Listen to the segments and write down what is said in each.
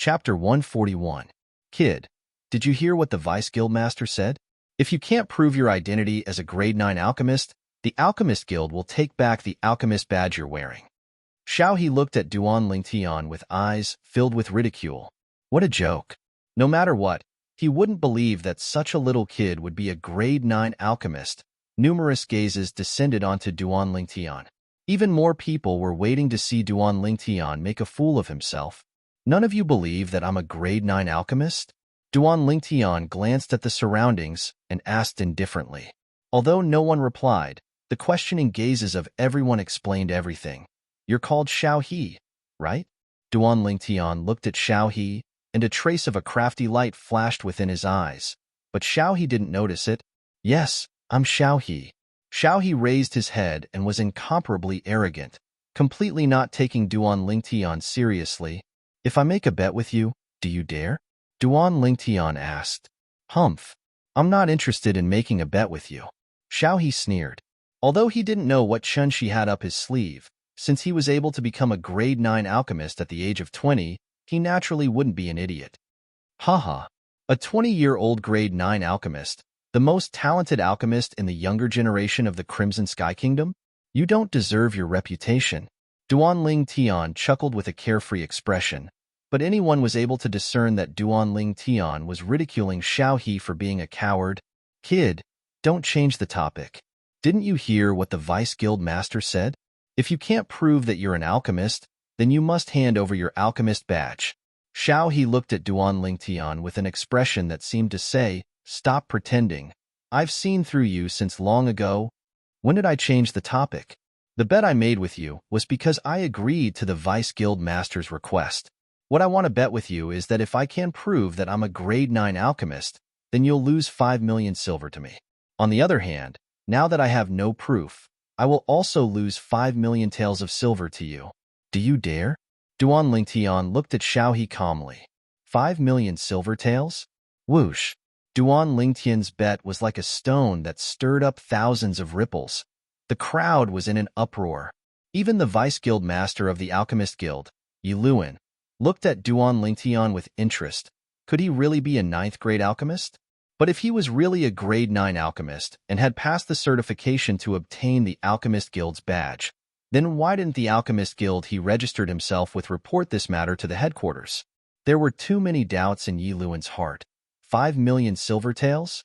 Chapter 141. Kid, did you hear what the Vice Guildmaster said? If you can't prove your identity as a grade 9 alchemist, the Alchemist Guild will take back the alchemist badge you're wearing. Xiaohe looked at Duan Lingtian with eyes filled with ridicule. What a joke. No matter what, he wouldn't believe that such a little kid would be a grade 9 alchemist. Numerous gazes descended onto Duan Lingtian. Even more people were waiting to see Duan Lingtian make a fool of himself. None of you believe that I'm a grade 9 alchemist? Duan Lingtian glanced at the surroundings and asked indifferently. Although no one replied, the questioning gazes of everyone explained everything. You're called Xiaohe, right? Duan Lingtian looked at Xiaohe, and a trace of a crafty light flashed within his eyes. But Xiaohe didn't notice it. Yes, I'm Xiaohe. Xiaohe raised his head and was incomparably arrogant, completely not taking Duan Lingtian seriously. If I make a bet with you, do you dare? Duan Lingtian asked. Humph. I'm not interested in making a bet with you. Xiaohe sneered. Although he didn't know what chun she had up his sleeve, since he was able to become a grade 9 alchemist at the age of 20, he naturally wouldn't be an idiot. Haha. A 20-year-old grade 9 alchemist, the most talented alchemist in the younger generation of the Crimson Sky Kingdom? You don't deserve your reputation. Duan Lingtian chuckled with a carefree expression, but anyone was able to discern that Duan Lingtian was ridiculing Xiaohe for being a coward. Kid, don't change the topic. Didn't you hear what the Vice Guild Master said? If you can't prove that you're an alchemist, then you must hand over your alchemist badge. Xiaohe looked at Duan Lingtian with an expression that seemed to say, stop pretending. I've seen through you since long ago. When did I change the topic? The bet I made with you was because I agreed to the Vice Guild Master's request. What I want to bet with you is that if I can prove that I'm a grade 9 alchemist, then you'll lose 5 million silver to me. On the other hand, now that I have no proof, I will also lose 5 million taels of silver to you. Do you dare? Duan Lingtian looked at Xiaohe calmly. 5 million silver taels? Whoosh. Duan Lingtian's bet was like a stone that stirred up thousands of ripples. The crowd was in an uproar. Even the Vice Guild Master of the Alchemist Guild, Yi Luan, looked at Duan Lingtian with interest. Could he really be a 9th grade alchemist? But if he was really a grade 9 alchemist and had passed the certification to obtain the Alchemist Guild's badge, then why didn't the Alchemist Guild he registered himself with report this matter to the headquarters? There were too many doubts in Yi Luan's heart. 5 million silver taels?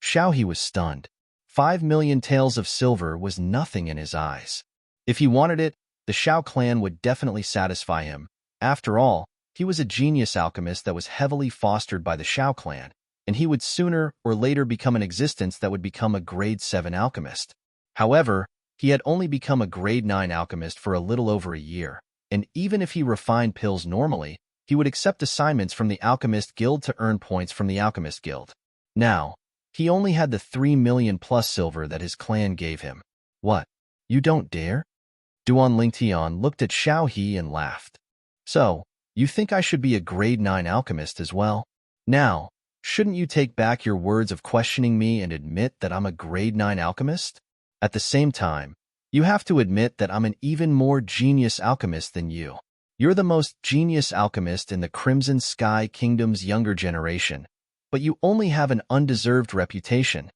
Xiaohe was stunned. 5 million taels of silver was nothing in his eyes. If he wanted it, the Xiao clan would definitely satisfy him. After all, he was a genius alchemist that was heavily fostered by the Xiao clan, and he would sooner or later become an existence that would become a grade 7 alchemist. However, he had only become a grade 9 alchemist for a little over a year, and even if he refined pills normally, he would accept assignments from the Alchemist Guild to earn points from the Alchemist Guild. Now, he only had the 3 million plus silver that his clan gave him. What? You don't dare? Duan Lingtian looked at Xiaohe and laughed. So, you think I should be a grade 9 alchemist as well? Now, shouldn't you take back your words of questioning me and admit that I'm a grade 9 alchemist? At the same time, you have to admit that I'm an even more genius alchemist than you. You're the most genius alchemist in the Crimson Sky Kingdom's younger generation, but you only have an undeserved reputation.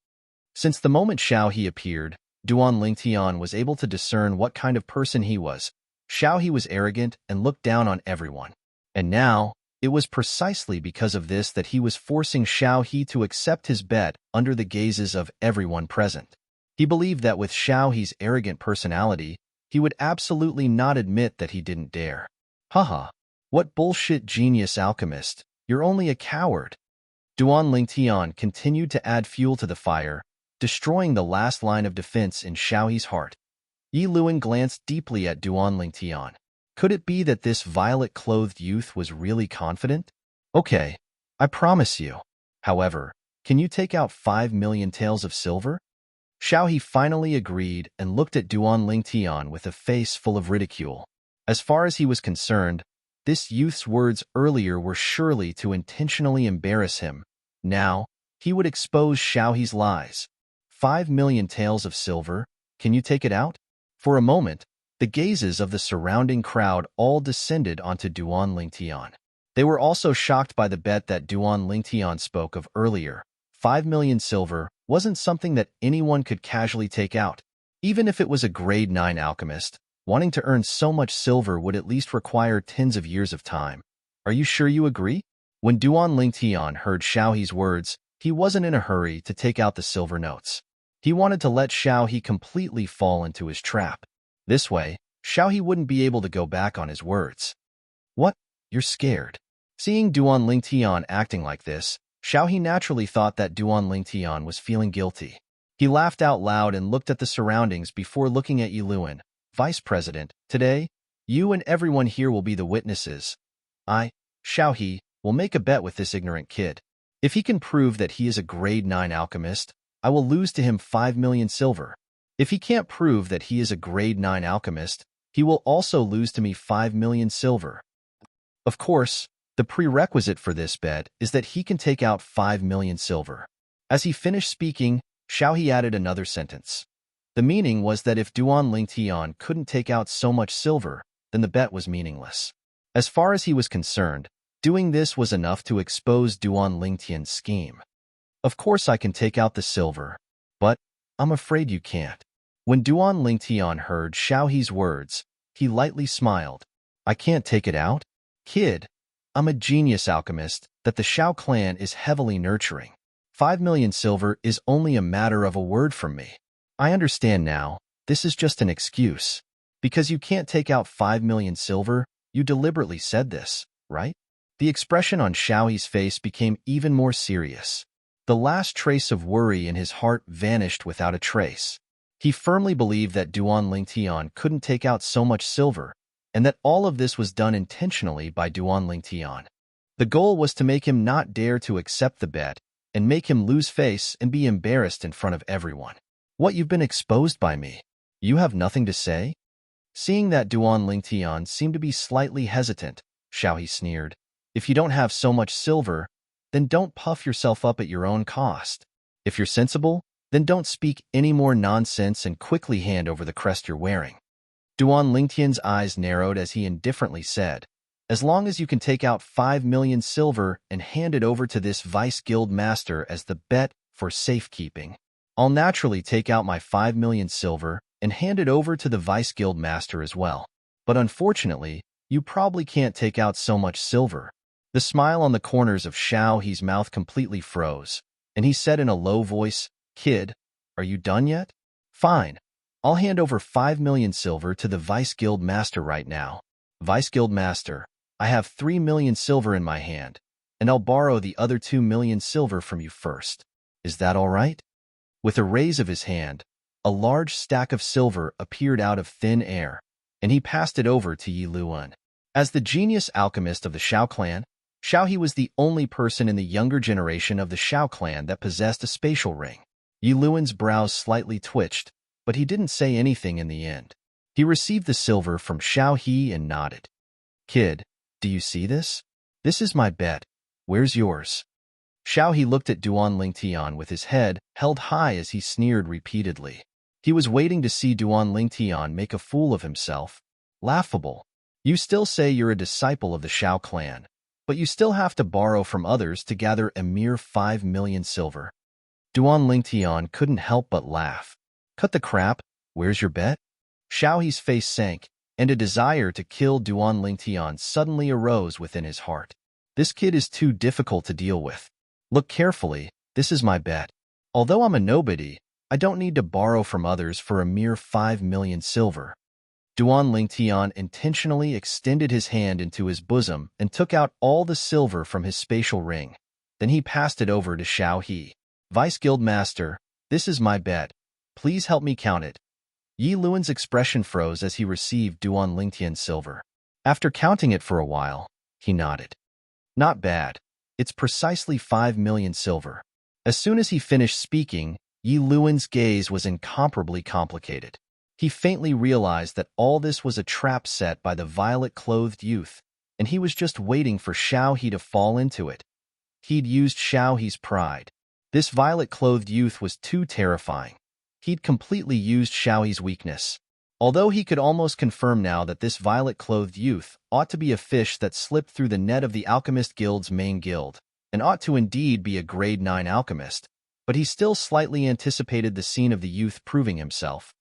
Since the moment Xiaohe appeared, Duan Lingtian was able to discern what kind of person he was. Xiaohe was arrogant and looked down on everyone. And now, it was precisely because of this that he was forcing Xiaohe to accept his bet under the gazes of everyone present. He believed that with Xiaohe's arrogant personality, he would absolutely not admit that he didn't dare. Haha, what bullshit genius alchemist, you're only a coward. Duan Lingtian continued to add fuel to the fire, destroying the last line of defense in Xiaohe's heart. Yi Luan glanced deeply at Duan Lingtian. Could it be that this violet-clothed youth was really confident? Okay, I promise you. However, can you take out 5 million taels of silver? Xiaohe finally agreed and looked at Duan Lingtian with a face full of ridicule. As far as he was concerned, this youth's words earlier were surely to intentionally embarrass him. Now, he would expose Xiaohe's lies. 5 million taels of silver, can you take it out? For a moment, the gazes of the surrounding crowd all descended onto Duan Lingtian. They were also shocked by the bet that Duan Lingtian spoke of earlier. 5 million silver wasn't something that anyone could casually take out. Even if it was a grade 9 alchemist, wanting to earn so much silver would at least require tens of years of time. Are you sure you agree? When Duan Lingtian heard Xiaohe's words, he wasn't in a hurry to take out the silver notes. He wanted to let Xiaohe completely fall into his trap. This way, Xiaohe wouldn't be able to go back on his words. What? You're scared? Seeing Duan Lingtian acting like this, Xiaohe naturally thought that Duan Lingtian was feeling guilty. He laughed out loud and looked at the surroundings before looking at Yiluan. Vice President, today, you and everyone here will be the witnesses. I, Xiaohe, will make a bet with this ignorant kid. If he can prove that he is a grade 9 alchemist, I will lose to him 5 million silver. If he can't prove that he is a grade 9 alchemist, he will also lose to me 5 million silver. Of course, the prerequisite for this bet is that he can take out 5 million silver. As he finished speaking, Xiaohe added another sentence. The meaning was that if Duan Lingtian couldn't take out so much silver, then the bet was meaningless. As far as he was concerned, doing this was enough to expose Duan Lingtian's scheme. Of course I can take out the silver, but I'm afraid you can't. When Duan Lingtian heard Xiaohe's words, he lightly smiled. I can't take it out? Kid, I'm a genius alchemist that the Xiao clan is heavily nurturing. 5 million silver is only a matter of a word from me. I understand now, this is just an excuse. Because you can't take out 5 million silver, you deliberately said this, right? The expression on Xiaohe's face became even more serious. The last trace of worry in his heart vanished without a trace. He firmly believed that Duan Lingtian couldn't take out so much silver, and that all of this was done intentionally by Duan Lingtian. The goal was to make him not dare to accept the bet, and make him lose face and be embarrassed in front of everyone. What, you've been exposed by me? You have nothing to say? Seeing that Duan Lingtian seemed to be slightly hesitant, Xiaohe sneered. If you don't have so much silver, then don't puff yourself up at your own cost. If you're sensible, then don't speak any more nonsense and quickly hand over the crest you're wearing. Duan Lingtian's eyes narrowed as he indifferently said, as long as you can take out 5 million silver and hand it over to this vice guild master as the bet for safekeeping, I'll naturally take out my 5 million silver and hand it over to the vice guild master as well. But unfortunately, you probably can't take out so much silver. The smile on the corners of Xiaohe's mouth completely froze, and he said in a low voice, Kid, are you done yet? Fine. I'll hand over 5 million silver to the Vice Guild Master right now. Vice Guild Master, I have 3 million silver in my hand, and I'll borrow the other 2 million silver from you first. Is that all right? With a raise of his hand, a large stack of silver appeared out of thin air, and he passed it over to Yiluan. As the genius alchemist of the Xiao clan, Xiaohe was the only person in the younger generation of the Xiao clan that possessed a spatial ring. Yiluan's brows slightly twitched, but he didn't say anything in the end. He received the silver from Xiaohe and nodded. Kid, do you see this? This is my bet. Where's yours? Xiaohe looked at Duan Lingtian with his head held high as he sneered repeatedly. He was waiting to see Duan Lingtian make a fool of himself. Laughable. You still say you're a disciple of the Xiao clan, but you still have to borrow from others to gather a mere 5 million silver. Duan Lingtian couldn't help but laugh. Cut the crap, where's your bet? Xiaohe's face sank, and a desire to kill Duan Lingtian suddenly arose within his heart. This kid is too difficult to deal with. Look carefully, this is my bet. Although I'm a nobody, I don't need to borrow from others for a mere 5 million silver. Duan Lingtian intentionally extended his hand into his bosom and took out all the silver from his spatial ring. Then he passed it over to Xiaohe. Vice Guild Master, this is my bet. Please help me count it. Yiluan's expression froze as he received Duan Lingtian's silver. After counting it for a while, he nodded. Not bad. It's precisely 5 million silver. As soon as he finished speaking, Yiluan's gaze was incomparably complicated. He faintly realized that all this was a trap set by the violet-clothed youth, and he was just waiting for Xiaohe to fall into it. He'd used Xiaohe's pride. This violet-clothed youth was too terrifying. He'd completely used Xiaohe's weakness. Although he could almost confirm now that this violet-clothed youth ought to be a fish that slipped through the net of the Alchemist Guild's main guild, and ought to indeed be a grade 9 alchemist, but he still slightly anticipated the scene of the youth proving himself.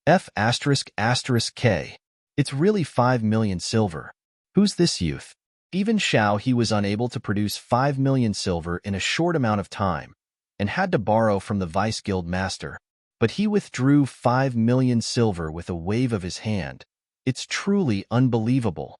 F***K. It's really 5 million silver. Who's this youth? Even Xiao he was unable to produce 5 million silver in a short amount of time, and had to borrow from the Vice Guild Master. But he withdrew 5 million silver with a wave of his hand. It's truly unbelievable.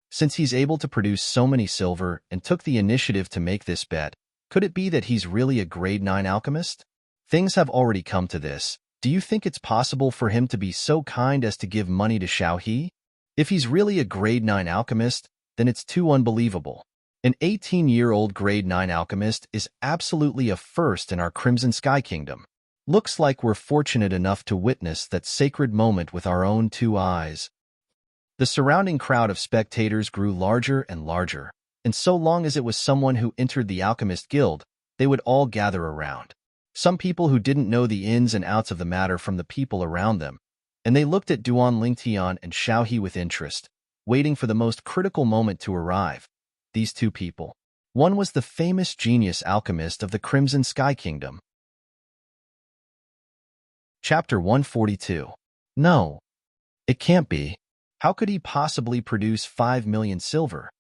Since he's able to produce so many silver and took the initiative to make this bet, could it be that he's really a grade 9 alchemist? Things have already come to this. Do you think it's possible for him to be so kind as to give money to Xiao He? If he's really a grade 9 alchemist, then it's too unbelievable. An 18-year-old grade 9 alchemist is absolutely a first in our Crimson Sky Kingdom. Looks like we're fortunate enough to witness that sacred moment with our own 2 eyes. The surrounding crowd of spectators grew larger and larger, and so long as it was someone who entered the Alchemist Guild, they would all gather around. Some people who didn't know the ins and outs of the matter from the people around them, and they looked at Duan Lingtian and Xiao He with interest, waiting for the most critical moment to arrive. These 2 people. One was the famous genius alchemist of the Crimson Sky Kingdom. Chapter 142. No. It can't be. How could he possibly produce 5 million silver?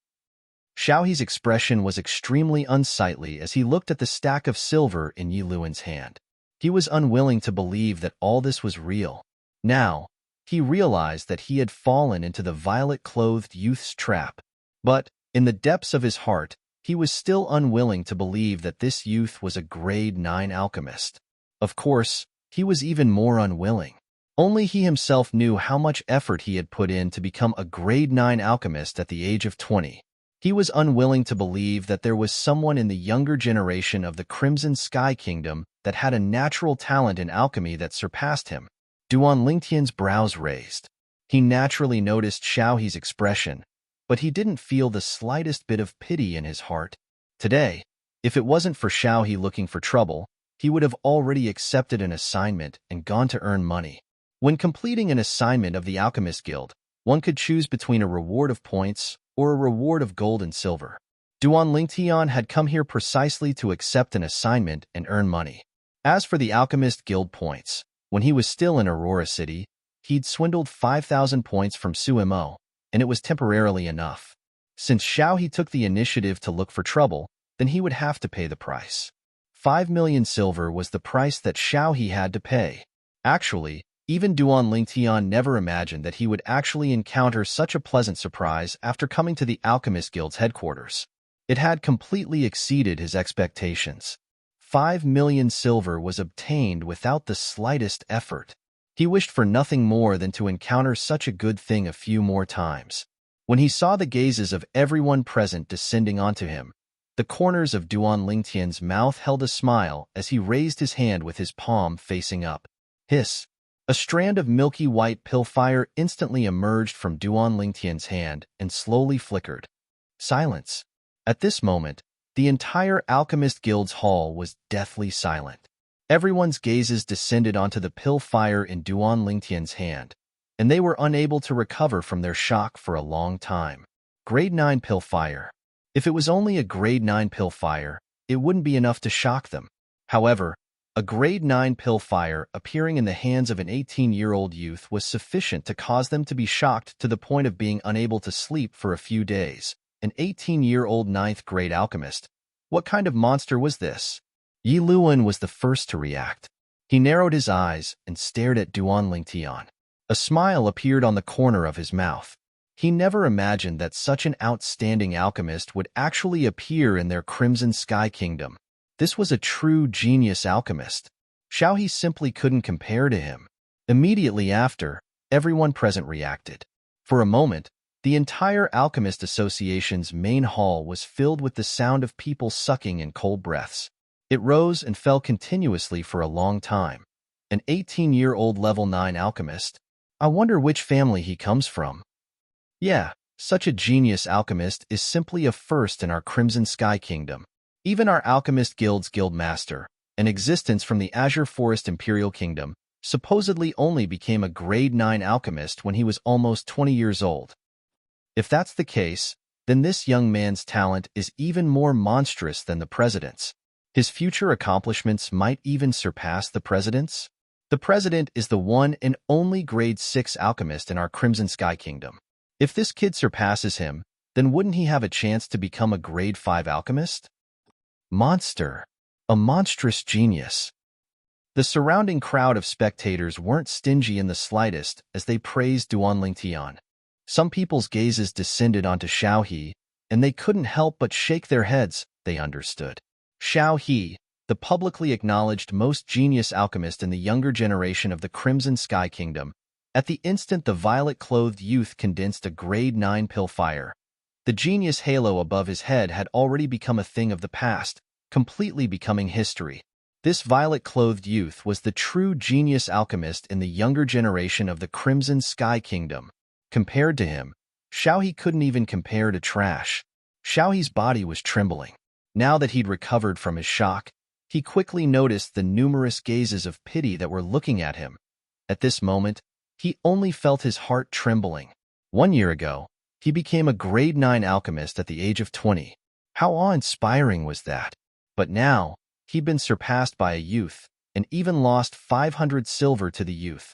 Xiao He's expression was extremely unsightly as he looked at the stack of silver in Yi Luan's hand. He was unwilling to believe that all this was real. Now, he realized that he had fallen into the violet-clothed youth's trap. But, in the depths of his heart, he was still unwilling to believe that this youth was a grade 9 alchemist. Of course, he was even more unwilling. Only he himself knew how much effort he had put in to become a grade 9 alchemist at the age of 20. He was unwilling to believe that there was someone in the younger generation of the Crimson Sky Kingdom that had a natural talent in alchemy that surpassed him. Duan Lingtian's brows raised. He naturally noticed Xiao He's expression, but he didn't feel the slightest bit of pity in his heart. Today, if it wasn't for Xiao He looking for trouble, he would have already accepted an assignment and gone to earn money. When completing an assignment of the Alchemist Guild, one could choose between a reward of points or a reward of gold and silver. Duan Lingtian had come here precisely to accept an assignment and earn money. As for the Alchemist Guild points, when he was still in Aurora City, he'd swindled 5,000 points from Suimo, and it was temporarily enough. Since Xiao He took the initiative to look for trouble, then he would have to pay the price. 5 million silver was the price that Xiao He had to pay. Actually, even Duan Lingtian never imagined that he would actually encounter such a pleasant surprise after coming to the Alchemist Guild's headquarters. It had completely exceeded his expectations. 5 million silver was obtained without the slightest effort. He wished for nothing more than to encounter such a good thing a few more times. When he saw the gazes of everyone present descending onto him, the corners of Duan Lingtian's mouth held a smile as he raised his hand with his palm facing up. Hiss! A strand of milky white pillfire instantly emerged from Duan Lingtian's hand and slowly flickered. Silence. At this moment, the entire Alchemist Guild's hall was deathly silent. Everyone's gazes descended onto the pillfire in Duan Lingtian's hand, and they were unable to recover from their shock for a long time. Grade 9 pillfire. If it was only a grade 9 pillfire, it wouldn't be enough to shock them. However, a grade 9 pillfire appearing in the hands of an 18-year-old youth was sufficient to cause them to be shocked to the point of being unable to sleep for a few days. An 18-year-old 9th grade alchemist. What kind of monster was this? Yi Luan was the first to react. He narrowed his eyes and stared at Duan Lingtian. A smile appeared on the corner of his mouth. He never imagined that such an outstanding alchemist would actually appear in their Crimson Sky Kingdom. This was a true genius alchemist. Xiao He simply couldn't compare to him. Immediately after, everyone present reacted. For a moment, the entire Alchemist Association's main hall was filled with the sound of people sucking in cold breaths. It rose and fell continuously for a long time. An 18-year-old level 9 alchemist? I wonder which family he comes from. Yeah, such a genius alchemist is simply a first in our Crimson Sky Kingdom. Even our Alchemist Guild's guildmaster, an existence from the Azure Forest Imperial Kingdom, supposedly only became a grade 9 alchemist when he was almost 20 years old. If that's the case, then this young man's talent is even more monstrous than the president's. His future accomplishments might even surpass the president's. The president is the one and only grade 6 alchemist in our Crimson Sky Kingdom. If this kid surpasses him, then wouldn't he have a chance to become a grade 5 alchemist? Monster. A monstrous genius. The surrounding crowd of spectators weren't stingy in the slightest as they praised Duan Tian. Some people's gazes descended onto Xiao He, and they couldn't help but shake their heads. They understood. Xiao He, the publicly acknowledged most genius alchemist in the younger generation of the Crimson Sky Kingdom, at the instant the violet-clothed youth condensed a grade 9 pill fire. The genius halo above his head had already become a thing of the past, completely becoming history. This violet-clothed youth was the true genius alchemist in the younger generation of the Crimson Sky Kingdom. Compared to him, Xiao He couldn't even compare to trash. Xiao He's body was trembling. Now that he'd recovered from his shock, he quickly noticed the numerous gazes of pity that were looking at him. At this moment, he only felt his heart trembling. 1 year ago, he became a grade 9 alchemist at the age of 20. How awe-inspiring was that? But now, he'd been surpassed by a youth, and even lost 500 silver to the youth.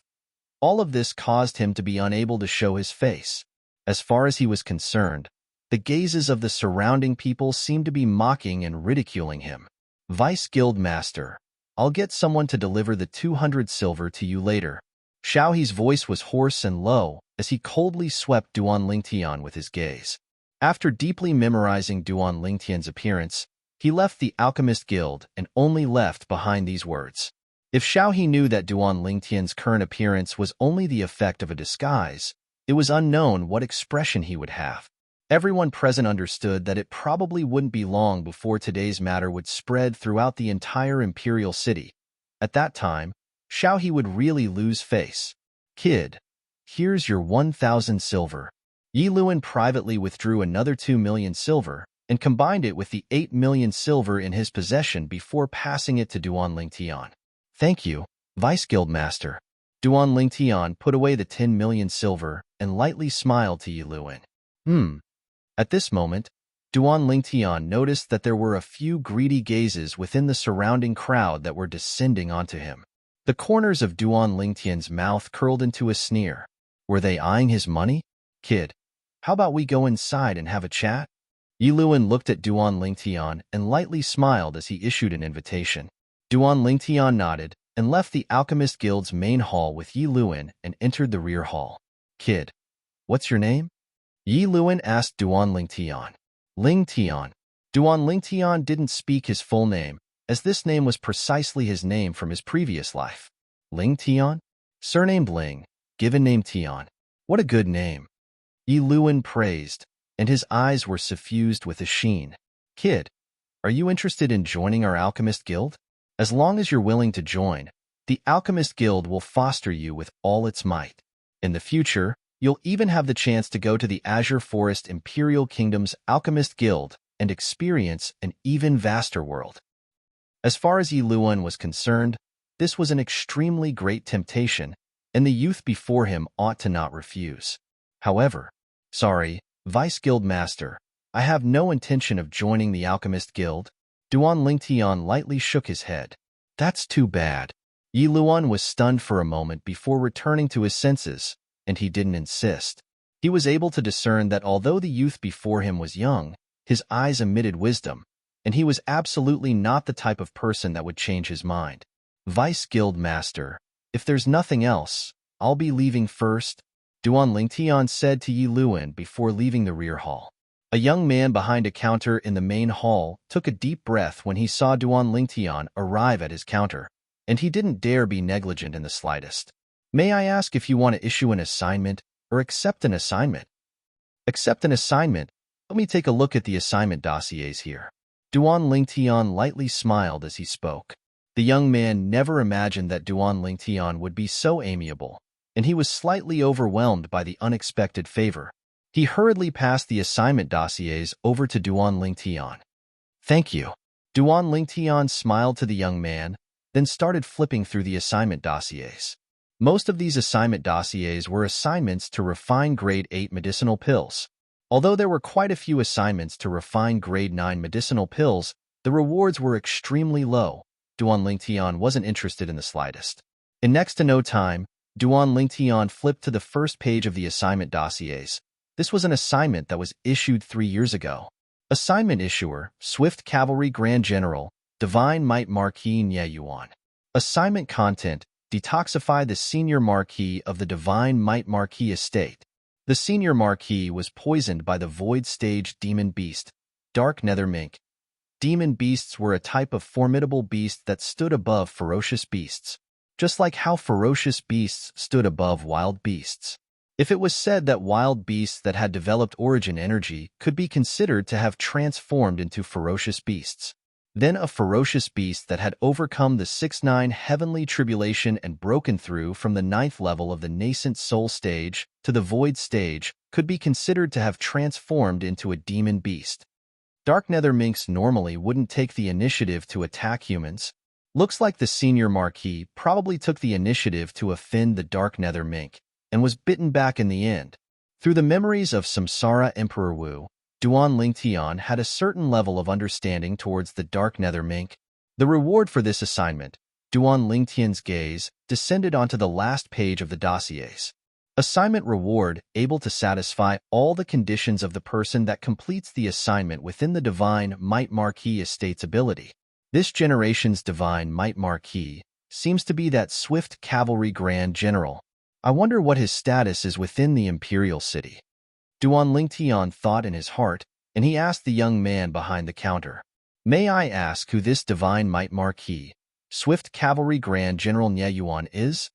All of this caused him to be unable to show his face. As far as he was concerned, the gazes of the surrounding people seemed to be mocking and ridiculing him. Vice Guild Master, I'll get someone to deliver the 200 silver to you later. Xiao He's voice was hoarse and low as he coldly swept Duan Lingtian with his gaze. After deeply memorizing Duan Lingtian's appearance, he left the Alchemist Guild and only left behind these words. If Xiao He knew that Duan Lingtian's current appearance was only the effect of a disguise, it was unknown what expression he would have. Everyone present understood that it probably wouldn't be long before today's matter would spread throughout the entire imperial city. At that time, Xiao He would really lose face. Kid, here's your 1,000 silver. Yi Luan privately withdrew another 2 million silver and combined it with the 8 million silver in his possession before passing it to Duan Lingtian. Thank you, Vice Guild Master. Duan Lingtian put away the 10 million silver and lightly smiled to Yi Luan. At this moment, Duan Lingtian noticed that there were a few greedy gazes within the surrounding crowd that were descending onto him. The corners of Duan Lingtian's mouth curled into a sneer. Were they eyeing his money? Kid, how about we go inside and have a chat? Yi Luan looked at Duan Lingtian and lightly smiled as he issued an invitation. Duan Lingtian nodded and left the Alchemist Guild's main hall with Yi Luan and entered the rear hall. Kid, what's your name? Yi Luan asked Duan Lingtian. Lingtian. Duan Lingtian didn't speak his full name, as this name was precisely his name from his previous life. Lingtian? Surnamed Ling, given name Tian. What a good name. Yi Luan praised, and his eyes were suffused with a sheen. Kid, are you interested in joining our Alchemist Guild? As long as you're willing to join, the Alchemist Guild will foster you with all its might. In the future, you'll even have the chance to go to the Azure Forest Imperial Kingdom's Alchemist Guild and experience an even vaster world. As far as Yi Luan was concerned, this was an extremely great temptation, and the youth before him ought to not refuse. However, sorry, Vice Guild Master, I have no intention of joining the Alchemist Guild. Duan Lingtian lightly shook his head. That's too bad. Yi Luan was stunned for a moment before returning to his senses, and he didn't insist. He was able to discern that although the youth before him was young, his eyes emitted wisdom, and he was absolutely not the type of person that would change his mind. Vice Guild Master, if there's nothing else, I'll be leaving first, Duan Lingtian said to Yi Luan before leaving the rear hall. A young man behind a counter in the main hall took a deep breath when he saw Duan Lingtian arrive at his counter, and he didn't dare be negligent in the slightest. May I ask if you want to issue an assignment or accept an assignment? Accept an assignment? Let me take a look at the assignment dossiers here. Duan Lingtian lightly smiled as he spoke. The young man never imagined that Duan Lingtian would be so amiable, and he was slightly overwhelmed by the unexpected favor. He hurriedly passed the assignment dossiers over to Duan Lingtian. Thank you. Duan Lingtian smiled to the young man, then started flipping through the assignment dossiers. Most of these assignment dossiers were assignments to refine Grade 8 medicinal pills. Although there were quite a few assignments to refine Grade 9 medicinal pills, the rewards were extremely low. Duan Lingtian wasn't interested in the slightest. In next to no time, Duan Lingtian flipped to the first page of the assignment dossiers. This was an assignment that was issued 3 years ago. Assignment issuer, Swift Cavalry Grand General, Divine Might Marquis Nye Yuan. Assignment content, detoxify the Senior Marquis of the Divine Might Marquis estate. The Senior Marquis was poisoned by the Void Stage Demon Beast, Dark Nether Mink. Demon beasts were a type of formidable beast that stood above ferocious beasts, just like how ferocious beasts stood above wild beasts. If it was said that wild beasts that had developed origin energy could be considered to have transformed into ferocious beasts, then a ferocious beast that had overcome the 6-9 heavenly tribulation and broken through from the 9th level of the nascent soul stage to the void stage could be considered to have transformed into a demon beast. Dark Nether Minks normally wouldn't take the initiative to attack humans. Looks like the Senior Marquis probably took the initiative to offend the Dark Nether Mink and was bitten back in the end. Through the memories of Samsara Emperor Wu, Duan Lingtian had a certain level of understanding towards the Dark Nether Mink. The reward for this assignment, Duan Lingtian's gaze, descended onto the last page of the dossiers. Assignment reward, able to satisfy all the conditions of the person that completes the assignment within the Divine Might Marquis estate's ability. This generation's Divine Might Marquis seems to be that Swift Cavalry Grand General. I wonder what his status is within the Imperial City. Duan Lingtian thought in his heart, and he asked the young man behind the counter, "May I ask who this Divine Might Marquis, Swift Cavalry Grand General Nye Yuan is?"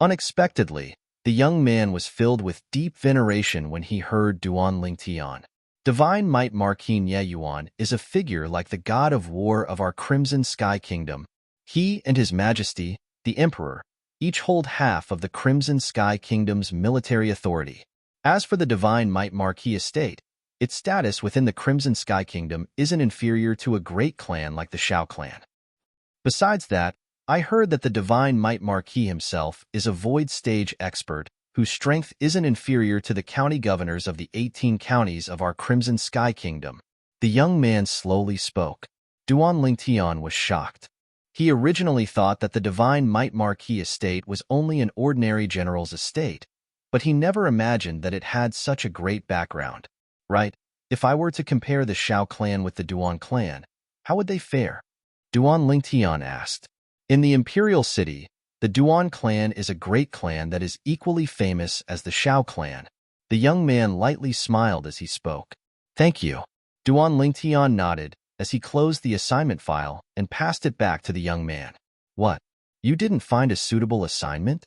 Unexpectedly, the young man was filled with deep veneration when he heard Duan Lingtian. Divine Might Marquis Nye Yuan is a figure like the god of war of our Crimson Sky Kingdom. He and His Majesty, the Emperor, each hold half of the Crimson Sky Kingdom's military authority. As for the Divine Might Marquis estate, its status within the Crimson Sky Kingdom isn't inferior to a great clan like the Shao clan. Besides that, I heard that the Divine Might Marquis himself is a void stage expert whose strength isn't inferior to the county governors of the 18 counties of our Crimson Sky Kingdom. The young man slowly spoke. Duan Lingtian was shocked. He originally thought that the Divine Might Marquis estate was only an ordinary general's estate, but he never imagined that it had such a great background. Right? If I were to compare the Shao clan with the Duan clan, how would they fare? Duan Lingtian asked. In the Imperial City, the Duan clan is a great clan that is equally famous as the Shao clan. The young man lightly smiled as he spoke. Thank you. Duan Lingtian nodded as he closed the assignment file and passed it back to the young man. What? You didn't find a suitable assignment?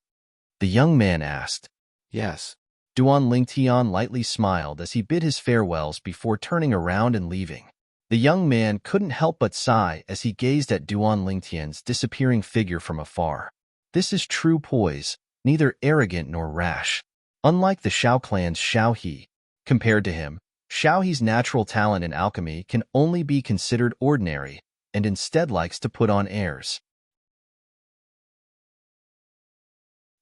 The young man asked. Yes. Duan Lingtian lightly smiled as he bid his farewells before turning around and leaving. The young man couldn't help but sigh as he gazed at Duan Lingtian's disappearing figure from afar. This is true poise, neither arrogant nor rash. Unlike the Shao clan's Shao He, compared to him, Shao He's natural talent in alchemy can only be considered ordinary, and instead likes to put on airs.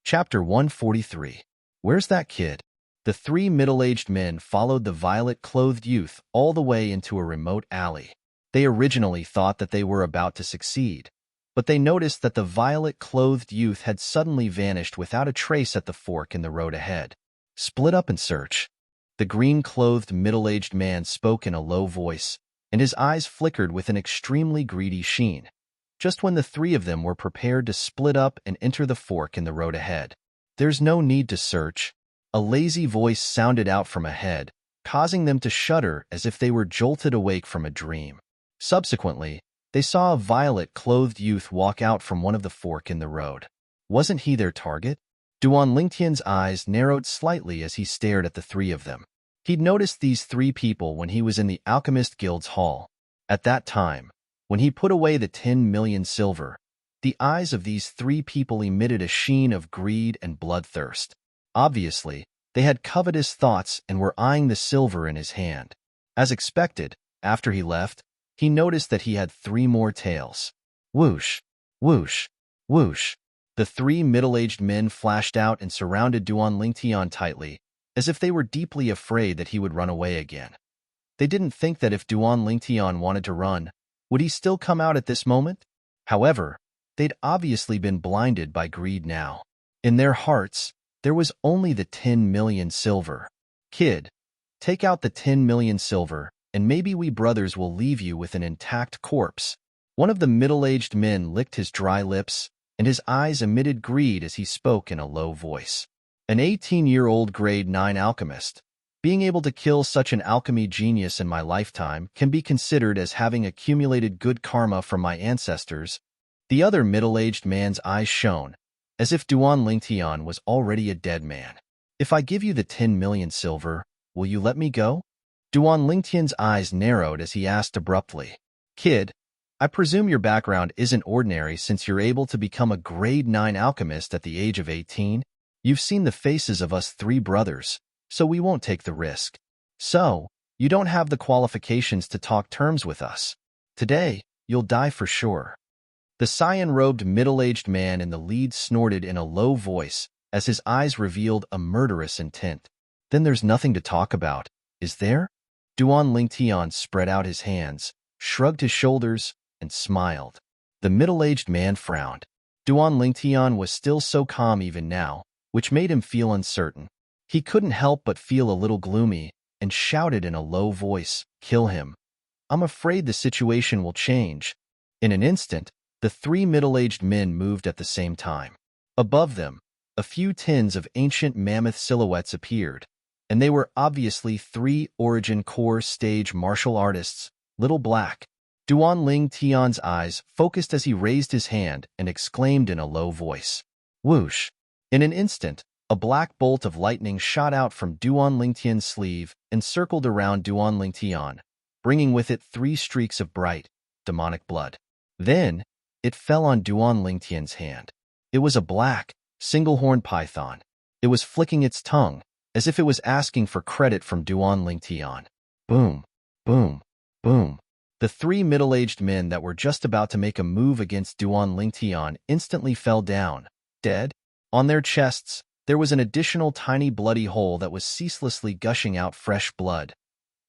Chapter 143. Where's that kid? The 3 middle-aged men followed the violet-clothed youth all the way into a remote alley. They originally thought that they were about to succeed, but they noticed that the violet-clothed youth had suddenly vanished without a trace at the fork in the road ahead. Split up and search. The green-clothed middle-aged man spoke in a low voice, and his eyes flickered with an extremely greedy sheen, just when the 3 of them were prepared to split up and enter the fork in the road ahead. There's no need to search. A lazy voice sounded out from ahead, causing them to shudder as if they were jolted awake from a dream. Subsequently, they saw a violet-clothed youth walk out from one of the fork in the road. Wasn't he their target? Duan Lingtian's eyes narrowed slightly as he stared at the 3 of them. He'd noticed these 3 people when he was in the Alchemist Guild's hall. At that time, when he put away the 10 million silver, the eyes of these 3 people emitted a sheen of greed and bloodthirst. Obviously, they had covetous thoughts and were eyeing the silver in his hand. As expected, after he left, he noticed that he had 3 more tails. Whoosh, whoosh. Whoosh! The three middle-aged men flashed out and surrounded Duan Lingtian tightly, as if they were deeply afraid that he would run away again. They didn't think that if Duan Lingtian wanted to run, would he still come out at this moment? However, they'd obviously been blinded by greed now. In their hearts, there was only the 10 million silver. Kid, take out the 10 million silver, and maybe we brothers will leave you with an intact corpse. One of the middle-aged men licked his dry lips, and his eyes emitted greed as he spoke in a low voice. An 18-year-old grade 9 alchemist. Being able to kill such an alchemy genius in my lifetime can be considered as having accumulated good karma from my ancestors. The other middle-aged man's eyes shone, as if Duan Lingtian was already a dead man. If I give you the 10 million silver, will you let me go? Duan Lingtian's eyes narrowed as he asked abruptly. Kid, I presume your background isn't ordinary since you're able to become a grade 9 alchemist at the age of 18. You've seen the faces of us three brothers, so we won't take the risk. So, you don't have the qualifications to talk terms with us. Today, you'll die for sure. The cyan-robed middle-aged man in the lead snorted in a low voice as his eyes revealed a murderous intent. Then there's nothing to talk about, is there? Duan Lingtian spread out his hands, shrugged his shoulders, and smiled. The middle-aged man frowned. Duan Lingtian was still so calm even now, which made him feel uncertain. He couldn't help but feel a little gloomy and shouted in a low voice, "Kill him. I'm afraid the situation will change." In an instant, the three middle-aged men moved at the same time. Above them, a few tins of ancient mammoth silhouettes appeared, and they were obviously three Origin Core stage martial artists, Little Black. Duan Lingtian's eyes focused as he raised his hand and exclaimed in a low voice. Whoosh! In an instant, a black bolt of lightning shot out from Duan Lingtian's sleeve and circled around Duan Lingtian, bringing with it 3 streaks of bright, demonic blood. Then, it fell on Duan Lingtian's hand. It was a black, single-horned python. It was flicking its tongue, as if it was asking for credit from Duan Lingtian. Boom, boom, boom. The 3 middle-aged men that were just about to make a move against Duan Lingtian instantly fell down, dead. On their chests, there was an additional tiny bloody hole that was ceaselessly gushing out fresh blood.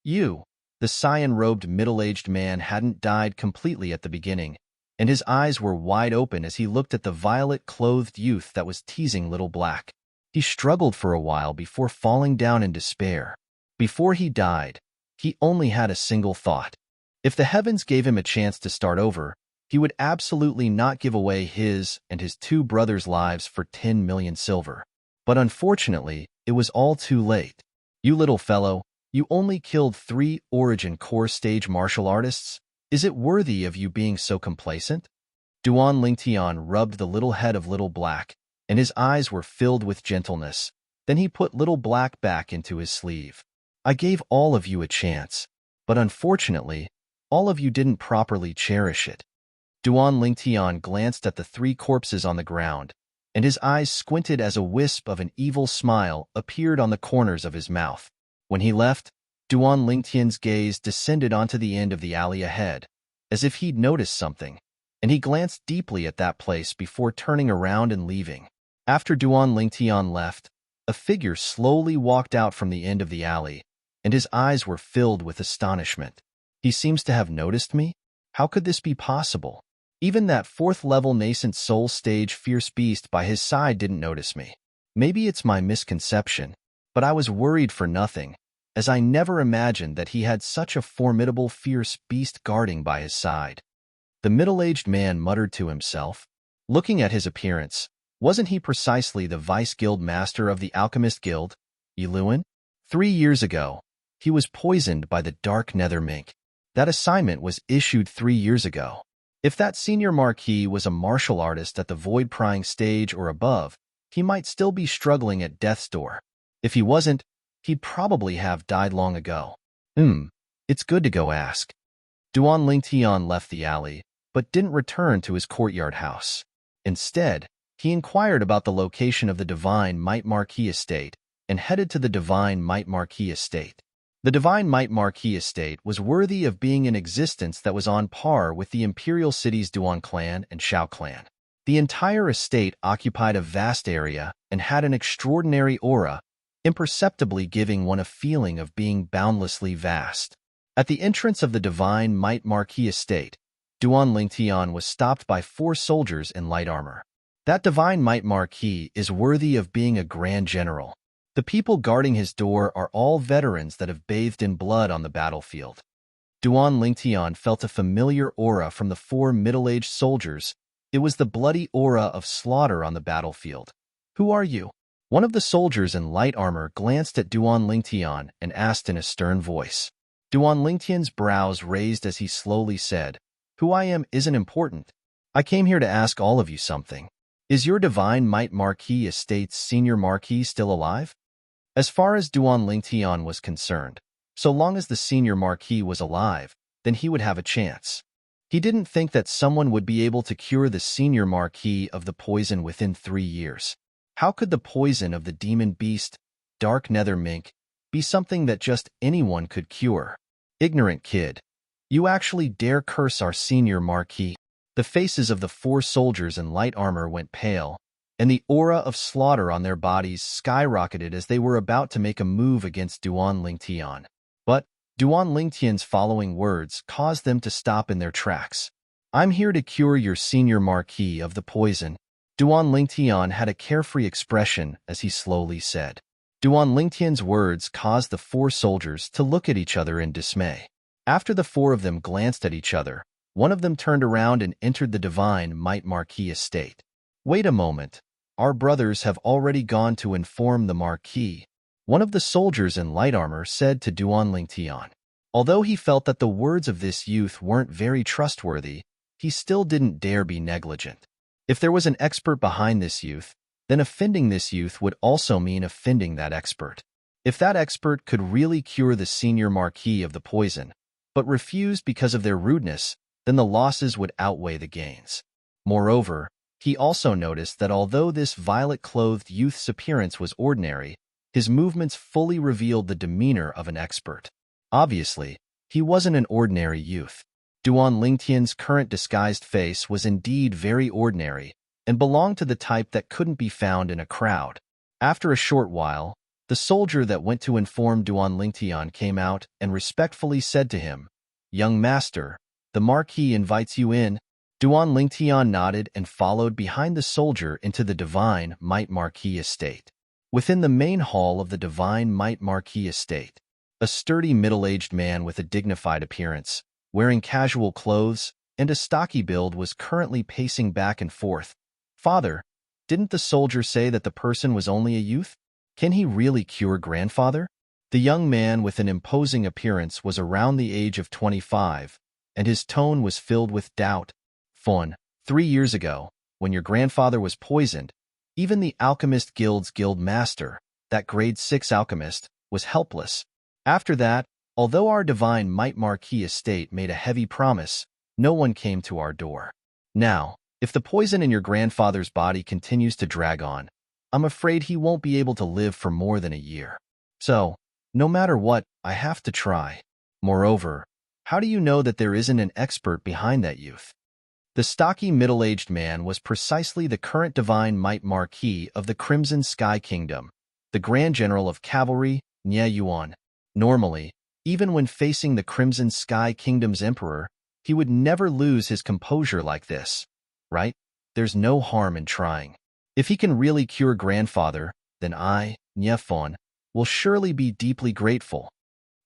The cyan-robed middle-aged man hadn't died completely at the beginning, and his eyes were wide open as he looked at the violet-clothed youth that was teasing Little Black. He struggled for a while before falling down in despair. Before he died, he only had a single thought. If the heavens gave him a chance to start over, he would absolutely not give away his and his 2 brothers' lives for 10 million silver. But unfortunately, it was all too late. You little fellow, you only killed 3 Origin Core stage martial artists? Is it worthy of you being so complacent? Duan Lingtian rubbed the little head of Little Black, and his eyes were filled with gentleness. Then he put Little Black back into his sleeve. I gave all of you a chance, but unfortunately, all of you didn't properly cherish it. Duan Lingtian glanced at the 3 corpses on the ground, and his eyes squinted as a wisp of an evil smile appeared on the corners of his mouth. When he left, Duan Lingtian's gaze descended onto the end of the alley ahead, as if he'd noticed something, and he glanced deeply at that place before turning around and leaving. After Duan Lingtian left, a figure slowly walked out from the end of the alley, and his eyes were filled with astonishment. He seems to have noticed me? How could this be possible? Even that 4th-level nascent soul stage fierce beast by his side didn't notice me. Maybe it's my misconception, but I was worried for nothing, as I never imagined that he had such a formidable fierce beast guarding by his side. The middle-aged man muttered to himself. Looking at his appearance, wasn't he precisely the vice-guild master of the Alchemist Guild, Yiluan? 3 years ago, he was poisoned by the dark nether mink. That assignment was issued 3 years ago. If that senior marquis was a martial artist at the void-prying stage or above, he might still be struggling at death's door. If he wasn't, he'd probably have died long ago. It's good to go ask. Duan Lingtian left the alley, but didn't return to his courtyard house. Instead, he inquired about the location of the Divine Might Marquis estate and headed to the Divine Might Marquis estate. The Divine Might Marquis estate was worthy of being in existence that was on par with the Imperial cities Duan clan and Shao clan. The entire estate occupied a vast area and had an extraordinary aura, imperceptibly giving one a feeling of being boundlessly vast. At the entrance of the divine might Marquis estate, Duan Lingtian was stopped by 4 soldiers in light armor. That divine might Marquis is worthy of being a grand general. The people guarding his door are all veterans that have bathed in blood on the battlefield. Duan Lingtian felt a familiar aura from the 4 middle-aged soldiers. It was the bloody aura of slaughter on the battlefield. "Who are you?" One of the soldiers in light armor glanced at Duan Lingtian and asked in a stern voice. Duan Lingtian's brows raised as he slowly said, "Who I am isn't important. I came here to ask all of you something. Is your divine might Marquis estate's senior marquis still alive?" As far as Duan Lingtian was concerned, so long as the senior marquis was alive, then he would have a chance. He didn't think that someone would be able to cure the senior marquis of the poison within 3 years. How could the poison of the demon beast, dark nether mink, be something that just anyone could cure? Ignorant kid. You actually dare curse our senior marquis? The faces of the 4 soldiers in light armor went pale, and the aura of slaughter on their bodies skyrocketed as they were about to make a move against Duan Lingtian. But Duan Lingtian's following words caused them to stop in their tracks. "I'm here to cure your senior marquis of the poison." Duan Lingtian had a carefree expression as he slowly said. Duan Lingtian's words caused the 4 soldiers to look at each other in dismay. After the 4 of them glanced at each other, one of them turned around and entered the divine might Marquis estate. "Wait a moment. Our brothers have already gone to inform the Marquis," one of the soldiers in light armor said to Duan Lingtian. Although he felt that the words of this youth weren't very trustworthy, he still didn't dare be negligent. If there was an expert behind this youth, then offending this youth would also mean offending that expert. If that expert could really cure the senior marquis of the poison, but refused because of their rudeness, then the losses would outweigh the gains. Moreover, he also noticed that although this violet-clothed youth's appearance was ordinary, his movements fully revealed the demeanor of an expert. Obviously, he wasn't an ordinary youth. Duan Lingtian's current disguised face was indeed very ordinary and belonged to the type that couldn't be found in a crowd. After a short while, the soldier that went to inform Duan Lingtian came out and respectfully said to him, "Young master, the Marquis invites you in." Duan Lingtian nodded and followed behind the soldier into the divine might Marquis estate. Within the main hall of the divine might Marquis estate, a sturdy middle-aged man with a dignified appearance, wearing casual clothes and a stocky build, was currently pacing back and forth. "Father, didn't the soldier say that the person was only a youth? Can he really cure grandfather?" The young man with an imposing appearance was around the age of 25, and his tone was filled with doubt. "Fon, 3 years ago, when your grandfather was poisoned, even the Alchemist Guild's guild master, that grade 6 alchemist, was helpless. After that, although our divine might Marquis estate made a heavy promise, no one came to our door. Now, if the poison in your grandfather's body continues to drag on, I'm afraid he won't be able to live for more than a year. So, no matter what, I have to try. Moreover, how do you know that there isn't an expert behind that youth?" The stocky middle-aged man was precisely the current divine might Marquis of the Crimson Sky Kingdom, the Grand General of Cavalry, Nye Yuan. Normally, even when facing the Crimson Sky Kingdom's emperor, he would never lose his composure like this, right? There's no harm in trying. If he can really cure grandfather, then I, Nye Fon, will surely be deeply grateful.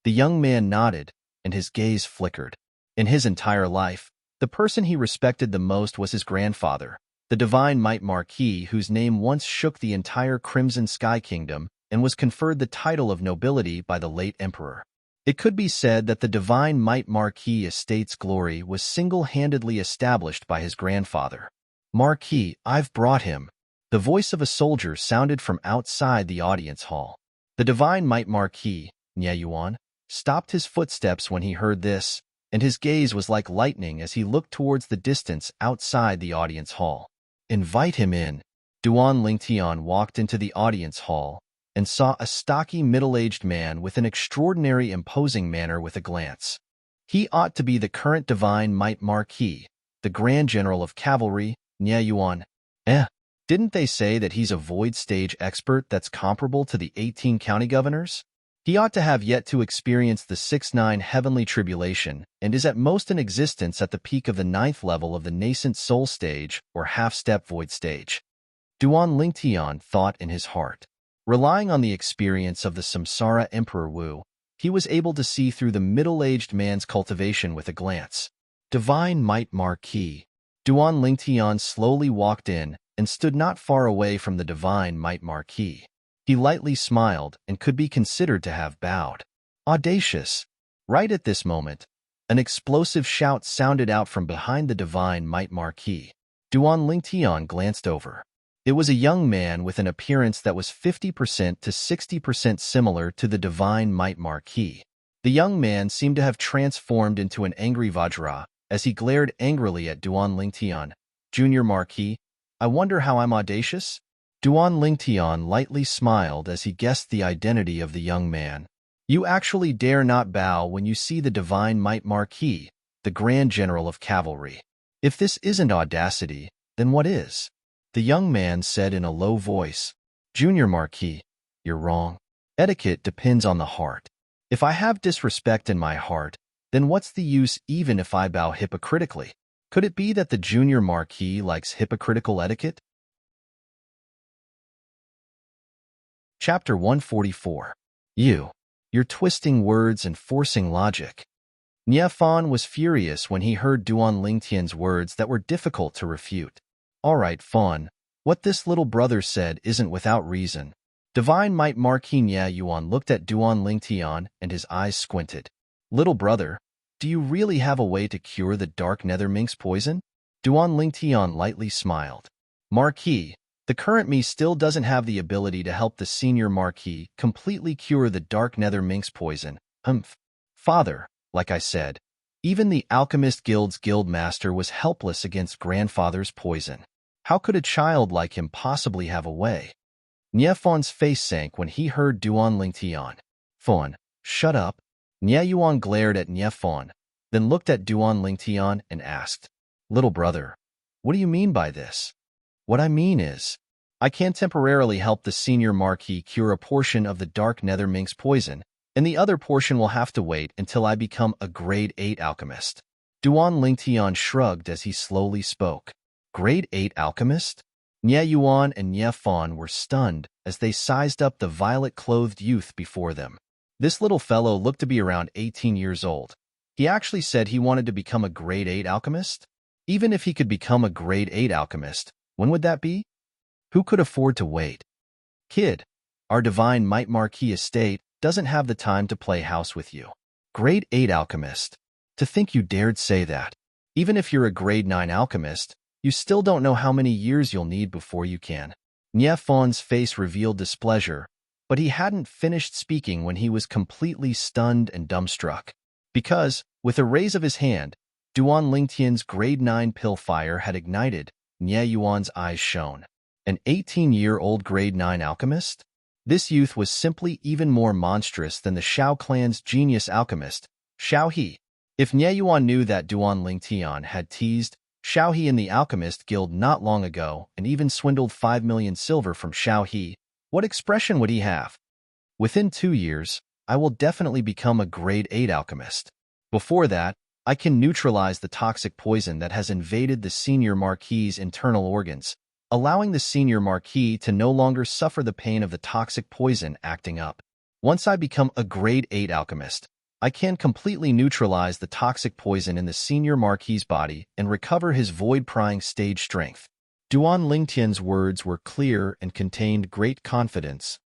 The young man nodded, and his gaze flickered. In his entire life, the person he respected the most was his grandfather, the divine might Marquis, whose name once shook the entire Crimson Sky Kingdom and was conferred the title of nobility by the late emperor. It could be said that the divine might Marquis estate's glory was single-handedly established by his grandfather. "Marquis, I've brought him." The voice of a soldier sounded from outside the audience hall. The divine might Marquis, Nye Yuan, stopped his footsteps when he heard this, and his gaze was like lightning as he looked towards the distance outside the audience hall. "Invite him in." Duan Lingtian walked into the audience hall and saw a stocky middle-aged man with an extraordinary imposing manner with a glance. He ought to be the current divine might Marquis, the Grand General of Cavalry, Nye Yuan. Eh, didn't they say that he's a void stage expert that's comparable to the 18 county governors? He ought to have yet to experience the 6-9 heavenly tribulation and is at most in existence at the peak of the 9th level of the nascent soul stage or half-step void stage. Duan Lingtian thought in his heart. Relying on the experience of the Samsara Emperor Wu, he was able to see through the middle-aged man's cultivation with a glance. Divine Might Marquis. Duan Lingtian slowly walked in and stood not far away from the Divine Might Marquis. He lightly smiled and could be considered to have bowed. Audacious! Right at this moment, an explosive shout sounded out from behind the Divine Might Marquis. Duan Lingtian glanced over. It was a young man with an appearance that was 50% to 60% similar to the Divine Might Marquis. The young man seemed to have transformed into an angry Vajra as he glared angrily at Duan Lingtian. Junior Marquis, I wonder how I'm audacious? Duan Lingtian lightly smiled as he guessed the identity of the young man. You actually dare not bow when you see the Divine Might Marquis, the Grand General of Cavalry. If this isn't audacity, then what is? The young man said in a low voice. Junior Marquis, you're wrong. Etiquette depends on the heart. If I have disrespect in my heart, then what's the use even if I bow hypocritically? Could it be that the Junior Marquis likes hypocritical etiquette? Chapter 144. You're twisting words and forcing logic. Nie Fan was furious when he heard Duan Lingtian's words that were difficult to refute. All right, Fan, what this little brother said isn't without reason. Divine Might Marquis Nie Yuan looked at Duan Lingtian and his eyes squinted. Little brother, do you really have a way to cure the dark nether minx poison? Duan Lingtian lightly smiled. Marquis, the current me still doesn't have the ability to help the senior Marquis completely cure the dark nether minx poison. Father, like I said, even the Alchemist Guild's guildmaster was helpless against grandfather's poison. How could a child like him possibly have a way? Nie Fan's face sank when he heard Duan Lingtian. Fan, shut up. Nie Yuan glared at Nie Fan, then looked at Duan Lingtian and asked, Little brother, what do you mean by this? What I mean is, I can temporarily help the senior Marquis cure a portion of the dark nether minx poison, and the other portion will have to wait until I become a grade 8 alchemist. Duan Lingtian shrugged as he slowly spoke. Grade 8 alchemist? Nie Yuan and Nie Fan were stunned as they sized up the violet-clothed youth before them. This little fellow looked to be around 18 years old. He actually said he wanted to become a grade 8 alchemist? Even if he could become a grade 8 alchemist, when would that be? Who could afford to wait? Kid, our Divine Might Marquis estate doesn't have the time to play house with you. Grade 8 alchemist. To think you dared say that. Even if you're a grade 9 alchemist, you still don't know how many years you'll need before you can. Nie Fan's face revealed displeasure, but he hadn't finished speaking when he was completely stunned and dumbstruck. Because, with a raise of his hand, Duan Lingtian's grade 9 pill fire had ignited. Nie Yuan's eyes shone. An 18-year-old grade 9 alchemist? This youth was simply even more monstrous than the Shao clan's genius alchemist, Shao He. If Nie Yuan knew that Duan Lingtian had teased Shao He in the Alchemist Guild not long ago and even swindled 5 million silver from Shao He, what expression would he have? Within 2 years, I will definitely become a grade 8 alchemist. Before that, I can neutralize the toxic poison that has invaded the senior Marquis's internal organs, allowing the senior Marquis to no longer suffer the pain of the toxic poison acting up. Once I become a grade 8 alchemist, I can completely neutralize the toxic poison in the senior Marquis's body and recover his void-prying stage strength. Duan Lingtian's words were clear and contained great confidence.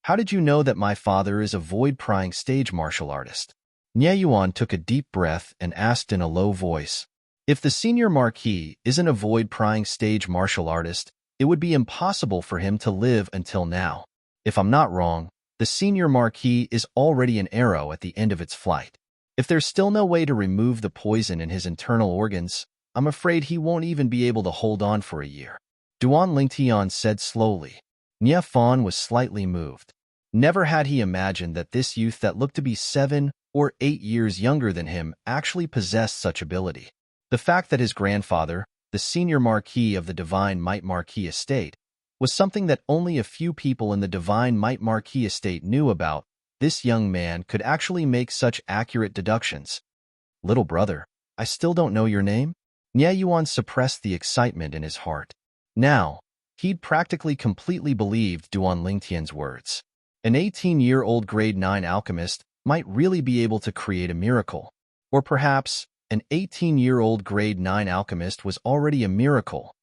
How did you know that my father is a void-prying stage martial artist? Nie Yuan took a deep breath and asked in a low voice. If the senior Marquis isn't a void-prying stage martial artist, it would be impossible for him to live until now. If I'm not wrong, the senior Marquis is already an arrow at the end of its flight. If there's still no way to remove the poison in his internal organs, I'm afraid he won't even be able to hold on for a year. Duan Lingtian said slowly. Nie Fan was slightly moved. Never had he imagined that this youth that looked to be 7 or 8 years younger than him actually possessed such ability. The fact that his grandfather, the senior marquis of the Divine Might Marquis estate, was something that only a few people in the Divine Might Marquis estate knew about. This young man could actually make such accurate deductions. Little brother, I still don't know your name? Nye Yuan suppressed the excitement in his heart. Now, he'd practically completely believed Duan Lingtian's words. An 18-year-old grade 9 alchemist might really be able to create a miracle. Or perhaps, an 18-year-old grade 9 alchemist was already a miracle.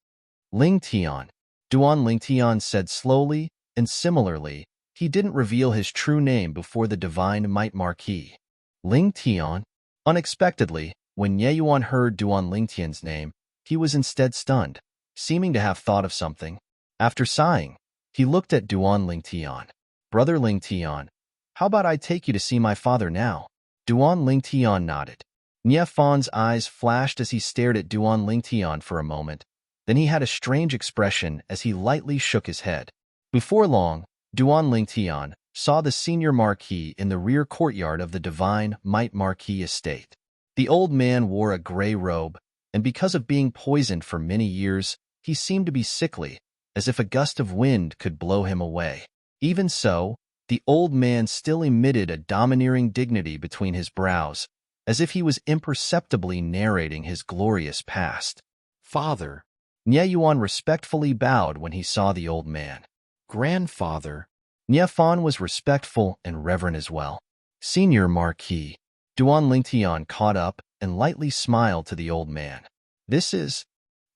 Lingtian. Duan Lingtian said slowly, and similarly, he didn't reveal his true name before the Divine Might Marquis. Lingtian? Unexpectedly, when Nye Yuan heard Duan Lingtian's name, he was instead stunned, seeming to have thought of something. After sighing, he looked at Duan Lingtian. Brother Lingtian, how about I take you to see my father now? Duan Lingtian nodded. Nye Fan's eyes flashed as he stared at Duan Lingtian for a moment. Then he had a strange expression as he lightly shook his head. Before long, Duan Lingtian saw the senior marquis in the rear courtyard of the Divine Might Marquis estate. The old man wore a gray robe, and because of being poisoned for many years, he seemed to be sickly, as if a gust of wind could blow him away. Even so, the old man still emitted a domineering dignity between his brows, as if he was imperceptibly narrating his glorious past. Father. Nye Yuan respectfully bowed when he saw the old man. Grandfather. Nye Fan was respectful and reverent as well. Senior Marquis. Duan Lingtian caught up and lightly smiled to the old man. This is...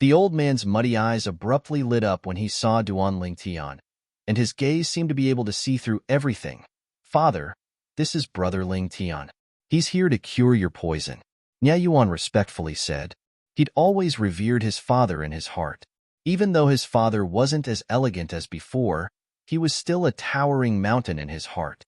The old man's muddy eyes abruptly lit up when he saw Duan Lingtian, and his gaze seemed to be able to see through everything. Father, this is Brother Lingtian. He's here to cure your poison, Nye Yuan respectfully said. He'd always revered his father in his heart. Even though his father wasn't as elegant as before, he was still a towering mountain in his heart.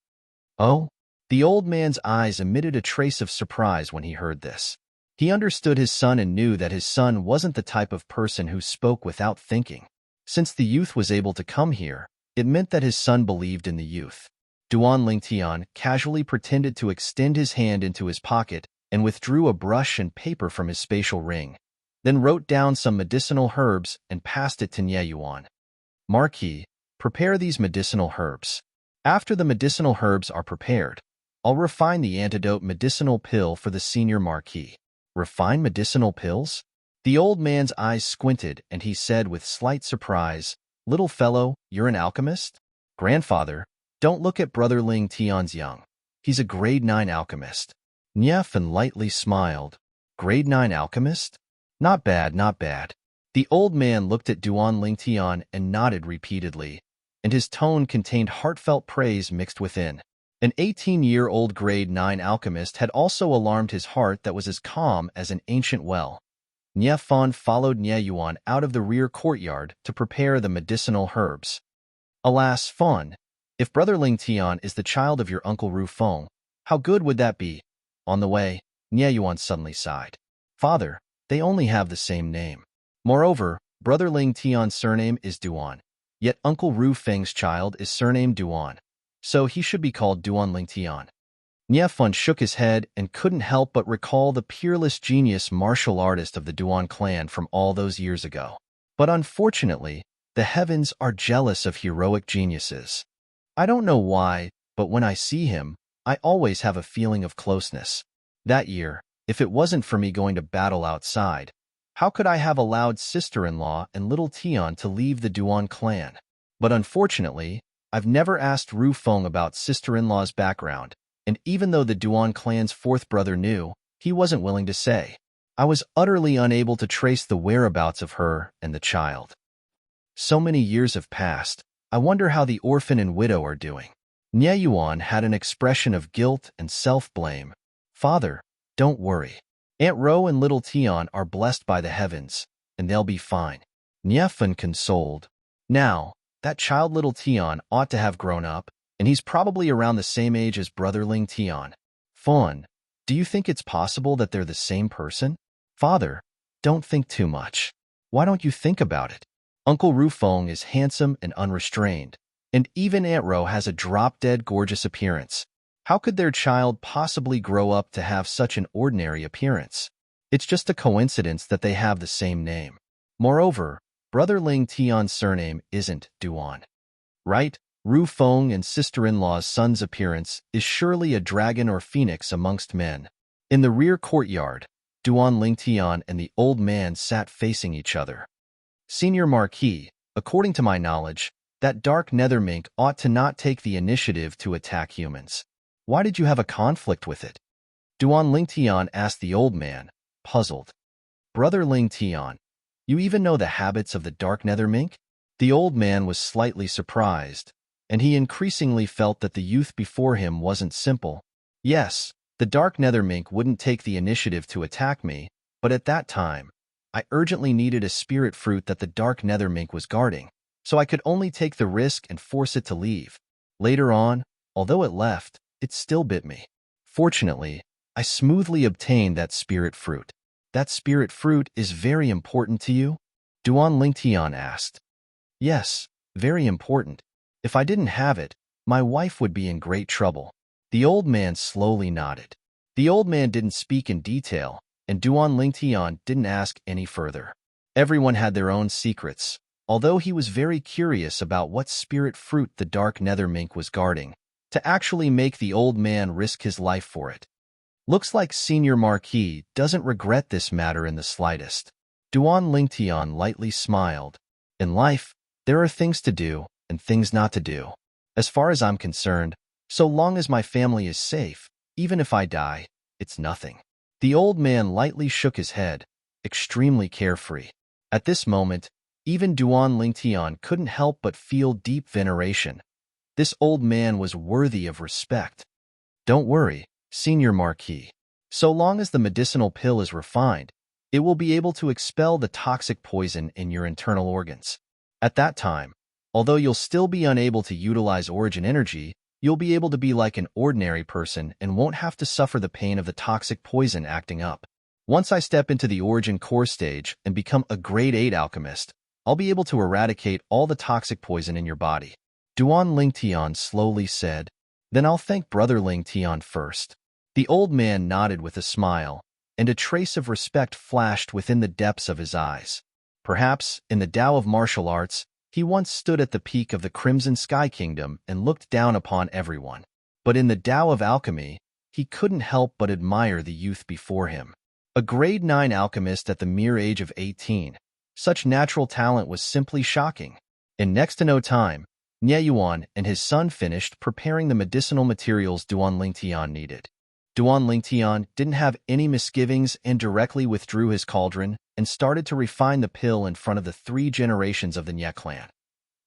Oh? The old man's eyes emitted a trace of surprise when he heard this. He understood his son and knew that his son wasn't the type of person who spoke without thinking. Since the youth was able to come here, it meant that his son believed in the youth. Duan Lingtian casually pretended to extend his hand into his pocket and withdrew a brush and paper from his spatial ring, then wrote down some medicinal herbs and passed it to Nye Yuan. Marquis, prepare these medicinal herbs. After the medicinal herbs are prepared, I'll refine the antidote medicinal pill for the senior marquis. Refine medicinal pills? The old man's eyes squinted and he said with slight surprise, Little fellow, you're an alchemist? Grandfather, don't look at Brother Lingtian's young. He's a grade 9 alchemist. Nye Fan lightly smiled. Grade 9 alchemist? Not bad, not bad. The old man looked at Duan Lingtian and nodded repeatedly, and his tone contained heartfelt praise mixed within. An 18-year-old grade 9 alchemist had also alarmed his heart that was as calm as an ancient well. Nye Fan followed Nye Yuan out of the rear courtyard to prepare the medicinal herbs. Alas, Fan, if Brother Lingtian is the child of your uncle Ru Feng, how good would that be? On the way, Nye Yuan suddenly sighed. Father, they only have the same name. Moreover, Brother Lingtian's surname is Duan, yet Uncle Ru Feng's child is surnamed Duan, so he should be called Duan Lingtian. Nye Fan shook his head and couldn't help but recall the peerless genius martial artist of the Duan clan from all those years ago. But unfortunately, the heavens are jealous of heroic geniuses. I don't know why, but when I see him, I always have a feeling of closeness. That year, if it wasn't for me going to battle outside, how could I have allowed sister-in-law and little Tian to leave the Duan clan? But unfortunately, I've never asked Ru Feng about sister-in-law's background, and even though the Duan clan's fourth brother knew, he wasn't willing to say. I was utterly unable to trace the whereabouts of her and the child. So many years have passed, I wonder how the orphan and widow are doing. Nye Yuan had an expression of guilt and self-blame. Father, don't worry. Aunt Ro and little Tian are blessed by the heavens, and they'll be fine. Nye Fan consoled. Now, that child little Tian ought to have grown up, and he's probably around the same age as Brother Lingtian. Fan, do you think it's possible that they're the same person? Father, don't think too much. Why don't you think about it? Uncle Ru Feng is handsome and unrestrained, and even Aunt Ro has a drop-dead gorgeous appearance. How could their child possibly grow up to have such an ordinary appearance? It's just a coincidence that they have the same name. Moreover, Brother Ling Tian's surname isn't Duan, right? Ru Feng and sister-in-law's son's appearance is surely a dragon or phoenix amongst men. In the rear courtyard, Duan Ling Tian and the old man sat facing each other. Senior Marquis, according to my knowledge, that dark nether mink ought to not take the initiative to attack humans. Why did you have a conflict with it? Duan Ling Tian asked the old man, puzzled. Brother Ling Tian, you even know the habits of the dark nether mink? The old man was slightly surprised, and he increasingly felt that the youth before him wasn't simple. Yes, the dark nether mink wouldn't take the initiative to attack me, but at that time, I urgently needed a spirit fruit that the dark nether mink was guarding, so I could only take the risk and force it to leave. Later on, although it left, it still bit me. Fortunately, I smoothly obtained that spirit fruit. That spirit fruit is very important to you? Duan Lingtian asked. Yes, very important. If I didn't have it, my wife would be in great trouble. The old man slowly nodded. The old man didn't speak in detail, and Duan Lingtian didn't ask any further. Everyone had their own secrets, although he was very curious about what spirit fruit the dark nether mink was guarding, to actually make the old man risk his life for it. Looks like Senior Marquis doesn't regret this matter in the slightest. Duan Lingtian lightly smiled. In life, there are things to do and things not to do. As far as I'm concerned, so long as my family is safe, even if I die, it's nothing. The old man lightly shook his head, extremely carefree. At this moment, even Duan Lingtian couldn't help but feel deep veneration. This old man was worthy of respect. Don't worry, Senior Marquis. So long as the medicinal pill is refined, it will be able to expel the toxic poison in your internal organs. At that time, although you'll still be unable to utilize origin energy, you'll be able to be like an ordinary person and won't have to suffer the pain of the toxic poison acting up. Once I step into the origin core stage and become a grade 8 alchemist, I'll be able to eradicate all the toxic poison in your body. Duan Lingtian slowly said, Then I'll thank Brother Lingtian first. The old man nodded with a smile, and a trace of respect flashed within the depths of his eyes. Perhaps, in the Tao of martial arts, he once stood at the peak of the Crimson Sky Kingdom and looked down upon everyone. But in the Tao of alchemy, he couldn't help but admire the youth before him. A grade 9 alchemist at the mere age of 18. Such natural talent was simply shocking. In next to no time, Nie Yuan and his son finished preparing the medicinal materials Duan Lingtian needed. Duan Lingtian didn't have any misgivings and directly withdrew his cauldron and started to refine the pill in front of the 3 generations of the Nie clan.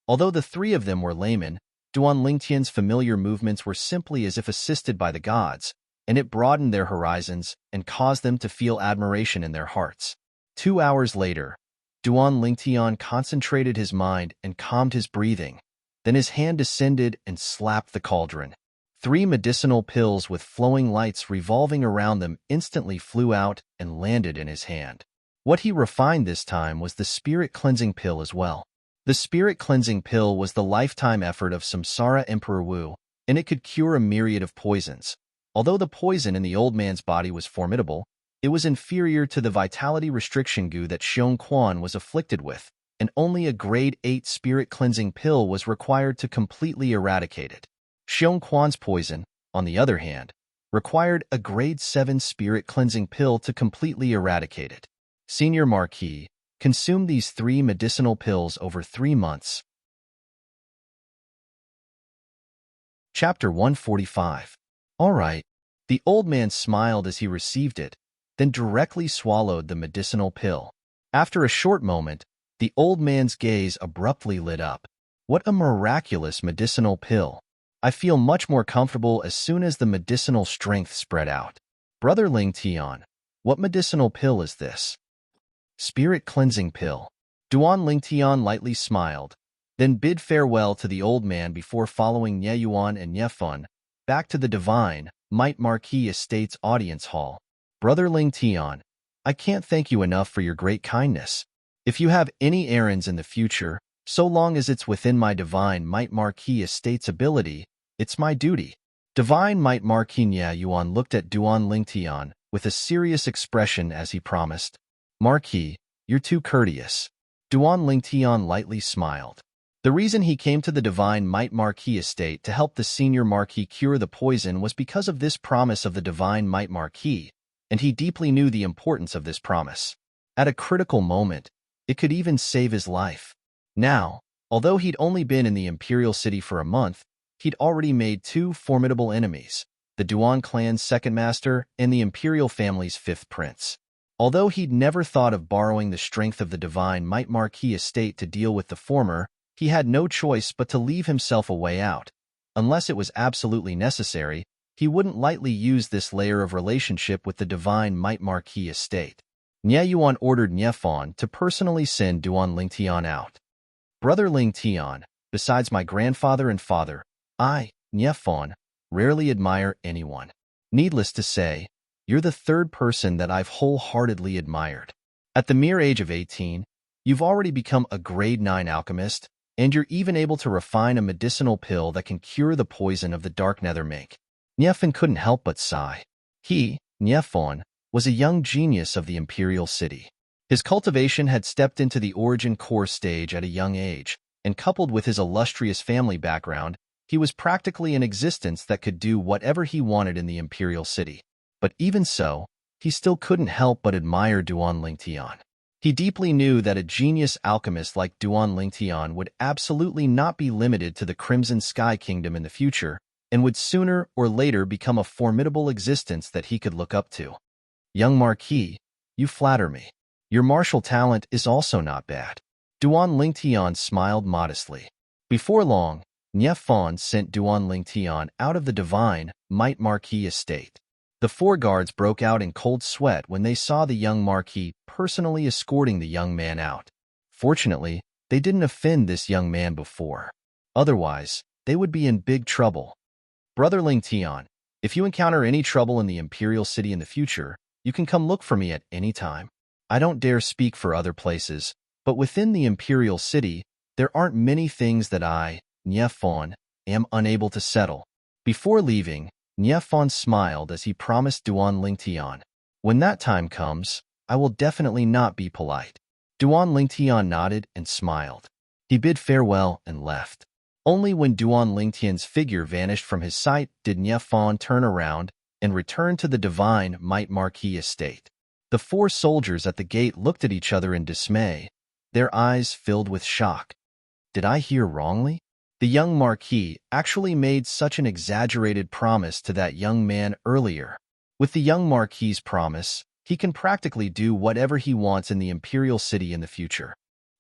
Although the 3 of them were laymen, Duan Lingtian's familiar movements were simply as if assisted by the gods, and it broadened their horizons and caused them to feel admiration in their hearts. 2 hours later, Duan Lingtian concentrated his mind and calmed his breathing. Then his hand descended and slapped the cauldron. 3 medicinal pills with flowing lights revolving around them instantly flew out and landed in his hand. What he refined this time was the spirit cleansing pill as well. The spirit cleansing pill was the lifetime effort of Samsara Emperor Wu, and it could cure a myriad of poisons. Although the poison in the old man's body was formidable, it was inferior to the vitality restriction goo that Xiong Quan was afflicted with, and only a grade 8 spirit cleansing pill was required to completely eradicate it. Xiong Quan's poison, on the other hand, required a grade 7 spirit cleansing pill to completely eradicate it. Senior Marquis consumed these 3 medicinal pills over 3 months. Chapter 145. All right. The old man smiled as he received it, then directly swallowed the medicinal pill. After a short moment, the old man's gaze abruptly lit up. What a miraculous medicinal pill! I feel much more comfortable as soon as the medicinal strength spread out. Brother Lingtian, what medicinal pill is this? Spirit cleansing pill. Duan Lingtian lightly smiled, then bid farewell to the old man before following Nie Yuan and Nie Fun back to the Divine Might Marquis Estates audience hall. Brother Lingtian, I can't thank you enough for your great kindness. If you have any errands in the future, so long as it's within my Divine Might Marquis Estate's ability, it's my duty. Divine Might Marquis Nie Yuan looked at Duan Lingtian with a serious expression as he promised. Marquis, you're too courteous. Duan Lingtian lightly smiled. The reason he came to the Divine Might Marquis estate to help the senior Marquis cure the poison was because of this promise of the Divine Might Marquis, and he deeply knew the importance of this promise. At a critical moment, it could even save his life. Now, although he'd only been in the Imperial City for a month, he'd already made two formidable enemies, the Duan clan's second master and the Imperial family's fifth prince. Although he'd never thought of borrowing the strength of the Divine Might Marquis estate to deal with the former, he had no choice but to leave himself a way out. Unless it was absolutely necessary, he wouldn't lightly use this layer of relationship with the Divine Might Marquis estate. Nye Yuan ordered Nye Fan to personally send Duan Lingtian out. Brother Lingtian, besides my grandfather and father, I, Nye Fan, rarely admire anyone. Needless to say, you're the third person that I've wholeheartedly admired. At the mere age of 18, you've already become a grade 9 alchemist, and you're even able to refine a medicinal pill that can cure the poison of the dark nether make. Nye Fan couldn't help but sigh. He, Nye Fan, was a young genius of the Imperial City. His cultivation had stepped into the origin core stage at a young age, and coupled with his illustrious family background, he was practically an existence that could do whatever he wanted in the Imperial City. But even so, he still couldn't help but admire Duan Lingtian. He deeply knew that a genius alchemist like Duan Lingtian would absolutely not be limited to the Crimson Sky Kingdom in the future, and would sooner or later become a formidable existence that he could look up to. Young Marquis, you flatter me. Your martial talent is also not bad. Duan Lingtian smiled modestly. Before long, Nye Fan sent Duan Lingtian out of the Divine Might Marquis estate. The four guards broke out in cold sweat when they saw the young Marquis personally escorting the young man out. Fortunately, they didn't offend this young man before. Otherwise, they would be in big trouble. Brother Lingtian, if you encounter any trouble in the Imperial City in the future, you can come look for me at any time. I don't dare speak for other places, but within the Imperial City, there aren't many things that I, Nye Fan, am unable to settle. Before leaving, Nye Fan smiled as he promised Duan Lingtian, when that time comes, I will definitely not be polite. Duan Lingtian nodded and smiled. He bid farewell and left. Only when Duan Lingtian's figure vanished from his sight did Nye Fan turn around and return to the Divine Might Marquis estate. The four soldiers at the gate looked at each other in dismay, their eyes filled with shock. Did I hear wrongly? The young Marquis actually made such an exaggerated promise to that young man earlier. With the young Marquis's promise, he can practically do whatever he wants in the Imperial City in the future.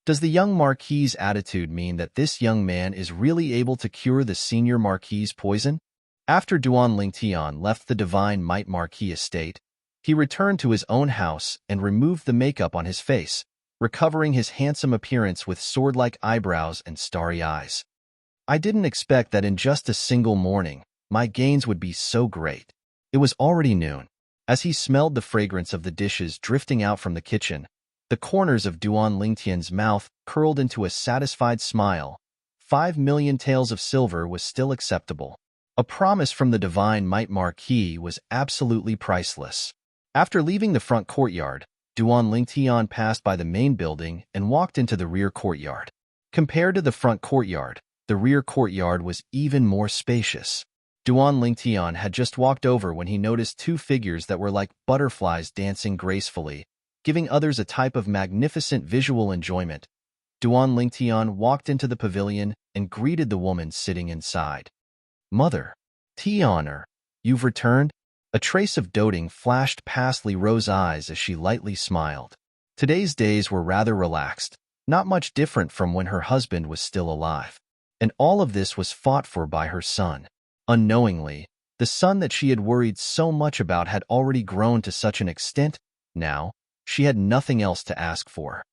Does the young Marquis's attitude mean that this young man is really able to cure the senior Marquis's poison? After Duan Lingtian left the Divine Might Marquis estate, he returned to his own house and removed the makeup on his face, recovering his handsome appearance with sword-like eyebrows and starry eyes. I didn't expect that in just a single morning, my gains would be so great. It was already noon. As he smelled the fragrance of the dishes drifting out from the kitchen, the corners of Duan Lingtian's mouth curled into a satisfied smile. 5 million taels of silver was still acceptable. A promise from the Divine Might Marquis was absolutely priceless. After leaving the front courtyard, Duan Lingtian passed by the main building and walked into the rear courtyard. Compared to the front courtyard, the rear courtyard was even more spacious. Duan Lingtian had just walked over when he noticed two figures that were like butterflies dancing gracefully, giving others a type of magnificent visual enjoyment. Duan Lingtian walked into the pavilion and greeted the woman sitting inside. Mother, Tianer, you've returned? A trace of doting flashed past Li Ro's eyes as she lightly smiled. Today's days were rather relaxed, not much different from when her husband was still alive. And all of this was fought for by her son. Unknowingly, the son that she had worried so much about had already grown to such an extent. Now, she had nothing else to ask for.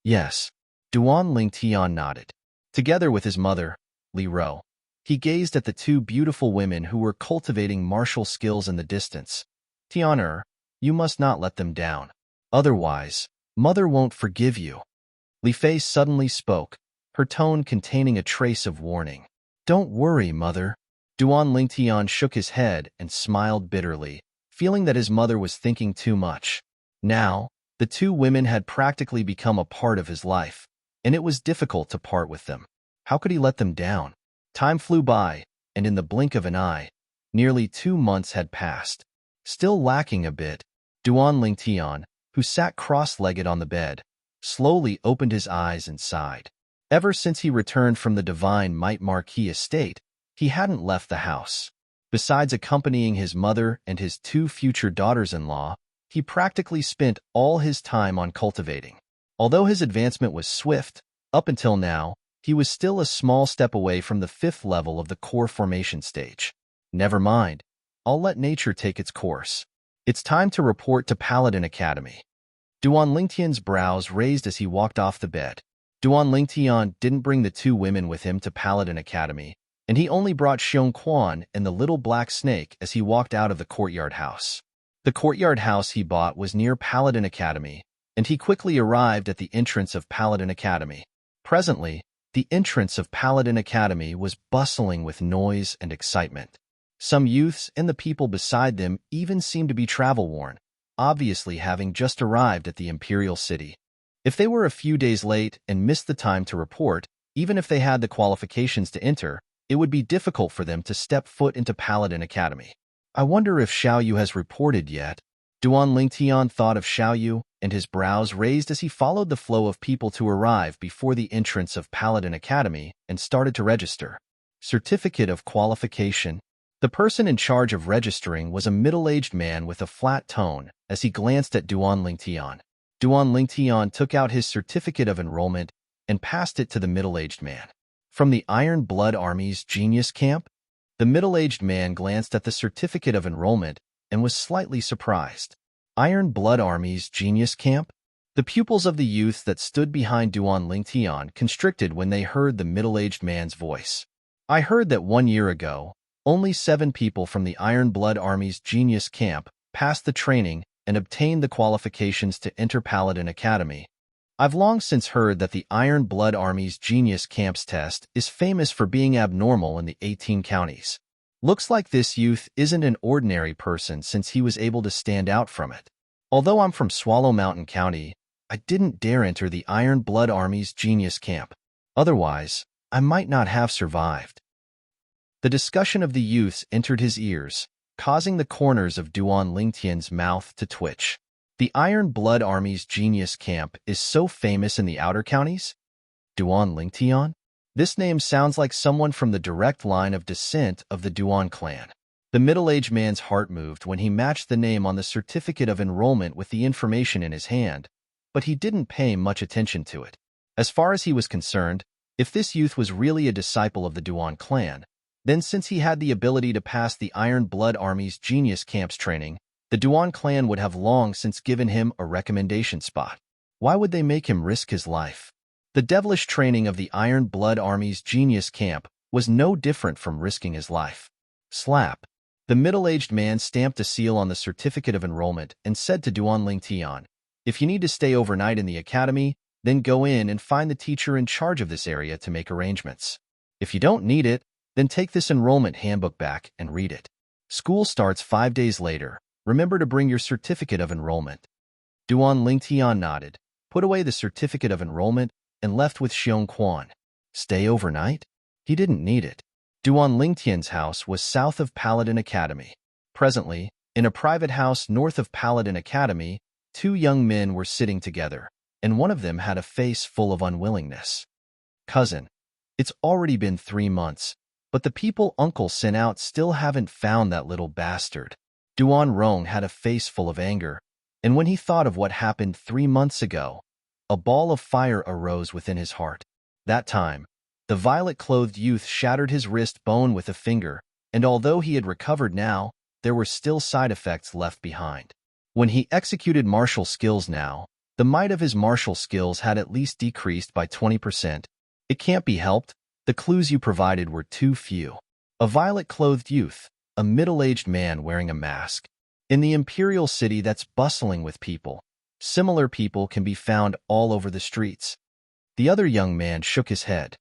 Yes, Duan Lingtian nodded. Together with his mother, Li Ro, he gazed at the two beautiful women who were cultivating martial skills in the distance. Tianer, you must not let them down. Otherwise, mother won't forgive you. Li Fei suddenly spoke, her tone containing a trace of warning. Don't worry, mother. Duan Lingtian shook his head and smiled bitterly, feeling that his mother was thinking too much. Now, the two women had practically become a part of his life, and it was difficult to part with them. How could he let them down? Time flew by, and in the blink of an eye, nearly 2 months had passed. Still lacking a bit, Duan Lingtian, who sat cross-legged on the bed, slowly opened his eyes and sighed. Ever since he returned from the Divine Might Marquis estate, he hadn't left the house. Besides accompanying his mother and his 2 future daughters-in-law, he practically spent all his time on cultivating. Although his advancement was swift, up until now, he was still a small step away from the 5th level of the core formation stage. Never mind, I'll let nature take its course. It's time to report to Paladin Academy. Duan Lingtian's brows raised as he walked off the bed. Duan Lingtian didn't bring the 2 women with him to Paladin Academy, and he only brought Xiong Quan and the little black snake as he walked out of the courtyard house. The courtyard house he bought was near Paladin Academy, and he quickly arrived at the entrance of Paladin Academy. Presently, the entrance of Paladin Academy was bustling with noise and excitement. Some youths and the people beside them even seemed to be travel-worn, obviously having just arrived at the Imperial City. If they were a few days late and missed the time to report, even if they had the qualifications to enter, it would be difficult for them to step foot into Paladin Academy. I wonder if Xiaoyu has reported yet. Duan Lingtian thought of Xiaoyu, and his brows raised as he followed the flow of people to arrive before the entrance of Paladin Academy and started to register. Certificate of Qualification. The person in charge of registering was a middle-aged man with a flat tone as he glanced at Duan Lingtian. Duan Lingtian took out his certificate of enrollment and passed it to the middle-aged man. From the Iron Blood Army's Genius Camp? The middle-aged man glanced at the certificate of enrollment and was slightly surprised. Iron Blood Army's Genius Camp? The pupils of the youth that stood behind Duan Lingtian constricted when they heard the middle-aged man's voice. I heard that 1 year ago, only 7 people from the Iron Blood Army's Genius Camp passed the training and obtained the qualifications to enter Paladin Academy. I've long since heard that the Iron Blood Army's Genius Camp's test is famous for being abnormal in the 18 counties. Looks like this youth isn't an ordinary person since he was able to stand out from it. Although I'm from Swallow Mountain County, I didn't dare enter the Iron Blood Army's Genius Camp. Otherwise, I might not have survived. The discussion of the youths entered his ears, causing the corners of Duan Lingtian's mouth to twitch. The Iron Blood Army's Genius Camp is so famous in the outer counties? Duan Lingtian? This name sounds like someone from the direct line of descent of the Duan clan. The middle-aged man's heart moved when he matched the name on the certificate of enrollment with the information in his hand, but he didn't pay much attention to it. As far as he was concerned, if this youth was really a disciple of the Duan clan, then since he had the ability to pass the Iron Blood Army's Genius Camp's training, the Duan clan would have long since given him a recommendation spot. Why would they make him risk his life? The devilish training of the Iron Blood Army's Genius Camp was no different from risking his life. Slap. The middle-aged man stamped a seal on the certificate of enrollment and said to Duan Lingtian, "If you need to stay overnight in the academy, then go in and find the teacher in charge of this area to make arrangements. If you don't need it, then take this enrollment handbook back and read it. School starts 5 days later. Remember to bring your certificate of enrollment." Duan Lingtian nodded, put away the certificate of enrollment, and left with Xiong Quan. Stay overnight? He didn't need it. Duan Lingtian's house was south of Paladin Academy. Presently, in a private house north of Paladin Academy, 2 young men were sitting together, and one of them had a face full of unwillingness. "Cousin, it's already been 3 months, but the people Uncle sent out still haven't found that little bastard." Duan Rong had a face full of anger, and when he thought of what happened 3 months ago, a ball of fire arose within his heart. That time, the violet-clothed youth shattered his wrist bone with a finger, and although he had recovered now, there were still side effects left behind. When he executed martial skills now, the might of his martial skills had at least decreased by 20%. It can't be helped, the clues you provided were too few. A violet-clothed youth, a middle-aged man wearing a mask. In the Imperial City that's bustling with people, similar people can be found all over the streets. The other young man shook his head.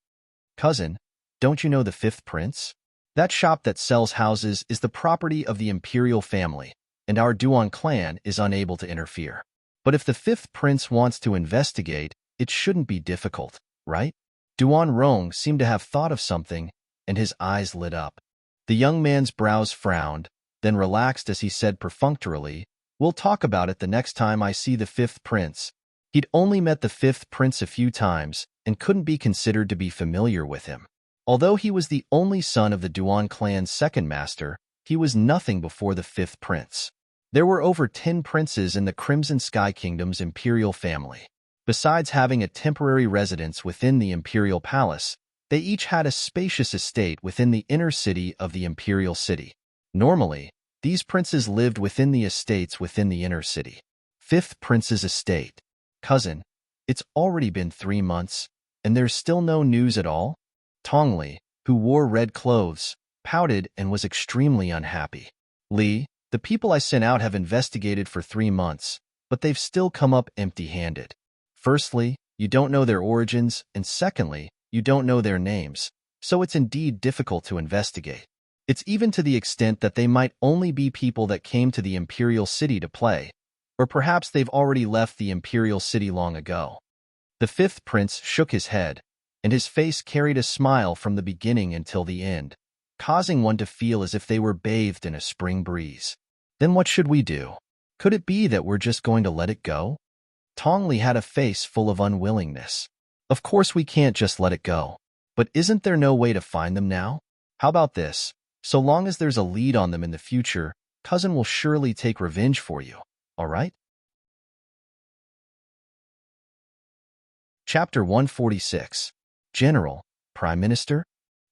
"Cousin, don't you know the 5th Prince? That shop that sells houses is the property of the Imperial family, and our Duan clan is unable to interfere. But if the 5th Prince wants to investigate, it shouldn't be difficult." right? Duan Rong seemed to have thought of something, and his eyes lit up. The young man's brows frowned, then relaxed as he said perfunctorily, "We'll talk about it the next time I see the fifth prince." He'd only met the fifth prince a few times and couldn't be considered to be familiar with him. Although he was the only son of the Duan clan's second master, he was nothing before the fifth prince. There were over 10 princes in the Crimson Sky Kingdom's imperial family. Besides having a temporary residence within the imperial palace, they each had a spacious estate within the inner city of the imperial city. Normally, these princes lived within the estates within the inner city. Fifth prince's estate. Cousin, it's already been 3 months, and there's still no news at all? Tongli, who wore red clothes, pouted and was extremely unhappy. Li, the people I sent out have investigated for 3 months, but they've still come up empty-handed. Firstly, you don't know their origins, and secondly, you don't know their names, so it's indeed difficult to investigate. It's even to the extent that they might only be people that came to the imperial city to play, or perhaps they've already left the imperial city long ago. The fifth prince shook his head, and his face carried a smile from the beginning until the end, causing one to feel as if they were bathed in a spring breeze. Then what should we do? Could it be that we're just going to let it go? Tongli had a face full of unwillingness. Of course we can't just let it go. But isn't there no way to find them now? How about this? So long as there's a lead on them in the future, cousin will surely take revenge for you. All right? Chapter 146. General, Prime Minister?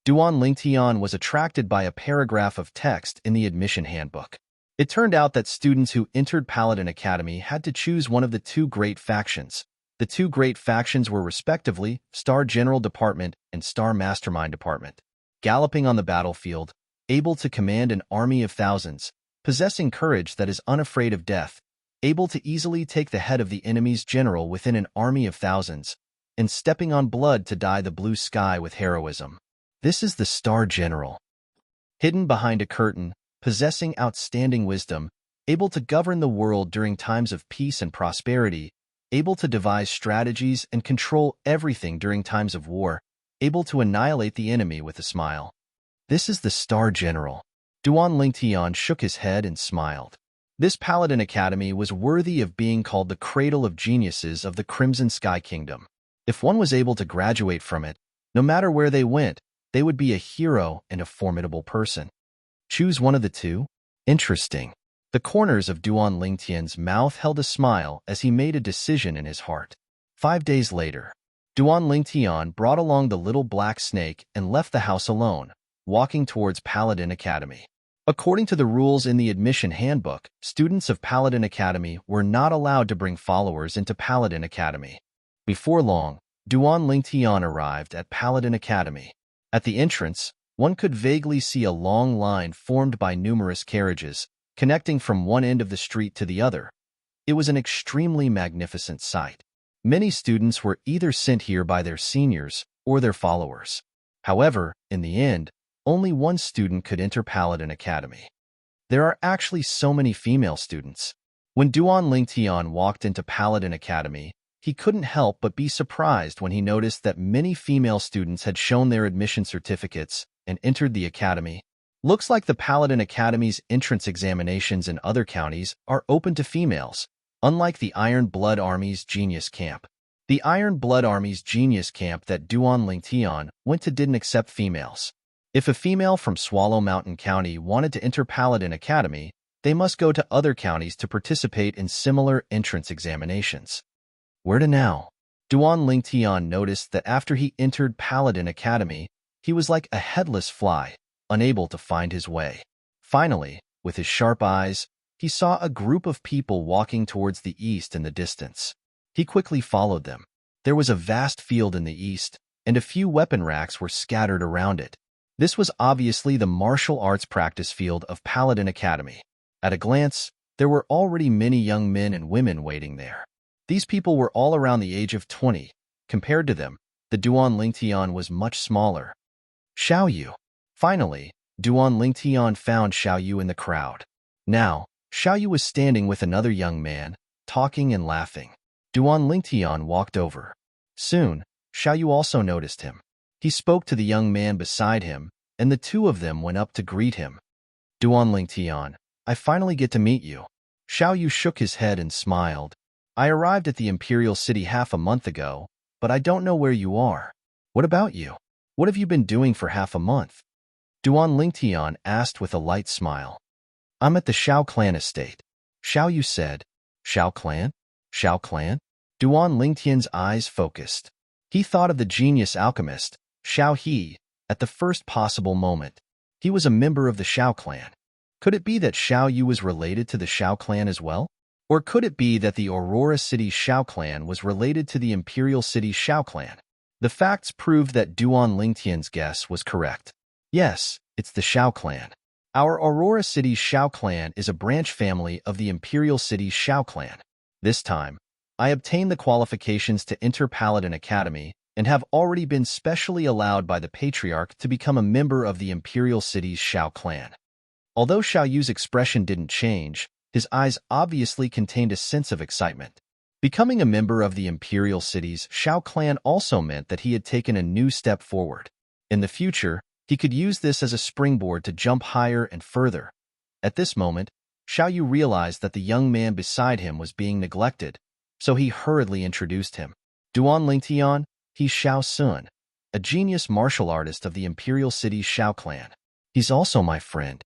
Duan Lingtian was attracted by a paragraph of text in the admission handbook. It turned out that students who entered Paladin Academy had to choose one of the 2 great factions. The 2 great factions were respectively Star General Department and Star Mastermind Department. Galloping on the battlefield, able to command an army of thousands, possessing courage that is unafraid of death, able to easily take the head of the enemy's general within an army of thousands, and stepping on blood to dye the blue sky with heroism. This is the Star General. Hidden behind a curtain, possessing outstanding wisdom, able to govern the world during times of peace and prosperity, able to devise strategies and control everything during times of war, able to annihilate the enemy with a smile. This is the Star General. Duan Lingtian shook his head and smiled. This Paladin Academy was worthy of being called the cradle of geniuses of the Crimson Sky Kingdom. If one was able to graduate from it, no matter where they went, they would be a hero and a formidable person. Choose one of the 2? Interesting. The corners of Duan Lingtian's mouth held a smile as he made a decision in his heart. 5 days later, Duan Lingtian brought along the little black snake and left the house alone, walking towards Paladin Academy. According to the rules in the admission handbook, students of Paladin Academy were not allowed to bring followers into Paladin Academy. Before long, Duan Lingtian arrived at Paladin Academy. At the entrance, one could vaguely see a long line formed by numerous carriages, connecting from one end of the street to the other. It was an extremely magnificent sight. Many students were either sent here by their seniors or their followers. However, in the end, only one student could enter Paladin Academy. There are actually so many female students. When Duan Lingtian walked into Paladin Academy, he couldn't help but be surprised when he noticed that many female students had shown their admission certificates and entered the academy. Looks like the Paladin Academy's entrance examinations in other counties are open to females, unlike the Iron Blood Army's Genius Camp. The Iron Blood Army's Genius Camp that Duan Lingtian went to didn't accept females. If a female from Swallow Mountain County wanted to enter Paladin Academy, they must go to other counties to participate in similar entrance examinations. Where to now? Duan Lingtian noticed that after he entered Paladin Academy, he was like a headless fly, unable to find his way. Finally, with his sharp eyes, he saw a group of people walking towards the east in the distance. He quickly followed them. There was a vast field in the east, and a few weapon racks were scattered around it. This was obviously the martial arts practice field of Paladin Academy. At a glance, there were already many young men and women waiting there. These people were all around the age of 20. Compared to them, the Duan Lingtian was much smaller. Xiao Yu. Finally, Duan Lingtian found Xiao Yu in the crowd. Now, Xiao Yu was standing with another young man, talking and laughing. Duan Lingtian walked over. Soon, Xiao Yu also noticed him. He spoke to the young man beside him, and the two of them went up to greet him. Duanling Tian, I finally get to meet you. Xiao Yu shook his head and smiled. I arrived at the Imperial City half a month ago, but I don't know where you are. What about you? What have you been doing for half a month? Duanling Tian asked with a light smile. I'm at the Xiao clan estate. Xiao Yu said. Xiao clan? Xiao clan? Duanling Tian's eyes focused. He thought of the genius alchemist, Xiao He, at the first possible moment. He was a member of the Xiao clan. Could it be that Xiao Yu was related to the Xiao clan as well? Or could it be that the Aurora City Xiao clan was related to the Imperial City Xiao clan? The facts proved that Duanling Tian's guess was correct. Yes, it's the Xiao clan. Our Aurora City Xiao clan is a branch family of the Imperial City Xiao clan. This time, I obtained the qualifications to enter Paladin Academy and have already been specially allowed by the Patriarch to become a member of the Imperial City's Xiao clan. Although Xiao Yu's expression didn't change, his eyes obviously contained a sense of excitement. Becoming a member of the Imperial City's Xiao clan also meant that he had taken a new step forward. In the future, he could use this as a springboard to jump higher and further. At this moment, Xiao Yu realized that the young man beside him was being neglected, so he hurriedly introduced him. Duanling Tian, he's Xiao Sun, a genius martial artist of the Imperial City's Xiao clan. He's also my friend.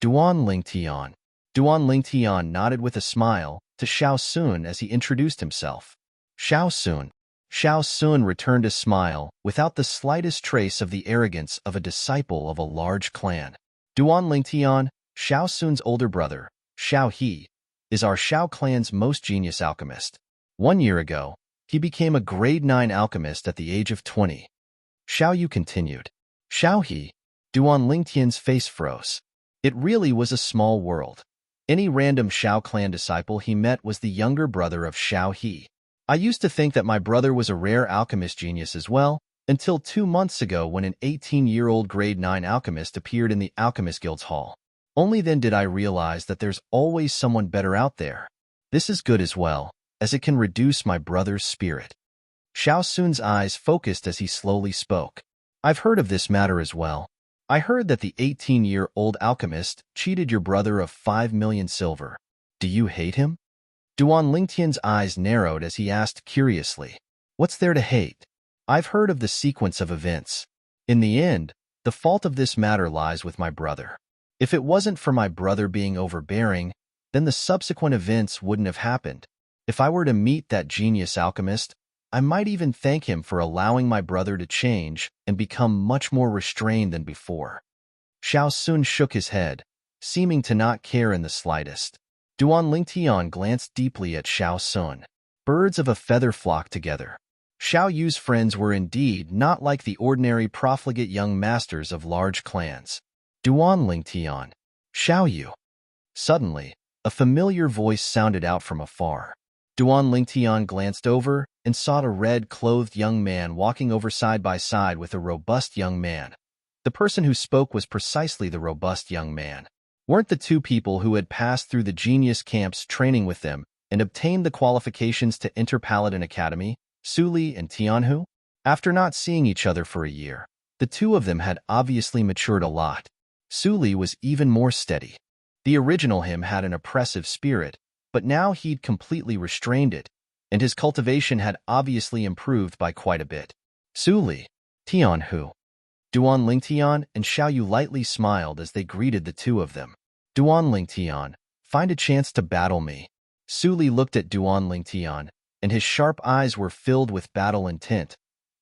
Duanling Tian. Duanling Tian nodded with a smile to Xiao Sun as he introduced himself. Xiao Sun. Xiao Sun returned a smile without the slightest trace of the arrogance of a disciple of a large clan. Duanling Tian, Xiao Sun's older brother, Xiao He, is our Xiao clan's most genius alchemist. 1 year ago, he became a grade 9 alchemist at the age of 20. Xiao Yu continued. Xiao He. Duanling Tian's face froze. It really was a small world. Any random Xiao clan disciple he met was the younger brother of Xiao He. I used to think that my brother was a rare alchemist genius as well, until 2 months ago when an 18-year-old grade 9 alchemist appeared in the Alchemist Guild's hall. Only then did I realize that there's always someone better out there. This is good as well, as it can reduce my brother's spirit. Xiao Sun's eyes focused as he slowly spoke. I've heard of this matter as well. I heard that the 18-year-old alchemist cheated your brother of 5 million silver. Do you hate him? Duanling Tian's eyes narrowed as he asked curiously. What's there to hate? I've heard of the sequence of events. In the end, the fault of this matter lies with my brother. If it wasn't for my brother being overbearing, then the subsequent events wouldn't have happened. If I were to meet that genius alchemist, I might even thank him for allowing my brother to change and become much more restrained than before. Xiao Sun shook his head, seeming to not care in the slightest. Duanling Tian glanced deeply at Xiao Sun. Birds of a feather flocked together. Xiao Yu's friends were indeed not like the ordinary profligate young masters of large clans. Duanling Tian. Xiao Yu. Suddenly, a familiar voice sounded out from afar. Duanling Tian glanced over and saw a red-clothed young man walking over side by side with a robust young man. The person who spoke was precisely the robust young man. Weren't the two people who had passed through the genius camps training with them and obtained the qualifications to enter Paladin Academy, Su Li and Tianhu? After not seeing each other for a year, the two of them had obviously matured a lot. Su Li was even more steady. The original him had an oppressive spirit, but now he'd completely restrained it, and his cultivation had obviously improved by quite a bit. Su Li, Tianhu. Duanling Tian and Xiao Yu lightly smiled as they greeted the two of them. Duanling Tian, find a chance to battle me. Su Li looked at Duanling Tian, and his sharp eyes were filled with battle intent.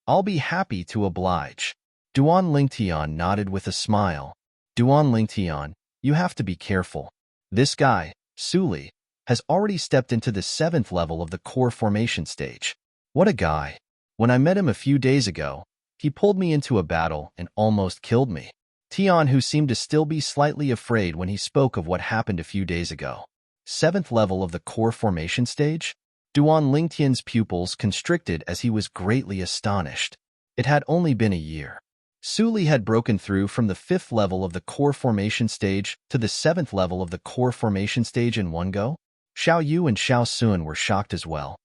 I'll be happy to oblige. Duanling Tian nodded with a smile. Duanling Tian, you have to be careful. This guy, Su Li, has already stepped into the 7th level of the core formation stage. What a guy. When I met him a few days ago, he pulled me into a battle and almost killed me. Tian, who seemed to still be slightly afraid when he spoke of what happened a few days ago. 7th level of the core formation stage? Duanling Tian's pupils constricted as he was greatly astonished. It had only been a year. Su Li had broken through from the 5th level of the core formation stage to the 7th level of the core formation stage in one go? Xiao Yu and Xiao Sun were shocked as well.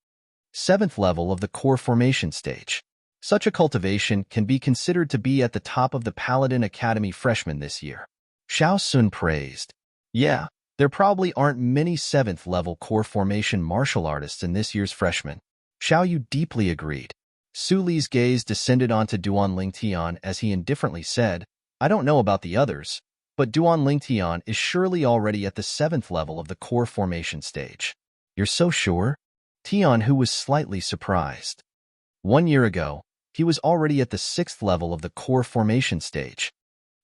7th level of the core formation stage. Such a cultivation can be considered to be at the top of the Paladin Academy freshmen this year. Xiao Sun praised. Yeah, there probably aren't many 7th level core formation martial artists in this year's freshmen. Xiao Yu deeply agreed. Su Li's gaze descended onto Duan Lingtian as he indifferently said, I don't know about the others, but Duan Lingtian is surely already at the 7th level of the core formation stage. You're so sure? Tian, who was slightly surprised. 1 year ago, he was already at the 6th level of the core formation stage.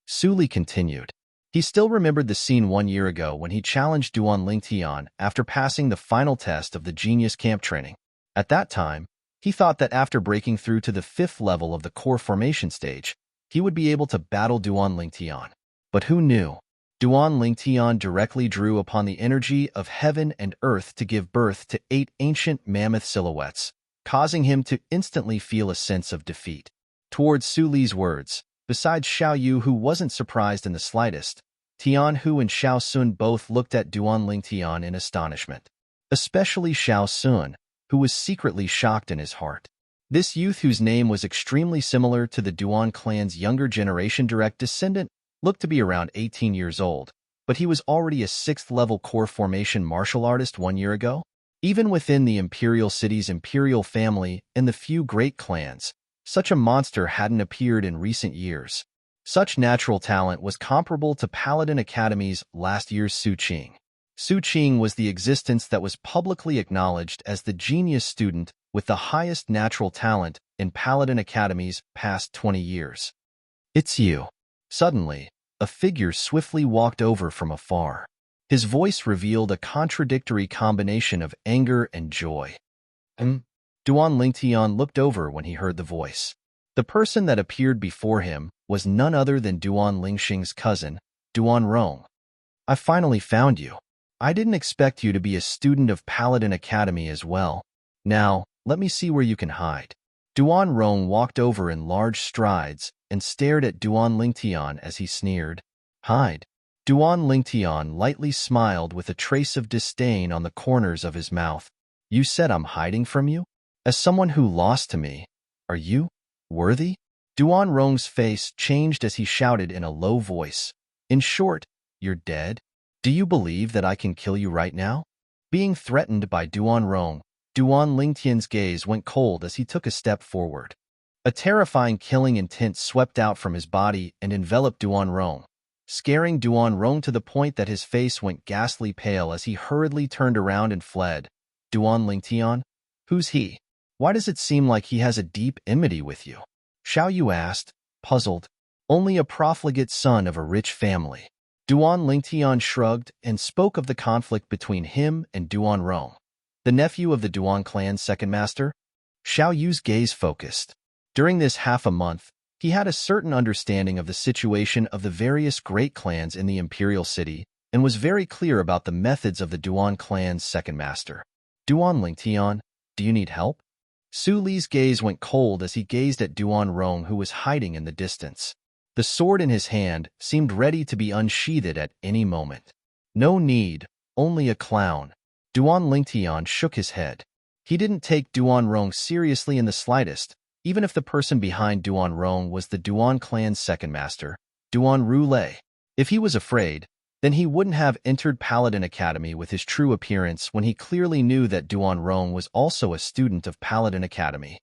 Su Li continued. He still remembered the scene 1 year ago when he challenged Duan Lingtian after passing the final test of the Genius Camp training. At that time, he thought that after breaking through to the 5th level of the core formation stage, he would be able to battle Duan Lingtian. But who knew? Duan Lingtian directly drew upon the energy of heaven and earth to give birth to 8 ancient mammoth silhouettes, causing him to instantly feel a sense of defeat. Towards Su Li's words, besides Xiao Yu, who wasn't surprised in the slightest, Tian Hu and Xiao Sun both looked at Duan Lingtian in astonishment. Especially Xiao Sun, who was secretly shocked in his heart. This youth, whose name was extremely similar to the Duan clan's younger generation direct descendant, looked to be around 18 years old, but he was already a 6th level core formation martial artist 1 year ago. Even within the Imperial City's imperial family and the few great clans, such a monster hadn't appeared in recent years. Such natural talent was comparable to Paladin Academy's last year's Su Qing. Su Qing was the existence that was publicly acknowledged as the genius student with the highest natural talent in Paladin Academy's past 20 years. It's you. Suddenly, a figure swiftly walked over from afar. His voice revealed a contradictory combination of anger and joy. Duan Lingtian looked over when he heard the voice. The person that appeared before him was none other than Duan Lingxing's cousin, Duan Rong. I finally found you. I didn't expect you to be a student of Paladin Academy as well. Now, let me see where you can hide. Duan Rong walked over in large strides and stared at Duan Lingtian as he sneered. Hide. Duan Lingtian lightly smiled with a trace of disdain on the corners of his mouth. You said I'm hiding from you? As someone who lost to me, are you worthy? Duan Rong's face changed as he shouted in a low voice. In short, you're dead? Do you believe that I can kill you right now? Being threatened by Duan Rong, Duan Lingtian's gaze went cold as he took a step forward. A terrifying killing intent swept out from his body and enveloped Duan Rong, scaring Duan Rong to the point that his face went ghastly pale as he hurriedly turned around and fled. Duan Lingtian? Who's he? Why does it seem like he has a deep enmity with you? Xiao Yu asked, puzzled. Only a profligate son of a rich family. Duan Lingtian shrugged and spoke of the conflict between him and Duan Rong, the nephew of the Duan clan's second master. Xiao Yu's gaze focused. During this half a month, he had a certain understanding of the situation of the various great clans in the Imperial City and was very clear about the methods of the Duan clan's second master. Duan Lingtian, do you need help? Su Li's gaze went cold as he gazed at Duan Rong, who was hiding in the distance. The sword in his hand seemed ready to be unsheathed at any moment. No need, only a clown. Duan Lingtian shook his head. He didn't take Duan Rong seriously in the slightest, even if the person behind Duan Rong was the Duan clan's second master, Duan Rulei. If he was afraid, then he wouldn't have entered Paladin Academy with his true appearance when he clearly knew that Duan Rong was also a student of Paladin Academy.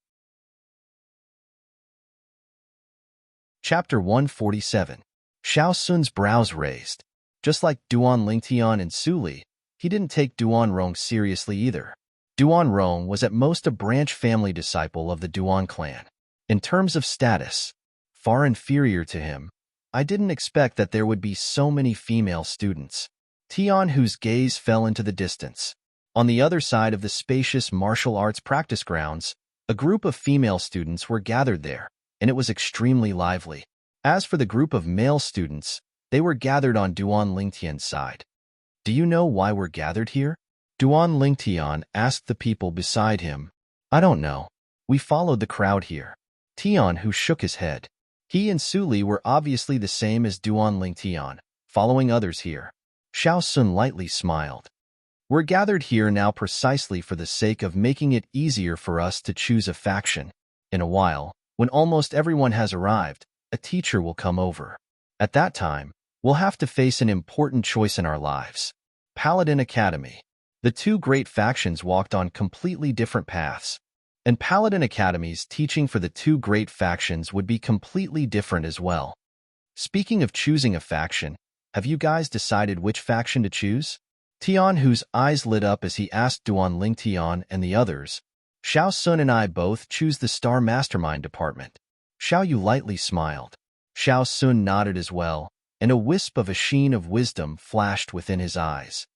Chapter 147. Xiao Sun's brows raised. Just like Duan Lingtian and Su Li, he didn't take Duan Rong seriously either. Duan Rong was at most a branch family disciple of the Duan clan. In terms of status, far inferior to him. I didn't expect that there would be so many female students. Tian Hu's gaze fell into the distance. On the other side of the spacious martial arts practice grounds, a group of female students were gathered there, and it was extremely lively. As for the group of male students, they were gathered on Duan Lingtian's side. Do you know why we're gathered here? Duan Lingtian asked the people beside him. I don't know. We followed the crowd here. Tian Hu shook his head. He and Su Li were obviously the same as Duan Lingtian, following others here. Xiao Sun lightly smiled. We're gathered here now precisely for the sake of making it easier for us to choose a faction. In a while, When almost everyone has arrived, a teacher will come over. At that time, we'll have to face an important choice in our lives. Paladin Academy. The two great factions walked on completely different paths. And Paladin Academy's teaching for the two great factions would be completely different as well. Speaking of choosing a faction, have you guys decided which faction to choose? Tian, whose eyes lit up as he asked Duan Ling Tian and the others. Xiao Sun and I both choose the Star Mastermind department. Xiao Yu lightly smiled. Xiao Sun nodded as well, and a wisp of a sheen of wisdom flashed within his eyes.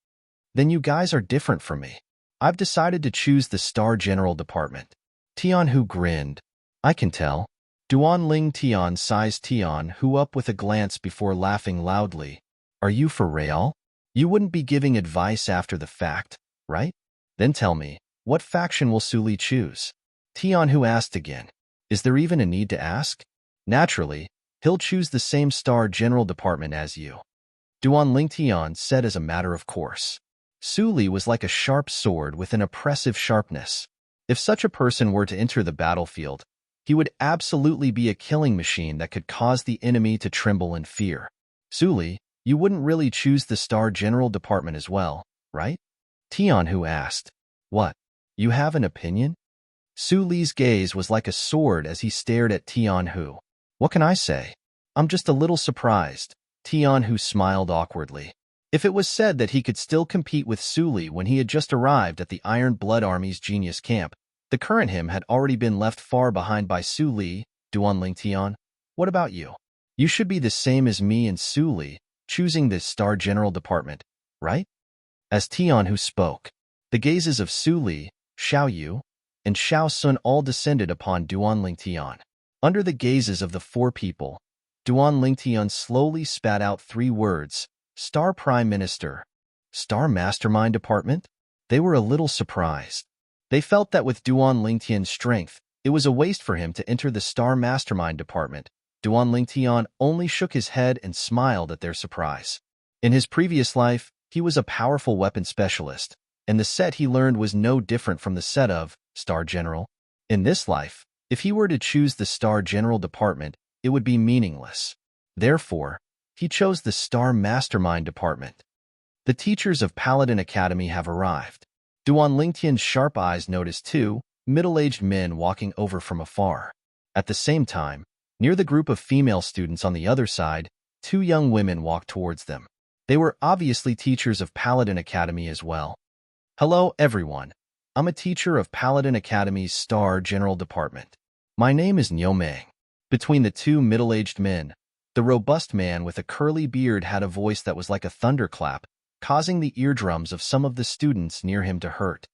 Then you guys are different from me. I've decided to choose the Star General department. Tian Hu grinned. I can tell. Duan Ling Tian sized Tian Hu up with a glance before laughing loudly. Are you for real? You wouldn't be giving advice after the fact, right? Then tell me, what faction will Su Li choose? Tian Hu asked again. Is there even a need to ask? Naturally, he'll choose the same Star General department as you. Duan Ling Tian said as a matter of course. Su Li was like a sharp sword with an oppressive sharpness. If such a person were to enter the battlefield, he would absolutely be a killing machine that could cause the enemy to tremble in fear. Su Li, you wouldn't really choose the Star General department as well, right? Tian Hu asked. What? You have an opinion? Su Li's gaze was like a sword as he stared at Tian Hu. What can I say? I'm just a little surprised. Tian Hu smiled awkwardly. If it was said that he could still compete with Su Li when he had just arrived at the Iron Blood Army's genius camp, the current him had already been left far behind by Su Li. Duan Ling Tian, what about you? You should be the same as me and Su Li, choosing this Star General department, right? As Tian Hu spoke, the gazes of Su Li, Xiao Yu, and Xiao Sun all descended upon Duan Ling Tian. Under the gazes of the four people, Duan Ling Tian slowly spat out three words, Star Prime Minister. Star Mastermind Department? They were a little surprised. They felt that with Duan Ling Tian's strength, it was a waste for him to enter the Star Mastermind Department. Duan Ling Tian only shook his head and smiled at their surprise. In his previous life, he was a powerful weapon specialist, and the set he learned was no different from the set of Star General. In this life, if he were to choose the Star General department, it would be meaningless. Therefore, he chose the Star Mastermind department. The teachers of Paladin Academy have arrived. Duan Lingtian's sharp eyes noticed two middle-aged men walking over from afar. At the same time, near the group of female students on the other side, two young women walked towards them. They were obviously teachers of Paladin Academy as well. Hello, everyone. I'm a teacher of Paladin Academy's Star General Department. My name is Niu Meng. Between the two middle-aged men, the robust man with a curly beard had a voice that was like a thunderclap, causing the eardrums of some of the students near him to hurt.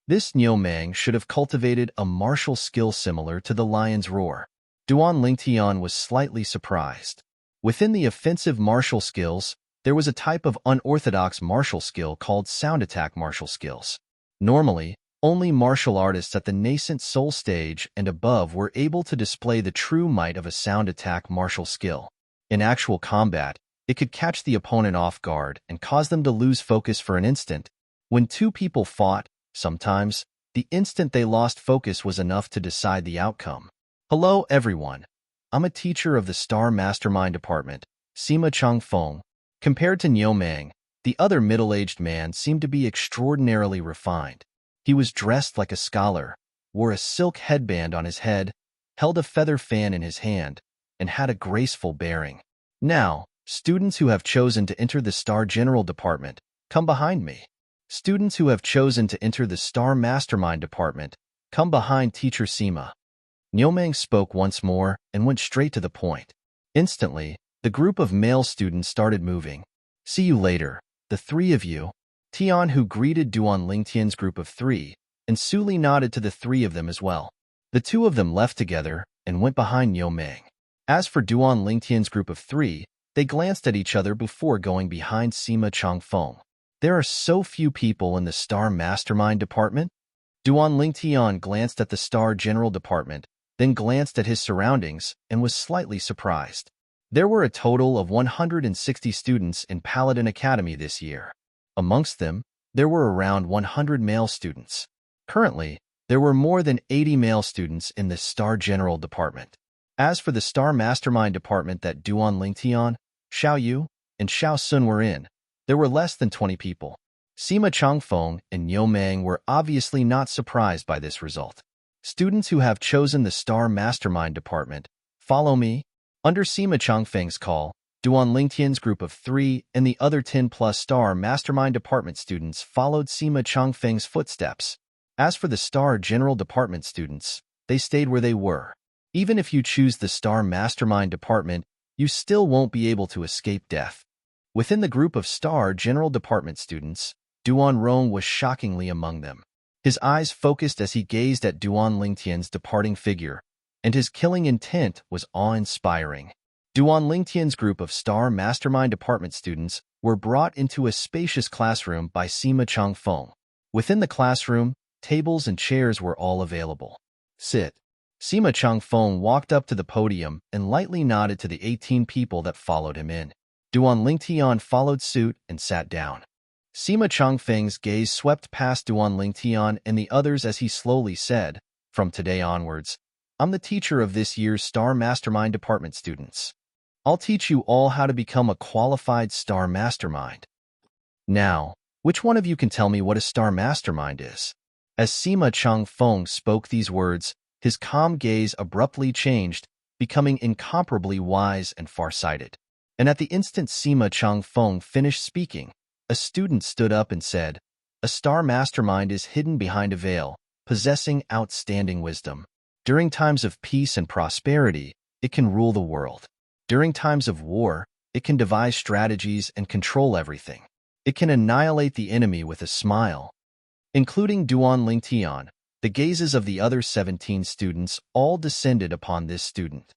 This Niu Meng should have cultivated a martial skill similar to the lion's roar. Duan Lingtian was slightly surprised. Within the offensive martial skills, there was a type of unorthodox martial skill called sound attack martial skills. Normally, only martial artists at the nascent soul stage and above were able to display the true might of a sound attack martial skill. In actual combat, it could catch the opponent off guard and cause them to lose focus for an instant. When two people fought, sometimes, the instant they lost focus was enough to decide the outcome. Hello, everyone. I'm a teacher of the Star Mastermind Department, Sima Changfeng. Compared to Niu Meng, the other middle-aged man seemed to be extraordinarily refined. He was dressed like a scholar, wore a silk headband on his head, held a feather fan in his hand, and had a graceful bearing. Now, students who have chosen to enter the Star General Department, come behind me. Students who have chosen to enter the Star Mastermind Department, come behind Teacher Sima. Niu Meng spoke once more and went straight to the point. Instantly, the group of male students started moving. See you later, the three of you. Tian Hu greeted Duan Lingtian's group of three, and Su Li nodded to the three of them as well. The two of them left together and went behind Niu Meng. As for Duan Lingtian's group of three, they glanced at each other before going behind Sima Changfeng. There are so few people in the Star Mastermind Department. Duan Lingtian glanced at the Star General Department, then glanced at his surroundings and was slightly surprised. There were a total of 160 students in Paladin Academy this year. Amongst them, there were around 100 male students. Currently, there were more than 80 male students in the Star General Department. As for the star mastermind department that Duan Lingtian, Xiao Yu, and Xiao Sun were in, there were less than 20 people. Sima Changfeng and Niu Meng were obviously not surprised by this result. Students who have chosen the star mastermind department, follow me. Under Sima Changfeng's call, Duan Lingtian's group of 3 and the other 10-plus star mastermind department students followed Sima Changfeng's footsteps. As for the star general department students, they stayed where they were. Even if you choose the star mastermind department, you still won't be able to escape death. Within the group of star general department students, Duan Rong was shockingly among them. His eyes focused as he gazed at Duan Lingtian's departing figure, and his killing intent was awe-inspiring. Duan Lingtian's group of star mastermind department students were brought into a spacious classroom by Sima Changfeng. Within the classroom, tables and chairs were all available. Sit. Sima Changfeng walked up to the podium and lightly nodded to the 18 people that followed him in. Duan Lingtian followed suit and sat down. Sima Changfeng's gaze swept past Duan Lingtian and the others as he slowly said, "From today onwards, I'm the teacher of this year's Star Mastermind Department students. I'll teach you all how to become a qualified Star Mastermind. Now, which one of you can tell me what a Star Mastermind is?" As Sima Changfeng spoke these words, his calm gaze abruptly changed, becoming incomparably wise and far-sighted. And at the instant Sima Changfeng finished speaking, a student stood up and said, "A star mastermind is hidden behind a veil, possessing outstanding wisdom. During times of peace and prosperity, it can rule the world. During times of war, it can devise strategies and control everything. It can annihilate the enemy with a smile." Including Duan Lingtian, the gazes of the other 17 students all descended upon this student.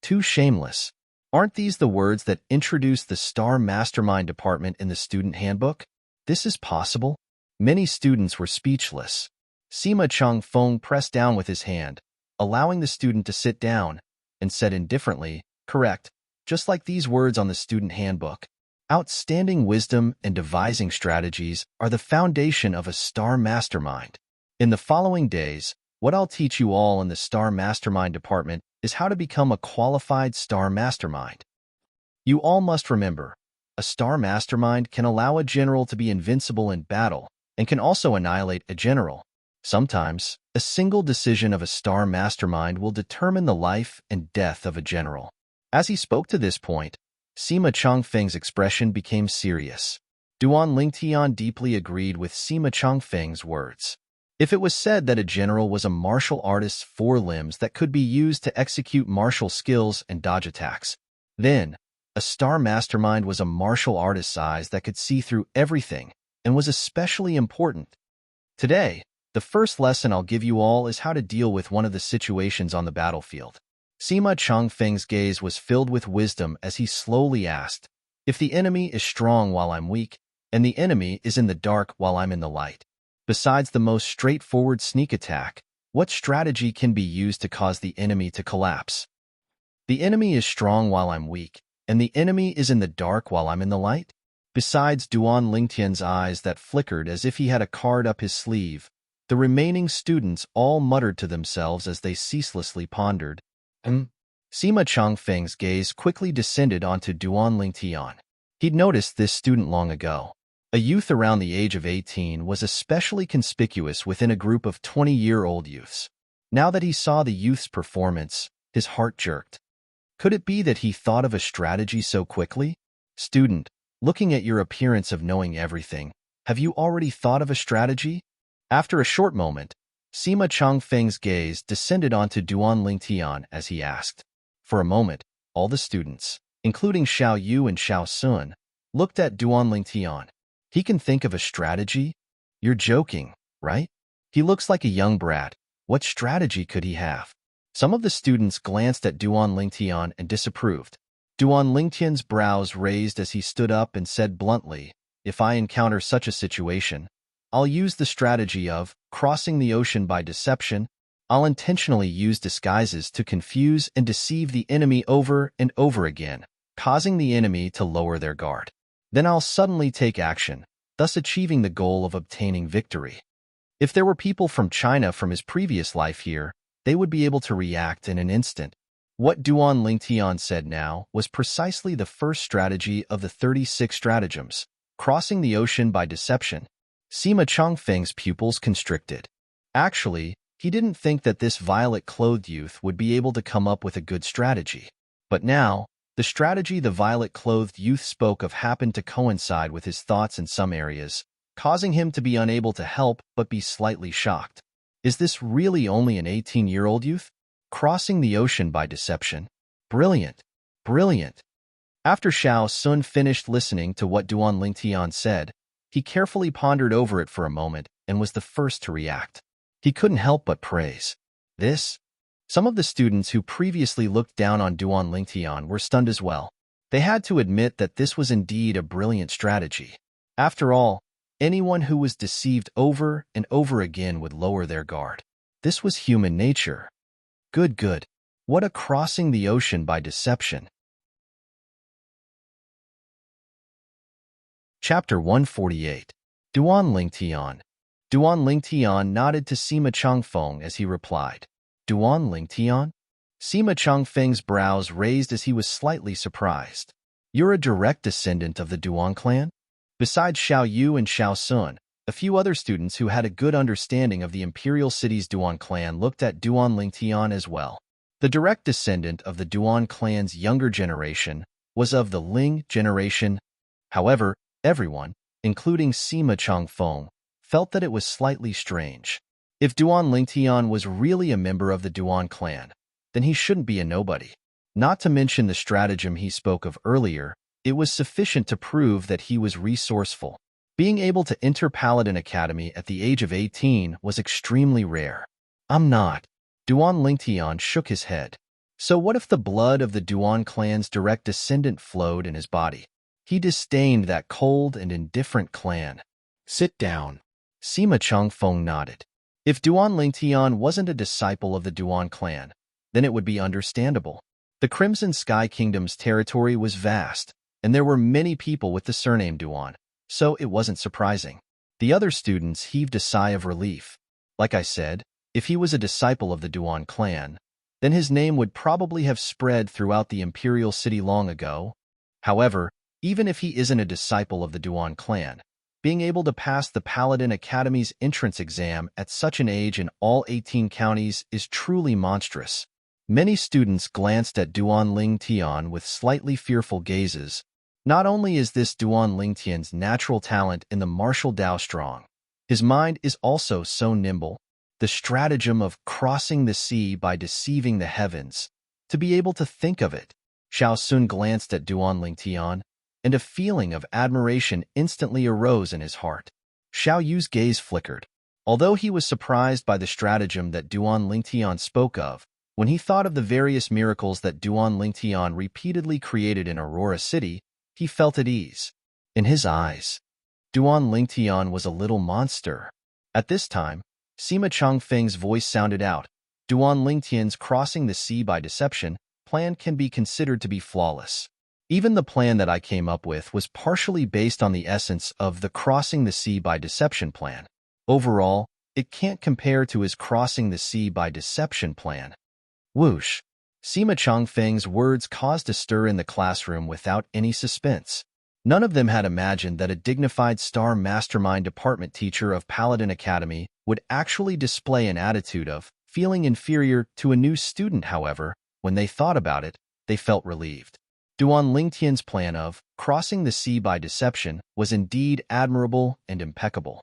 Too shameless. Aren't these the words that introduced the Star Mastermind department in the student handbook? This is possible? Many students were speechless. Sima Changfeng pressed down with his hand, allowing the student to sit down, and said indifferently, "Correct, just like these words on the student handbook. Outstanding wisdom and devising strategies are the foundation of a star mastermind. In the following days, what I'll teach you all in the Star Mastermind department is how to become a qualified Star Mastermind. You all must remember, a Star Mastermind can allow a general to be invincible in battle and can also annihilate a general. Sometimes, a single decision of a Star Mastermind will determine the life and death of a general." As he spoke to this point, Sima Changfeng's expression became serious. Duan Lingtian deeply agreed with Sima Changfeng's words. If it was said that a general was a martial artist's 4 limbs that could be used to execute martial skills and dodge attacks, then a star mastermind was a martial artist's eyes that could see through everything and was especially important. Today, the first lesson I'll give you all is how to deal with one of the situations on the battlefield. Sima Changfeng's gaze was filled with wisdom as he slowly asked, "If the enemy is strong while I'm weak, and the enemy is in the dark while I'm in the light, besides the most straightforward sneak attack, what strategy can be used to cause the enemy to collapse? The enemy is strong while I'm weak, and the enemy is in the dark while I'm in the light?" Besides Duan Lingtian's eyes that flickered as if he had a card up his sleeve, the remaining students all muttered to themselves as they ceaselessly pondered. Sima Changfeng's gaze quickly descended onto Duan Lingtian. He'd noticed this student long ago. A youth around the age of 18 was especially conspicuous within a group of 20-year-old youths. Now that he saw the youth's performance, his heart jerked. Could it be that he thought of a strategy so quickly? "Student, looking at your appearance of knowing everything, have you already thought of a strategy?" After a short moment, Sima Changfeng's gaze descended onto Duan Lingtian as he asked. For a moment, all the students, including Xiao Yu and Xiao Sun, looked at Duan Lingtian. "He can think of a strategy? You're joking, right? He looks like a young brat. What strategy could he have?" Some of the students glanced at Duan Lingtian and disapproved. Duan Lingtian's brows raised as he stood up and said bluntly, "If I encounter such a situation, I'll use the strategy of crossing the ocean by deception. I'll intentionally use disguises to confuse and deceive the enemy over and over again, causing the enemy to lower their guard. Then I'll suddenly take action, thus achieving the goal of obtaining victory." If there were people from China from his previous life here, they would be able to react in an instant. What Duan Lingtian said now was precisely the first strategy of the 36 stratagems, crossing the ocean by deception. Sima Chongfeng's pupils constricted. Actually, he didn't think that this violet-clothed youth would be able to come up with a good strategy. But now, the strategy the violet-clothed youth spoke of happened to coincide with his thoughts in some areas, causing him to be unable to help but be slightly shocked. Is this really only an 18-year-old youth? Crossing the ocean by deception. Brilliant. Brilliant. After Xiao Sun finished listening to what Duan Lingtian said, he carefully pondered over it for a moment and was the first to react. He couldn't help but praise this. Some of the students who previously looked down on Duan Lingtian were stunned as well. They had to admit that this was indeed a brilliant strategy. After all, anyone who was deceived over and over again would lower their guard. This was human nature. Good, good. What a crossing the ocean by deception. Chapter 148. Duan Lingtian. Duan Lingtian nodded to Sima Chongfeng as he replied. Duan Lingtian? Sima Chongfeng's brows raised as he was slightly surprised. You're a direct descendant of the Duan clan? Besides Xiao Yu and Xiao Sun, a few other students who had a good understanding of the imperial city's Duan clan looked at Duan Lingtian as well. The direct descendant of the Duan clan's younger generation was of the Ling generation. However, everyone, including Sima Chongfeng, felt that it was slightly strange. If Duan Lingtian was really a member of the Duan clan, then he shouldn't be a nobody. Not to mention the stratagem he spoke of earlier, it was sufficient to prove that he was resourceful. Being able to enter Paladin Academy at the age of 18 was extremely rare. I'm not. Duan Lingtian shook his head. So what if the blood of the Duan clan's direct descendant flowed in his body? He disdained that cold and indifferent clan. Sit down. Sima Chongfeng nodded. If Duan Lingtian wasn't a disciple of the Duan clan, then it would be understandable. The Crimson Sky Kingdom's territory was vast, and there were many people with the surname Duan, so it wasn't surprising. The other students heaved a sigh of relief. Like I said, if he was a disciple of the Duan clan, then his name would probably have spread throughout the imperial city long ago. However, even if he isn't a disciple of the Duan clan, being able to pass the Paladin Academy's entrance exam at such an age in all 18 counties is truly monstrous. Many students glanced at Duan Lingtian with slightly fearful gazes. Not only is this Duan Lingtian's natural talent in the martial Dao strong, his mind is also so nimble. The stratagem of crossing the sea by deceiving the heavens. To be able to think of it. Xiao Sun glanced at Duan Lingtian, and a feeling of admiration instantly arose in his heart. Xiao Yu's gaze flickered. Although he was surprised by the stratagem that Duan Lingtian spoke of, when he thought of the various miracles that Duan Lingtian repeatedly created in Aurora City, he felt at ease. In his eyes, Duan Lingtian was a little monster. At this time, Sima Chongfeng's voice sounded out. Duan Lingtian's crossing the sea by deception plan can be considered to be flawless. Even the plan that I came up with was partially based on the essence of the crossing the sea by deception plan. Overall, it can't compare to his crossing the sea by deception plan. Whoosh! Sima Chongfeng's words caused a stir in the classroom without any suspense. None of them had imagined that a dignified star mastermind department teacher of Paladin Academy would actually display an attitude of feeling inferior to a new student. However, when they thought about it, they felt relieved. Duan Lingtian's plan of crossing the sea by deception was indeed admirable and impeccable.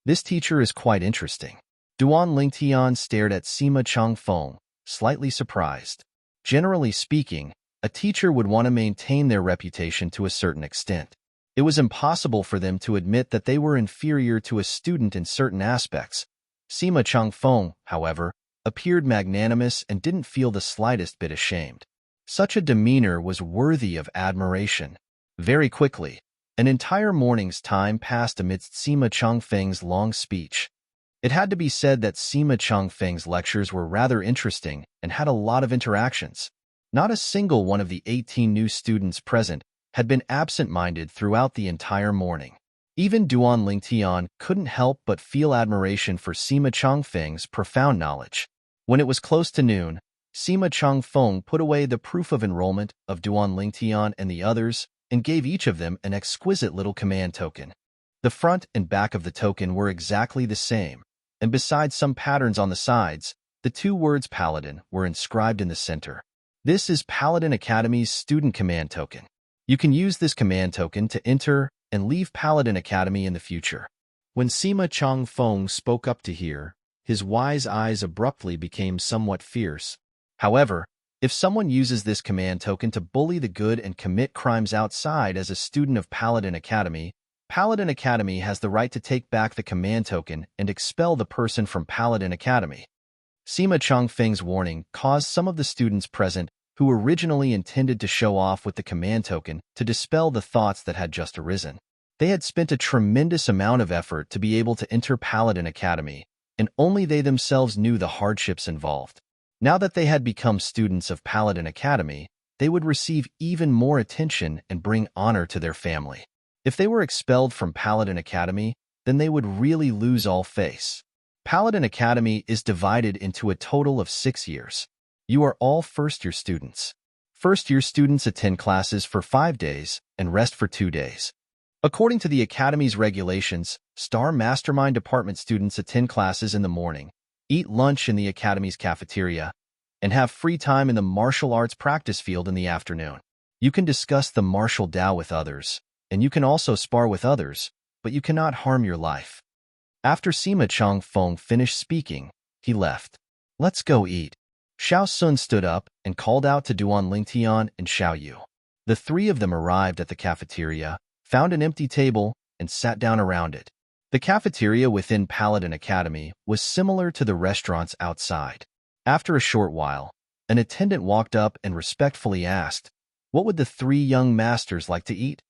This teacher is quite interesting. Duan Lingtian stared at Sima Chongfeng, slightly surprised. Generally speaking, a teacher would want to maintain their reputation to a certain extent. It was impossible for them to admit that they were inferior to a student in certain aspects. Sima Chongfeng, however, appeared magnanimous and didn't feel the slightest bit ashamed. Such a demeanor was worthy of admiration. Very quickly, an entire morning's time passed amidst Sima Chongfeng's long speech. It had to be said that Sima Chongfeng's lectures were rather interesting and had a lot of interactions. Not a single one of the 18 new students present had been absent-minded throughout the entire morning. Even Duan Lingtian couldn't help but feel admiration for Sima Chongfeng's profound knowledge. When it was close to noon, Sima Changfeng put away the proof of enrollment of Duan Lingtian and the others and gave each of them an exquisite little command token. The front and back of the token were exactly the same, and besides some patterns on the sides, the two words Paladin were inscribed in the center. This is Paladin Academy's student command token. You can use this command token to enter and leave Paladin Academy in the future. When Sima Changfeng spoke up to hear, his wise eyes abruptly became somewhat fierce. However, if someone uses this command token to bully the good and commit crimes outside as a student of Paladin Academy has the right to take back the command token and expel the person from Paladin Academy. Sima Changfeng's warning caused some of the students present who originally intended to show off with the command token to dispel the thoughts that had just arisen. They had spent a tremendous amount of effort to be able to enter Paladin Academy, and only they themselves knew the hardships involved. Now that they had become students of Paladin Academy, they would receive even more attention and bring honor to their family. If they were expelled from Paladin Academy, then they would really lose all face. Paladin Academy is divided into a total of 6 years. You are all first-year students. First-year students attend classes for 5 days and rest for 2 days. According to the Academy's regulations, Star Mastermind Department students attend classes in the morning, eat lunch in the Academy's cafeteria, and have free time in the martial arts practice field in the afternoon. You can discuss the martial Dao with others, and you can also spar with others, but you cannot harm your life. After Sima Changfeng finished speaking, he left. Let's go eat. Xiao Sun stood up and called out to Duan Lingtian and Xiao Yu. The three of them arrived at the cafeteria, found an empty table, and sat down around it. The cafeteria within Paladin Academy was similar to the restaurants outside. After a short while, an attendant walked up and respectfully asked, "What would the three young masters like to eat?"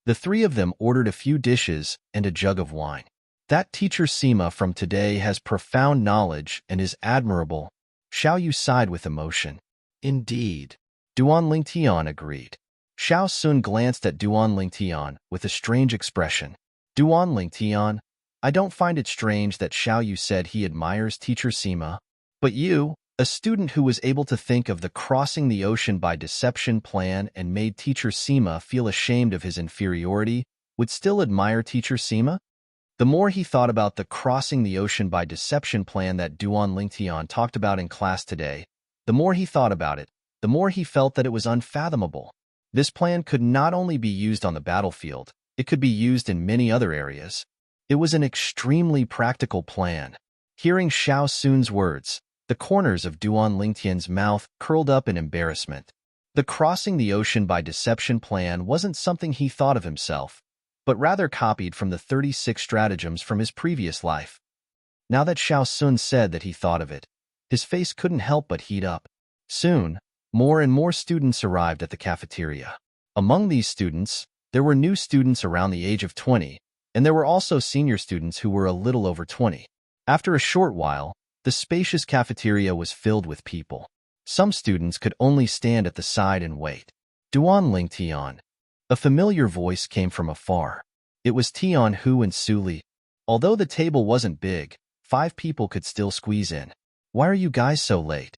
The three of them ordered a few dishes and a jug of wine. That teacher Sima from today has profound knowledge and is admirable. Xiao Yu sighed with emotion. Indeed. Duan Lingtian agreed. Xiao Sun glanced at Duan Lingtian with a strange expression. Duan Lingtian, I don't find it strange that Xiao Yu said he admires teacher Sima, but you, a student who was able to think of the crossing the ocean by deception plan and made teacher Sima feel ashamed of his inferiority, would still admire teacher Sima? The more he thought about the crossing the ocean by deception plan that Duan Lingtian talked about in class today, the more he thought about it, the more he felt that it was unfathomable. This plan could not only be used on the battlefield, it could be used in many other areas. It was an extremely practical plan. Hearing Xiao Sun's words, the corners of Duan Lingtian's mouth curled up in embarrassment. The crossing the ocean by deception plan wasn't something he thought of himself, but rather copied from the 36 stratagems from his previous life. Now that Xiao Sun said that he thought of it, his face couldn't help but heat up. Soon, more and more students arrived at the cafeteria. Among these students, there were new students around the age of 20, and there were also senior students who were a little over 20. After a short while, the spacious cafeteria was filled with people. Some students could only stand at the side and wait. Duan Lingtian. A familiar voice came from afar. It was Tian Hu and Su Li. Although the table wasn't big, 5 people could still squeeze in. Why are you guys so late?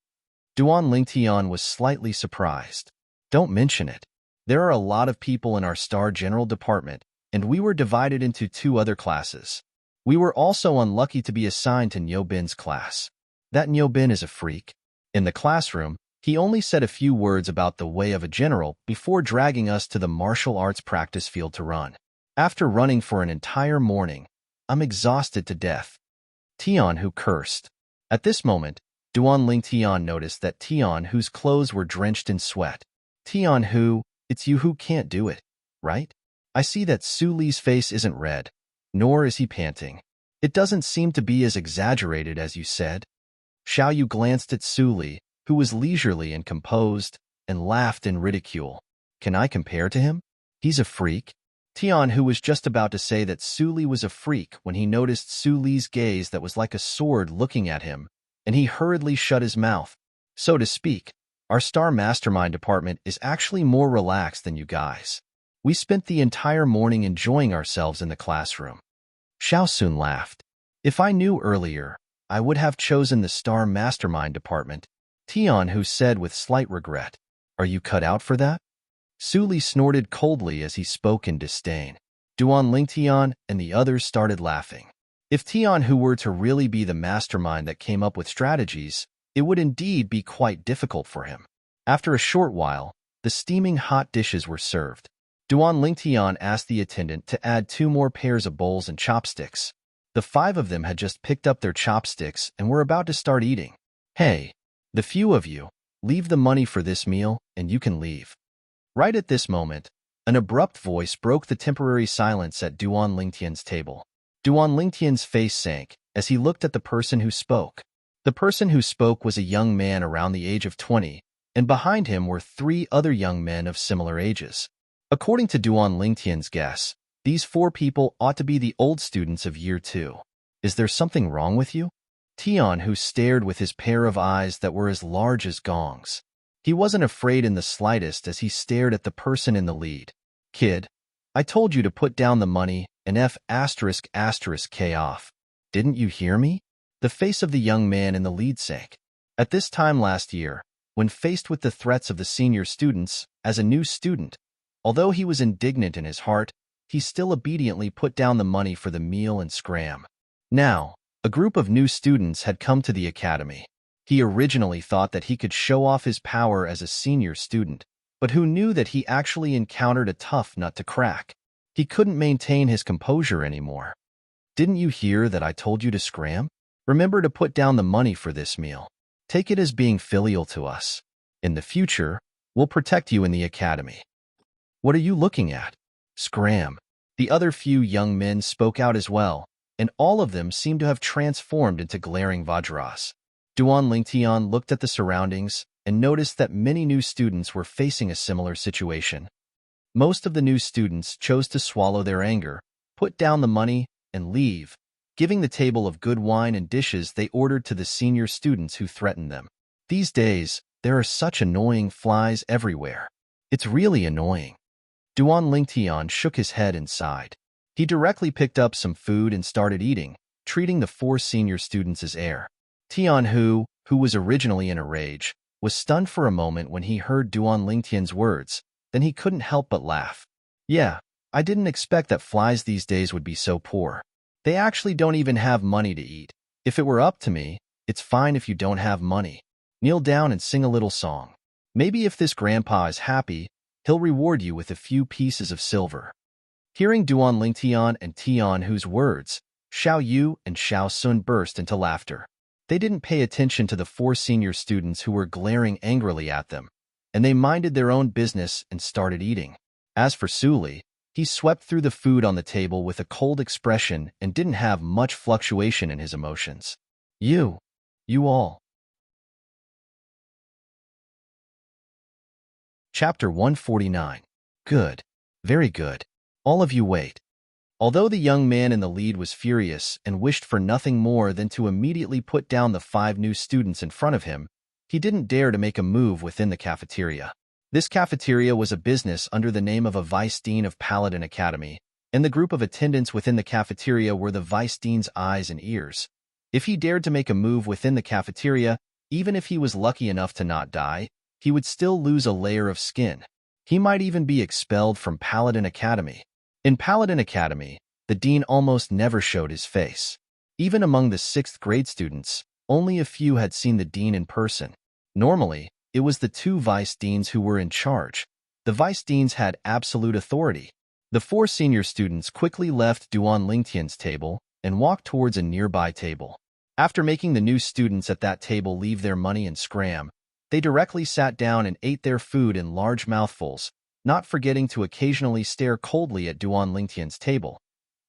Duan Lingtian was slightly surprised. Don't mention it. There are a lot of people in our Star General Department, and we were divided into 2 other classes. We were also unlucky to be assigned to Niobin's class. That Niobin is a freak. In the classroom, he only said a few words about the way of a general before dragging us to the martial arts practice field to run. After running for an entire morning, I'm exhausted to death. Tian Hu cursed. At this moment, Duan Lingtian noticed that Tian Hu's clothes were drenched in sweat. Tian Hu, it's you who can't do it, right? I see that Su Li's face isn't red, nor is he panting. It doesn't seem to be as exaggerated as you said. Xiao Yu glanced at Su Li, who was leisurely and composed, and laughed in ridicule. Can I compare to him? He's a freak. Tian Hu was just about to say that Su Li was a freak when he noticed Su Li's gaze that was like a sword looking at him, and he hurriedly shut his mouth. So to speak, our Star Mastermind Department is actually more relaxed than you guys. We spent the entire morning enjoying ourselves in the classroom. Xiao Sun laughed. If I knew earlier, I would have chosen the Star Mastermind Department. Tian Hu said with slight regret. Are you cut out for that? Su Li snorted coldly as he spoke in disdain. Duan Lingtian and the others started laughing. If Tian Hu were to really be the mastermind that came up with strategies, it would indeed be quite difficult for him. After a short while, the steaming hot dishes were served. Duan Lingtian asked the attendant to add 2 more pairs of bowls and chopsticks. The 5 of them had just picked up their chopsticks and were about to start eating. Hey, the few of you, leave the money for this meal and you can leave. Right at this moment, an abrupt voice broke the temporary silence at Duan Lingtian's table. Duan Lingtian's face sank as he looked at the person who spoke. The person who spoke was a young man around the age of 20, and behind him were 3 other young men of similar ages. According to Duan Lingtian's guess, these 4 people ought to be the old students of year 2. Is there something wrong with you? Tian Hu stared with his pair of eyes that were as large as gongs. He wasn't afraid in the slightest as he stared at the person in the lead. Kid, I told you to put down the money and K off. Didn't you hear me? The face of the young man in the lead sank. At this time last year, when faced with the threats of the senior students, as a new student, although he was indignant in his heart, he still obediently put down the money for the meal and scram. Now, a group of new students had come to the academy. He originally thought that he could show off his power as a senior student, but who knew that he actually encountered a tough nut to crack. He couldn't maintain his composure anymore. Didn't you hear that I told you to scram? Remember to put down the money for this meal. Take it as being filial to us. In the future, we'll protect you in the academy. What are you looking at? Scram. The other few young men spoke out as well, and all of them seemed to have transformed into glaring Vajras. Duan Lingtian looked at the surroundings and noticed that many new students were facing a similar situation. Most of the new students chose to swallow their anger, put down the money, and leave, giving the table of good wine and dishes they ordered to the senior students who threatened them. These days, there are such annoying flies everywhere. It's really annoying. Duan Lingtian shook his head and sighed. He directly picked up some food and started eating, treating the 4 senior students as heir. Tian Hu, who was originally in a rage, was stunned for a moment when he heard Duan Lingtian's words, then he couldn't help but laugh. Yeah, I didn't expect that flies these days would be so poor. They actually don't even have money to eat. If it were up to me, it's fine if you don't have money. Kneel down and sing a little song. Maybe if this grandpa is happy, he'll reward you with a few pieces of silver. Hearing Duan Lingtian and Tian Hu's words, Xiao Yu and Xiao Sun burst into laughter. They didn't pay attention to the 4 senior students who were glaring angrily at them, and they minded their own business and started eating. As for Su Li, he swept through the food on the table with a cold expression and didn't have much fluctuation in his emotions. You all. Chapter 149. Good. Very good. All of you wait. Although the young man in the lead was furious and wished for nothing more than to immediately put down the 5 new students in front of him, he didn't dare to make a move within the cafeteria. This cafeteria was a business under the name of a vice dean of Paladin Academy, and the group of attendants within the cafeteria were the vice dean's eyes and ears. If he dared to make a move within the cafeteria, even if he was lucky enough to not die, he would still lose a layer of skin. He might even be expelled from Paladin Academy. In Paladin Academy, the dean almost never showed his face. Even among the 6th grade students, only a few had seen the dean in person. Normally, it was the 2 vice deans who were in charge. The vice deans had absolute authority. The 4 senior students quickly left Duan Lingtian's table and walked towards a nearby table. After making the new students at that table leave their money and scram, they directly sat down and ate their food in large mouthfuls, not forgetting to occasionally stare coldly at Duan Lingtian's table.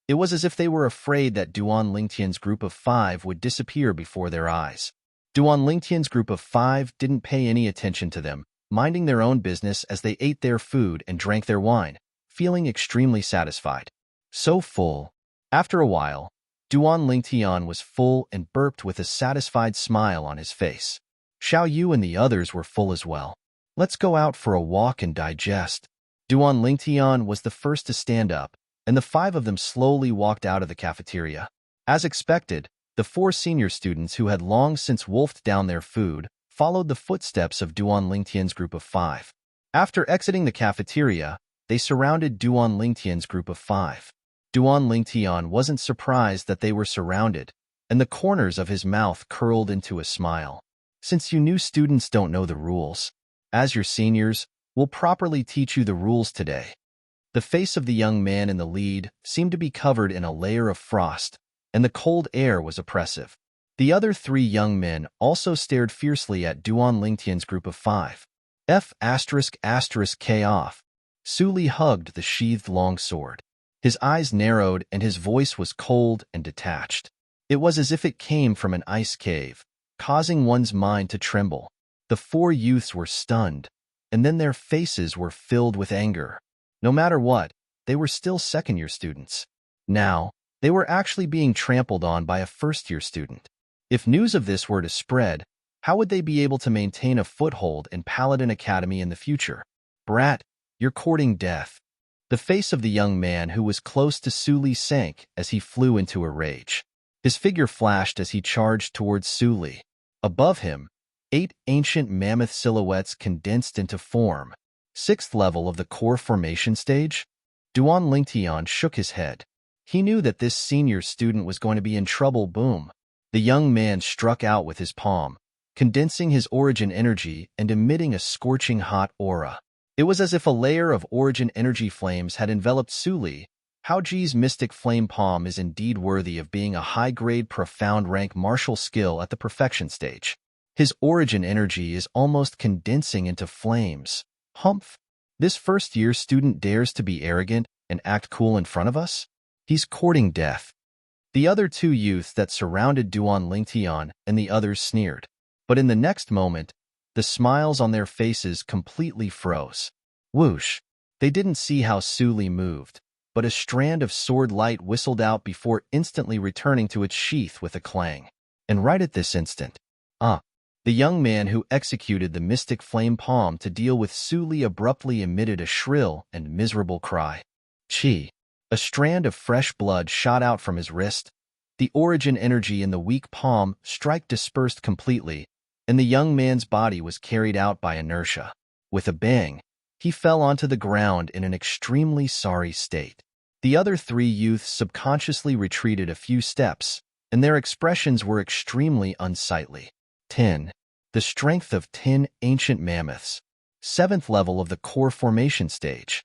It was as if they were afraid that Duan Lingtian's group of 5 would disappear before their eyes. Duan Lingtian's group of 5 didn't pay any attention to them, minding their own business as they ate their food and drank their wine, feeling extremely satisfied. So full. After a while, Duan Lingtian was full and burped with a satisfied smile on his face. Xiao Yu and the others were full as well. Let's go out for a walk and digest. Duan Lingtian was the first to stand up, and the 5 of them slowly walked out of the cafeteria. As expected, the 4 senior students who had long since wolfed down their food followed the footsteps of Duan Lingtian's group of 5. After exiting the cafeteria, they surrounded Duan Lingtian's group of 5. Duan Lingtian wasn't surprised that they were surrounded, and the corners of his mouth curled into a smile. Since you new students don't know the rules, as your seniors, we'll properly teach you the rules today. The face of the young man in the lead seemed to be covered in a layer of frost, and the cold air was oppressive. The other 3 young men also stared fiercely at Duan Lingtian's group of 5. K off. Su Li hugged the sheathed long sword. His eyes narrowed and his voice was cold and detached. It was as if it came from an ice cave, causing one's mind to tremble. The 4 youths were stunned, and then their faces were filled with anger. No matter what, they were still second-year students. Now, they were actually being trampled on by a first-year student. If news of this were to spread, how would they be able to maintain a foothold in Paladin Academy in the future? Brat, you're courting death. The face of the young man who was close to Su Li sank as he flew into a rage. His figure flashed as he charged towards Su Li. Above him, 8 ancient mammoth silhouettes condensed into form. 6th level of the core formation stage? Duan Lingtian shook his head. He knew that this senior student was going to be in trouble. Boom. The young man struck out with his palm, condensing his origin energy and emitting a scorching hot aura. It was as if a layer of origin energy flames had enveloped Su Li. Hao Ji's mystic flame palm is indeed worthy of being a high-grade profound rank martial skill at the perfection stage. His origin energy is almost condensing into flames. Humph! This first-year student dares to be arrogant and act cool in front of us? He's courting death. The other 2 youths that surrounded Duan Lingtian and the others sneered. But in the next moment, the smiles on their faces completely froze. Whoosh! They didn't see how Su Li moved, but a strand of sword light whistled out before instantly returning to its sheath with a clang. And right at this instant, the young man who executed the mystic flame palm to deal with Su Li abruptly emitted a shrill and miserable cry. Chi! A strand of fresh blood shot out from his wrist. The origin energy in the weak palm strike dispersed completely, and the young man's body was carried out by inertia. With a bang, he fell onto the ground in an extremely sorry state. The other 3 youths subconsciously retreated a few steps, and their expressions were extremely unsightly. 10. The strength of 10 ancient mammoths. 7th level of the core formation stage.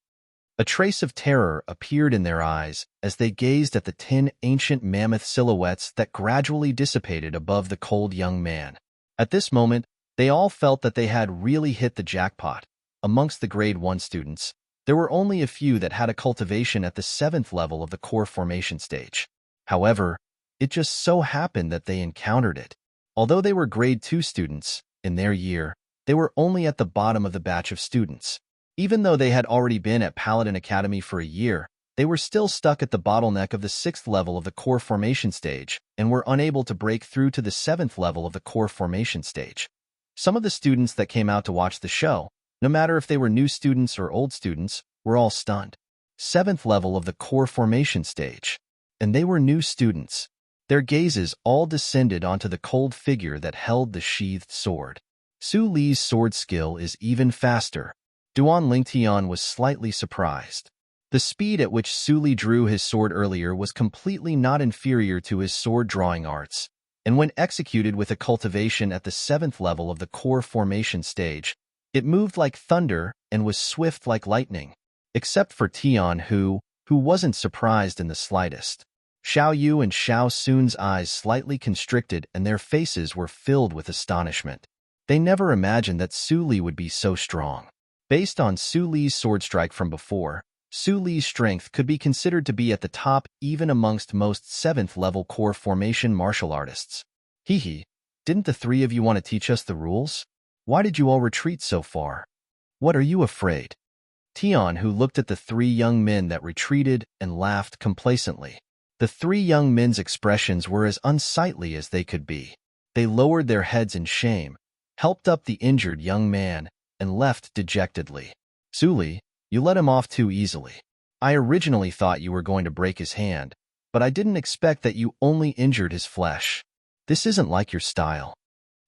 A trace of terror appeared in their eyes as they gazed at the 10 ancient mammoth silhouettes that gradually dissipated above the cold young man. At this moment, they all felt that they had really hit the jackpot. Amongst the grade 1 students, there were only a few that had a cultivation at the 7th level of the core formation stage. However, it just so happened that they encountered it. Although they were grade 2 students, in their year, they were only at the bottom of the batch of students. Even though they had already been at Paladin Academy for a year, they were still stuck at the bottleneck of the 6th level of the core formation stage and were unable to break through to the 7th level of the core formation stage. Some of the students that came out to watch the show, no matter if they were new students or old students, were all stunned. 7th level of the core formation stage. And they were new students. Their gazes all descended onto the cold figure that held the sheathed sword. Su Li's sword skill is even faster. Duan Lingtian was slightly surprised. The speed at which Su Li drew his sword earlier was completely not inferior to his sword-drawing arts, and when executed with a cultivation at the 7th level of the core formation stage, it moved like thunder and was swift like lightning, except for Tian who wasn't surprised in the slightest. Xiao Yu and Xiao Sun's eyes slightly constricted and their faces were filled with astonishment. They never imagined that Su Li would be so strong. Based on Su Li's sword strike from before, Su Li's strength could be considered to be at the top even amongst most 7th level core formation martial artists. Hee, didn't the 3 of you want to teach us the rules? Why did you all retreat so far? What are you afraid? Tian, who looked at the 3 young men that retreated and laughed complacently. The 3 young men's expressions were as unsightly as they could be. They lowered their heads in shame, helped up the injured young man, and left dejectedly. Su Li, you let him off too easily. I originally thought you were going to break his hand, but I didn't expect that you only injured his flesh. This isn't like your style.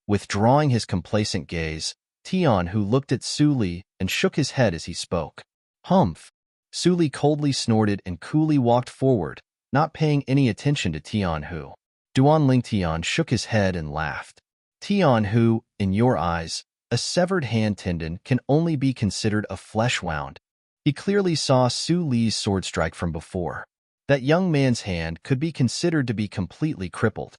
Withdrawing his complacent gaze, Tian Hu looked at Su Li and shook his head as he spoke. Humph! Su Li coldly snorted and coolly walked forward, not paying any attention to Tian Hu. Duan Lingtian shook his head and laughed. Tian Hu, in your eyes, a severed hand tendon can only be considered a flesh wound. He clearly saw Su Li's sword strike from before. That young man's hand could be considered to be completely crippled.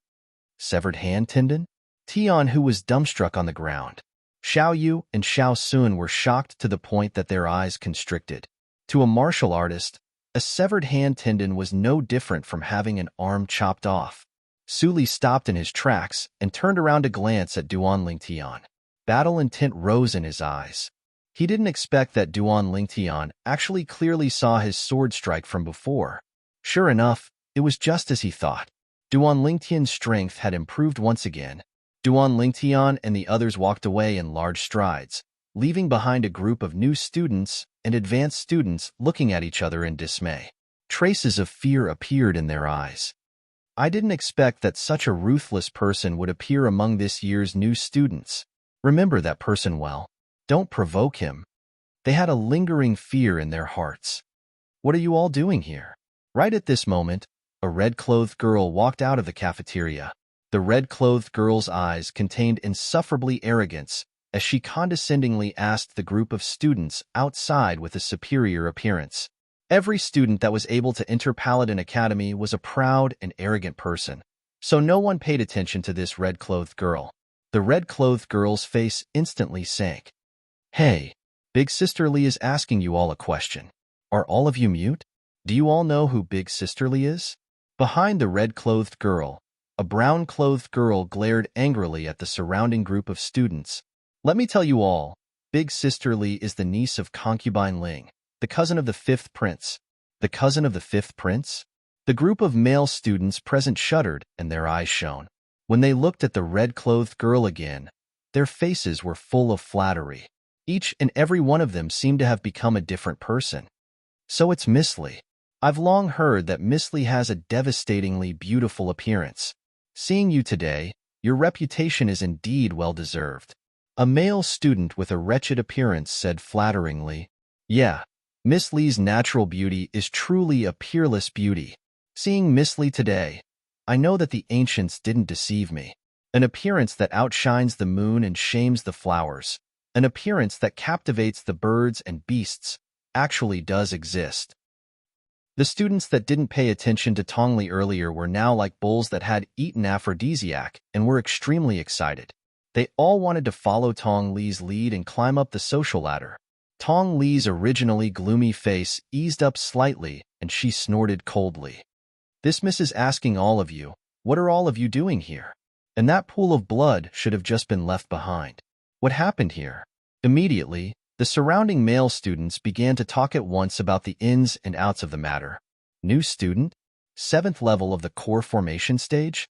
Severed hand tendon? Tian Hu was dumbstruck on the ground. Xiao Yu and Xiao Sun were shocked to the point that their eyes constricted. To a martial artist, a severed hand tendon was no different from having an arm chopped off. Su Li stopped in his tracks and turned around to glance at Duan Lingtian. Battle intent rose in his eyes. He didn't expect that Duan Lingtian actually clearly saw his sword strike from before. Sure enough, it was just as he thought. Duan Lingtian's strength had improved once again. Duan Lingtian and the others walked away in large strides, leaving behind a group of new students and advanced students looking at each other in dismay. Traces of fear appeared in their eyes. I didn't expect that such a ruthless person would appear among this year's new students. Remember that person well. Don't provoke him. They had a lingering fear in their hearts. What are you all doing here? Right at this moment, a red-clothed girl walked out of the cafeteria. The red-clothed girl's eyes contained insufferably arrogance as she condescendingly asked the group of students outside with a superior appearance. Every student that was able to enter Paladin Academy was a proud and arrogant person, so no one paid attention to this red-clothed girl. The red-clothed girl's face instantly sank. Hey, Big Sister Lee is asking you all a question. Are all of you mute? Do you all know who Big Sister Lee is? Behind the red-clothed girl, a brown-clothed girl glared angrily at the surrounding group of students. Let me tell you all, Big Sister Lee is the niece of Concubine Ling, the cousin of the 5th prince. The cousin of the 5th prince? The group of male students present shuddered and their eyes shone. When they looked at the red-clothed girl again, their faces were full of flattery. Each and every one of them seemed to have become a different person. So it's Miss Lee. I've long heard that Miss Lee has a devastatingly beautiful appearance. Seeing you today, your reputation is indeed well-deserved. A male student with a wretched appearance said flatteringly, Yeah, Miss Lee's natural beauty is truly a peerless beauty. Seeing Miss Lee today, I know that the ancients didn't deceive me. An appearance that outshines the moon and shames the flowers, an appearance that captivates the birds and beasts, actually does exist. The students that didn't pay attention to Tong Li earlier were now like bulls that had eaten aphrodisiac and were extremely excited. They all wanted to follow Tong Li's lead and climb up the social ladder. Tong Li's originally gloomy face eased up slightly and she snorted coldly. This miss is asking all of you, what are all of you doing here? And that pool of blood should have just been left behind. What happened here? Immediately, the surrounding male students began to talk at once about the ins and outs of the matter. New student? 7th level of the core formation stage?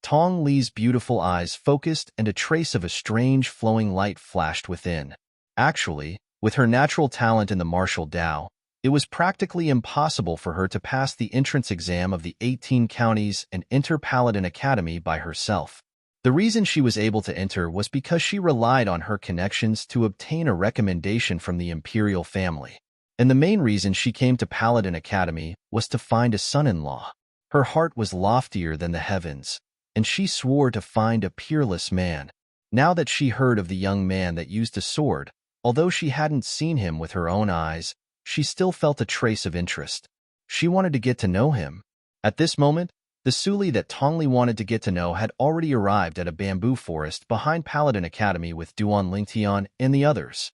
Tong Li's beautiful eyes focused and a trace of a strange flowing light flashed within. Actually, with her natural talent in the martial Dao, it was practically impossible for her to pass the entrance exam of the 18 counties and enter Paladin Academy by herself. The reason she was able to enter was because she relied on her connections to obtain a recommendation from the imperial family. And the main reason she came to Paladin Academy was to find a son-in-law. Her heart was loftier than the heavens, and she swore to find a peerless man. Now that she heard of the young man that used a sword, although she hadn't seen him with her own eyes, she still felt a trace of interest. She wanted to get to know him. At this moment, the Su Li that Tong Li wanted to get to know had already arrived at a bamboo forest behind Paladin Academy with Duan Lingtian and the others.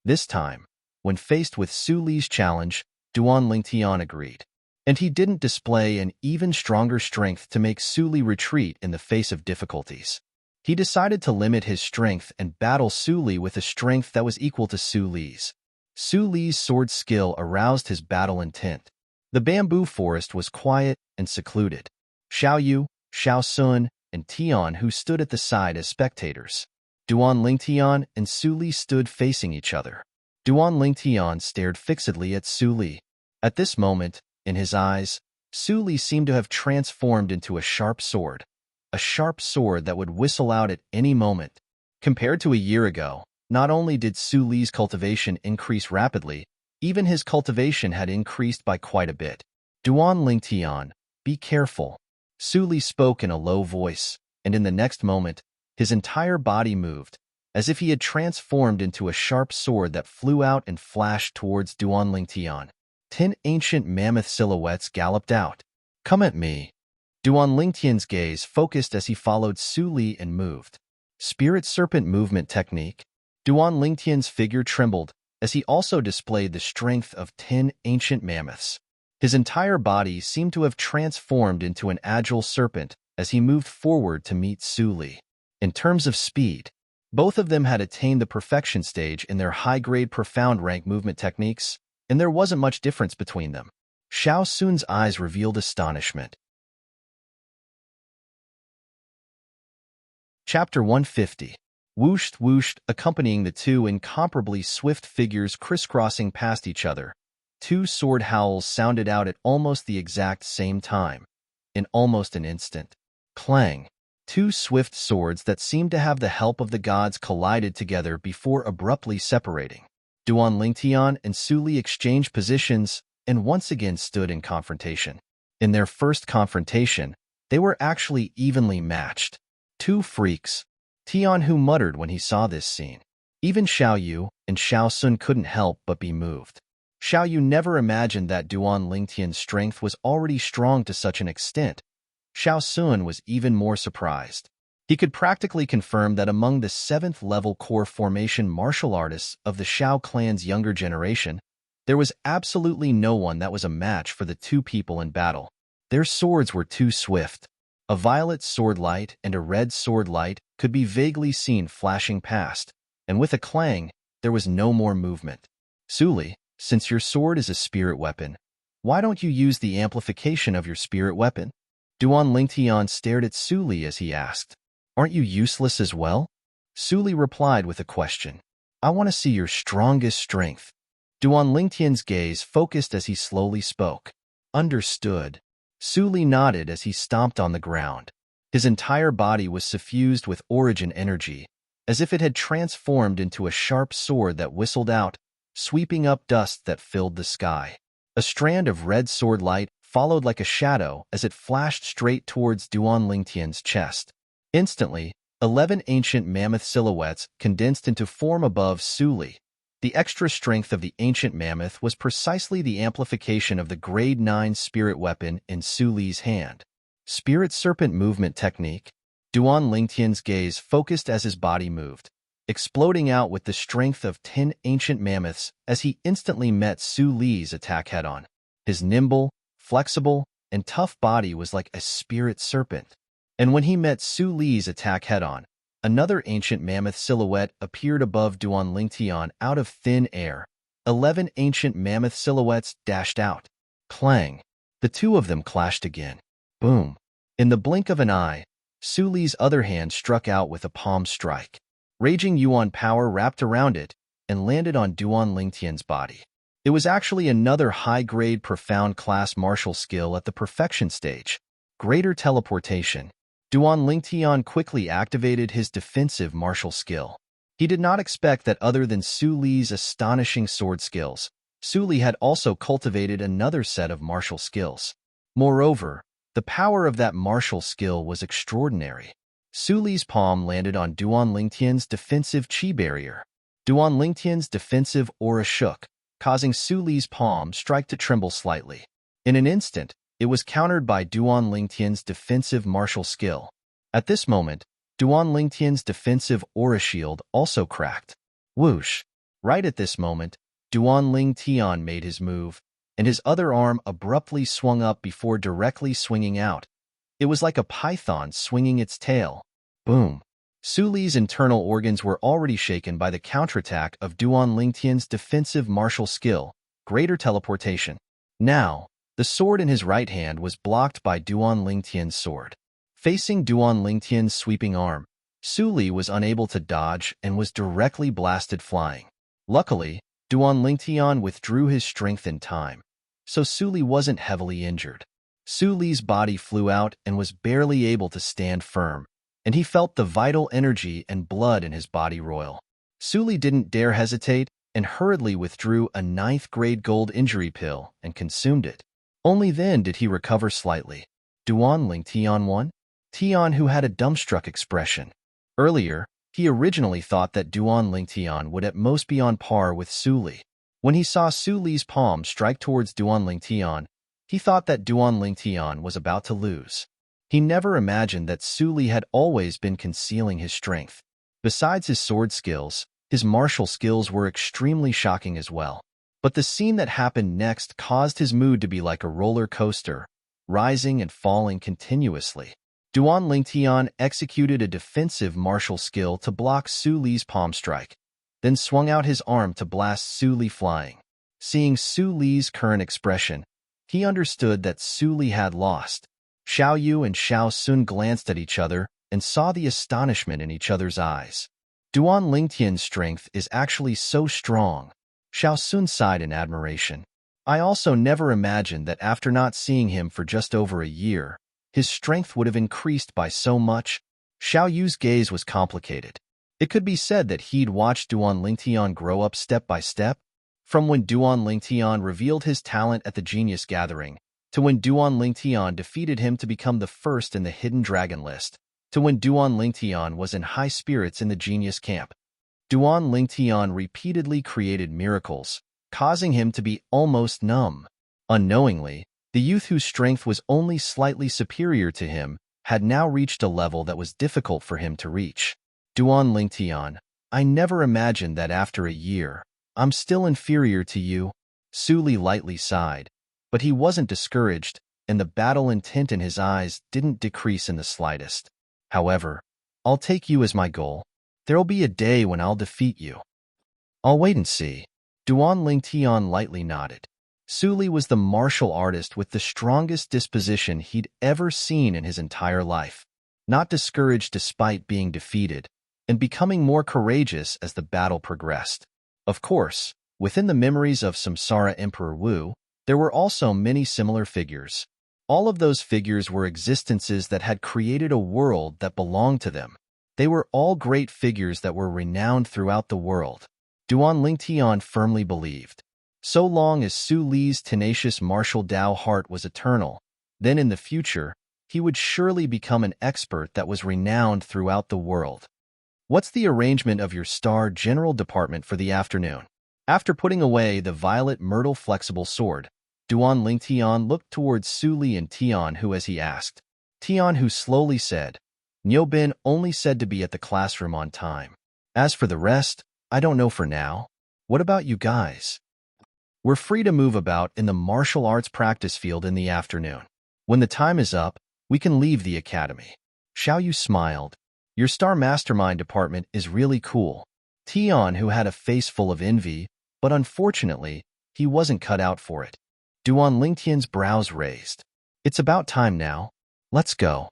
This time, when faced with Su Li's challenge, Duan Lingtian agreed. And he didn't display an even stronger strength to make Su Li retreat in the face of difficulties. He decided to limit his strength and battle Su Li with a strength that was equal to Su Li's. Su Li's sword skill aroused his battle intent. The bamboo forest was quiet and secluded. Xiao Yu, Xiao Sun, and Tian Hu stood at the side as spectators. Duan Lingtian and Su Li stood facing each other. Duan Lingtian stared fixedly at Su Li. At this moment, in his eyes, Su Li seemed to have transformed into a sharp sword. a sharp sword that would whistle out at any moment. Compared to a year ago, not only did Su Li's cultivation increase rapidly, even his cultivation had increased by quite a bit. Duan Lingtian, be careful. Su Li spoke in a low voice, and in the next moment, his entire body moved, as if he had transformed into a sharp sword that flew out and flashed towards Duan Lingtian. 10 ancient mammoth silhouettes galloped out. Come at me. Duan Lingtian's gaze focused as he followed Su Li and moved. Spirit Serpent Movement Technique. Duan Lingtian's figure trembled as he also displayed the strength of 10 ancient mammoths. His entire body seemed to have transformed into an agile serpent as he moved forward to meet Su Li. In terms of speed, both of them had attained the perfection stage in their high-grade profound rank movement techniques, and there wasn't much difference between them. Xiao Sun's eyes revealed astonishment. Chapter 150. Whooshed, whooshed, accompanying the two incomparably swift figures crisscrossing past each other. 2 sword howls sounded out at almost the exact same time. In almost an instant. Clang. 2 swift swords that seemed to have the help of the gods collided together before abruptly separating. Duan Lingtian and Su Li exchanged positions and once again stood in confrontation. In their first confrontation, they were actually evenly matched. 2 freaks. Tian Hu muttered when he saw this scene. Even Xiao Yu and Xiao Sun couldn't help but be moved. Xiao Yu never imagined that Duan Lingtian's strength was already strong to such an extent. Xiao Sun was even more surprised. He could practically confirm that among the 7th-level core formation martial artists of the Xiao clan's younger generation, there was absolutely no one that was a match for the 2 people in battle. Their swords were too swift. A violet sword light and a red sword light could be vaguely seen flashing past, and with a clang, there was no more movement. Su Li, since your sword is a spirit weapon, why don't you use the amplification of your spirit weapon? Duan Lingtian stared at Su Li as he asked. Aren't you useless as well? Su Li replied with a question. I want to see your strongest strength. Duan Lingtian's gaze focused as he slowly spoke. Understood. Su Li nodded as he stomped on the ground. His entire body was suffused with origin energy, as if it had transformed into a sharp sword that whistled out, sweeping up dust that filled the sky. A strand of red sword light followed like a shadow as it flashed straight towards Duan Lingtian's chest. Instantly, 11 ancient mammoth silhouettes condensed into form above Su Li. The extra strength of the ancient mammoth was precisely the amplification of the grade 9 spirit weapon in Su Li's hand. Spirit Serpent Movement Technique. Duan Lingtian's gaze focused as his body moved, exploding out with the strength of 10 ancient mammoths as he instantly met Su Li's attack head-on. His nimble, flexible, and tough body was like a spirit serpent. And when he met Su Li's attack head-on, another ancient mammoth silhouette appeared above Duan Lingtian out of thin air. 11 ancient mammoth silhouettes dashed out. Clang. The 2 of them clashed again. Boom. In the blink of an eye, Su Li's other hand struck out with a palm strike. Raging Yuan power wrapped around it and landed on Duan Lingtian's body. It was actually another high-grade profound class martial skill at the perfection stage. Greater teleportation. Duan Lingtian quickly activated his defensive martial skill. He did not expect that other than Su Li's astonishing sword skills, Su Li had also cultivated another set of martial skills. Moreover, the power of that martial skill was extraordinary. Su Li's palm landed on Duan Lingtian's defensive chi barrier. Duan Lingtian's defensive aura shook, causing Su Li's palm strike to tremble slightly. In an instant, it was countered by Duan Lingtian's defensive martial skill. At this moment, Duan Lingtian's defensive aura shield also cracked. Whoosh! Right at this moment, Duan Lingtian made his move, and his other arm abruptly swung up before directly swinging out. It was like a python swinging its tail. Boom! Su Li's internal organs were already shaken by the counterattack of Duan Lingtian's defensive martial skill, greater teleportation. Now, the sword in his right hand was blocked by Duan Lingtian's sword. Facing Duan Lingtian's sweeping arm, Su Li was unable to dodge and was directly blasted flying. Luckily, Duan Lingtian withdrew his strength in time, so Su Li wasn't heavily injured. Su Li's body flew out and was barely able to stand firm, and he felt the vital energy and blood in his body roil. Su Li didn't dare hesitate and hurriedly withdrew a ninth-grade gold injury pill and consumed it. Only then did he recover slightly. Duan Ling Tian won? Tian, who had a dumbstruck expression. Earlier, he originally thought that Duan Ling Tian would at most be on par with Su Li. When he saw Su Li's palm strike towards Duan Ling Tian, he thought that Duan Ling Tian was about to lose. He never imagined that Su Li had always been concealing his strength. Besides his sword skills, his martial skills were extremely shocking as well. But the scene that happened next caused his mood to be like a roller coaster, rising and falling continuously. Duan Ling Tian executed a defensive martial skill to block Su Li's palm strike, then swung out his arm to blast Su Li flying. Seeing Su Li's current expression, he understood that Su Li had lost. Xiao Yu and Xiao Sun glanced at each other and saw the astonishment in each other's eyes. Duan Ling Tian's strength is actually so strong. Xiao Sun sighed in admiration. I also never imagined that after not seeing him for just over a year, his strength would have increased by so much. Xiao Yu's gaze was complicated. It could be said that he'd watched Duan Ling Tian grow up step by step, from when Duan Ling Tian revealed his talent at the Genius Gathering, to when Duan Ling Tian defeated him to become the first in the Hidden Dragon list, to when Duan Ling Tian was in high spirits in the Genius Camp. Duan Ling Tian repeatedly created miracles, causing him to be almost numb. Unknowingly, the youth whose strength was only slightly superior to him had now reached a level that was difficult for him to reach. Duan Ling Tian, I never imagined that after a year, I'm still inferior to you. Su Li lightly sighed, but he wasn't discouraged, and the battle intent in his eyes didn't decrease in the slightest. However, I'll take you as my goal. There'll be a day when I'll defeat you. I'll wait and see. Duan Ling Tian lightly nodded. Su Li was the martial artist with the strongest disposition he'd ever seen in his entire life, not discouraged despite being defeated, and becoming more courageous as the battle progressed. Of course, within the memories of Samsara Emperor Wu, there were also many similar figures. All of those figures were existences that had created a world that belonged to them. They were all great figures that were renowned throughout the world. Duan Ling Tian firmly believed. So long as Su Li's tenacious martial Dao heart was eternal, then in the future, he would surely become an expert that was renowned throughout the world. What's the arrangement of your Star General Department for the afternoon? After putting away the violet myrtle flexible sword, Duan Ling Tian looked towards Su Li and Tian Hu as he asked. Tian Hu slowly said, Niu Bin only said to be at the classroom on time. As for the rest, I don't know for now. What about you guys? We're free to move about in the martial arts practice field in the afternoon. When the time is up, we can leave the academy. Xiao Yu smiled. Your Star Mastermind department is really cool. Tian, who had a face full of envy, but unfortunately, he wasn't cut out for it. Duan Ling Tian's brows raised. It's about time now. Let's go.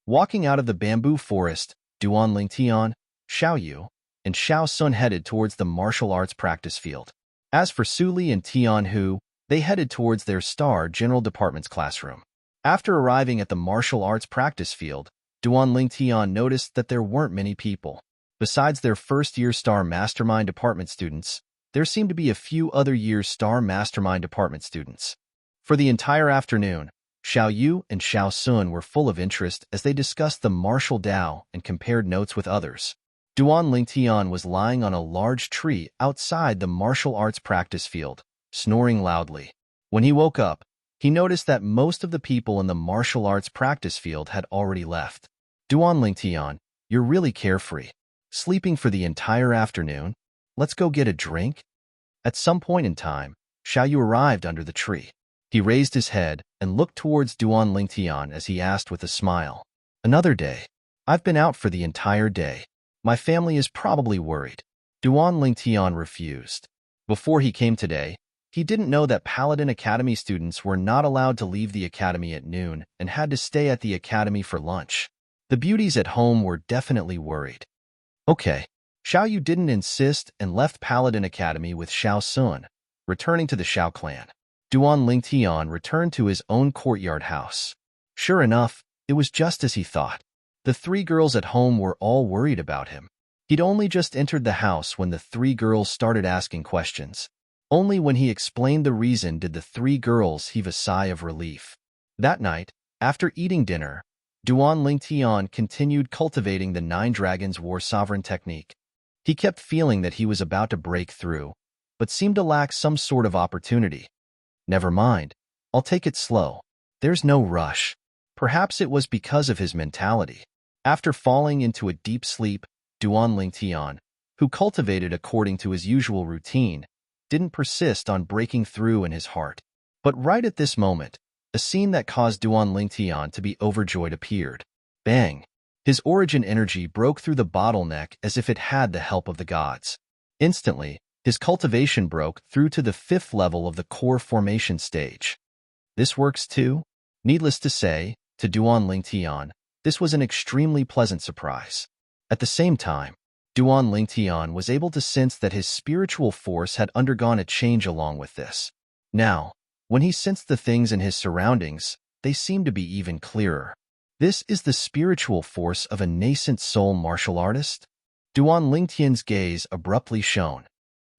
Walking out of the bamboo forest, Duan Ling Tian, Xiao Yu, and Xiao Sun headed towards the martial arts practice field. As for Su Li and Tian Hu, they headed towards their Star General Department's classroom. After arriving at the martial arts practice field, Duan Ling Tian noticed that there weren't many people. Besides their first-year Star Mastermind Department students, there seemed to be a few other year Star Mastermind Department students. For the entire afternoon, Xiao Yu and Xiao Sun were full of interest as they discussed the martial Dao and compared notes with others. Duan Ling Tian was lying on a large tree outside the martial arts practice field, snoring loudly. When he woke up, he noticed that most of the people in the martial arts practice field had already left. Duan Ling Tian, you're really carefree. Sleeping for the entire afternoon? Let's go get a drink? At some point in time, Xiao Yu arrived under the tree. He raised his head and looked towards Duan Ling Tian as he asked with a smile. Another day. I've been out for the entire day. My family is probably worried. Duan Ling Tian refused. Before he came today, he didn't know that Paladin Academy students were not allowed to leave the academy at noon and had to stay at the academy for lunch. The beauties at home were definitely worried. Okay. Xiao Yu didn't insist and left Paladin Academy with Xiao Sun, returning to the Xiao clan. Duan Lingtian returned to his own courtyard house. Sure enough, it was just as he thought. The three girls at home were all worried about him. He'd only just entered the house when the three girls started asking questions. Only when he explained the reason did the three girls heave a sigh of relief. That night, after eating dinner, Duan Lingtian continued cultivating the Nine Dragons War Sovereign technique. He kept feeling that he was about to break through, but seemed to lack some sort of opportunity. Never mind, I'll take it slow. There's no rush. Perhaps it was because of his mentality. After falling into a deep sleep, Duan Lingtian, who cultivated according to his usual routine, didn't persist on breaking through in his heart. But right at this moment, a scene that caused Duan Lingtian to be overjoyed appeared. Bang! His origin energy broke through the bottleneck as if it had the help of the gods. Instantly, his cultivation broke through to the 5th level of the core formation stage. This works too? Needless to say, to Duan Lingtian, this was an extremely pleasant surprise. At the same time, Duan Lingtian was able to sense that his spiritual force had undergone a change along with this. Now, when he sensed the things in his surroundings, they seemed to be even clearer. This is the spiritual force of a nascent soul martial artist? Duan Lingtian's gaze abruptly shone.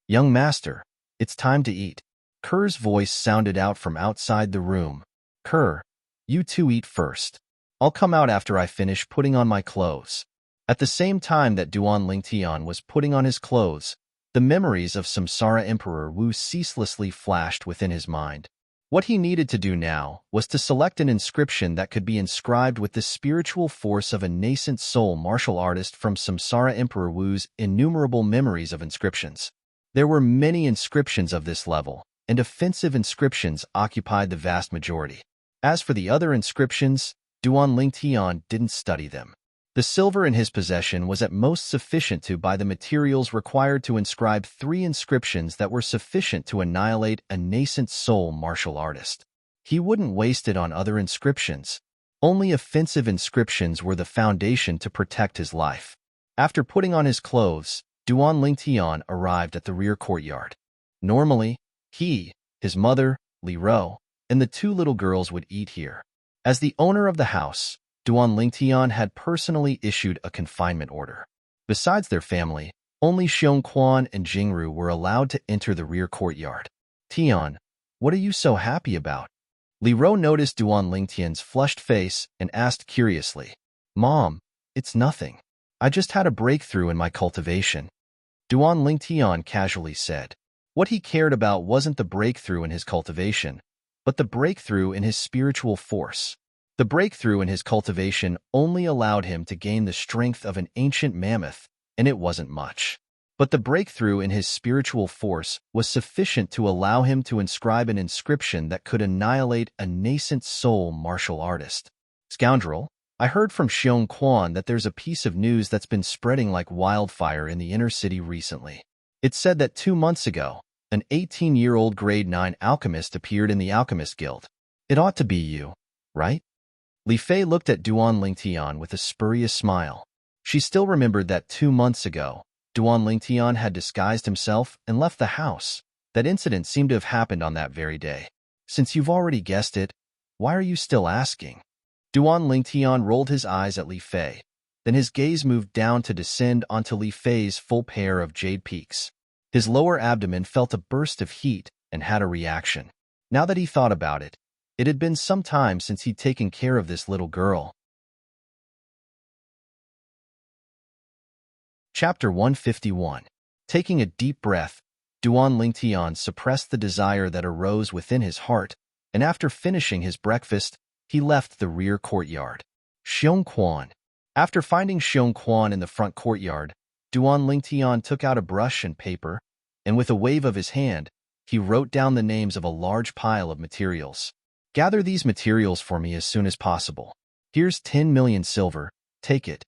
Young master, it's time to eat. Kerr's voice sounded out from outside the room. Kerr, you two eat first. I'll come out after I finish putting on my clothes. At the same time that Duan Lingtian was putting on his clothes, the memories of Samsara Emperor Wu ceaselessly flashed within his mind. What he needed to do now was to select an inscription that could be inscribed with the spiritual force of a nascent soul martial artist from Samsara Emperor Wu's innumerable memories of inscriptions. There were many inscriptions of this level, and offensive inscriptions occupied the vast majority. As for the other inscriptions, Duan Lingtian didn't study them. The silver in his possession was at most sufficient to buy the materials required to inscribe 3 inscriptions that were sufficient to annihilate a nascent soul martial artist. He wouldn't waste it on other inscriptions. Only offensive inscriptions were the foundation to protect his life. After putting on his clothes, Duan Lingtian arrived at the rear courtyard. Normally, he, his mother, Li Ro, and the 2 little girls would eat here. As the owner of the house, Duan Lingtian had personally issued a confinement order. Besides their family, only Xiong Quan and Jingru were allowed to enter the rear courtyard. Tian, what are you so happy about? Li Ro noticed Duan Lingtian's flushed face and asked curiously. Mom, it's nothing. I just had a breakthrough in my cultivation. Duan Lingtian casually said. What he cared about wasn't the breakthrough in his cultivation, but the breakthrough in his spiritual force. The breakthrough in his cultivation only allowed him to gain the strength of an ancient mammoth, and it wasn't much. But the breakthrough in his spiritual force was sufficient to allow him to inscribe an inscription that could annihilate a nascent soul martial artist. Scoundrel, I heard from Xiong Quan that there's a piece of news that's been spreading like wildfire in the inner city recently. It said that 2 months ago, an 18-year-old grade 9 alchemist appeared in the Alchemist Guild. It ought to be you, right? Li Fei looked at Duan Lingtian with a spurious smile. She still remembered that 2 months ago, Duan Lingtian had disguised himself and left the house. That incident seemed to have happened on that very day. Since you've already guessed it, why are you still asking? Duan Lingtian rolled his eyes at Li Fei. Then his gaze moved down to descend onto Li Fei's full pair of jade peaks. His lower abdomen felt a burst of heat and had a reaction. Now that he thought about it, it had been some time since he'd taken care of this little girl. Chapter 151. Taking a deep breath, Duan Lingtian suppressed the desire that arose within his heart, and after finishing his breakfast, he left the rear courtyard. Xiong Quan. After finding Xiong Quan in the front courtyard, Duan Lingtian took out a brush and paper, and with a wave of his hand, he wrote down the names of a large pile of materials. Gather these materials for me as soon as possible. Here's 10 million silver, take it.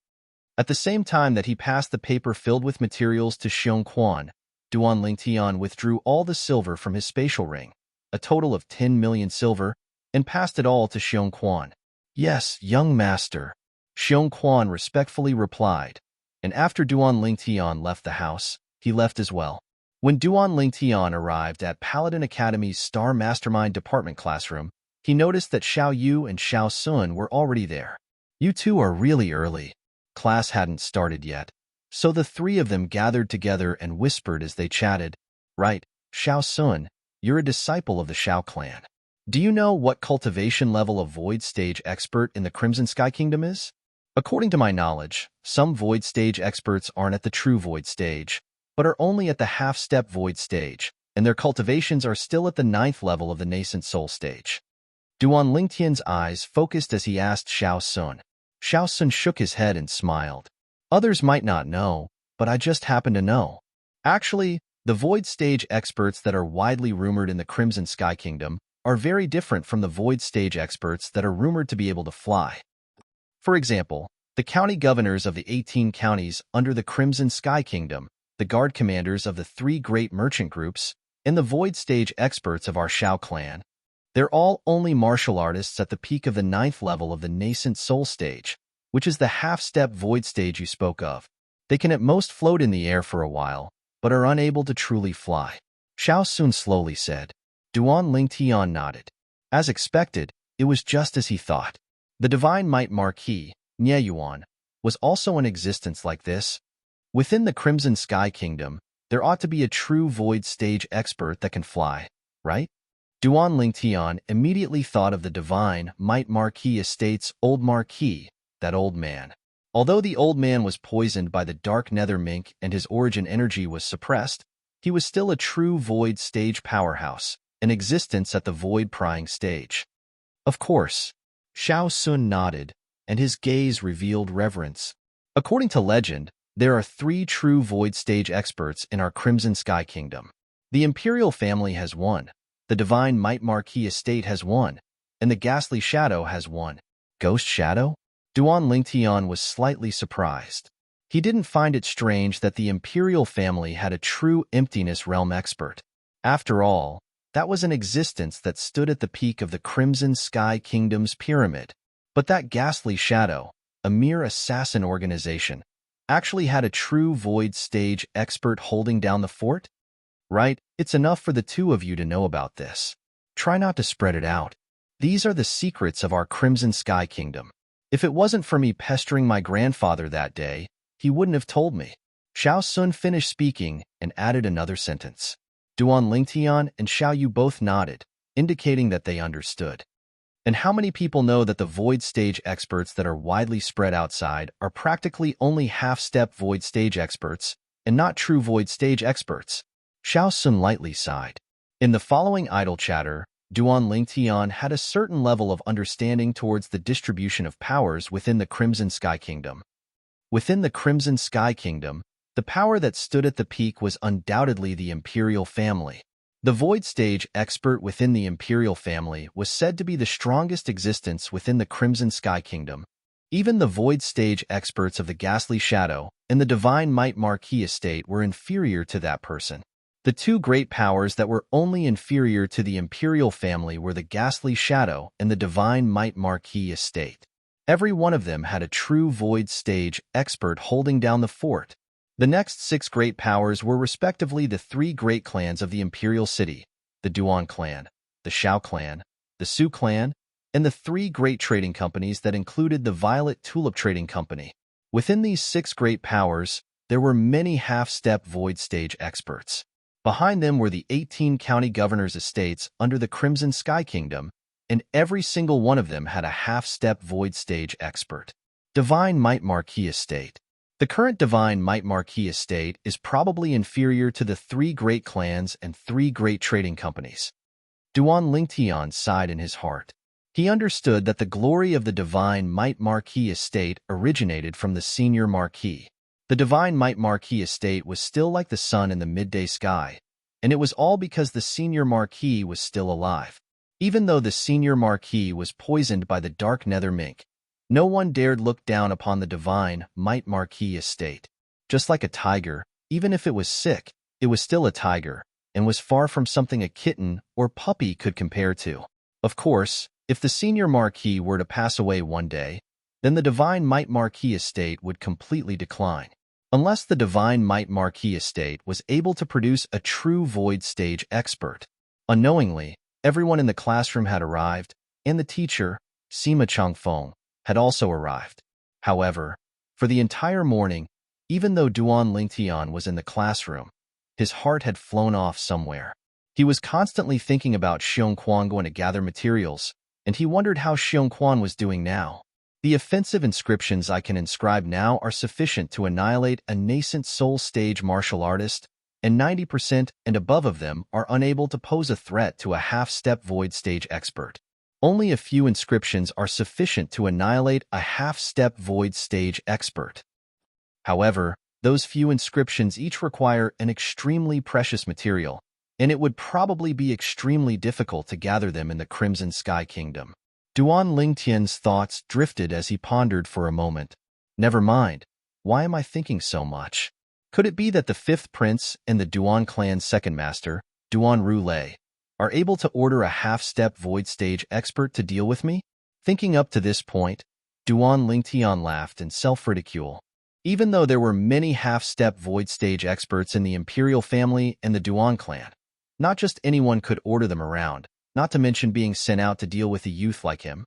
At the same time that he passed the paper filled with materials to Xiong Quan, Duan Lingtian withdrew all the silver from his spatial ring, a total of 10 million silver, and passed it all to Xiong Quan. Yes, young master, Xiong Quan respectfully replied, and after Duan Lingtian left the house, he left as well. When Duan Lingtian arrived at Paladin Academy's Star Mastermind Department classroom, he noticed that Xiao Yu and Xiao Sun were already there. "You two are really early." Class hadn't started yet, so the three of them gathered together and whispered as they chatted. "Right, Xiao Sun, you're a disciple of the Xiao clan. Do you know what cultivation level a Void Stage expert in the Crimson Sky Kingdom is?" According to my knowledge, some Void Stage experts aren't at the true Void Stage, but are only at the half-step Void Stage, and their cultivations are still at the 9th level of the nascent Soul Stage. Duan Lingtian's eyes focused as he asked Xiao Sun. Xiao Sun shook his head and smiled. "Others might not know, but I just happen to know. Actually, the Void Stage experts that are widely rumored in the Crimson Sky Kingdom are very different from the Void Stage experts that are rumored to be able to fly. For example, the county governors of the 18 counties under the Crimson Sky Kingdom, the guard commanders of the 3 great merchant groups, and the Void Stage experts of our Xiao clan. They're all only martial artists at the peak of the 9th level of the nascent Soul Stage, which is the half-step Void Stage you spoke of. They can at most float in the air for a while, but are unable to truly fly." Xiao Sun slowly said. Duan Lingtian nodded. As expected, it was just as he thought. The Divine Might Marquis, Nye Yuan, was also in existence like this. Within the Crimson Sky Kingdom, there ought to be a true Void Stage expert that can fly, right? Duan Lingtian immediately thought of the Divine Might Marquis Estate's old Marquis, that old man. Although the old man was poisoned by the dark nether mink and his origin energy was suppressed, he was still a true Void Stage powerhouse, in existence at the Void Prying Stage. Of course. Xiao Sun nodded, and his gaze revealed reverence. According to legend, there are 3 true Void Stage experts in our Crimson Sky Kingdom. The Imperial family has 1, the Divine Might Marquis Estate has 1, and the Ghastly Shadow has 1. Ghost Shadow? Duan Lingtian was slightly surprised. He didn't find it strange that the Imperial family had a true Emptiness Realm expert. After all, that was an existence that stood at the peak of the Crimson Sky Kingdom's pyramid. But that Ghastly Shadow, a mere assassin organization, actually had a true Void Stage expert holding down the fort? Right, it's enough for the 2 of you to know about this. Try not to spread it out. These are the secrets of our Crimson Sky Kingdom. If it wasn't for me pestering my grandfather that day, he wouldn't have told me. Xiao Sun finished speaking and added another sentence. Duan Lingtian and Xiao Yu both nodded, indicating that they understood. And how many people know that the Void Stage experts that are widely spread outside are practically only half-step Void Stage experts and not true Void Stage experts? Xiao Sun lightly sighed. In the following idle chatter, Duan Lingtian had a certain level of understanding towards the distribution of powers within the Crimson Sky Kingdom. Within the Crimson Sky Kingdom, the power that stood at the peak was undoubtedly the Imperial family. The Void Stage expert within the Imperial family was said to be the strongest existence within the Crimson Sky Kingdom. Even the Void Stage experts of the Ghastly Shadow and the Divine Might Marquis Estate were inferior to that person. The 2 great powers that were only inferior to the Imperial family were the Ghastly Shadow and the Divine Might Marquis Estate. Every one of them had a true Void Stage expert holding down the fort. The next 6 great powers were respectively the 3 great clans of the Imperial City, the Duan clan, the Xiao clan, the Su clan, and the 3 great trading companies that included the Violet Tulip Trading Company. Within these 6 great powers, there were many half-step Void Stage experts. Behind them were the 18 county governors' estates under the Crimson Sky Kingdom, and every single one of them had a half-step Void Stage expert. Divine Might Marquis Estate. The current Divine Might Marquis Estate is probably inferior to the 3 great clans and 3 great trading companies. Duan Lingtian sighed in his heart. He understood that the glory of the Divine Might Marquis Estate originated from the Senior Marquis. The Divine Might Marquis Estate was still like the sun in the midday sky, and it was all because the Senior Marquis was still alive. Even though the Senior Marquis was poisoned by the dark nether mink, no one dared look down upon the Divine Might Marquis Estate. Just like a tiger, even if it was sick, it was still a tiger, and was far from something a kitten or puppy could compare to. Of course, if the Senior Marquis were to pass away one day, then the Divine Might Marquis Estate would completely decline. unless the divine might Marquis estate was able to produce a true void stage expert. Unknowingly, everyone in the classroom had arrived, and the teacher, Sima Changfeng, had also arrived. However, for the entire morning, even though Duan Lingtian was in the classroom, his heart had flown off somewhere. He was constantly thinking about Xiongquan going to gather materials, and he wondered how Xiongquan was doing now. The offensive inscriptions I can inscribe now are sufficient to annihilate a nascent soul stage martial artist, and 90% and above of them are unable to pose a threat to a half-step void stage expert. Only a few inscriptions are sufficient to annihilate a half-step void stage expert. However, those few inscriptions each require an extremely precious material, and it would probably be extremely difficult to gather them in the Crimson Sky Kingdom. Duan Lingtian's thoughts drifted as he pondered for a moment. Never mind. Why am I thinking so much? Could it be that the fifth prince and the Duan clan's second master, Duan Rulei, are able to order a half-step void stage expert to deal with me? Thinking up to this point, Duan Lingtian laughed in self-ridicule. Even though there were many half-step void stage experts in the imperial family and the Duan clan, not just anyone could order them around, not to mention being sent out to deal with a youth like him.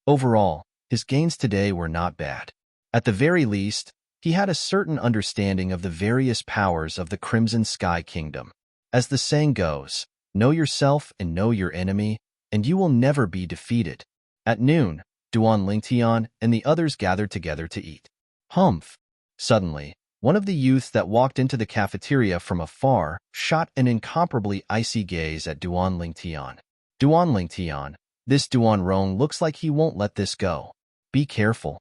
Overall, his gains today were not bad. At the very least, he had a certain understanding of the various powers of the Crimson Sky Kingdom. As the saying goes, know yourself and know your enemy, and you will never be defeated. At noon, Duan Lingtian and the others gathered together to eat. Humph! Suddenly, one of the youths that walked into the cafeteria from afar shot an incomparably icy gaze at Duan Lingtian. Duan Lingtian, this Duan Rong looks like he won't let this go. Be careful.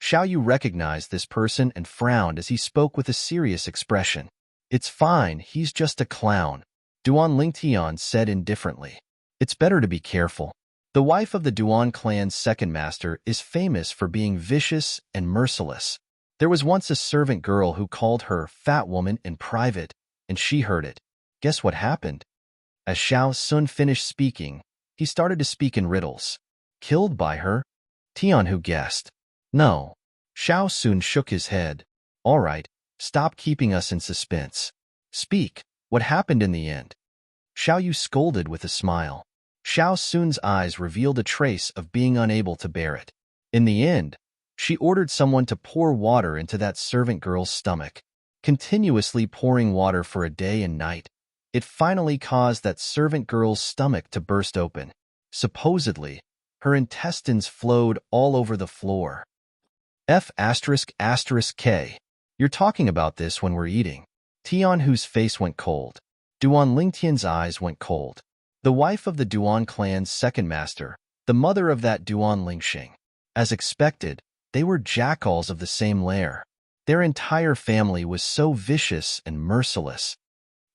Xiao Yu recognized this person and frowned as he spoke with a serious expression. It's fine, he's just a clown, Duan Lingtian said indifferently. It's better to be careful. The wife of the Duan clan's second master is famous for being vicious and merciless. There was once a servant girl who called her fat woman in private, and she heard it. Guess what happened? As Xiao Sun finished speaking, he started to speak in riddles. Killed by her? Tian who guessed. No. Xiao Sun shook his head. All right, stop keeping us in suspense. Speak, what happened in the end? Xiao Yu scolded with a smile. Xiao Sun's eyes revealed a trace of being unable to bear it. In the end, she ordered someone to pour water into that servant girl's stomach. Continuously pouring water for a day and night, it finally caused that servant girl's stomach to burst open. Supposedly, her intestines flowed all over the floor. F***K. You're talking about this when we're eating. Tian Hu's face went cold. Duan Lingtian's eyes went cold. The wife of the Duan clan's second master, the mother of that Duan Lingxing. As expected, they were jackals of the same lair. Their entire family was so vicious and merciless.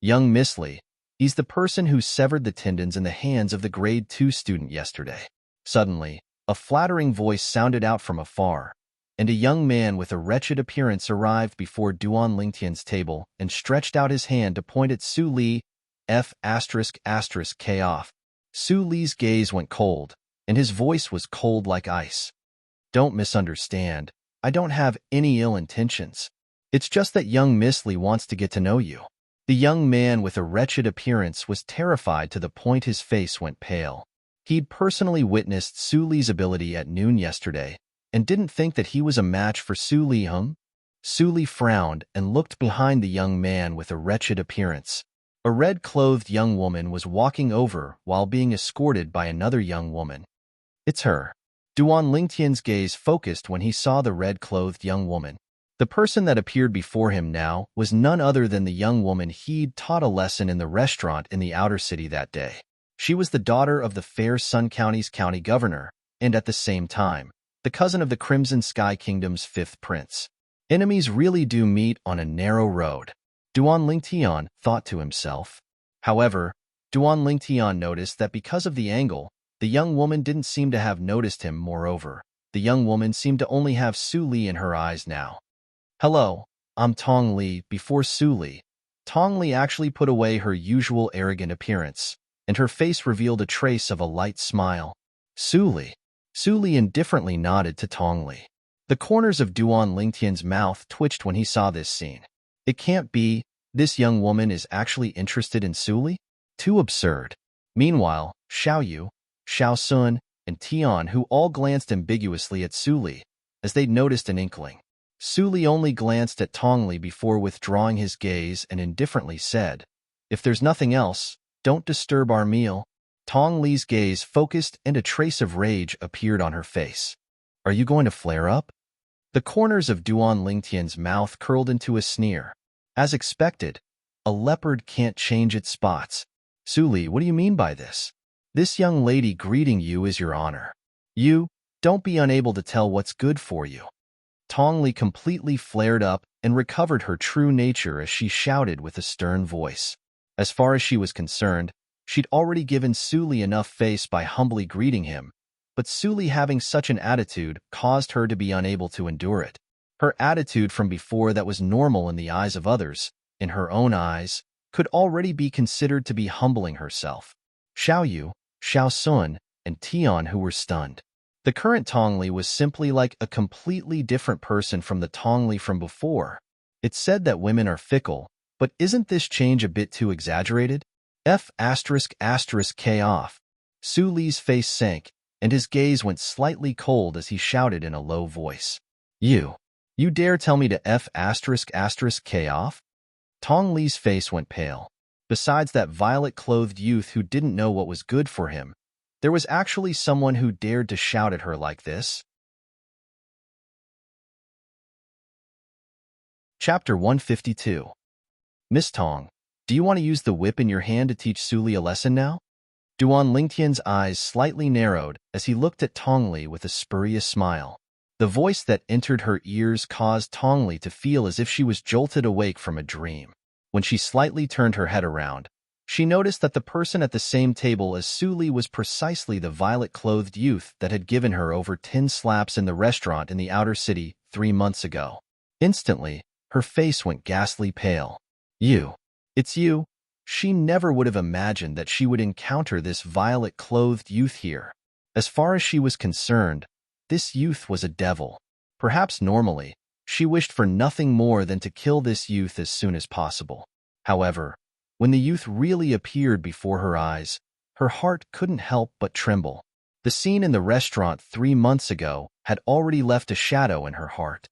Young Misty, he's the person who severed the tendons in the hands of the grade 2 student yesterday. Suddenly, a flattering voice sounded out from afar, and a young man with a wretched appearance arrived before Duan Lingtian's table and stretched out his hand to point at Su Li. F***K off. Su Li's gaze went cold, and his voice was cold like ice. Don't misunderstand. I don't have any ill intentions. It's just that young Misty wants to get to know you. The young man with a wretched appearance was terrified to the point his face went pale. He'd personally witnessed Su Li's ability at noon yesterday, and didn't think that he was a match for Su Li Hung. Su Li frowned and looked behind the young man with a wretched appearance. A red-clothed young woman was walking over while being escorted by another young woman. It's her. Duan Lingtian's gaze focused when he saw the red-clothed young woman. The person that appeared before him now was none other than the young woman he'd taught a lesson in the restaurant in the outer city that day. She was the daughter of the fair Sun County's county governor, and at the same time, the cousin of the Crimson Sky Kingdom's fifth prince. Enemies really do meet on a narrow road, Duan Lingtian thought to himself. However, Duan Lingtian noticed that because of the angle, the young woman didn't seem to have noticed him. Moreover, the young woman seemed to only have Su Li in her eyes now. Hello, I'm Tong Li. Before Su Li, Tong Li actually put away her usual arrogant appearance, and her face revealed a trace of a light smile. Su Li. Su Li indifferently nodded to Tong Li. The corners of Duan Lingtian's mouth twitched when he saw this scene. It can't be, this young woman is actually interested in Su Li? Too absurd. Meanwhile, Xiao Yu, Xiao Sun, and Tian, who all glanced ambiguously at Su Li, as they'd noticed an inkling. Su Li only glanced at Tong Li before withdrawing his gaze and indifferently said, "If there's nothing else, don't disturb our meal." Tong Li's gaze focused and a trace of rage appeared on her face. "Are you going to flare up?" The corners of Duan Lingtian's mouth curled into a sneer. As expected, a leopard can't change its spots. "Su Li, what do you mean by this? This young lady greeting you is your honor. You, don't be unable to tell what's good for you." Tong Li completely flared up and recovered her true nature as she shouted with a stern voice. As far as she was concerned, she'd already given Su Li enough face by humbly greeting him, but Su Li having such an attitude caused her to be unable to endure it. Her attitude from before that was normal in the eyes of others, in her own eyes, could already be considered to be humbling herself. Xiao Yu, Xiao Sun, and Tian who were stunned. The current Tong Li was simply like a completely different person from the Tong Li from before. It's said that women are fickle, but isn't this change a bit too exaggerated? K off. Su Li's face sank, and his gaze went slightly cold as he shouted in a low voice. You dare tell me to K off? Tong Li's face went pale. Besides that violet-clothed youth who didn't know what was good for him, there was actually someone who dared to shout at her like this. Chapter 152. Miss Tong, do you want to use the whip in your hand to teach Su Li a lesson now? Duan Lingtian's eyes slightly narrowed as he looked at Tong Li with a spurious smile. The voice that entered her ears caused Tong Li to feel as if she was jolted awake from a dream. When she slightly turned her head around, she noticed that the person at the same table as Su Li was precisely the violet-clothed youth that had given her over 10 slaps in the restaurant in the outer city 3 months ago. Instantly, her face went ghastly pale. It's you. She never would have imagined that she would encounter this violet-clothed youth here. As far as she was concerned, this youth was a devil. Perhaps normally, she wished for nothing more than to kill this youth as soon as possible. However, when the youth really appeared before her eyes, her heart couldn't help but tremble. The scene in the restaurant 3 months ago had already left a shadow in her heart.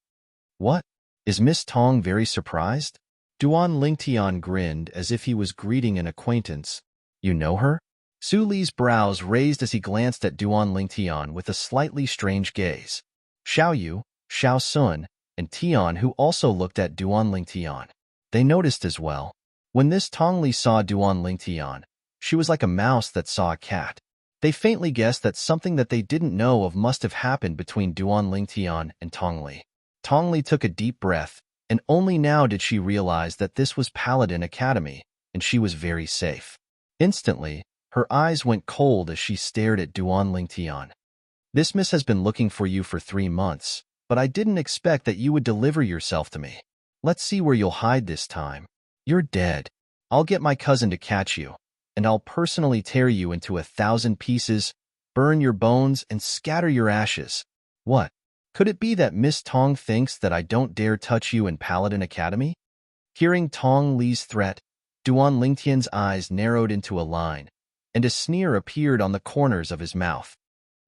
What? Is Miss Tong very surprised? Duan Lingtian grinned as if he was greeting an acquaintance. You know her? Su Li's brows raised as he glanced at Duan Lingtian with a slightly strange gaze. Xiao Yu, Xiao Sun, and Tian who also looked at Duan Lingtian. They noticed as well. When this Tong Li saw Duan Lingtian, she was like a mouse that saw a cat. They faintly guessed that something that they didn't know of must have happened between Duan Lingtian and Tong Li. Tong Li took a deep breath, and only now did she realize that this was Paladin Academy, and she was very safe. Instantly, her eyes went cold as she stared at Duan Lingtian. This miss has been looking for you for 3 months, but I didn't expect that you would deliver yourself to me. Let's see where you'll hide this time. You're dead. I'll get my cousin to catch you, and I'll personally tear you into 1,000 pieces, burn your bones, and scatter your ashes. What? Could it be that Miss Tong thinks that I don't dare touch you in Paladin Academy? Hearing Tong Li's threat, Duan Lingtian's eyes narrowed into a line, and a sneer appeared on the corners of his mouth.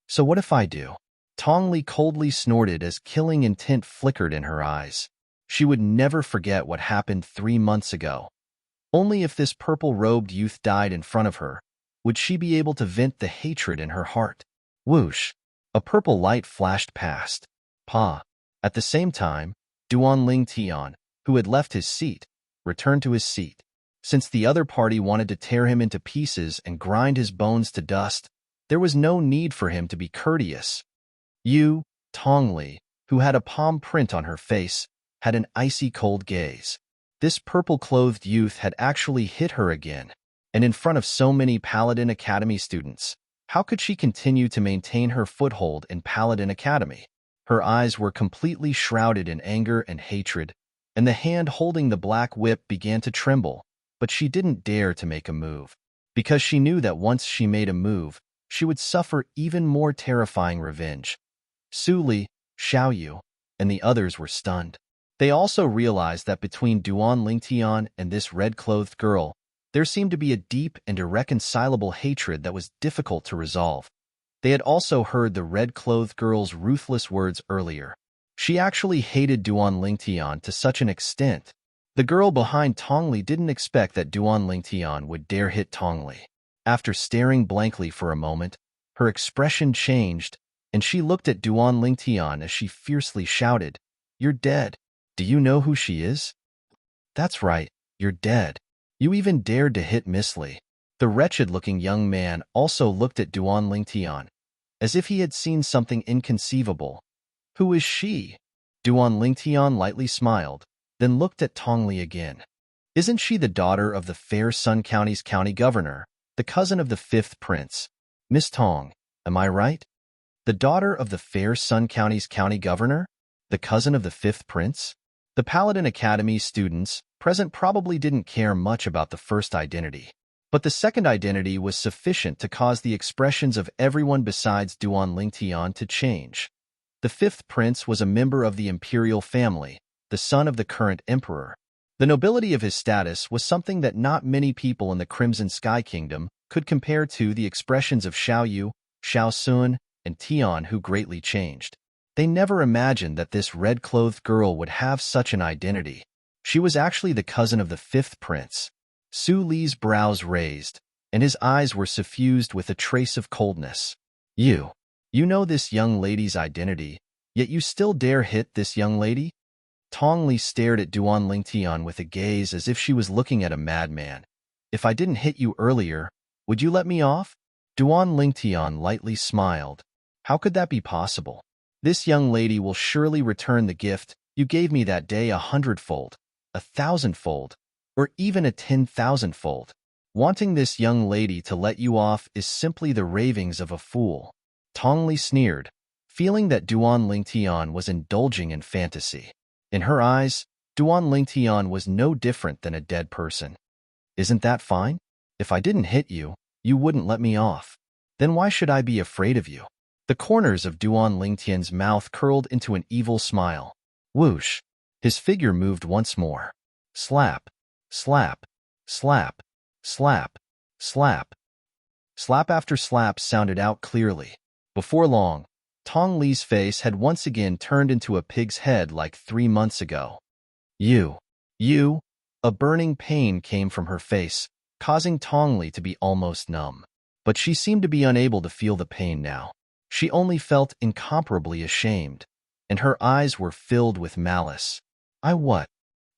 So what if I do? Tong Li coldly snorted as killing intent flickered in her eyes. She would never forget what happened 3 months ago. Only if this purple-robed youth died in front of her, would she be able to vent the hatred in her heart. Whoosh! A purple light flashed past. Pa. At the same time, Duan Lingtian, who had left his seat, returned to his seat. Since the other party wanted to tear him into pieces and grind his bones to dust, there was no need for him to be courteous. Tong Li, who had a palm print on her face, had an icy cold gaze. This purple-clothed youth had actually hit her again, and in front of so many Paladin Academy students. How could she continue to maintain her foothold in Paladin Academy? Her eyes were completely shrouded in anger and hatred, and the hand holding the black whip began to tremble, but she didn't dare to make a move, because she knew that once she made a move, she would suffer even more terrifying revenge. Su Li, Xiao Yu, and the others were stunned. They also realized that between Duan Lingtian and this red-clothed girl, there seemed to be a deep and irreconcilable hatred that was difficult to resolve. They had also heard the red-clothed girl's ruthless words earlier. She actually hated Duan Lingtian to such an extent. The girl behind Tongli didn't expect that Duan Lingtian would dare hit Tongli. After staring blankly for a moment, her expression changed, and she looked at Duan Lingtian as she fiercely shouted, "You're dead. Do you know who she is?" "That's right, you're dead. You even dared to hit Misty." The wretched-looking young man also looked at Duan Lingtian, as if he had seen something inconceivable. "Who is she?" Duan Lingtian lightly smiled, then looked at Tongli again. "Isn't she the daughter of the Fair Sun County's county governor, the cousin of the 5th prince? Miss Tong, am I right? The daughter of the Fair Sun County's county governor, the cousin of the 5th prince?" The Paladin Academy students present probably didn't care much about the first identity, but the second identity was sufficient to cause the expressions of everyone besides Duan Lingtian to change. The 5th prince was a member of the imperial family, the son of the current emperor. The nobility of his status was something that not many people in the Crimson Sky Kingdom could compare to the expressions of Xiao Yu, Xiao Sun, and Tian, who greatly changed. They never imagined that this red-clothed girl would have such an identity. She was actually the cousin of the 5th prince. Su Li's brows raised, and his eyes were suffused with a trace of coldness. You know this young lady's identity, yet you still dare hit this young lady?" Tongli stared at Duan Lingtian with a gaze as if she was looking at a madman. "If I didn't hit you earlier, would you let me off?" Duan Lingtian lightly smiled. "How could that be possible? This young lady will surely return the gift you gave me that day 100-fold, 1,000-fold, or even a 10,000-fold. Wanting this young lady to let you off is simply the ravings of a fool." Tongli sneered, feeling that Duan Lingtian was indulging in fantasy. In her eyes, Duan Lingtian was no different than a dead person. "Isn't that fine? If I didn't hit you, you wouldn't let me off. Then why should I be afraid of you?" The corners of Duan Lingtian's mouth curled into an evil smile. Whoosh! His figure moved once more. Slap, slap, slap, slap, slap. Slap after slap sounded out clearly. Before long, Tong Li's face had once again turned into a pig's head like 3 months ago. You. A burning pain came from her face, causing Tong Li to be almost numb. But she seemed to be unable to feel the pain now. She only felt incomparably ashamed, and her eyes were filled with malice. "I what?"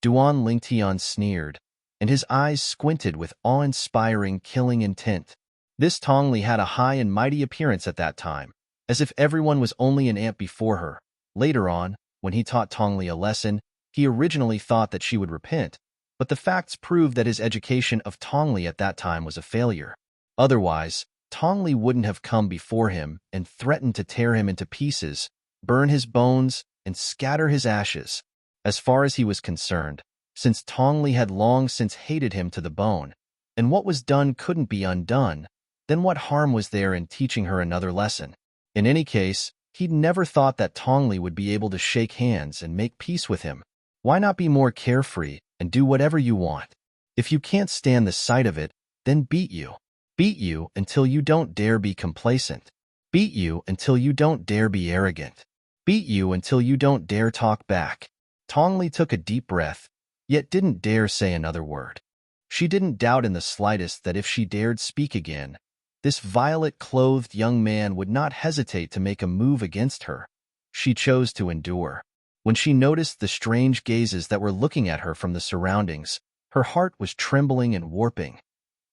Duan Lingtian sneered, and his eyes squinted with awe-inspiring killing intent. This Tongli had a high and mighty appearance at that time, as if everyone was only an ant before her. Later on, when he taught Tongli a lesson, he originally thought that she would repent, but the facts proved that his education of Tongli at that time was a failure. Otherwise, Tongli wouldn't have come before him and threatened to tear him into pieces, burn his bones, and scatter his ashes. As far as he was concerned, since Tongli had long since hated him to the bone, and what was done couldn't be undone, then what harm was there in teaching her another lesson? In any case, he'd never thought that Tongli would be able to shake hands and make peace with him. Why not be more carefree and do whatever you want? If you can't stand the sight of it, then beat you. Beat you until you don't dare be complacent. Beat you until you don't dare be arrogant. Beat you until you don't dare talk back. Tongli took a deep breath, yet didn't dare say another word. She didn't doubt in the slightest that if she dared speak again, this violet-clothed young man would not hesitate to make a move against her. She chose to endure. When she noticed the strange gazes that were looking at her from the surroundings, her heart was trembling and warping.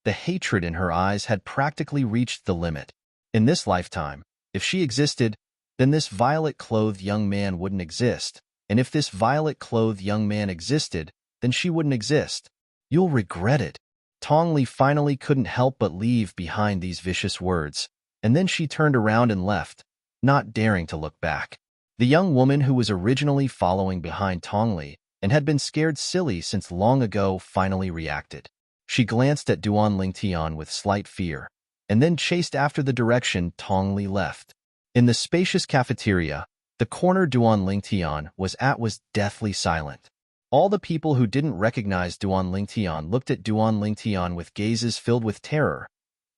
The hatred in her eyes had practically reached the limit. In this lifetime, if she existed, then this violet-clothed young man wouldn't exist, and if this violet-clothed young man existed, then she wouldn't exist. "You'll regret it." Tongli finally couldn't help but leave behind these vicious words, and then she turned around and left, not daring to look back. The young woman who was originally following behind Tongli and had been scared silly since long ago finally reacted. She glanced at Duan Lingtian with slight fear, and then chased after the direction Tongli left. In the spacious cafeteria, The corner Duan Lingtian was at was deathly silent. All the people who didn't recognize Duan Lingtian looked at Duan Lingtian with gazes filled with terror.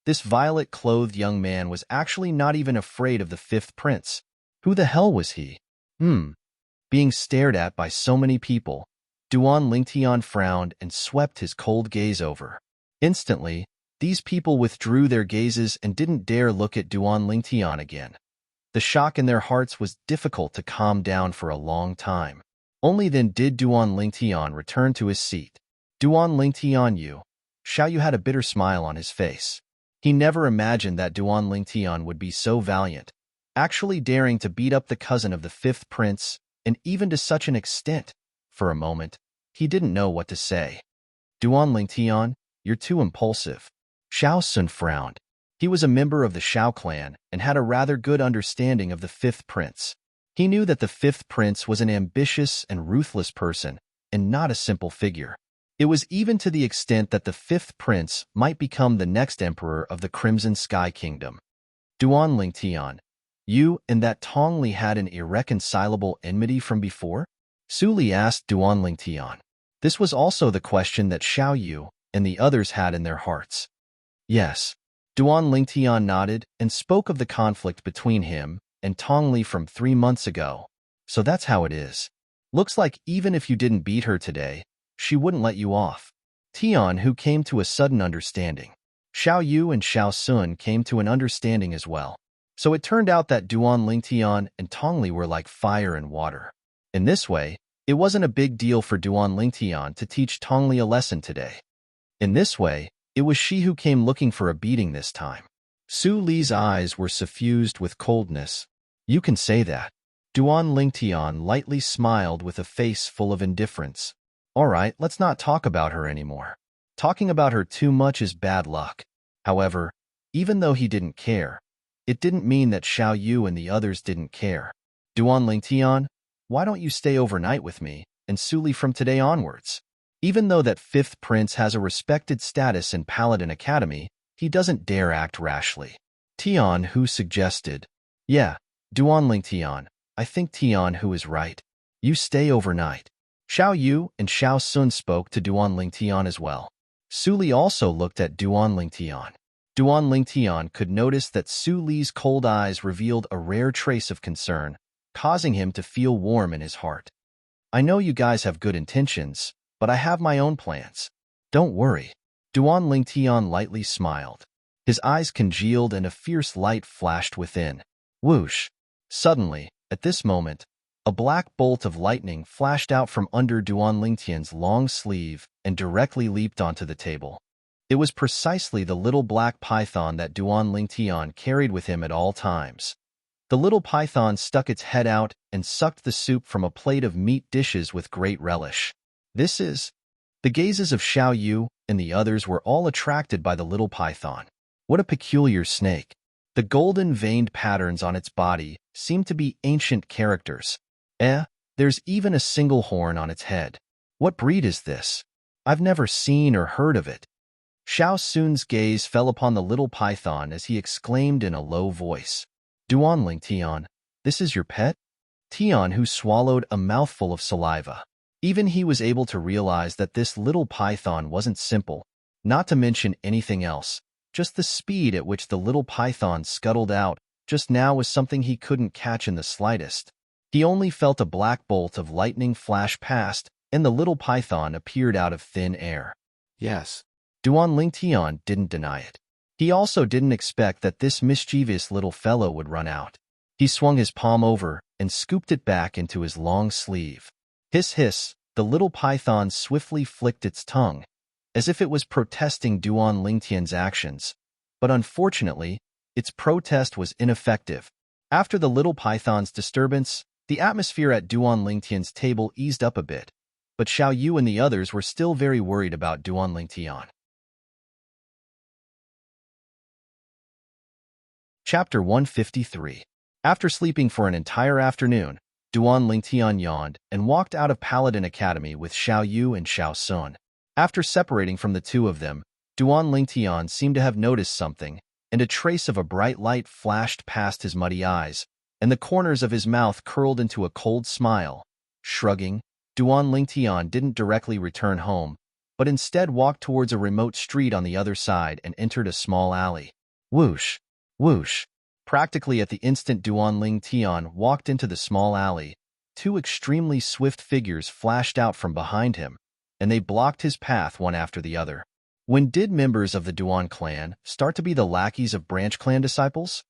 This violet-clothed young man was actually not even afraid of the fifth prince. Who the hell was he? Being stared at by so many people, Duan Lingtian frowned and swept his cold gaze over. Instantly, these people withdrew their gazes and didn't dare look at Duan Lingtian again. The shock in their hearts was difficult to calm down for a long time. Only then did Duan Lingtian return to his seat. Duan Lingtian Xiao Yu had a bitter smile on his face. He never imagined that Duan Lingtian would be so valiant, actually daring to beat up the cousin of the fifth prince, and even to such an extent. For a moment, he didn't know what to say. Duan Lingtian, you're too impulsive. Xiao Sun frowned. He was a member of the Xiao clan and had a rather good understanding of the fifth prince. He knew that the fifth prince was an ambitious and ruthless person, and not a simple figure. It was even to the extent that the fifth prince might become the next emperor of the Crimson Sky Kingdom. Duan Lingtian, you and that Tong Li had an irreconcilable enmity from before? Su Li asked Duan Lingtian. This was also the question that Xiao Yu and the others had in their hearts. Yes. Duan Lingtian nodded and spoke of the conflict between him and Tong Li from 3 months ago. So that's how it is. Looks like even if you didn't beat her today, she wouldn't let you off. Tian, who came to a sudden understanding. Xiao Yu and Xiao Sun came to an understanding as well. So it turned out that Duan Lingtian and Tong Li were like fire and water. In this way, it wasn't a big deal for Duan Lingtian to teach Tong Li a lesson today. In this way, it was she who came looking for a beating this time. Su Li's eyes were suffused with coldness. You can say that. Duan Lingtian lightly smiled with a face full of indifference. All right, let's not talk about her anymore. Talking about her too much is bad luck. However, even though he didn't care, it didn't mean that Xiao Yu and the others didn't care. Duan Lingtian, why don't you stay overnight with me and Su Li from today onwards? Even though that fifth prince has a respected status in Paladin Academy, he doesn't dare act rashly. Tian Hu suggested. Yeah, Duan Lingtian, I think Tian Hu is right. You stay overnight. Xiao Yu and Xiao Sun spoke to Duan Lingtian as well. Su Li also looked at Duan Lingtian. Duan Lingtian could notice that Su Li's cold eyes revealed a rare trace of concern, causing him to feel warm in his heart. I know you guys have good intentions, but I have my own plans. Don't worry. Duan Lingtian lightly smiled. His eyes congealed and a fierce light flashed within. Whoosh! Suddenly, at this moment, a black bolt of lightning flashed out from under Duan Lingtian's long sleeve and directly leaped onto the table. It was precisely the little black python that Duan Lingtian carried with him at all times. The little python stuck its head out and sucked the soup from a plate of meat dishes with great relish. The gazes of Xiao Yu and the others were all attracted by the little python. What a peculiar snake. The golden veined patterns on its body seemed to be ancient characters. There's even a single horn on its head. What breed is this? I've never seen or heard of it. Xiao Sun's gaze fell upon the little python as he exclaimed in a low voice. Duan Lingtian, this is your pet? Tian, who swallowed a mouthful of saliva. Even he was able to realize that this little python wasn't simple, not to mention anything else. Just the speed at which the little python scuttled out just now was something he couldn't catch in the slightest. He only felt a black bolt of lightning flash past, and the little python appeared out of thin air. Yes. Duan Lingtian didn't deny it. He also didn't expect that this mischievous little fellow would run out. He swung his palm over and scooped it back into his long sleeve. Hiss hiss, the little python swiftly flicked its tongue, as if it was protesting Duan Lingtian's actions. But unfortunately, its protest was ineffective. After the little python's disturbance, the atmosphere at Duan Lingtian's table eased up a bit, but Xiao Yu and the others were still very worried about Duan Lingtian. Chapter 153. After sleeping for an entire afternoon, Duan Lingtian yawned and walked out of Paladin Academy with Xiao Yu and Xiao Sun. After separating from the two of them, Duan Lingtian seemed to have noticed something, and a trace of a bright light flashed past his muddy eyes, and the corners of his mouth curled into a cold smile. Shrugging, Duan Lingtian didn't directly return home, but instead walked towards a remote street on the other side and entered a small alley. Whoosh! Whoosh! Practically at the instant Duan Lingtian walked into the small alley, two extremely swift figures flashed out from behind him, and they blocked his path one after the other. When did members of the Duan clan start to be the lackeys of branch clan disciples?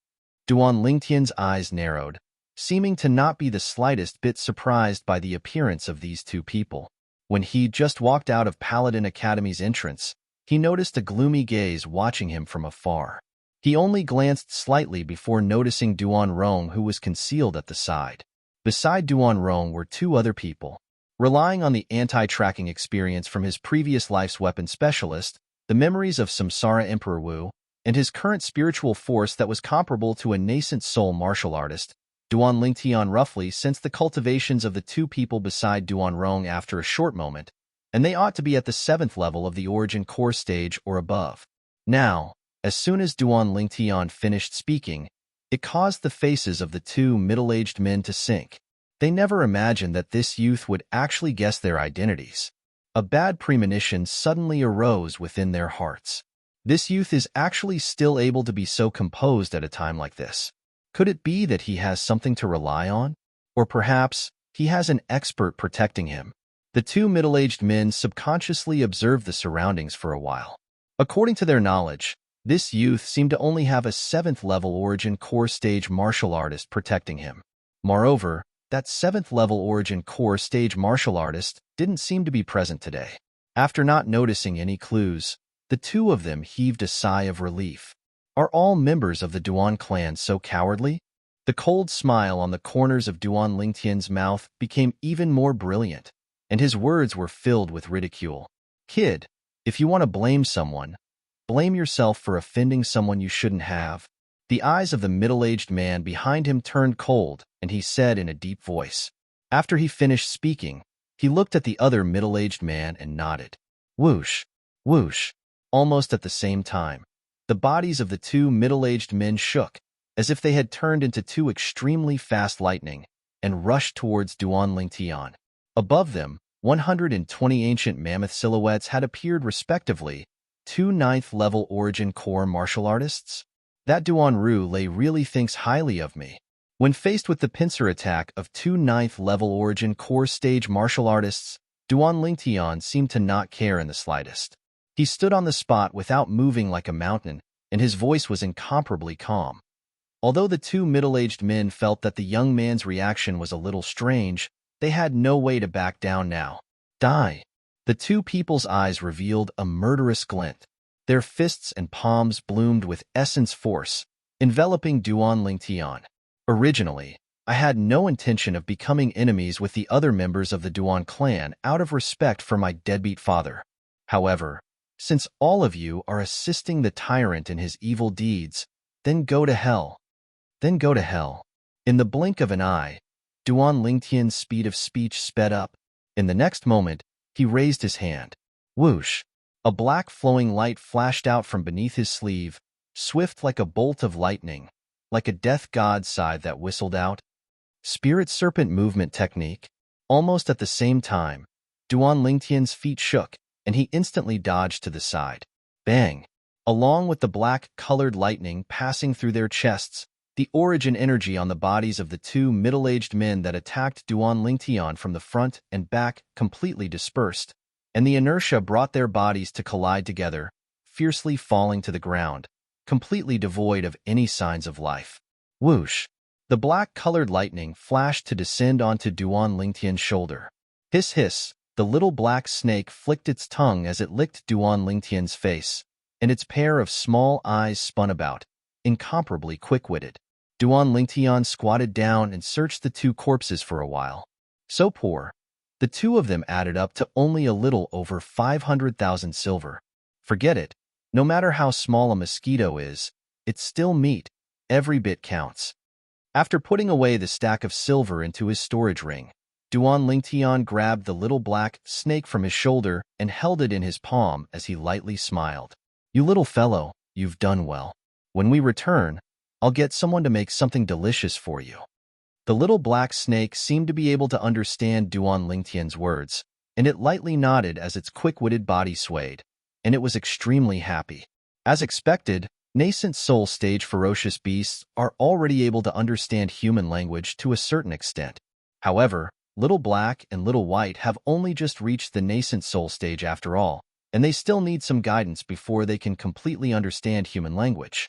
Duan Lingtian's eyes narrowed, seeming to not be the slightest bit surprised by the appearance of these two people. When he just walked out of Paladin Academy's entrance, he noticed a gloomy gaze watching him from afar. He only glanced slightly before noticing Duan Rong, who was concealed at the side. Beside Duan Rong were two other people. Relying on the anti-tracking experience from his previous life's weapon specialist, the memories of Samsara Emperor Wu, and his current spiritual force that was comparable to a nascent soul martial artist, Duan Lingtian roughly sensed the cultivations of the two people beside Duan Rong after a short moment, and they ought to be at the 7th level of the origin core stage or above. Now, as soon as Duan Lingtian finished speaking, it caused the faces of the two middle-aged men to sink. They never imagined that this youth would actually guess their identities. A bad premonition suddenly arose within their hearts. This youth is actually still able to be so composed at a time like this. Could it be that he has something to rely on? Or perhaps he has an expert protecting him? The two middle-aged men subconsciously observed the surroundings for a while. According to their knowledge, this youth seemed to only have a 7th level origin core stage martial artist protecting him. Moreover, that 7th level origin core stage martial artist didn't seem to be present today. After not noticing any clues, the two of them heaved a sigh of relief. Are all members of the Duan clan so cowardly? The cold smile on the corners of Duan Lingtian's mouth became even more brilliant, and his words were filled with ridicule. Kid, if you want to blame someone, blame yourself for offending someone you shouldn't have. The eyes of the middle-aged man behind him turned cold, and he said in a deep voice. After he finished speaking, he looked at the other middle-aged man and nodded. Whoosh! Whoosh! Almost at the same time, the bodies of the two middle-aged men shook, as if they had turned into two extremely fast lightning, and rushed towards Duan Lingtian. Above them, 120 ancient mammoth silhouettes had appeared respectively, two 9th level origin core martial artists. That Duan Ru Lei really thinks highly of me. When faced with the pincer attack of two 9th level origin core stage martial artists, Duan Lingtian seemed to not care in the slightest. He stood on the spot without moving like a mountain, and his voice was incomparably calm. Although the two middle-aged men felt that the young man's reaction was a little strange, they had no way to back down now. Die! The two people's eyes revealed a murderous glint. Their fists and palms bloomed with essence force, enveloping Duan Lingtian. Originally, I had no intention of becoming enemies with the other members of the Duan clan out of respect for my deadbeat father. However, since all of you are assisting the tyrant in his evil deeds, then go to hell. Then go to hell. In the blink of an eye, Duan Lingtian's speed of speech sped up. In the next moment, he raised his hand. Whoosh! A black flowing light flashed out from beneath his sleeve, swift like a bolt of lightning, like a death god sigh that whistled out. Spirit serpent movement technique. Almost at the same time, Duan Lingtian's feet shook, and he instantly dodged to the side. Bang! Along with the black-colored lightning passing through their chests, the origin energy on the bodies of the two middle-aged men that attacked Duan Lingtian from the front and back completely dispersed, and the inertia brought their bodies to collide together, fiercely falling to the ground, completely devoid of any signs of life. Whoosh! The black-colored lightning flashed to descend onto Duan Lingtian's shoulder. Hiss hiss! The little black snake flicked its tongue as it licked Duan Lingtian's face, and its pair of small eyes spun about, incomparably quick-witted. Duan Lingtian squatted down and searched the two corpses for a while. So poor. The two of them added up to only a little over 500,000 silver. Forget it. No matter how small a mosquito is, it's still meat. Every bit counts. After putting away the stack of silver into his storage ring, Duan Lingtian grabbed the little black snake from his shoulder and held it in his palm as he lightly smiled. You little fellow, you've done well. When we return, I'll get someone to make something delicious for you. The little black snake seemed to be able to understand Duan Lingtian's words, and it lightly nodded as its quick-witted body swayed, and it was extremely happy. As expected, nascent soul stage ferocious beasts are already able to understand human language to a certain extent. However, Little Black and Little White have only just reached the nascent soul stage after all, and they still need some guidance before they can completely understand human language.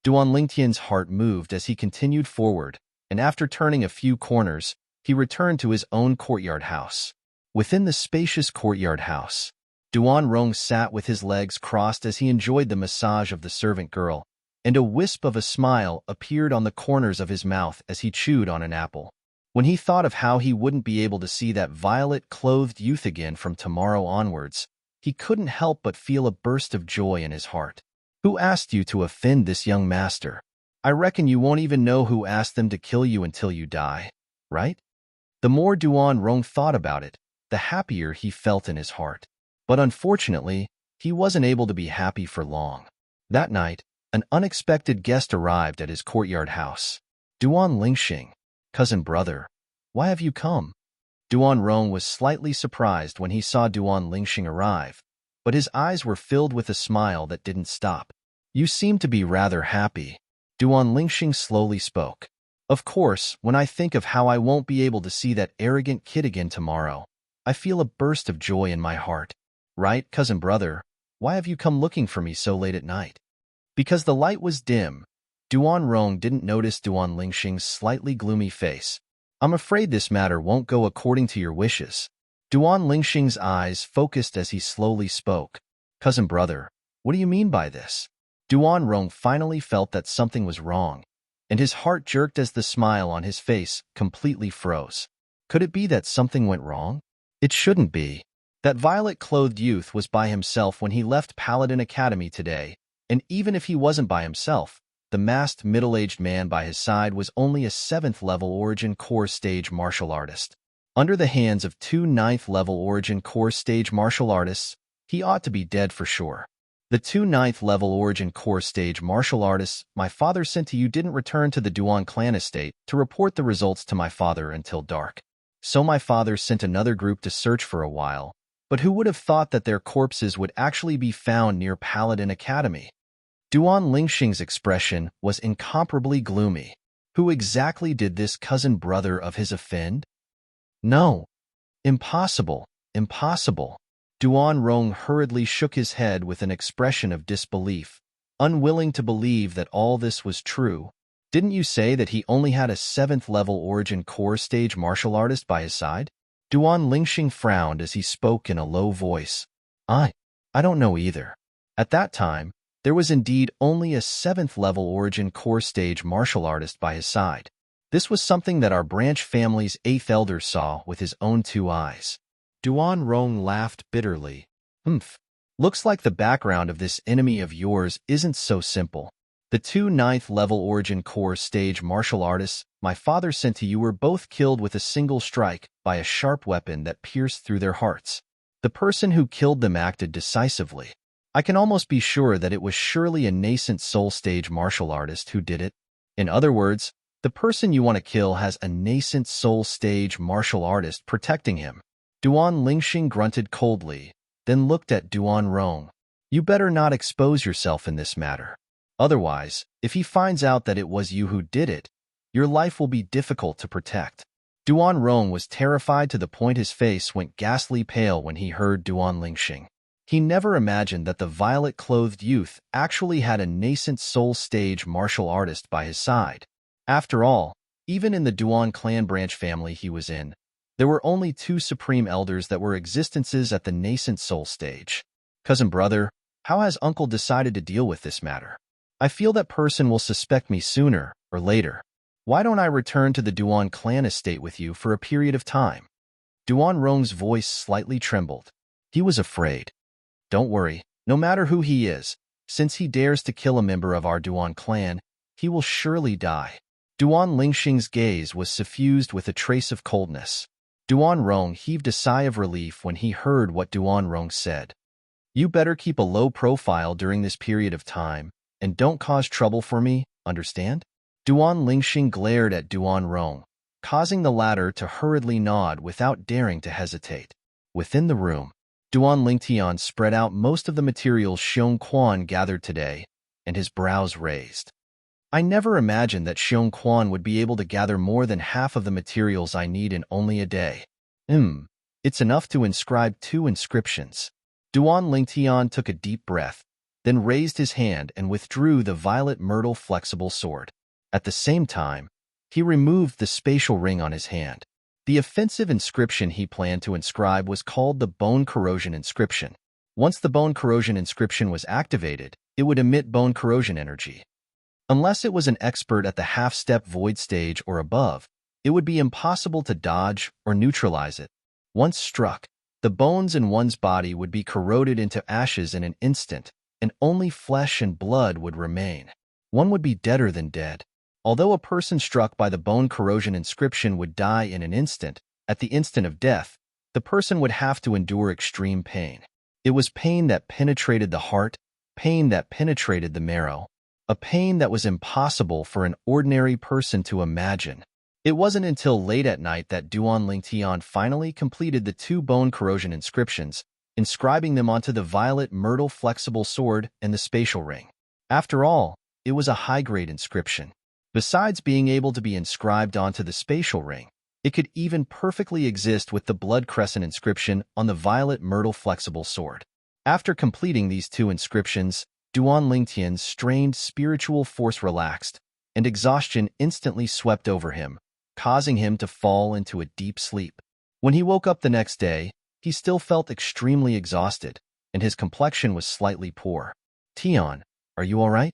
Duan Lingtian's heart moved as he continued forward, and after turning a few corners, he returned to his own courtyard house. Within the spacious courtyard house, Duan Rong sat with his legs crossed as he enjoyed the massage of the servant girl, and a wisp of a smile appeared on the corners of his mouth as he chewed on an apple. When he thought of how he wouldn't be able to see that violet-clothed youth again from tomorrow onwards, he couldn't help but feel a burst of joy in his heart. Who asked you to offend this young master? I reckon you won't even know who asked them to kill you until you die, right? The more Duan Rong thought about it, the happier he felt in his heart. But unfortunately, he wasn't able to be happy for long. That night, an unexpected guest arrived at his courtyard house. Duan Lingxing, cousin brother, why have you come? Duan Rong was slightly surprised when he saw Duan Lingxing arrive, but his eyes were filled with a smile that didn't stop. You seem to be rather happy. Duan Lingxing slowly spoke. Of course, when I think of how I won't be able to see that arrogant kid again tomorrow, I feel a burst of joy in my heart. Right, cousin brother, why have you come looking for me so late at night? Because the light was dim, Duan Rong didn't notice Duan Lingxing's slightly gloomy face. I'm afraid this matter won't go according to your wishes. Duan Lingxing's eyes focused as he slowly spoke. Cousin brother, what do you mean by this? Duan Rong finally felt that something was wrong, and his heart jerked as the smile on his face completely froze. Could it be that something went wrong? It shouldn't be. That violet-clothed youth was by himself when he left Paladin Academy today, and even if he wasn't by himself, the masked middle-aged man by his side was only a 7th-level Origin Core Stage martial artist. Under the hands of 2 9th-level Origin Core Stage martial artists, he ought to be dead for sure. The 2 9th-level Origin Core Stage martial artists my father sent to you didn't return to the Duan clan estate to report the results to my father until dark. So my father sent another group to search for a while, but who would have thought that their corpses would actually be found near Paladin Academy? Duan Lingxing's expression was incomparably gloomy. Who exactly did this cousin brother of his offend? No. Impossible. Impossible. Duan Rong hurriedly shook his head with an expression of disbelief, unwilling to believe that all this was true. Didn't you say that he only had a 7th-level Origin Core Stage martial artist by his side? Duan Lingxing frowned as he spoke in a low voice. I don't know either. At that time, there was indeed only a 7th-level Origin Core Stage martial artist by his side. This was something that our branch family's 8th elder saw with his own 2 eyes. Duan Rong laughed bitterly. Looks like the background of this enemy of yours isn't so simple. The 2 9th-level Origin Core Stage martial artists my father sent to you were both killed with a single strike by a sharp weapon that pierced through their hearts. The person who killed them acted decisively. I can almost be sure that it was surely a nascent soul stage martial artist who did it. In other words, the person you want to kill has a nascent soul stage martial artist protecting him. Duan Lingxing grunted coldly, then looked at Duan Rong. You better not expose yourself in this matter. Otherwise, if he finds out that it was you who did it, your life will be difficult to protect. Duan Rong was terrified to the point his face went ghastly pale when he heard Duan Lingxing. He never imagined that the violet-clothed youth actually had a nascent soul stage martial artist by his side. After all, even in the Duan clan branch family he was in, there were only 2 supreme elders that were existences at the nascent soul stage. Cousin brother, how has uncle decided to deal with this matter? I feel that person will suspect me sooner or later. Why don't I return to the Duan clan estate with you for a period of time? Duan Rong's voice slightly trembled. He was afraid. Don't worry, no matter who he is, since he dares to kill a member of our Duan clan, he will surely die. Duan Lingxing's gaze was suffused with a trace of coldness. Duan Rong heaved a sigh of relief when he heard what Duan Rong said. You better keep a low profile during this period of time, and don't cause trouble for me, understand? Duan Lingxing glared at Duan Rong, causing the latter to hurriedly nod without daring to hesitate. Within the room, Duan Lingtian spread out most of the materials Xiong Quan gathered today, and his brows raised. I never imagined that Xiong Quan would be able to gather more than half of the materials I need in only a day. It's enough to inscribe 2 inscriptions. Duan Lingtian took a deep breath, then raised his hand and withdrew the violet myrtle flexible sword. At the same time, he removed the spatial ring on his hand. The offensive inscription he planned to inscribe was called the Bone Corrosion Inscription. Once the Bone Corrosion Inscription was activated, it would emit bone corrosion energy. Unless it was an expert at the half-step void stage or above, it would be impossible to dodge or neutralize it. Once struck, the bones in one's body would be corroded into ashes in an instant, and only flesh and blood would remain. One would be deader than dead. Although a person struck by the Bone Corrosion Inscription would die in an instant, at the instant of death, the person would have to endure extreme pain. It was pain that penetrated the heart, pain that penetrated the marrow, a pain that was impossible for an ordinary person to imagine. It wasn't until late at night that Duan Lingtian finally completed the 2 bone corrosion inscriptions, inscribing them onto the violet myrtle flexible sword and the spatial ring. After all, it was a high-grade inscription. Besides being able to be inscribed onto the spatial ring, it could even perfectly exist with the blood crescent inscription on the violet myrtle flexible sword. After completing these 2 inscriptions, Duan Lingtian's strained spiritual force relaxed, and exhaustion instantly swept over him, causing him to fall into a deep sleep. When he woke up the next day, he still felt extremely exhausted, and his complexion was slightly poor. "Tian, are you all right?"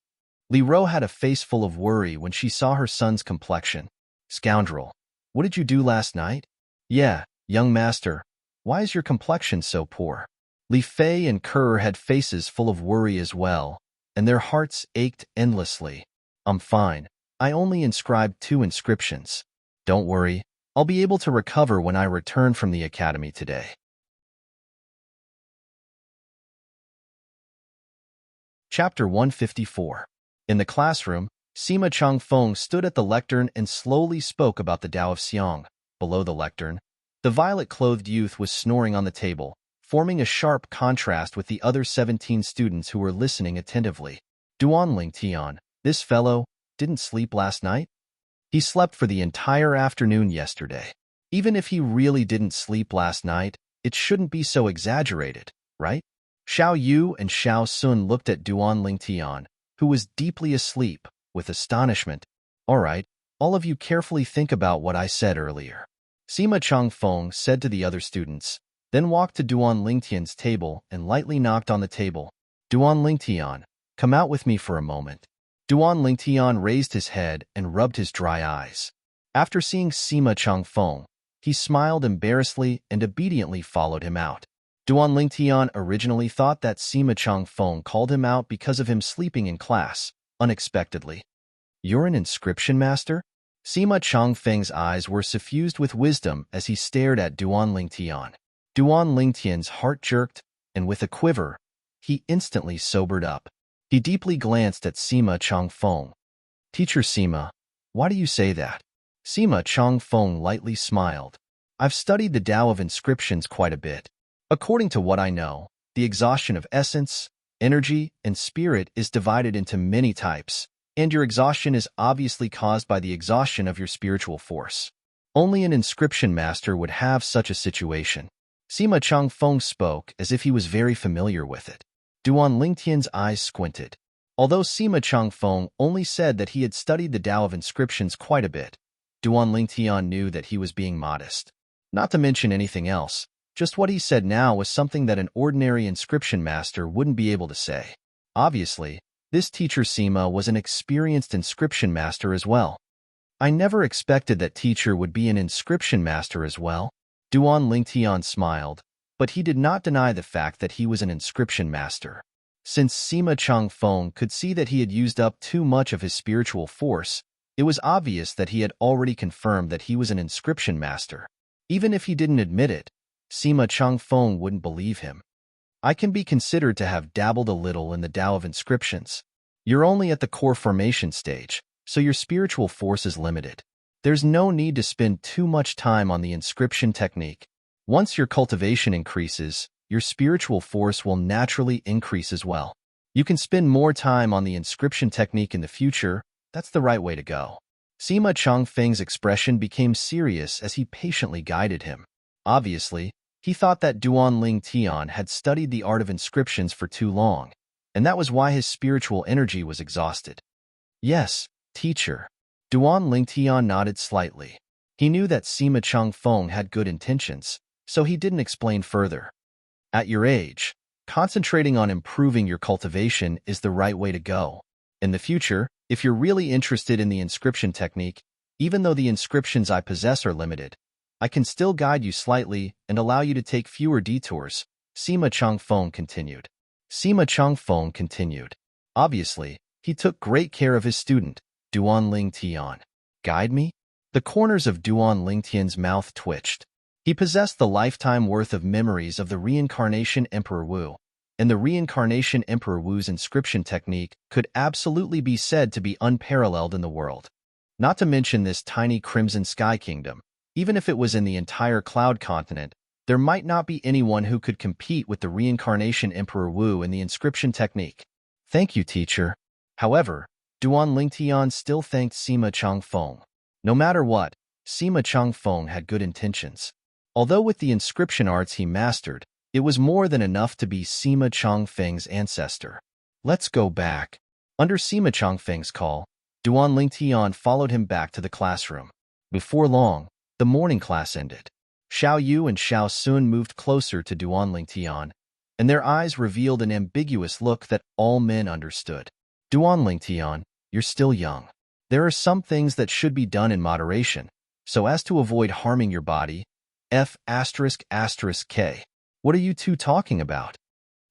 Li Ro had a face full of worry when she saw her son's complexion. "Scoundrel, what did you do last night?" "Yeah, young master, why is your complexion so poor?" Li Fei and Kerr had faces full of worry as well, and their hearts ached endlessly. "I'm fine. I only inscribed 2 inscriptions. Don't worry, I'll be able to recover when I return from the academy today." Chapter 154. In the classroom, Sima Changfeng stood at the lectern and slowly spoke about the Tao of Xiang. Below the lectern, the violet-clothed youth was snoring on the table, forming a sharp contrast with the other 17 students who were listening attentively. Duan Lingtian, this fellow, didn't sleep last night? He slept for the entire afternoon yesterday. Even if he really didn't sleep last night, it shouldn't be so exaggerated, right? Xiao Yu and Xiao Sun looked at Duan Lingtian, who was deeply asleep, with astonishment. "All right, all of you carefully think about what I said earlier." Sima Changfeng said to the other students, then walked to Duan Lingtian's table and lightly knocked on the table. "Duan Lingtian, come out with me for a moment." Duan Lingtian raised his head and rubbed his dry eyes. After seeing Sima Changfeng, he smiled embarrassedly and obediently followed him out. Duan Lingtian originally thought that Sima Changfeng called him out because of him sleeping in class, unexpectedly. "You're an inscription master?" Sima Changfeng's eyes were suffused with wisdom as he stared at Duan Lingtian. Duan Lingtian's heart jerked, and with a quiver, he instantly sobered up. He deeply glanced at Sima Changfeng. "Teacher Sima, why do you say that?" Sima Changfeng lightly smiled. "I've studied the Tao of inscriptions quite a bit. According to what I know, the exhaustion of essence, energy, and spirit is divided into many types, and your exhaustion is obviously caused by the exhaustion of your spiritual force. Only an inscription master would have such a situation." Sima Changfeng spoke as if he was very familiar with it. Duan Lingtian's eyes squinted. Although Sima Changfeng only said that he had studied the Tao of inscriptions quite a bit, Duan Lingtian knew that he was being modest. Not to mention anything else, just what he said now was something that an ordinary inscription master wouldn't be able to say. Obviously, this teacher Sima was an experienced inscription master as well. "I never expected that teacher would be an inscription master as well." Duan Lingtian smiled, but he did not deny the fact that he was an inscription master. Since Sima Changfeng could see that he had used up too much of his spiritual force, it was obvious that he had already confirmed that he was an inscription master. Even if he didn't admit it, Sima Changfeng wouldn't believe him. "I can be considered to have dabbled a little in the Tao of inscriptions. You're only at the core formation stage, so your spiritual force is limited." There's no need to spend too much time on the inscription technique. Once your cultivation increases, your spiritual force will naturally increase as well. You can spend more time on the inscription technique in the future. That's the right way to go. Sima Changfeng's expression became serious as he patiently guided him. Obviously, he thought that Duan Ling Tian had studied the art of inscriptions for too long, and that was why his spiritual energy was exhausted. Yes, teacher. Duan Ling Tian nodded slightly. He knew that Sima Changfeng had good intentions, so he didn't explain further. At your age, concentrating on improving your cultivation is the right way to go. In the future, if you're really interested in the inscription technique, even though the inscriptions I possess are limited, I can still guide you slightly and allow you to take fewer detours, Sima Changfeng continued. Sima Changfeng continued. Obviously, he took great care of his student, Duan Ling Tian. Guide me? The corners of Duan Ling Tian's mouth twitched. He possessed the lifetime worth of memories of the reincarnation Emperor Wu, and the reincarnation Emperor Wu's inscription technique could absolutely be said to be unparalleled in the world. Not to mention this tiny Crimson Sky Kingdom. Even if it was in the entire Cloud Continent, there might not be anyone who could compete with the reincarnation Emperor Wu in the inscription technique. Thank you, teacher. However, Duan Ling Tian still thanked Sima Changfeng. No matter what, Sima Changfeng had good intentions. Although with the inscription arts he mastered, it was more than enough to be Sima Changfeng's ancestor. Let's go back. Under Sima Changfeng's call, Duan Ling Tian followed him back to the classroom. Before long, the morning class ended. Xiao Yu and Xiao Sun moved closer to Duan Ling Tian, and their eyes revealed an ambiguous look that all men understood. Duan Ling Tian, you're still young. There are some things that should be done in moderation, so as to avoid harming your body. F***K. What are you two talking about?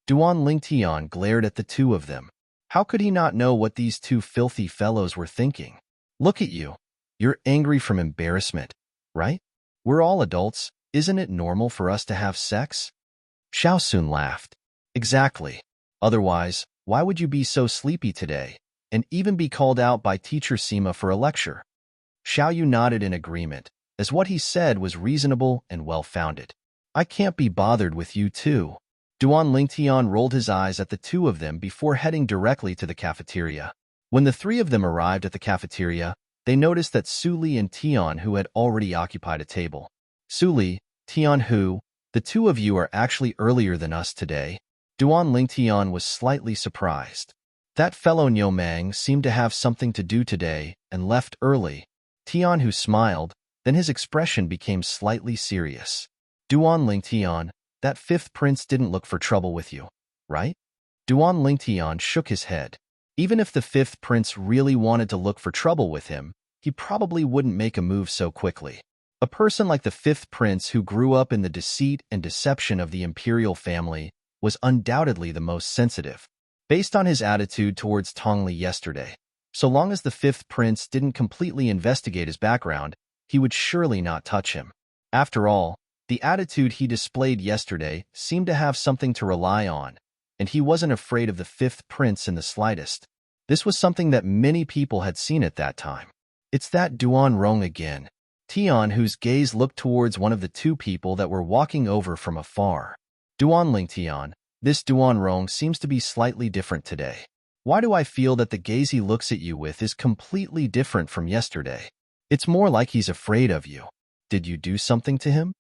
Duan Ling Tian glared at the two of them. How could he not know what these two filthy fellows were thinking? Look at you. You're angry from embarrassment, right? We're all adults. Isn't it normal for us to have sex? Xiao Sun laughed. Exactly. Otherwise, why would you be so sleepy today, and even be called out by teacher Sima for a lecture? Xiao Yu nodded in agreement, as what he said was reasonable and well-founded. I can't be bothered with you two. Duan Ling Tian rolled his eyes at the two of them before heading directly to the cafeteria. When the three of them arrived at the cafeteria, they noticed that Su Li and Tian Hu had already occupied a table. Su Li, Tian Hu, the two of you are actually earlier than us today. Duan Ling Tian was slightly surprised. That fellow Niu Mang seemed to have something to do today and left early. Tian Hu smiled, then his expression became slightly serious. Duan Ling Tian, that fifth prince didn't look for trouble with you, right? Duan Ling Tian shook his head. Even if the fifth prince really wanted to look for trouble with him, he probably wouldn't make a move so quickly. A person like the fifth prince who grew up in the deceit and deception of the imperial family was undoubtedly the most sensitive. Based on his attitude towards Tongli yesterday, so long as the fifth prince didn't completely investigate his background, he would surely not touch him. After all, the attitude he displayed yesterday seemed to have something to rely on, and he wasn't afraid of the fifth prince in the slightest. This was something that many people had seen at that time. It's that Duan Rong again. Tian Hu's gaze looked towards one of the two people that were walking over from afar. Duan Ling Tian, this Duan Rong seems to be slightly different today. Why do I feel that the gaze he looks at you with is completely different from yesterday? It's more like he's afraid of you. Did you do something to him?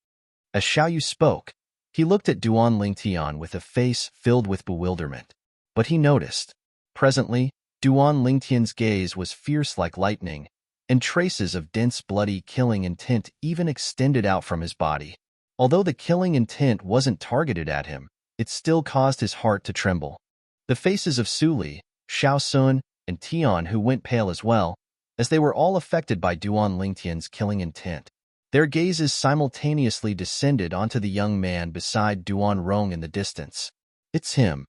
As Xiao Yu spoke, he looked at Duan Ling Tian with a face filled with bewilderment. But he noticed. Presently, Duan Ling Tian's gaze was fierce like lightning, and traces of dense bloody killing intent even extended out from his body. Although the killing intent wasn't targeted at him, it still caused his heart to tremble. The faces of Su Li, Xiao Sun, and Tian Hu went pale as well, as they were all affected by Duan Ling Tian's killing intent. Their gazes simultaneously descended onto the young man beside Duan Rong in the distance. It's him.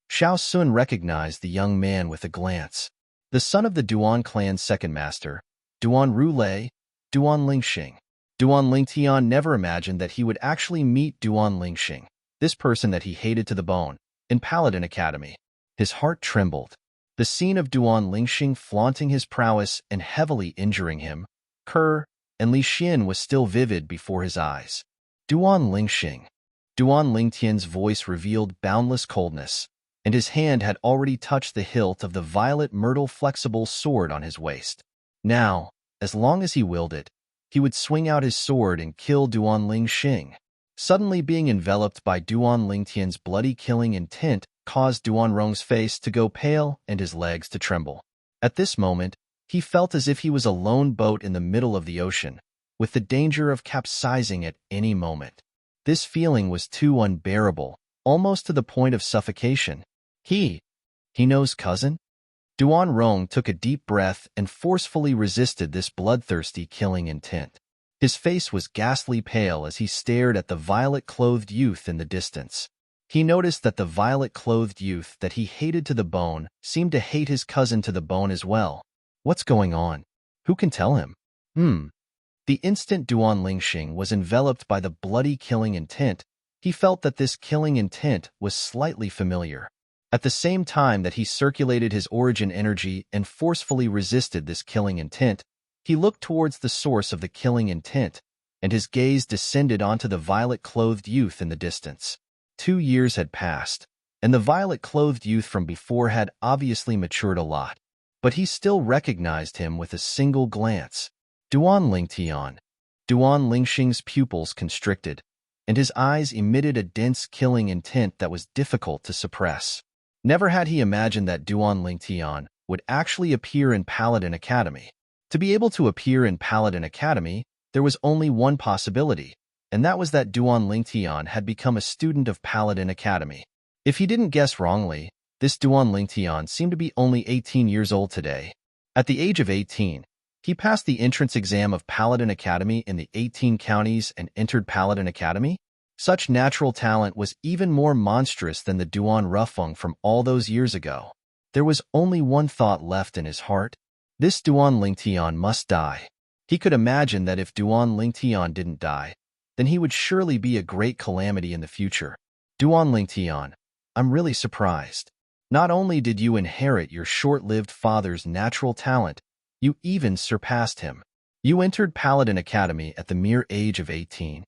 Xiao Sun recognized the young man with a glance. The son of the Duan clan's second master, Duan Rulei, Duan Lingxing. Duan Ling Tian never imagined that he would actually meet Duan Lingxing, this person that he hated to the bone, in Paladin Academy. His heart trembled. The scene of Duan Lingxing flaunting his prowess and heavily injuring him, and Li Xian was still vivid before his eyes. Duan Lingxing. Duan Lingtian's voice revealed boundless coldness, and his hand had already touched the hilt of the violet myrtle flexible sword on his waist. Now, as long as he willed it, he would swing out his sword and kill Duan Lingxing. Suddenly being enveloped by Duan Lingtian's bloody killing intent caused Duan Rong's face to go pale and his legs to tremble. At this moment, he felt as if he was a lone boat in the middle of the ocean, with the danger of capsizing at any moment. This feeling was too unbearable, almost to the point of suffocation. He knows cousin? Duan Rong took a deep breath and forcefully resisted this bloodthirsty killing intent. His face was ghastly pale as he stared at the violet-clothed youth in the distance. He noticed that the violet-clothed youth that he hated to the bone seemed to hate his cousin to the bone as well. What's going on? Who can tell him? The instant Duan Lingxing was enveloped by the bloody killing intent, he felt that this killing intent was slightly familiar. At the same time that he circulated his origin energy and forcefully resisted this killing intent, he looked towards the source of the killing intent, and his gaze descended onto the violet-clothed youth in the distance. 2 years had passed, and the violet-clothed youth from before had obviously matured a lot, but he still recognized him with a single glance. Duan Lingtian. Duan Lingxing's pupils constricted, and his eyes emitted a dense killing intent that was difficult to suppress. Never had he imagined that Duan Lingtian would actually appear in Paladin Academy. To be able to appear in Paladin Academy, there was only one possibility, and that was that Duan Lingtian had become a student of Paladin Academy. If he didn't guess wrongly, this Duan Lingtian seemed to be only 18 years old today. At the age of 18, he passed the entrance exam of Paladin Academy in the 18 counties and entered Paladin Academy. Such natural talent was even more monstrous than the Duan Rufeng from all those years ago. There was only one thought left in his heart. This Duan Lingtian must die. He could imagine that if Duan Lingtian didn't die, then he would surely be a great calamity in the future. Duan Lingtian, I'm really surprised. Not only did you inherit your short-lived father's natural talent, you even surpassed him. You entered Paladin Academy at the mere age of 18.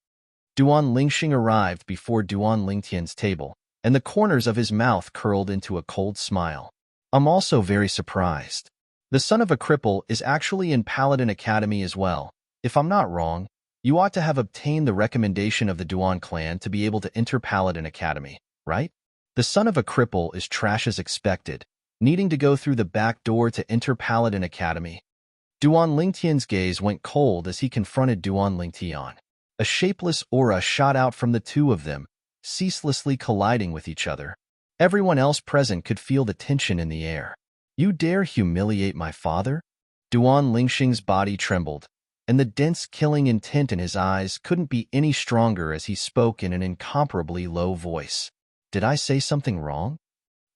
Duan Lingxing arrived before Duan Lingtian's table, and the corners of his mouth curled into a cold smile. I'm also very surprised. The son of a cripple is actually in Paladin Academy as well. If I'm not wrong, you ought to have obtained the recommendation of the Duan clan to be able to enter Paladin Academy, right? The son of a cripple is trash as expected, needing to go through the back door to enter Paladin Academy. Duan Lingtian's gaze went cold as he confronted Duan Lingtian. A shapeless aura shot out from the two of them, ceaselessly colliding with each other. Everyone else present could feel the tension in the air. You dare humiliate my father? Duan Lingxing's body trembled, and the dense killing intent in his eyes couldn't be any stronger as he spoke in an incomparably low voice. Did I say something wrong?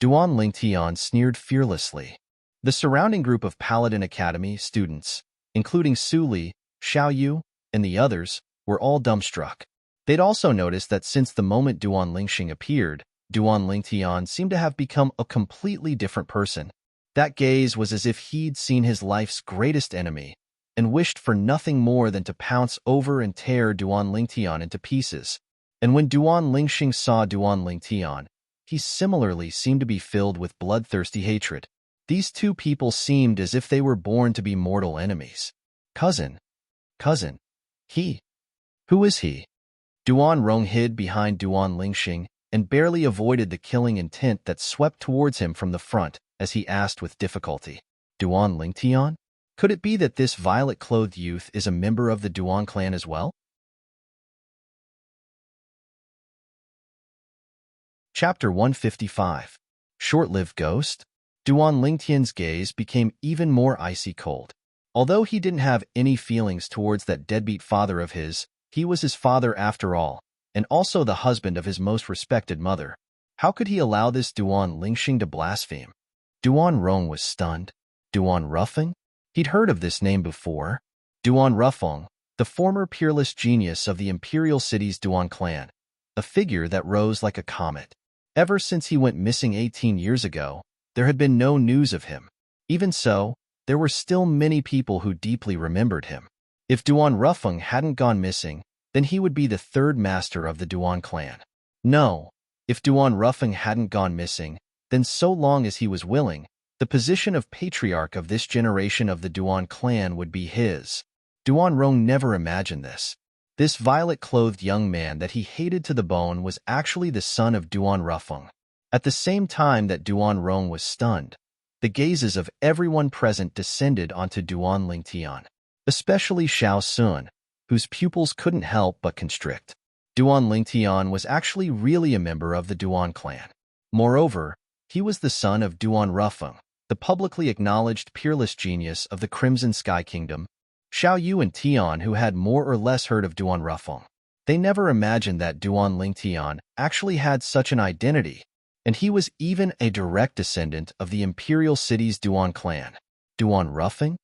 Duan Lingtian sneered fearlessly. The surrounding group of Paladin Academy students, including Su Li, Xiao Yu, and the others, were all dumbstruck. They'd also noticed that since the moment Duan Lingxing appeared, Duan Lingtian seemed to have become a completely different person. That gaze was as if he'd seen his life's greatest enemy, and wished for nothing more than to pounce over and tear Duan Lingtian into pieces. And when Duan Lingxing saw Duan Lingtian, he similarly seemed to be filled with bloodthirsty hatred. These two people seemed as if they were born to be mortal enemies. Cousin. Who is he? Duan Rong hid behind Duan Lingxing and barely avoided the killing intent that swept towards him from the front as he asked with difficulty. Duan Lingtian? Could it be that this violet-clothed youth is a member of the Duan clan as well? Chapter 155. Short-lived ghost? Duan Lingtian's gaze became even more icy cold. Although he didn't have any feelings towards that deadbeat father of his, he was his father after all, and also the husband of his most respected mother. How could he allow this Duan Lingxing to blaspheme? Duan Rong was stunned. Duan Rufeng? He'd heard of this name before. Duan Rufeng, the former peerless genius of the imperial city's Duan clan, a figure that rose like a comet. Ever since he went missing 18 years ago, there had been no news of him. Even so, there were still many people who deeply remembered him. If Duan Rufeng hadn't gone missing, then he would be the third master of the Duan clan. No, if Duan Rufeng hadn't gone missing, then so long as he was willing, the position of patriarch of this generation of the Duan clan would be his. Duan Rong never imagined this. This violet-clothed young man that he hated to the bone was actually the son of Duan Rufeng. At the same time that Duan Rong was stunned, the gazes of everyone present descended onto Duan Lingtian, especially Xiao Sun, whose pupils couldn't help but constrict. Duan Lingtian was actually really a member of the Duan clan. Moreover, he was the son of Duan Rufeng, the publicly acknowledged peerless genius of the Crimson Sky Kingdom. Xiao Yu and Tian, who had more or less heard of Duan Rufeng, they never imagined that Duan Lingtian actually had such an identity, and he was even a direct descendant of the imperial city's Duan clan. Duan Rufeng?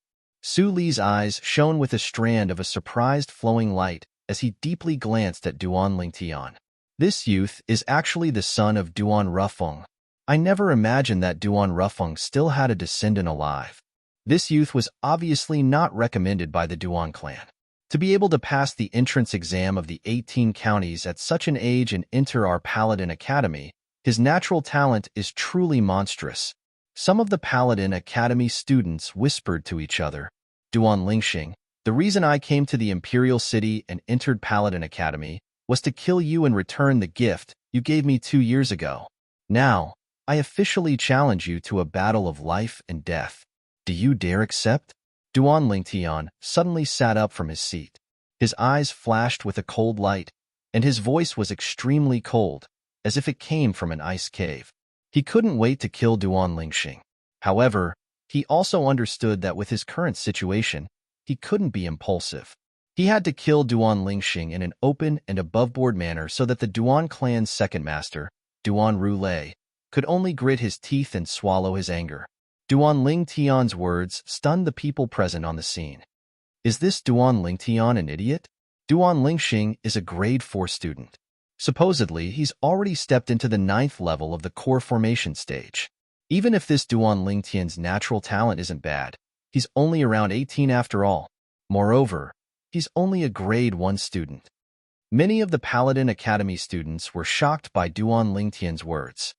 Su Li's eyes shone with a strand of a surprised flowing light as he deeply glanced at Duan Lingtian. This youth is actually the son of Duan Rufeng. I never imagined that Duan Rufeng still had a descendant alive. This youth was obviously not recommended by the Duan clan. To be able to pass the entrance exam of the 18 counties at such an age and enter our Paladin Academy, his natural talent is truly monstrous. Some of the Paladin Academy students whispered to each other, Duan Lingxing, the reason I came to the Imperial City and entered Paladin Academy was to kill you and return the gift you gave me 2 years ago. Now, I officially challenge you to a battle of life and death. Do you dare accept? Duan Lingtian suddenly sat up from his seat. His eyes flashed with a cold light, and his voice was extremely cold, as if it came from an ice cave. He couldn't wait to kill Duan Lingxing. However, he also understood that with his current situation, he couldn't be impulsive. He had to kill Duan Lingxing in an open and above-board manner so that the Duan clan's second master, Duan Rulei, could only grit his teeth and swallow his anger. Duan Lingtian's words stunned the people present on the scene. Is this Duan Lingtian an idiot? Duan Lingxing is a grade 4 student. Supposedly, he's already stepped into the 9th level of the core formation stage. Even if this Duan Lingtian's natural talent isn't bad, he's only around 18 after all. Moreover, he's only a grade 1 student. Many of the Paladin Academy students were shocked by Duan Lingtian's words.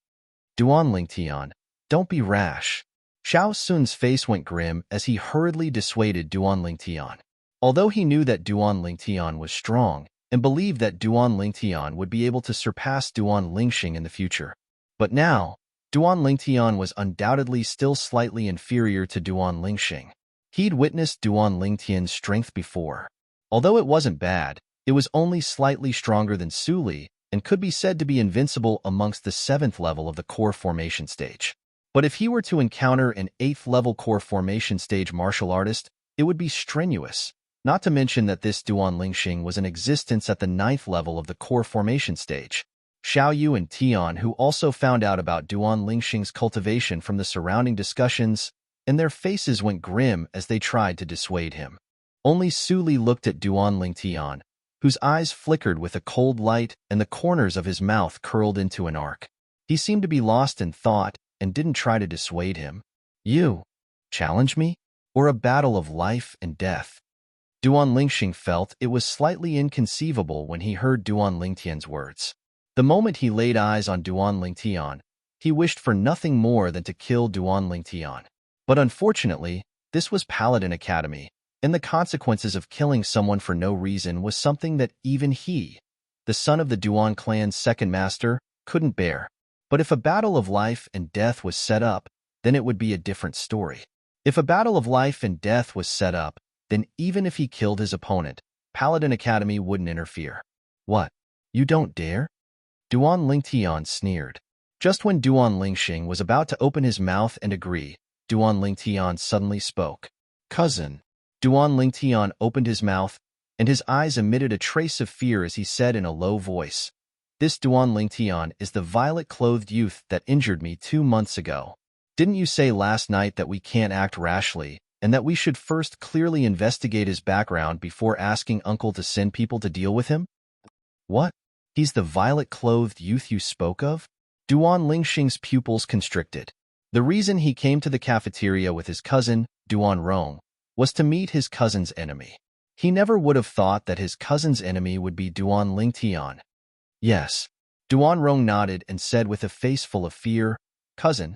Duan Lingtian, don't be rash. Xiao Sun's face went grim as he hurriedly dissuaded Duan Lingtian. Although he knew that Duan Lingtian was strong and believed that Duan Lingtian would be able to surpass Duan Lingxing in the future. But now, Duan Lingtian was undoubtedly still slightly inferior to Duan Lingxing. He'd witnessed Duan Lingtian's strength before. Although it wasn't bad, it was only slightly stronger than Su Li and could be said to be invincible amongst the 7th level of the core formation stage. But if he were to encounter an 8th level core formation stage martial artist, it would be strenuous. Not to mention that this Duan Lingxing was in existence at the 9th level of the core formation stage. Xiao Yu and Tian, who also found out about Duan Lingxing's cultivation from the surrounding discussions, and their faces went grim as they tried to dissuade him. Only Su Li looked at Duan Lingtian, whose eyes flickered with a cold light and the corners of his mouth curled into an arc. He seemed to be lost in thought and didn't try to dissuade him. You challenge me? Or a battle of life and death? Duan Lingxing felt it was slightly inconceivable when he heard Duan Lingtian's words. The moment he laid eyes on Duan Lingtian, he wished for nothing more than to kill Duan Lingtian. But unfortunately, this was Paladin Academy, and the consequences of killing someone for no reason was something that even he, the son of the Duan clan's second master, couldn't bear. But if a battle of life and death was set up, then it would be a different story. If a battle of life and death was set up, then even if he killed his opponent, Paladin Academy wouldn't interfere. What? You don't dare? Duan Lingtian sneered. Just when Duan Lingxing was about to open his mouth and agree, Duan Lingtian suddenly spoke. Cousin. Duan Lingtian opened his mouth, and his eyes emitted a trace of fear as he said in a low voice, This Duan Lingtian is the violet-clothed youth that injured me 2 months ago. Didn't you say last night that we can't act rashly, and that we should first clearly investigate his background before asking Uncle to send people to deal with him? What? He's the violet-clothed youth you spoke of? Duan Lingxing's pupils constricted. The reason he came to the cafeteria with his cousin, Duan Rong, was to meet his cousin's enemy. He never would have thought that his cousin's enemy would be Duan Lingtian. Yes. Duan Rong nodded and said with a face full of fear, "Cousin,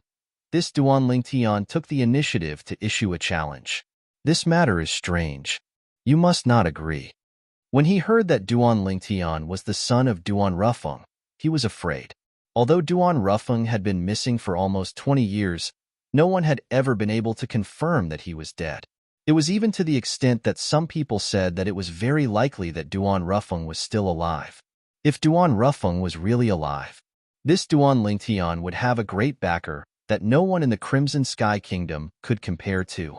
this Duan Lingtian took the initiative to issue a challenge. This matter is strange. You must not agree." When he heard that Duan Lingtian was the son of Duan Rufeng, he was afraid. Although Duan Rufeng had been missing for almost 20 years, no one had ever been able to confirm that he was dead. It was even to the extent that some people said that it was very likely that Duan Rufeng was still alive. If Duan Rufeng was really alive, this Duan Lingtian would have a great backer that no one in the Crimson Sky Kingdom could compare to.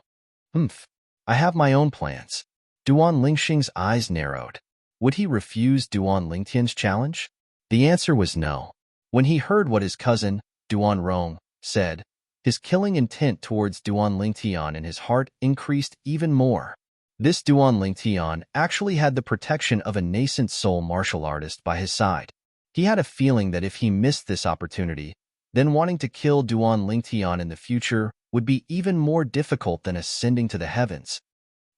I have my own plans. Duan Lingxing's eyes narrowed. Would he refuse Duan Lingtian's challenge? The answer was no. When he heard what his cousin, Duan Rong, said, his killing intent towards Duan Lingtian in his heart increased even more. This Duan Lingtian actually had the protection of a nascent soul martial artist by his side. He had a feeling that if he missed this opportunity, then wanting to kill Duan Lingtian in the future would be even more difficult than ascending to the heavens.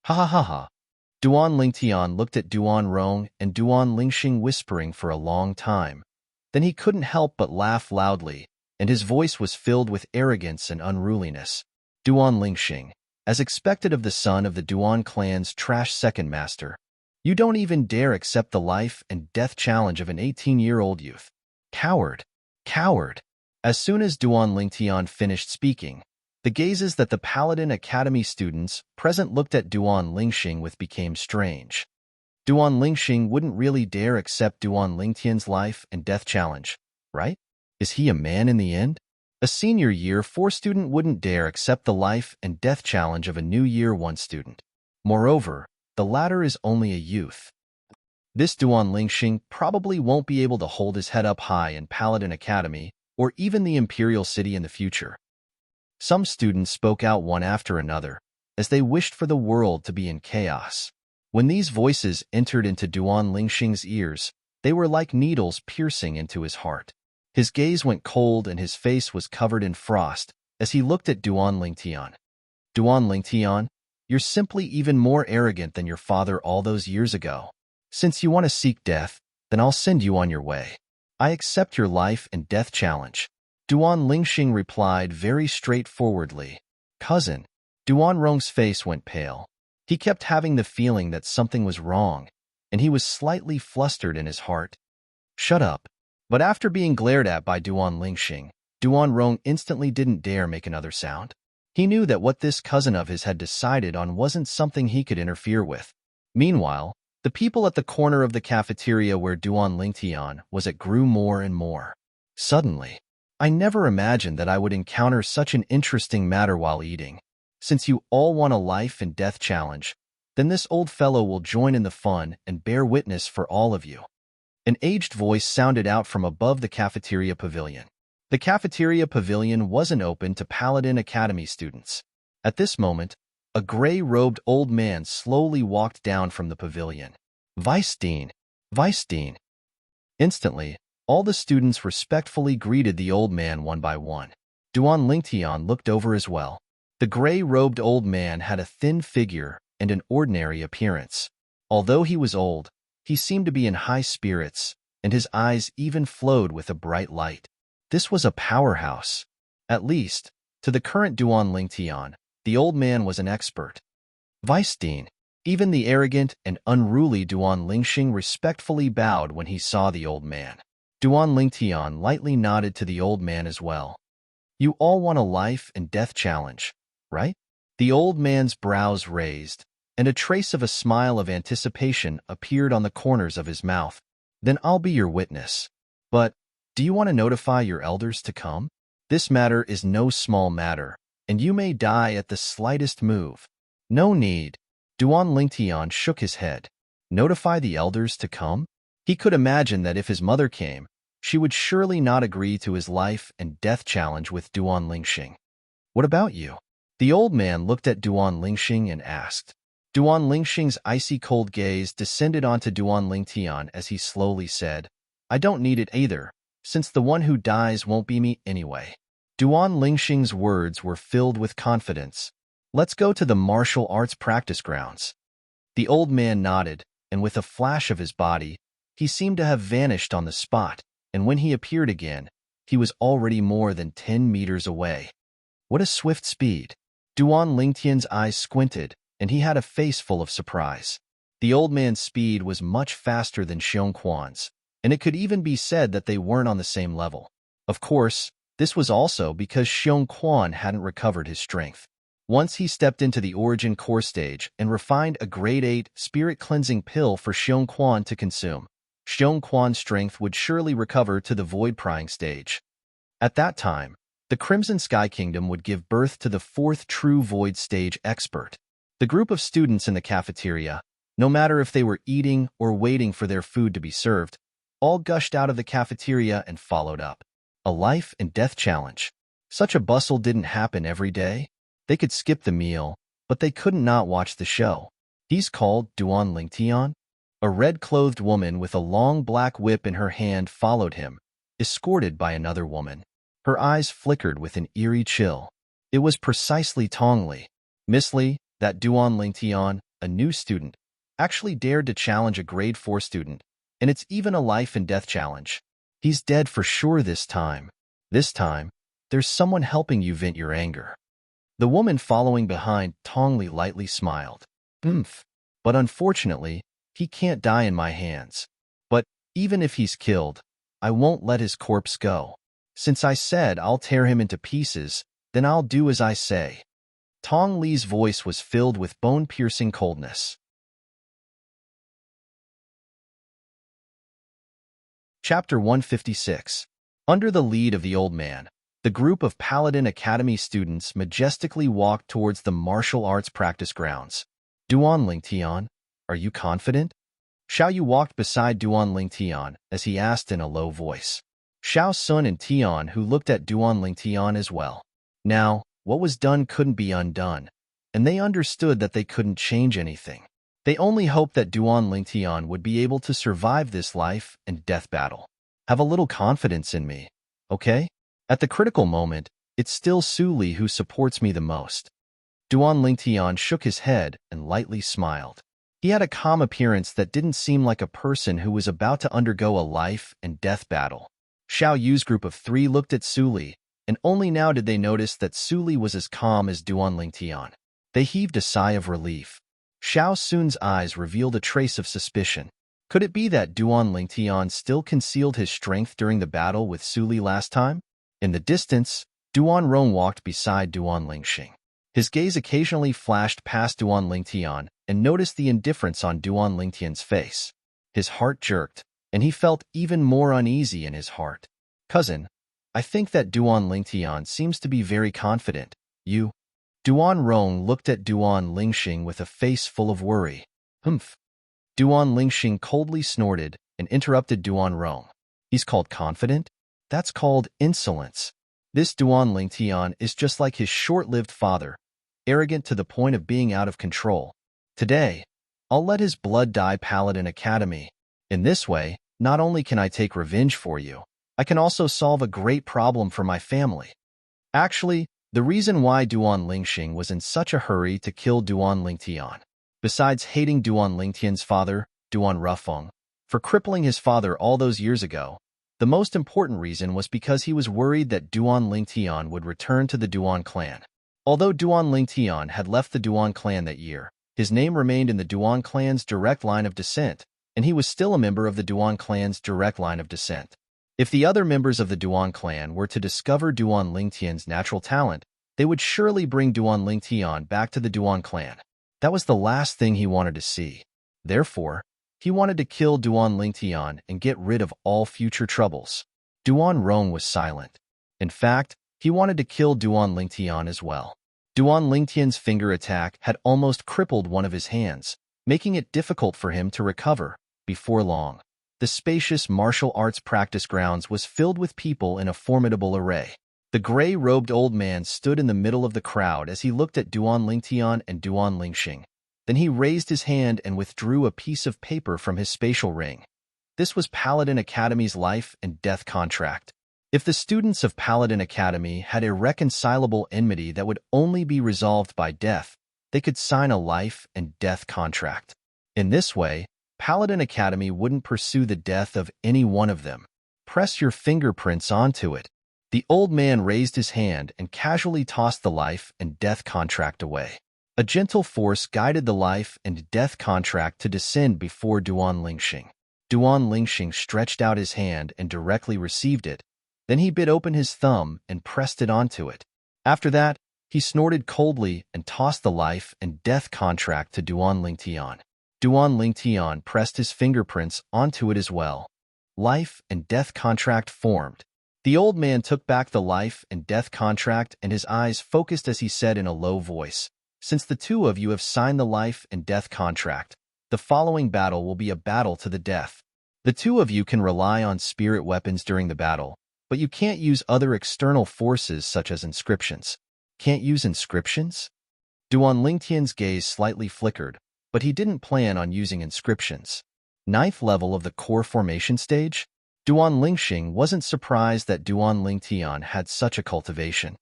Ha ha ha ha. Duan Lingtian looked at Duan Rong and Duan Lingxing whispering for a long time. Then he couldn't help but laugh loudly, and his voice was filled with arrogance and unruliness. Duan Lingxing, as expected of the son of the Duan clan's trash second master, you don't even dare accept the life and death challenge of an 18-year-old youth. Coward! Coward! As soon as Duan Lingtian finished speaking, the gazes that the Paladin Academy students present looked at Duan Lingxing with became strange. Duan Lingxing wouldn't really dare accept Duan Lingtian's life and death challenge, right? Is he a man in the end? A senior year 4 student wouldn't dare accept the life and death challenge of a new year 1 student. Moreover, the latter is only a youth. This Duan Lingxing probably won't be able to hold his head up high in Paladin Academy or even the Imperial City in the future. Some students spoke out one after another, as they wished for the world to be in chaos. When these voices entered into Duan Lingxing's ears, they were like needles piercing into his heart. His gaze went cold and his face was covered in frost as he looked at Duan Lingtian. Duan Lingtian, you're simply even more arrogant than your father all those years ago. Since you want to seek death, then I'll send you on your way. I accept your life and death challenge. Duan Lingxing replied very straightforwardly. Cousin. Duan Rong's face went pale. He kept having the feeling that something was wrong, and he was slightly flustered in his heart. Shut up. But after being glared at by Duan Lingxing, Duan Rong instantly didn't dare make another sound. He knew that what this cousin of his had decided on wasn't something he could interfere with. Meanwhile, the people at the corner of the cafeteria where Duan Lingtian was at grew more and more. Suddenly, I never imagined that I would encounter such an interesting matter while eating. Since you all want a life and death challenge, then this old fellow will join in the fun and bear witness for all of you. An aged voice sounded out from above the cafeteria pavilion. The cafeteria pavilion wasn't open to Paladin Academy students. At this moment, a gray-robed old man slowly walked down from the pavilion. Weisstein! Weisstein! Instantly, all the students respectfully greeted the old man one by one. Duan Lingtian looked over as well. The gray-robed old man had a thin figure and an ordinary appearance. Although he was old, he seemed to be in high spirits, and his eyes even flowed with a bright light. This was a powerhouse. At least, to the current Duan Lingtian, the old man was an expert. Weisstein! Even the arrogant and unruly Duan Lingxing respectfully bowed when he saw the old man. Duan Lingtian lightly nodded to the old man as well. You all want a life and death challenge, right? The old man's brows raised, and a trace of a smile of anticipation appeared on the corners of his mouth. Then I'll be your witness. But, do you want to notify your elders to come? This matter is no small matter, and you may die at the slightest move. No need. Duan Lingtian shook his head. Notify the elders to come? He could imagine that if his mother came, she would surely not agree to his life and death challenge with Duan Lingxing. What about you? The old man looked at Duan Lingxing and asked. Duan Lingxing's icy-cold gaze descended onto Duan Lingtian as he slowly said, I don't need it either, since the one who dies won't be me anyway. Duan Lingxing's words were filled with confidence. Let's go to the martial arts practice grounds. The old man nodded, and with a flash of his body, he seemed to have vanished on the spot, and when he appeared again, he was already more than 10 meters away. What a swift speed! Duan Lingtian's eyes squinted, and he had a face full of surprise. The old man's speed was much faster than Xiong Quan's, and it could even be said that they weren't on the same level. Of course, this was also because Xiong Quan hadn't recovered his strength. Once he stepped into the origin core stage and refined a grade 8 spirit cleansing pill for Xiong Quan to consume, Xiong Quan's strength would surely recover to the void prying stage. At that time, the Crimson Sky Kingdom would give birth to the 4th true void stage expert. The group of students in the cafeteria, no matter if they were eating or waiting for their food to be served, all gushed out of the cafeteria and followed up. A life and death challenge. Such a bustle didn't happen every day. They could skip the meal, but they couldn't not watch the show. He's called Duan Lingtian. A red-clothed woman with a long black whip in her hand followed him, escorted by another woman. Her eyes flickered with an eerie chill. It was precisely Tongli. Miss Li, that Duan Lingtian, a new student, actually dared to challenge a grade 4 student, and it's even a life and death challenge. He's dead for sure this time. This time, there's someone helping you vent your anger. The woman following behind Tongli lightly smiled. But unfortunately, he can't die in my hands. But even if he's killed, I won't let his corpse go. Since I said I'll tear him into pieces, then I'll do as I say. Tong Li's voice was filled with bone-piercing coldness. Chapter 156. Under the lead of the old man, the group of Paladin Academy students majestically walked towards the martial arts practice grounds. Duan Lingtian, are you confident? Xiao Yu walked beside Duan Lingtian as he asked in a low voice. Xiao Sun and Tian, who looked at Duan Lingtian as well. Now, what was done couldn't be undone, and they understood that they couldn't change anything. They only hoped that Duan Lingtian would be able to survive this life and death battle. Have a little confidence in me, okay? At the critical moment, it's still Su Li who supports me the most. Duan Lingtian shook his head and lightly smiled. He had a calm appearance that didn't seem like a person who was about to undergo a life and death battle. Xiao Yu's group of 3 looked at Su Li, and only now did they notice that Su Li was as calm as Duan Lingtian. They heaved a sigh of relief. Xiao Sun's eyes revealed a trace of suspicion. Could it be that Duan Lingtian still concealed his strength during the battle with Su Li last time? In the distance, Duan Rong walked beside Duan Lingxing. His gaze occasionally flashed past Duan Lingtian and noticed the indifference on Duan Lingtian's face. His heart jerked, and he felt even more uneasy in his heart. Cousin, I think that Duan Lingtian seems to be very confident. You? Duan Rong looked at Duan Lingxing with a face full of worry. Duan Lingxing coldly snorted and interrupted Duan Rong. He's called confident? That's called insolence. This Duan Lingtian is just like his short-lived father, arrogant to the point of being out of control. Today, I'll let his blood dye Paladin Academy. In this way, not only can I take revenge for you, I can also solve a great problem for my family. Actually, the reason why Duan Lingxing was in such a hurry to kill Duan Lingtian, besides hating Duan Lingtian's father, Duan Rufeng, for crippling his father all those years ago, the most important reason was because he was worried that Duan Lingtian would return to the Duan clan. Although Duan Lingtian had left the Duan clan that year, his name remained in the Duan clan's direct line of descent, and he was still a member of the Duan clan's direct line of descent. If the other members of the Duan clan were to discover Duan Lingtian's natural talent, they would surely bring Duan Lingtian back to the Duan clan. That was the last thing he wanted to see. Therefore, he wanted to kill Duan Lingtian and get rid of all future troubles. Duan Rong was silent. In fact, he wanted to kill Duan Lingtian as well. Duan Lingtian's finger attack had almost crippled one of his hands, making it difficult for him to recover. Before long, the spacious martial arts practice grounds was filled with people in a formidable array. The gray-robed old man stood in the middle of the crowd as he looked at Duan Lingtian and Duan Lingxing. Then he raised his hand and withdrew a piece of paper from his spatial ring. This was Paladin Academy's life and death contract. If the students of Paladin Academy had irreconcilable enmity that would only be resolved by death, they could sign a life and death contract. In this way, Paladin Academy wouldn't pursue the death of any one of them. Press your fingerprints onto it. The old man raised his hand and casually tossed the life and death contract away. A gentle force guided the life and death contract to descend before Duan Lingxing. Duan Lingxing stretched out his hand and directly received it. Then he bit open his thumb and pressed it onto it. After that, he snorted coldly and tossed the life and death contract to Duan Lingtian. Duan Lingtian pressed his fingerprints onto it as well. Life and death contract formed. The old man took back the life and death contract, and his eyes focused as he said in a low voice, "Since the two of you have signed the life and death contract, the following battle will be a battle to the death. The two of you can rely on spirit weapons during the battle, but you can't use other external forces such as inscriptions." Can't use inscriptions? Duan Lingtian's gaze slightly flickered, but he didn't plan on using inscriptions. Ninth level of the core formation stage? Duan Lingxing wasn't surprised that Duan Lingtian had such a cultivation.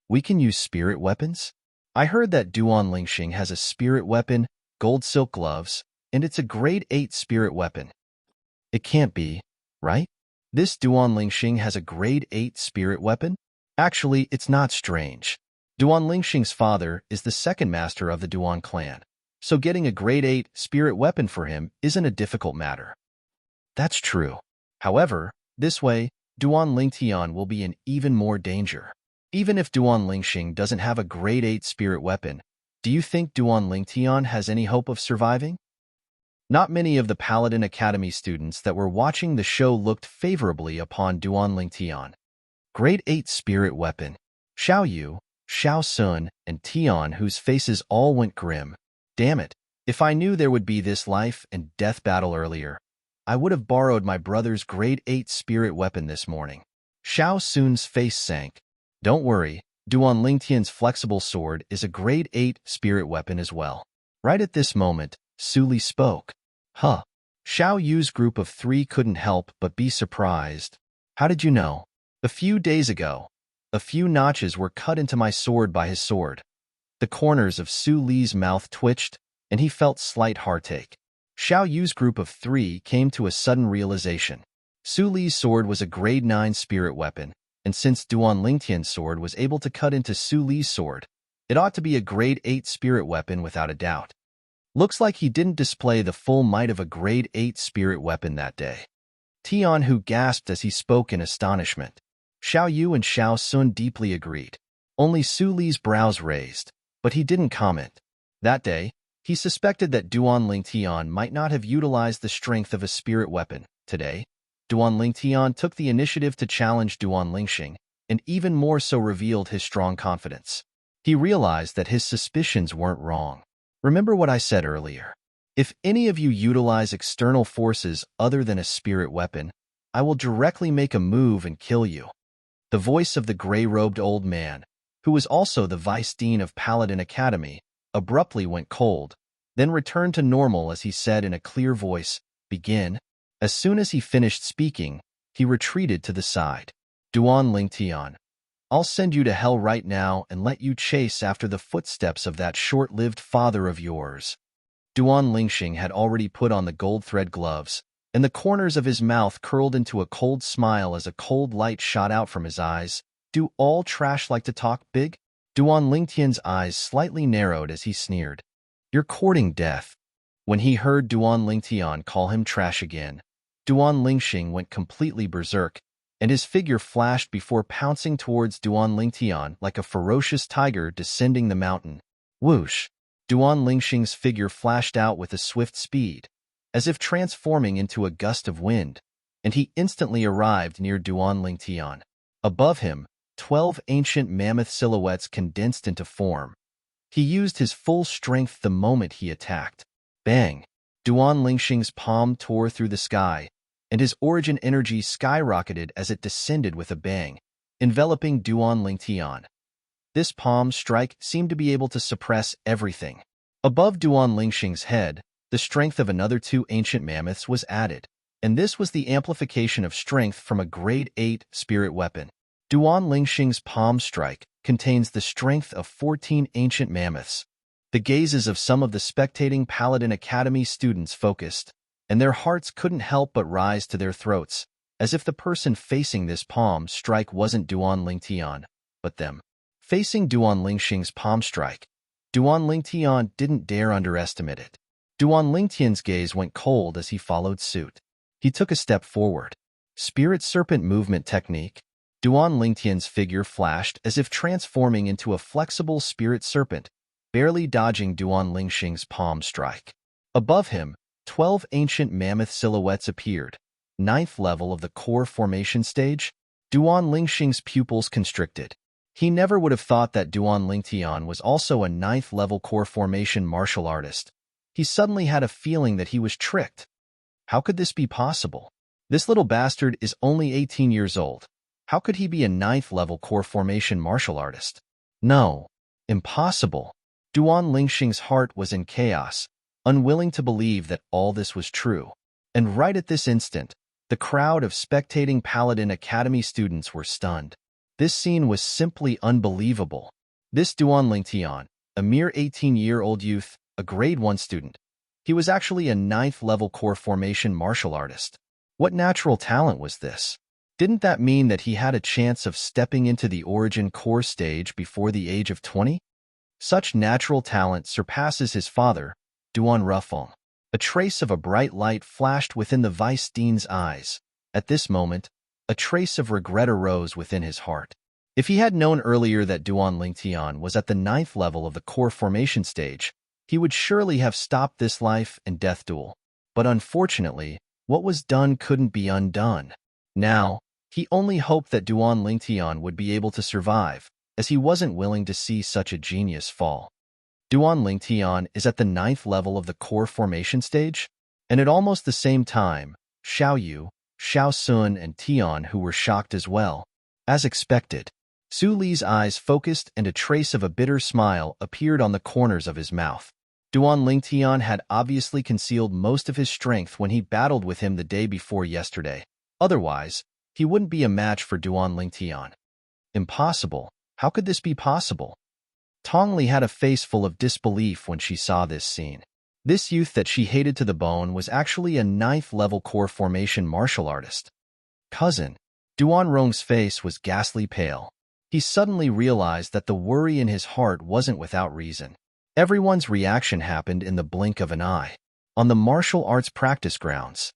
We can use spirit weapons? I heard that Duan Lingxing has a spirit weapon, gold silk gloves, and it's a grade 8 spirit weapon. It can't be, right? This Duan Lingxing has a grade 8 spirit weapon? Actually, it's not strange. Duan Lingxing's father is the second master of the Duan clan, so getting a grade 8 spirit weapon for him isn't a difficult matter. That's true. However, this way, Duan Lingtian will be in even more danger. Even if Duan Lingxing doesn't have a grade 8 spirit weapon, do you think Duan Lingtian has any hope of surviving? Not many of the Paladin Academy students that were watching the show looked favorably upon Duan Lingtian. Grade 8 spirit weapon. Xiao Yu, Xiao Sun, and Tian, whose faces all went grim. Damn it, if I knew there would be this life and death battle earlier, I would have borrowed my brother's grade 8 spirit weapon this morning. Xiao Sun's face sank. Don't worry, Duan Lingtian's flexible sword is a grade 8 spirit weapon as well. Right at this moment, Su Li spoke. Huh. Xiao Yu's group of 3 couldn't help but be surprised. How did you know? A few days ago, a few notches were cut into my sword by his sword. The corners of Su Li's mouth twitched, and he felt slight heartache. Xiao Yu's group of 3 came to a sudden realization. Su Li's sword was a grade 9 spirit weapon, and since Duan Lingtian's sword was able to cut into Su Li's sword, it ought to be a grade 8 spirit weapon without a doubt. Looks like he didn't display the full might of a grade 8 spirit weapon that day. Tian Hu gasped as he spoke in astonishment. Xiao Yu and Xiao Sun deeply agreed. Only Su Li's brows raised, but he didn't comment. That day, he suspected that Duan Lingtian might not have utilized the strength of a spirit weapon. Today, Duan Lingtian took the initiative to challenge Duan Lingxing, and even more so revealed his strong confidence. He realized that his suspicions weren't wrong. Remember what I said earlier. If any of you utilize external forces other than a spirit weapon, I will directly make a move and kill you. The voice of the gray-robed old man, who was also the vice dean of Paladin Academy, abruptly went cold, then returned to normal as he said in a clear voice, "Begin." As soon as he finished speaking, he retreated to the side. Duan Lingtian, I'll send you to hell right now and let you chase after the footsteps of that short-lived father of yours. Duan Lingxing had already put on the gold thread gloves, and the corners of his mouth curled into a cold smile as a cold light shot out from his eyes. Do all trash like to talk big? Duan Lingtian's eyes slightly narrowed as he sneered. You're courting death. When he heard Duan Lingtian call him trash again, Duan Lingxing went completely berserk, and his figure flashed before pouncing towards Duan Lingtian like a ferocious tiger descending the mountain. Whoosh! Duan Lingxing's figure flashed out with a swift speed, as if transforming into a gust of wind, and he instantly arrived near Duan Lingtian. Above him, 12 ancient mammoth silhouettes condensed into form. He used his full strength the moment he attacked. Bang! Duan Lingxing's palm tore through the sky, and his origin energy skyrocketed as it descended with a bang, enveloping Duan Lingtian. This palm strike seemed to be able to suppress everything. Above Duan Lingxing's head, the strength of another 2 ancient mammoths was added, and this was the amplification of strength from a grade 8 spirit weapon. Duan Lingxing's palm strike contains the strength of 14 ancient mammoths. The gazes of some of the spectating Paladin Academy students focused, and their hearts couldn't help but rise to their throats, as if the person facing this palm strike wasn't Duan Lingtian, but them. Facing Duan Lingxing's palm strike, Duan Lingtian didn't dare underestimate it. Duan Lingtian's gaze went cold as he followed suit. He took a step forward. Spirit Serpent movement technique. Duan Lingtian's figure flashed as if transforming into a flexible Spirit Serpent, barely dodging Duan Lingxing's palm strike. Above him, 12 ancient mammoth silhouettes appeared. 9th level of the core formation stage. Duan Lingxing's pupils constricted. He never would have thought that Duan Lingtian was also a 9th level core formation martial artist. He suddenly had a feeling that he was tricked. How could this be possible? This little bastard is only 18 years old. How could he be a 9th level core formation martial artist? No. Impossible. Duan Lingxing's heart was in chaos, unwilling to believe that all this was true. And right at this instant, the crowd of spectating Paladin Academy students were stunned. This scene was simply unbelievable. This Duan Lingtian, a mere 18-year-old youth, a grade 1 student. He was actually a 9th level core formation martial artist. What natural talent was this? Didn't that mean that he had a chance of stepping into the origin core stage before the age of 20? Such natural talent surpasses his father, Duan Rufeng. A trace of a bright light flashed within the Vice Dean's eyes. At this moment, a trace of regret arose within his heart. If he had known earlier that Duan Lingtian was at the 9th level of the core formation stage, he would surely have stopped this life and death duel. But unfortunately, what was done couldn't be undone. Now, he only hoped that Duan Lingtian would be able to survive, as he wasn't willing to see such a genius fall. Duan Lingtian is at the 9th level of the core formation stage, and at almost the same time, Xiao Yu, Xiao Sun, and Tian, who were shocked as well. As expected, Su Li's eyes focused and a trace of a bitter smile appeared on the corners of his mouth. Duan Lingtian had obviously concealed most of his strength when he battled with him the day before yesterday. Otherwise, he wouldn't be a match for Duan Lingtian. Impossible. How could this be possible? Tongli had a face full of disbelief when she saw this scene. This youth that she hated to the bone was actually a 9th level core formation martial artist. Cousin. Duan Rong's face was ghastly pale. He suddenly realized that the worry in his heart wasn't without reason. Everyone's reaction happened in the blink of an eye. On the martial arts practice grounds.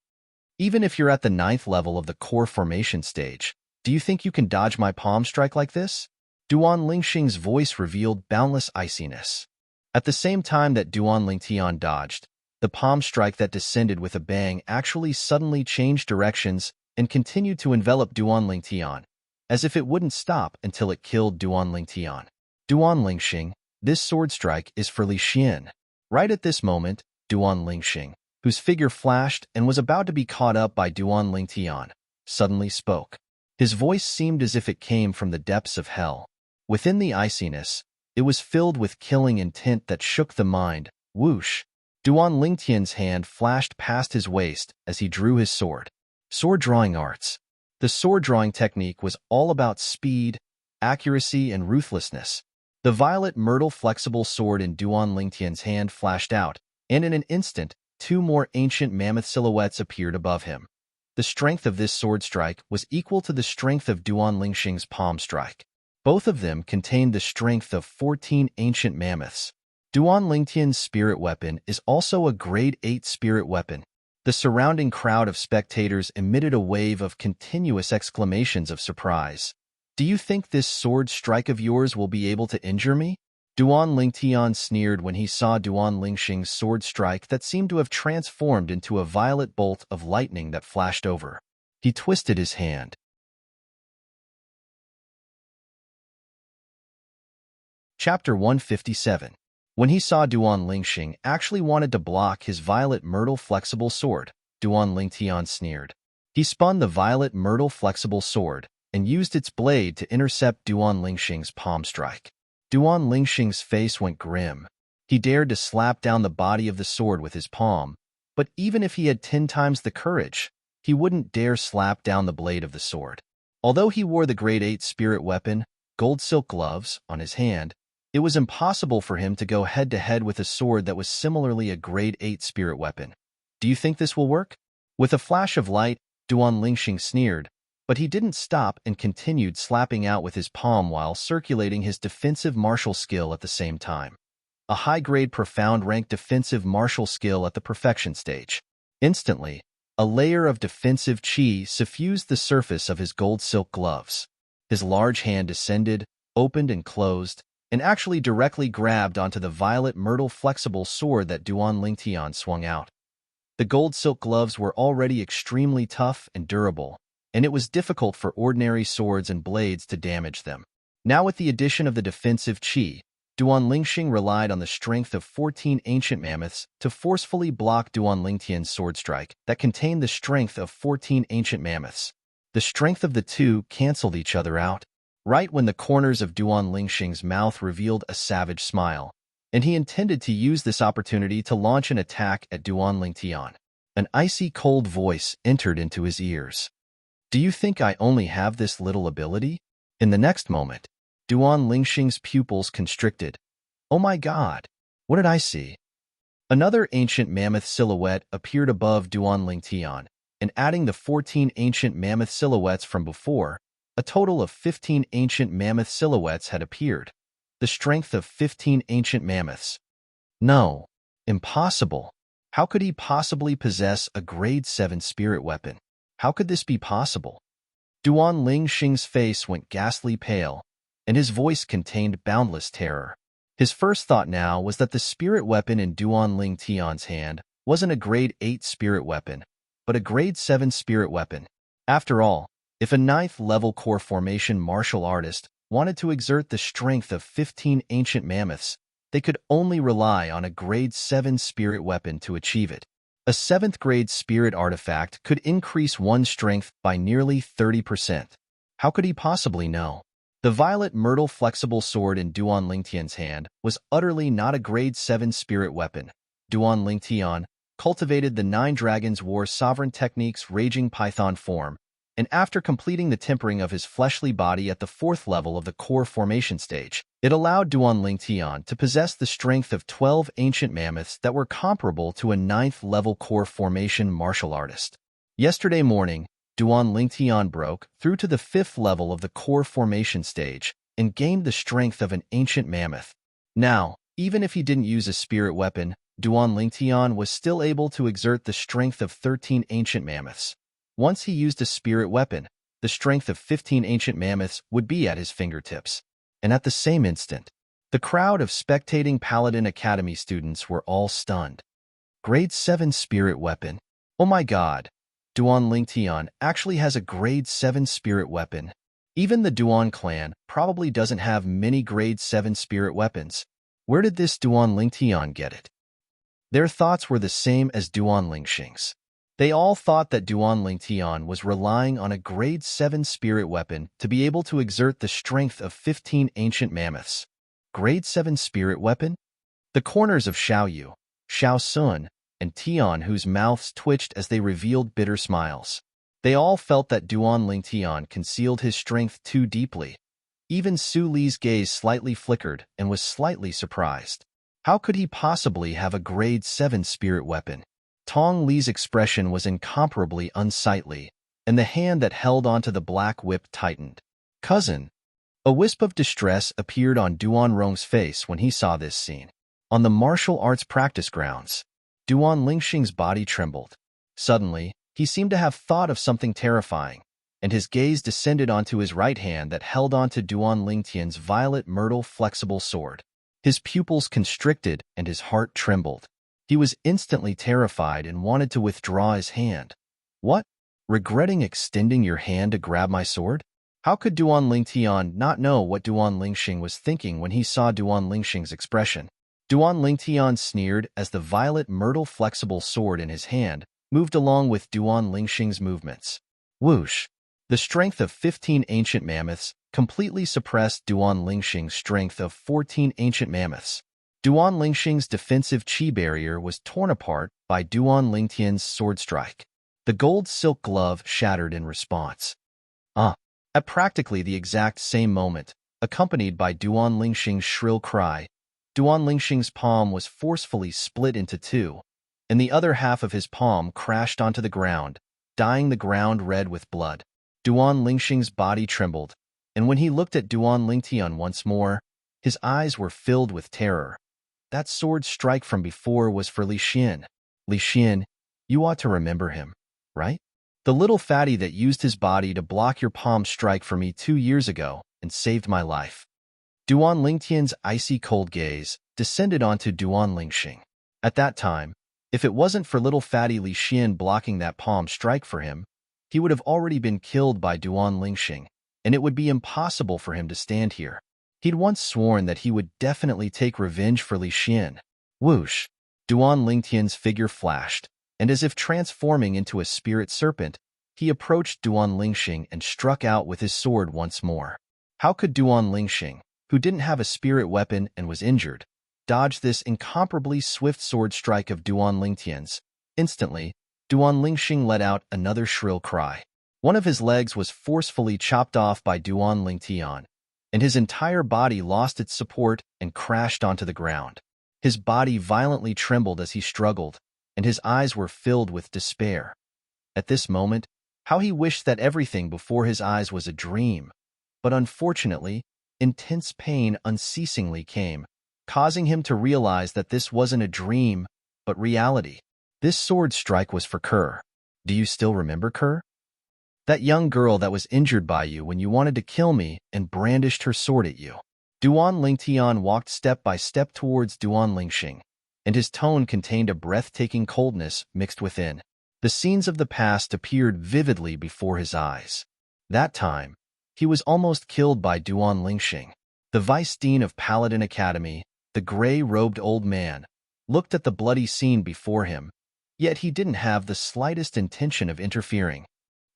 Even if you're at the 9th level of the core formation stage, do you think you can dodge my palm strike like this? Duan Lingxing's voice revealed boundless iciness. At the same time that Duan Lingtian dodged, the palm strike that descended with a bang actually suddenly changed directions and continued to envelop Duan Lingtian, as if it wouldn't stop until it killed Duan Lingtian. Duan Lingxing, this sword strike is for Li Xian. Right at this moment, Duan Lingxing, whose figure flashed and was about to be caught up by Duan Lingtian, suddenly spoke. His voice seemed as if it came from the depths of hell. Within the iciness, it was filled with killing intent that shook the mind. Whoosh! Duan Lingtian's hand flashed past his waist as he drew his sword. Sword drawing arts. The sword drawing technique was all about speed, accuracy, and ruthlessness. The violet myrtle flexible sword in Duan Lingtian's hand flashed out, and in an instant, 2 more ancient mammoth silhouettes appeared above him. The strength of this sword strike was equal to the strength of Duan Lingxing's palm strike. Both of them contained the strength of 14 ancient mammoths. Duan Lingtian's spirit weapon is also a grade 8 spirit weapon. The surrounding crowd of spectators emitted a wave of continuous exclamations of surprise. Do you think this sword strike of yours will be able to injure me? Duan Lingtian sneered when he saw Duan Lingxing's sword strike that seemed to have transformed into a violet bolt of lightning that flashed over. He twisted his hand. Chapter 157. When he saw Duan Lingxing actually wanted to block his violet myrtle flexible sword, Duan Lingtian sneered. He spun the violet myrtle flexible sword and used its blade to intercept Duan Lingxing's palm strike. Duan Lingxing's face went grim. He dared to slap down the body of the sword with his palm, but even if he had 10 times the courage, he wouldn't dare slap down the blade of the sword. Although he wore the grade 8 spirit weapon, gold silk gloves, on his hand, It was impossible for him to go head-to-head with a sword that was similarly a grade 8 spirit weapon. Do you think this will work? With a flash of light, Duan Lingxing sneered, but he didn't stop and continued slapping out with his palm while circulating his defensive martial skill at the same time. A high-grade profound rank defensive martial skill at the perfection stage. Instantly, a layer of defensive qi suffused the surface of his gold silk gloves. His large hand descended, opened and closed, and actually directly grabbed onto the violet myrtle flexible sword that Duan Lingtian swung out. The gold silk gloves were already extremely tough and durable, and it was difficult for ordinary swords and blades to damage them. Now with the addition of the defensive qi, Duan Lingxing relied on the strength of 14 ancient mammoths to forcefully block Duan Lingtian's sword strike that contained the strength of 14 ancient mammoths. The strength of the two canceled each other out. Right when the corners of Duan Lingxing's mouth revealed a savage smile, and he intended to use this opportunity to launch an attack at Duan Lingtian, an icy cold voice entered into his ears. Do you think I only have this little ability? In the next moment, Duan Lingxing's pupils constricted. Oh my God! What did I see? Another ancient mammoth silhouette appeared above Duan Lingtian, and adding the 14 ancient mammoth silhouettes from before, a total of 15 ancient mammoth silhouettes had appeared. The strength of 15 ancient mammoths. No. Impossible. How could he possibly possess a grade 7 spirit weapon? How could this be possible? Duan Lingxing's face went ghastly pale, and his voice contained boundless terror. His first thought now was that the spirit weapon in Duan Lingtian's hand wasn't a grade 8 spirit weapon, but a grade 7 spirit weapon. After all, if a 9th level core formation martial artist wanted to exert the strength of 15 ancient mammoths, they could only rely on a grade 7 spirit weapon to achieve it. A 7th grade spirit artifact could increase one's strength by nearly 30%. How could he possibly know? The violet myrtle flexible sword in Duan Lingtian's hand was utterly not a grade 7 spirit weapon. Duan Lingtian cultivated the 9 Dragons War Sovereign Technique's Raging Python form, and after completing the tempering of his fleshly body at the 4th level of the core formation stage, it allowed Duan Lingtian to possess the strength of 12 ancient mammoths that were comparable to a 9th level core formation martial artist. Yesterday morning, Duan Lingtian broke through to the 5th level of the core formation stage and gained the strength of an ancient mammoth. Now, even if he didn't use a spirit weapon, Duan Lingtian was still able to exert the strength of 13 ancient mammoths. Once he used a spirit weapon, the strength of 15 ancient mammoths would be at his fingertips. And at the same instant, the crowd of spectating Paladin Academy students were all stunned. Grade 7 spirit weapon. Oh my God! Duan Lingtian actually has a grade 7 spirit weapon. Even the Duan clan probably doesn't have many grade 7 spirit weapons. Where did this Duan Lingtian get it? Their thoughts were the same as Duan Lingxing's. They all thought that Duan Lingtian was relying on a grade 7 spirit weapon to be able to exert the strength of 15 ancient mammoths. Grade 7 spirit weapon? The corners of Xiaoyu, Xiao Sun, and Tian, whose mouths twitched as they revealed bitter smiles. They all felt that Duan Lingtian concealed his strength too deeply. Even Su Li's gaze slightly flickered and was slightly surprised. How could he possibly have a grade 7 spirit weapon? Tong Li's expression was incomparably unsightly, and the hand that held onto the black whip tightened. Cousin! A wisp of distress appeared on Duan Rong's face when he saw this scene. On the martial arts practice grounds, Duan Lingxing's body trembled. Suddenly, he seemed to have thought of something terrifying, and his gaze descended onto his right hand that held onto Duan Lingtian's violet myrtle flexible sword. His pupils constricted and his heart trembled. He was instantly terrified and wanted to withdraw his hand. What? Regretting extending your hand to grab my sword? How could Duan Lingtian not know what Duan Lingxing was thinking when he saw Duan Lingxing's expression? Duan Lingtian sneered as the violet myrtle flexible sword in his hand moved along with Duan Lingxing's movements. Whoosh! The strength of 15 ancient mammoths completely suppressed Duan Lingxing's strength of 14 ancient mammoths. Duan Lingxing's defensive qi barrier was torn apart by Duan Lingtian's sword strike. The gold silk glove shattered in response. At practically the exact same moment, accompanied by Duan Lingxing's shrill cry. Duan Lingxing's palm was forcefully split into two, and the other half of his palm crashed onto the ground, dyeing the ground red with blood. Duan Lingxing's body trembled, and when he looked at Duan Lingtian once more, his eyes were filled with terror. That sword strike from before was for Li Xian. Li Xian, you ought to remember him, right? The little fatty that used his body to block your palm strike for me 2 years ago and saved my life. Duan Lingtian's icy cold gaze descended onto Duan Lingxing. At that time, if it wasn't for little fatty Li Xian blocking that palm strike for him, he would have already been killed by Duan Lingxing, and it would be impossible for him to stand here. He'd once sworn that he would definitely take revenge for Li Xian. Whoosh! Duan Lingtian's figure flashed, and as if transforming into a spirit serpent, he approached Duan Lingxing and struck out with his sword once more. How could Duan Lingxing, who didn't have a spirit weapon and was injured, dodge this incomparably swift sword strike of Duan Lingtian's? Instantly, Duan Lingxing let out another shrill cry. One of his legs was forcefully chopped off by Duan Lingtian, and his entire body lost its support and crashed onto the ground. His body violently trembled as he struggled, and his eyes were filled with despair. At this moment, how he wished that everything before his eyes was a dream. But unfortunately, intense pain unceasingly came, causing him to realize that this wasn't a dream, but reality. This sword strike was for Kerr. Do you still remember Kerr? That young girl that was injured by you when you wanted to kill me and brandished her sword at you. Duan Lingtian walked step by step towards Duan Lingxing, and his tone contained a breathtaking coldness mixed within. The scenes of the past appeared vividly before his eyes. That time, he was almost killed by Duan Lingxing. The vice dean of Paladin Academy, the gray-robed old man, looked at the bloody scene before him, yet he didn't have the slightest intention of interfering.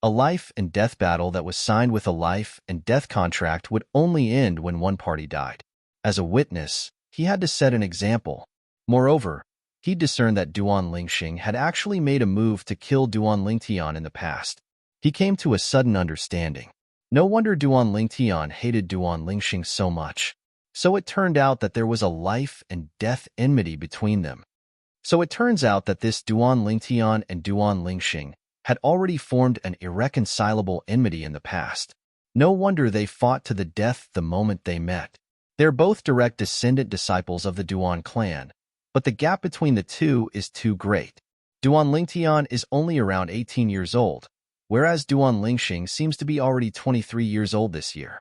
A life and death battle that was signed with a life and death contract would only end when one party died. As a witness, he had to set an example. Moreover, he discerned that Duan Lingxing had actually made a move to kill Duan Lingtian in the past. He came to a sudden understanding. No wonder Duan Lingtian hated Duan Lingxing so much. So it turned out that there was a life and death enmity between them. So it turns out that this Duan Lingtian and Duan Lingxing had already formed an irreconcilable enmity in the past. No wonder they fought to the death the moment they met. They're both direct descendant disciples of the Duan clan, but the gap between the two is too great. Duan Lingtian is only around 18 years old, whereas Duan Lingxing seems to be already 23 years old this year.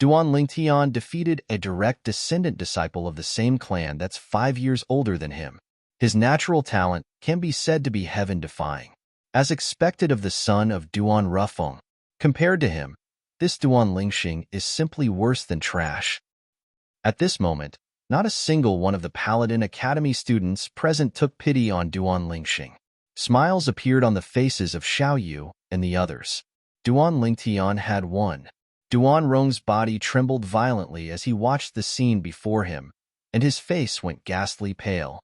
Duan Lingtian defeated a direct descendant disciple of the same clan that's 5 years older than him. His natural talent can be said to be heaven-defying. As expected of the son of Duan Rufeng, compared to him, this Duan Lingxing is simply worse than trash. At this moment, not a single one of the Paladin Academy students present took pity on Duan Lingxing. Smiles appeared on the faces of Xiao Yu and the others. Duan Lingtian had won. Duan Rong's body trembled violently as he watched the scene before him, and his face went ghastly pale.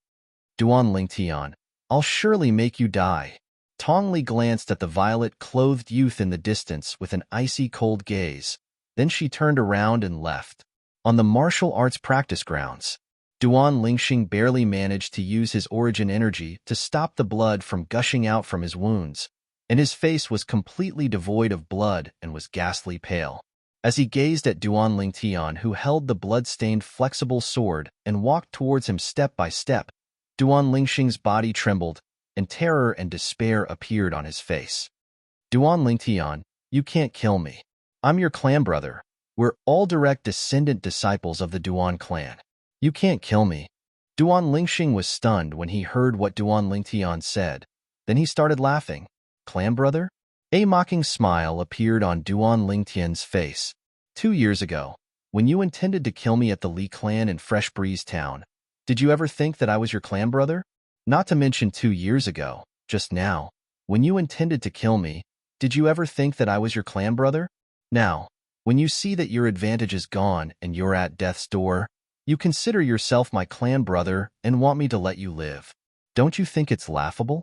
Duan Lingtian, I'll surely make you die. Tongli glanced at the violet-clothed youth in the distance with an icy cold gaze. Then she turned around and left. On the martial arts practice grounds, Duan Lingxing barely managed to use his origin energy to stop the blood from gushing out from his wounds, and his face was completely devoid of blood and was ghastly pale. As he gazed at Duan Lingtian, who held the blood-stained flexible sword and walked towards him step by step, Duan Lingxing's body trembled, and terror and despair appeared on his face. Duan Lingtian, you can't kill me. I'm your clan brother. We're all direct descendant disciples of the Duan clan. You can't kill me. Duan Lingxing was stunned when he heard what Duan Lingtian said. Then he started laughing. Clan brother? A mocking smile appeared on Duan Lingtian's face. 2 years ago, when you intended to kill me at the Li clan in Fresh Breeze Town, did you ever think that I was your clan brother? Not to mention 2 years ago, just now, when you intended to kill me, did you ever think that I was your clan brother? Now, when you see that your advantage is gone and you're at death's door, you consider yourself my clan brother and want me to let you live. Don't you think it's laughable?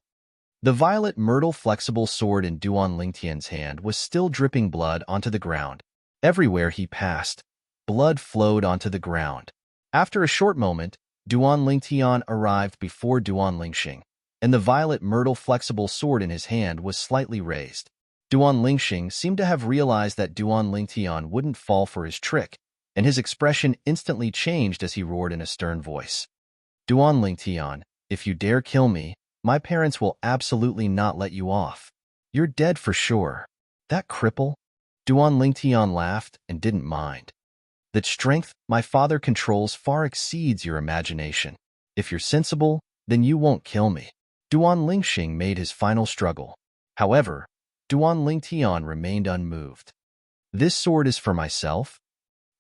The violet myrtle flexible sword in Duan Lingtian's hand was still dripping blood onto the ground. Everywhere he passed, blood flowed onto the ground. After a short moment, Duan Lingtian arrived before Duan Lingxing, and the violet myrtle flexible sword in his hand was slightly raised. Duan Lingxing seemed to have realized that Duan Lingtian wouldn't fall for his trick, and his expression instantly changed as he roared in a stern voice. Duan Lingtian, if you dare kill me, my parents will absolutely not let you off. You're dead for sure. That cripple? Duan Lingtian laughed and didn't mind. That strength my father controls far exceeds your imagination. If you're sensible, then you won't kill me. Duan Lingxing made his final struggle. However, Duan Lingtian remained unmoved. This sword is for myself?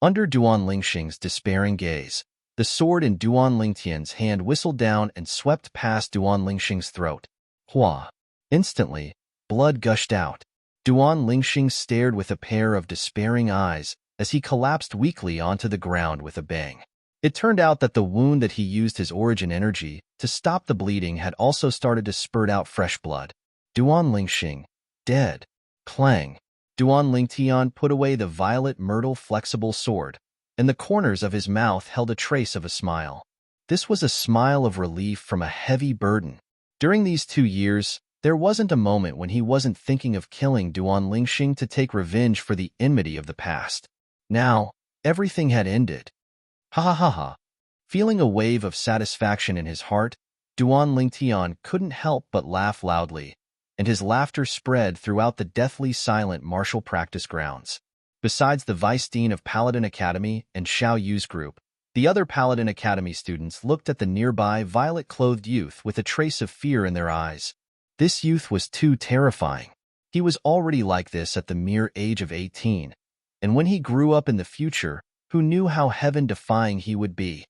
Under Duan Lingxing's despairing gaze, the sword in Duan Lingtian's hand whistled down and swept past Duan Lingxing's throat. Hua! Instantly, blood gushed out. Duan Lingxing stared with a pair of despairing eyes as he collapsed weakly onto the ground with a bang. It turned out that the wound that he used his origin energy to stop the bleeding had also started to spurt out fresh blood. Duan Lingxing, dead. Clang. Duan Lingtian put away the violet myrtle flexible sword, and the corners of his mouth held a trace of a smile. This was a smile of relief from a heavy burden. During these 2 years, there wasn't a moment when he wasn't thinking of killing Duan Lingxing to take revenge for the enmity of the past. Now, everything had ended. Ha ha ha ha. Feeling a wave of satisfaction in his heart, Duan Lingtian couldn't help but laugh loudly, and his laughter spread throughout the deathly silent martial practice grounds. Besides the Vice Dean of Paladin Academy and Xiao Yu's group, the other Paladin Academy students looked at the nearby violet-clothed youth with a trace of fear in their eyes. This youth was too terrifying. He was already like this at the mere age of 18, and when he grew up in the future, who knew how heaven-defying he would be?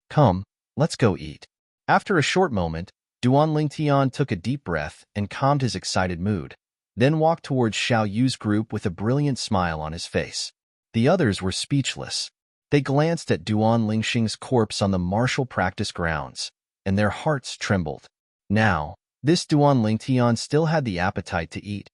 Come, let's go eat. After a short moment, Duan Lingtian took a deep breath and calmed his excited mood, then walked towards Xiao Yu's group with a brilliant smile on his face. The others were speechless. They glanced at Duan Lingxing's corpse on the martial practice grounds, and their hearts trembled. Now, this Duan Lingtian still had the appetite to eat.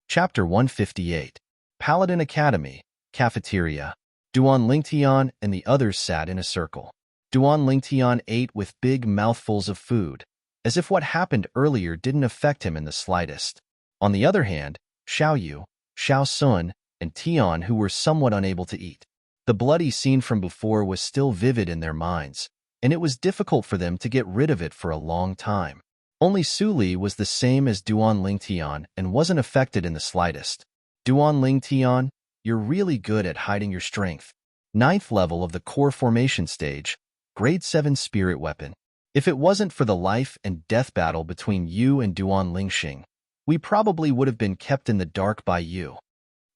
Chapter 158. Paladin Academy, Cafeteria. Duan Lingtian and the others sat in a circle. Duan Lingtian ate with big mouthfuls of food, as if what happened earlier didn't affect him in the slightest. On the other hand, Xiao Yu, Xiao Sun, and Tian, who were somewhat unable to eat. The bloody scene from before was still vivid in their minds, and it was difficult for them to get rid of it for a long time. Only Su Li was the same as Duan Lingtian and wasn't affected in the slightest. Duan Lingtian, you're really good at hiding your strength. 9th level of the core formation stage, grade 7 spirit weapon. If it wasn't for the life and death battle between you and Duan Lingxing, we probably would have been kept in the dark by you.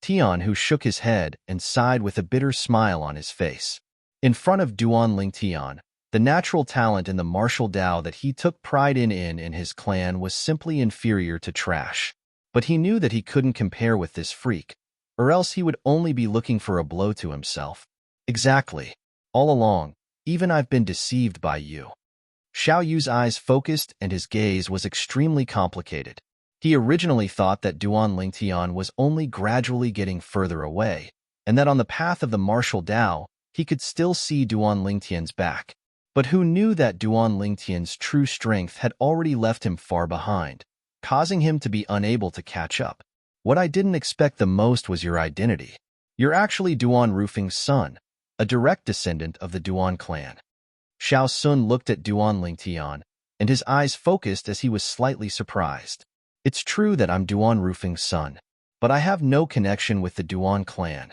Tian, who shook his head and sighed with a bitter smile on his face. In front of Duan Lingtian, the natural talent in the martial Dao that he took pride in his clan was simply inferior to trash. But he knew that he couldn't compare with this freak, or else he would only be looking for a blow to himself. Exactly. All along, even I've been deceived by you. Xiao Yu's eyes focused and his gaze was extremely complicated. He originally thought that Duan Lingtian was only gradually getting further away, and that on the path of the martial Dao, he could still see Duan Lingtian's back. But who knew that Duan Lingtian's true strength had already left him far behind, causing him to be unable to catch up. What I didn't expect the most was your identity. You're actually Duan Rufing's son, a direct descendant of the Duan clan. Xiao Sun looked at Duan Lingtian, and his eyes focused as he was slightly surprised. It's true that I'm Duan Rufing's son, but I have no connection with the Duan clan.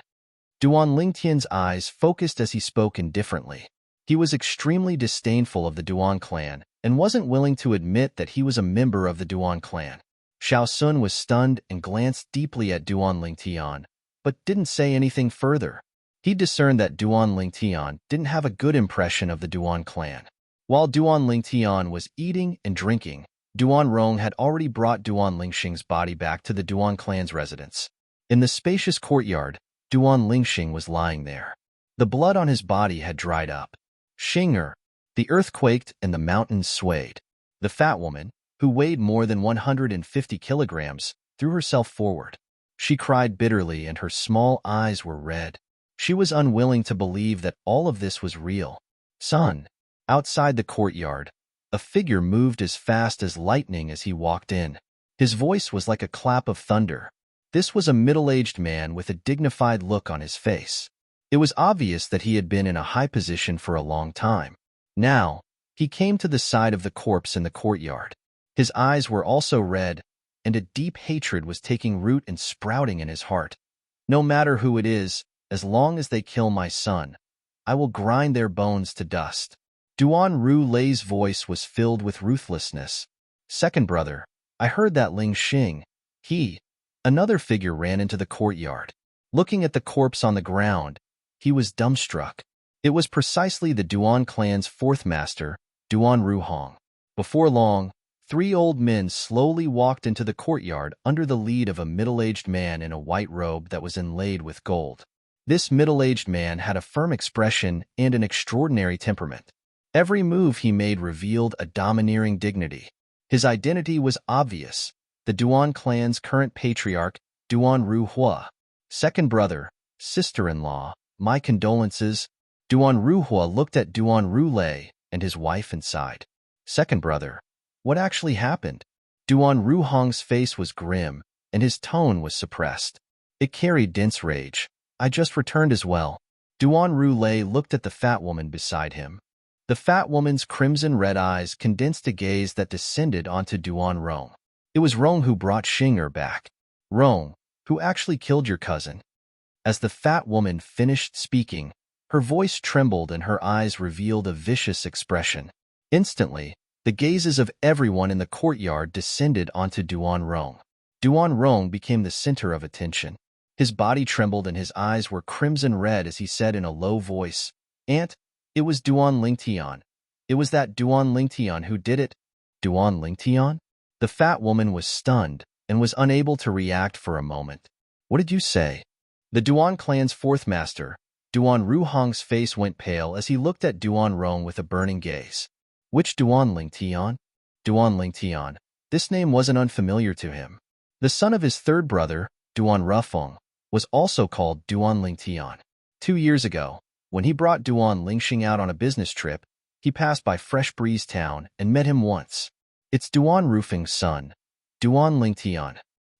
Duan Lingtian's eyes focused as he spoke indifferently. He was extremely disdainful of the Duan clan and wasn't willing to admit that he was a member of the Duan clan. Xiao Sun was stunned and glanced deeply at Duan Lingtian, but didn't say anything further. He discerned that Duan Lingtian didn't have a good impression of the Duan clan. While Duan Lingtian was eating and drinking, Duan Rong had already brought Duan Lingxing's body back to the Duan clan's residence. In the spacious courtyard, Duan Lingxing was lying there. The blood on his body had dried up. Shinger. The earth quaked and the mountains swayed. The fat woman, who weighed more than 150 kilograms, threw herself forward. She cried bitterly and her small eyes were red. She was unwilling to believe that all of this was real. Son. Outside the courtyard, a figure moved as fast as lightning as he walked in. His voice was like a clap of thunder. This was a middle-aged man with a dignified look on his face. It was obvious that he had been in a high position for a long time. Now, he came to the side of the corpse in the courtyard. His eyes were also red, and a deep hatred was taking root and sprouting in his heart. No matter who it is, as long as they kill my son, I will grind their bones to dust. Duan Ru Lei's voice was filled with ruthlessness. Second brother, I heard that Ling Xing. Another figure ran into the courtyard. Looking at the corpse on the ground, he was dumbstruck. It was precisely the Duan clan's fourth master, Duan Ru Hong. Before long, 3 old men slowly walked into the courtyard under the lead of a middle-aged man in a white robe that was inlaid with gold. This middle-aged man had a firm expression and an extraordinary temperament. Every move he made revealed a domineering dignity. His identity was obvious: the Duan clan's current patriarch, Duan Ru Hua. Second brother, sister-in-law, my condolences. Duan Ru Hua looked at Duan Ru Lei and his wife and sighed. Second brother, what actually happened? Duan Ru Hong's face was grim, and his tone was suppressed. It carried dense rage. I just returned as well. Duan Ru Lei looked at the fat woman beside him. The fat woman's crimson-red eyes condensed a gaze that descended onto Duan Rong. It was Rong who brought Xing'er back. Rong, who actually killed your cousin. As the fat woman finished speaking, her voice trembled and her eyes revealed a vicious expression. Instantly, the gazes of everyone in the courtyard descended onto Duan Rong. Duan Rong became the center of attention. His body trembled and his eyes were crimson red as he said in a low voice, Aunt, it was Duan Lingtian. It was that Duan Lingtian who did it. Duan Lingtian? The fat woman was stunned and was unable to react for a moment. What did you say? The Duan clan's fourth master, Duan Ru Hong's face went pale as he looked at Duan Rong with a burning gaze. Which Duan Lingtian? Duan Lingtian. This name wasn't unfamiliar to him. The son of his third brother, Duan Rufeng, was also called Duan Lingtian. 2 years ago, when he brought Duan Lingxing out on a business trip, he passed by Fresh Breeze Town and met him once. It's Duan Rufeng's son, Duan Lingtian.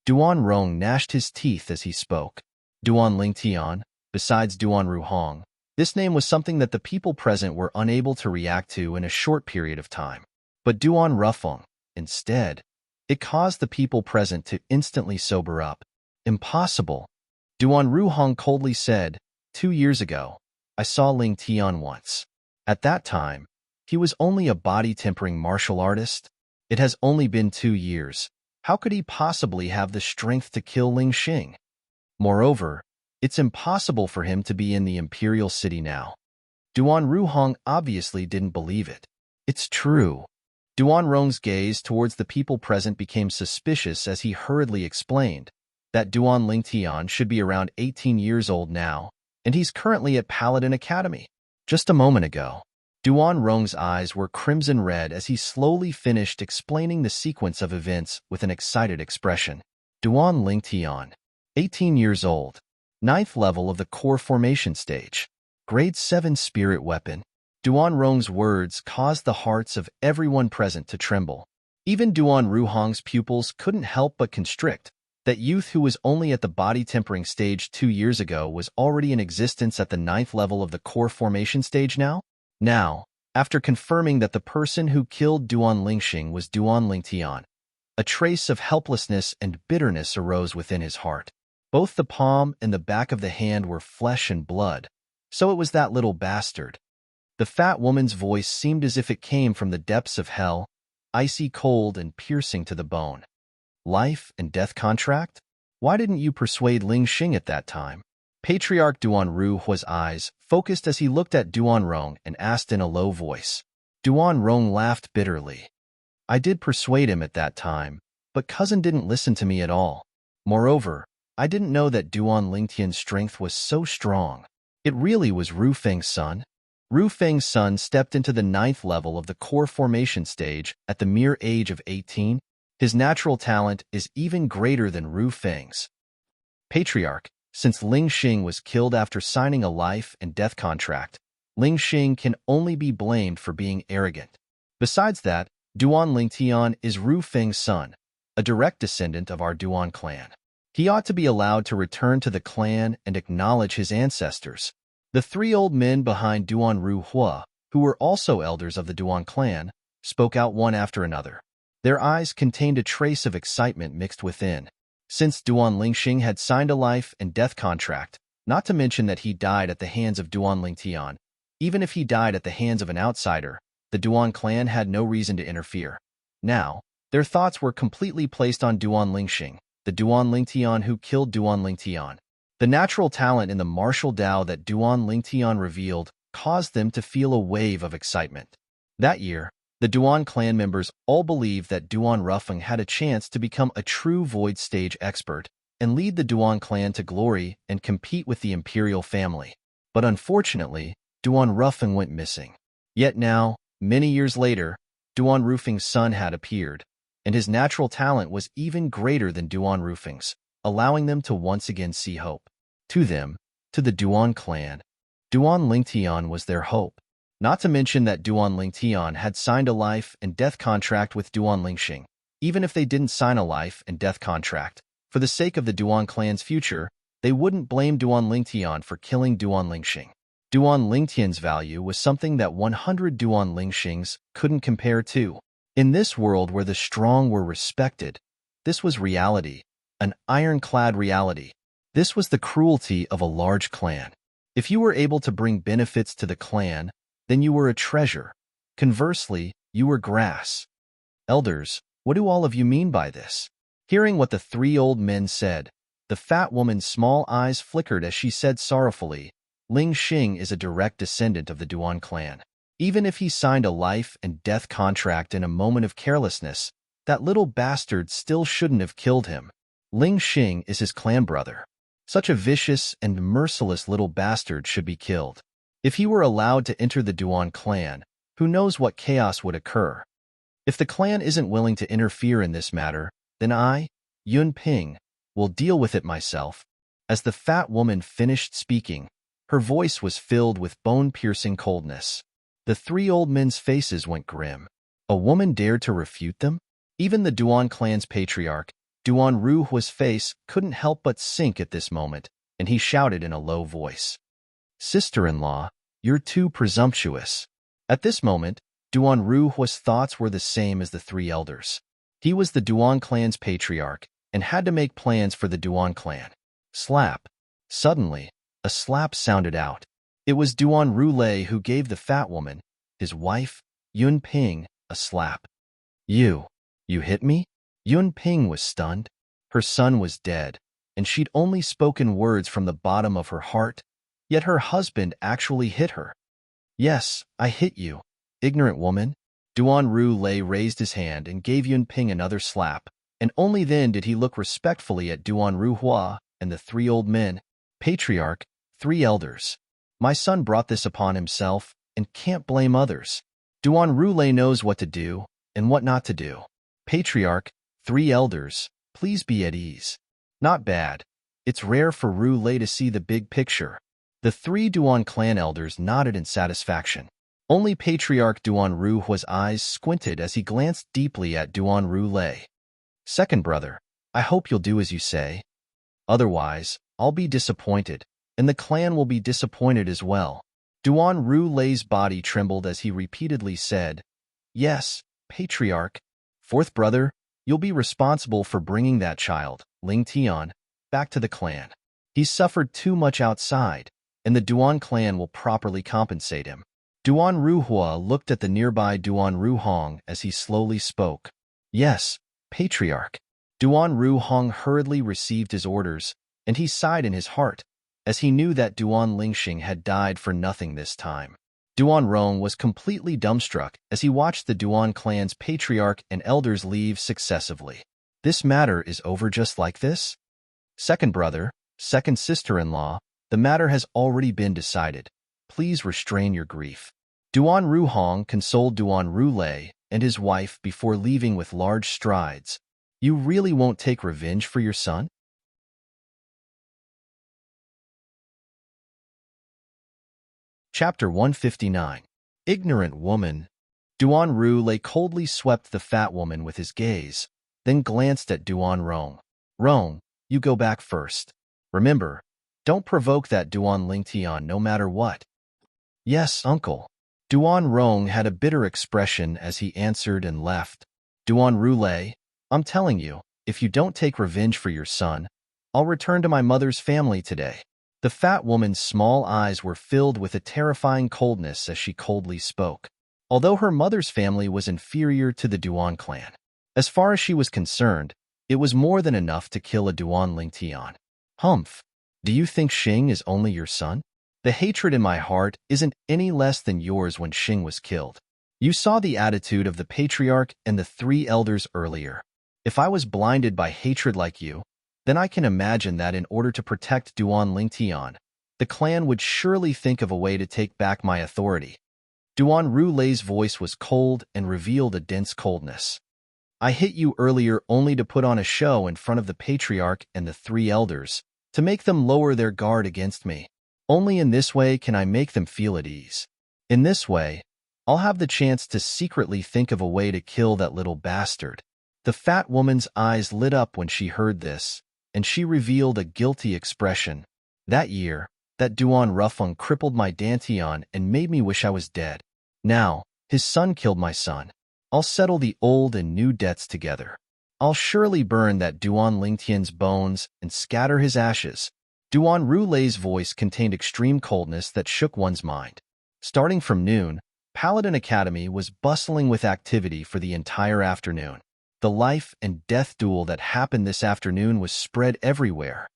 Duan Rong gnashed his teeth as he spoke. Duan Lingtian, besides Duan Ru Hong, this name was something that the people present were unable to react to in a short period of time. But Duan Rufeng, instead, it caused the people present to instantly sober up. Impossible. Duan Ru Hong coldly said, 2 years ago, I saw Ling Tian once. At that time, he was only a body-tempering martial artist. It has only been 2 years. How could he possibly have the strength to kill Ling Xing? Moreover, it's impossible for him to be in the imperial city now. Duan Ru Hong obviously didn't believe it. It's true. Duan Rong's gaze towards the people present became suspicious as he hurriedly explained that Duan Lingtian should be around 18 years old now, and he's currently at Paladin Academy. Just a moment ago, Duan Rong's eyes were crimson red as he slowly finished explaining the sequence of events with an excited expression. Duan Lingtian, 18 years old, 9th level of the core formation stage, grade 7 spirit weapon. Duan Rong's words caused the hearts of everyone present to tremble. Even Duan Ru Hong's pupils couldn't help but constrict. That youth who was only at the body-tempering stage 2 years ago was already in existence at the 9th level of the core formation stage now? Now, after confirming that the person who killed Duan Lingxing was Duan Lingtian, a trace of helplessness and bitterness arose within his heart. Both the palm and the back of the hand were flesh and blood, so it was that little bastard. The fat woman's voice seemed as if it came from the depths of hell, icy cold and piercing to the bone. Life and death contract? Why didn't you persuade Ling Xing at that time? Patriarch Duan Ru Hua's eyes focused as he looked at Duan Rong and asked in a low voice. Duan Rong laughed bitterly. I did persuade him at that time, but cousin didn't listen to me at all. Moreover, I didn't know that Duan Lingtian's strength was so strong. It really was Ru Feng's son. Ru Feng's son stepped into the 9th level of the core formation stage at the mere age of 18. His natural talent is even greater than Ru Feng's. Patriarch, since Ling Xing was killed after signing a life and death contract, Ling Xing can only be blamed for being arrogant. Besides that, Duan Lingtian is Ru Feng's son, a direct descendant of our Duan clan. He ought to be allowed to return to the clan and acknowledge his ancestors. The three old men behind Duan Ru Hua, who were also elders of the Duan clan, spoke out one after another. Their eyes contained a trace of excitement mixed within. Since Duan Lingxing had signed a life and death contract, not to mention that he died at the hands of Duan Lingtian, even if he died at the hands of an outsider, the Duan clan had no reason to interfere. Now, their thoughts were completely placed on Duan Lingxing, the Duan Lingtian who killed Duan Lingtian. The natural talent in the martial Dao that Duan Lingtian revealed caused them to feel a wave of excitement. That year, the Duan clan members all believed that Duan Rufeng had a chance to become a true void stage expert and lead the Duan clan to glory and compete with the imperial family. But unfortunately, Duan Rufeng went missing. Yet now, many years later, Duan Rufeng's son had appeared, and his natural talent was even greater than Duan Rufeng's, allowing them to once again see hope. To them, to the Duan clan, Duan Lingtian was their hope. Not to mention that Duan Lingtian had signed a life and death contract with Duan Lingxing. Even if they didn't sign a life and death contract, for the sake of the Duan clan's future, they wouldn't blame Duan Lingtian for killing Duan Lingxing. Duan Lingtian's value was something that 100 Duan Lingxings couldn't compare to. In this world where the strong were respected, this was reality, an ironclad reality. This was the cruelty of a large clan. If you were able to bring benefits to the clan, then you were a treasure. Conversely, you were grass. Elders, what do all of you mean by this? Hearing what the three old men said, the fat woman's small eyes flickered as she said sorrowfully, Ling Xing is a direct descendant of the Duan clan. Even if he signed a life and death contract in a moment of carelessness, that little bastard still shouldn't have killed him. Ling Xing is his clan brother. Such a vicious and merciless little bastard should be killed. If he were allowed to enter the Duan clan, who knows what chaos would occur? If the clan isn't willing to interfere in this matter, then I, Yun Ping, will deal with it myself. As the fat woman finished speaking, her voice was filled with bone-piercing coldness. The three old men's faces went grim. A woman dared to refute them? Even the Duan clan's patriarch, Duan Ru Hua's face couldn't help but sink at this moment, and he shouted in a low voice, "Sister-in-law, you're too presumptuous." At this moment, Duan Ru Hua's thoughts were the same as the three elders. He was the Duan clan's patriarch and had to make plans for the Duan clan. Slap. Suddenly, a slap sounded out. It was Duan Ru Lei who gave the fat woman, his wife, Yun Ping, a slap. You hit me?" Yun Ping was stunned. Her son was dead, and she'd only spoken words from the bottom of her heart. Yet her husband actually hit her. "Yes, I hit you, ignorant woman." Duan Ru Lei raised his hand and gave Yun Ping another slap, and only then did he look respectfully at Duan Ru Hua and the three old men. "Patriarch, three elders. My son brought this upon himself and can't blame others. Duan Ru Lei knows what to do and what not to do. Patriarch, three elders, please be at ease. Not bad. It's rare for Ru Lei to see the big picture." The three Duan clan elders nodded in satisfaction. Only Patriarch Duan Ru Hua's eyes squinted as he glanced deeply at Duan Ru Lei. "Second brother, I hope you'll do as you say. Otherwise, I'll be disappointed, and the clan will be disappointed as well." Duan Ru Lei's body trembled as he repeatedly said, "Yes, Patriarch. Fourth brother, you'll be responsible for bringing that child, Ling Tian, back to the clan. He's suffered too much outside, and the Duan clan will properly compensate him." Duan Ru Hua looked at the nearby Duan Ru Hong as he slowly spoke. "Yes, Patriarch." Duan Ru Hong hurriedly received his orders, and he sighed in his heart, as he knew that Duan Lingxing had died for nothing this time. Duan Rong was completely dumbstruck as he watched the Duan clan's patriarch and elders leave successively. "This matter is over just like this? Second brother, second sister-in-law, the matter has already been decided. Please restrain your grief." Duan Ru Hong consoled Duan Ru Lei and his wife before leaving with large strides. "You really won't take revenge for your son?" Chapter 159. Ignorant Woman. Duan Ru lay coldly swept the fat woman with his gaze, then glanced at Duan Rong. Rong, you go back first. Remember, don't provoke that Duan Lingtian no matter what. Yes, uncle. Duan Rong had a bitter expression as he answered and left. Duan Ru lay, I'm telling you, if you don't take revenge for your son, I'll return to my mother's family today. The fat woman's small eyes were filled with a terrifying coldness as she coldly spoke. Although her mother's family was inferior to the Duan clan, as far as she was concerned, it was more than enough to kill a Duan Lingtian. Humph! Do you think Xing is only your son? The hatred in my heart isn't any less than yours when Xing was killed. You saw the attitude of the patriarch and the 3 elders earlier. If I was blinded by hatred like you, then I can imagine that in order to protect Duan Lingtian, the clan would surely think of a way to take back my authority. Duan Ru Lei's voice was cold and revealed a dense coldness. I hit you earlier only to put on a show in front of the patriarch and the 3 elders, to make them lower their guard against me. Only in this way can I make them feel at ease. In this way, I'll have the chance to secretly think of a way to kill that little bastard. The fat woman's eyes lit up when she heard this, and she revealed a guilty expression. That year, that Duan Rufeng crippled my Dantian and made me wish I was dead. Now, his son killed my son. I'll settle the old and new debts together. I'll surely burn that Duan Lingtian's bones and scatter his ashes. Duan Ru Lei's voice contained extreme coldness that shook one's mind. Starting from noon, Paladin Academy was bustling with activity for the entire afternoon. The life and death duel that happened this afternoon was spread everywhere.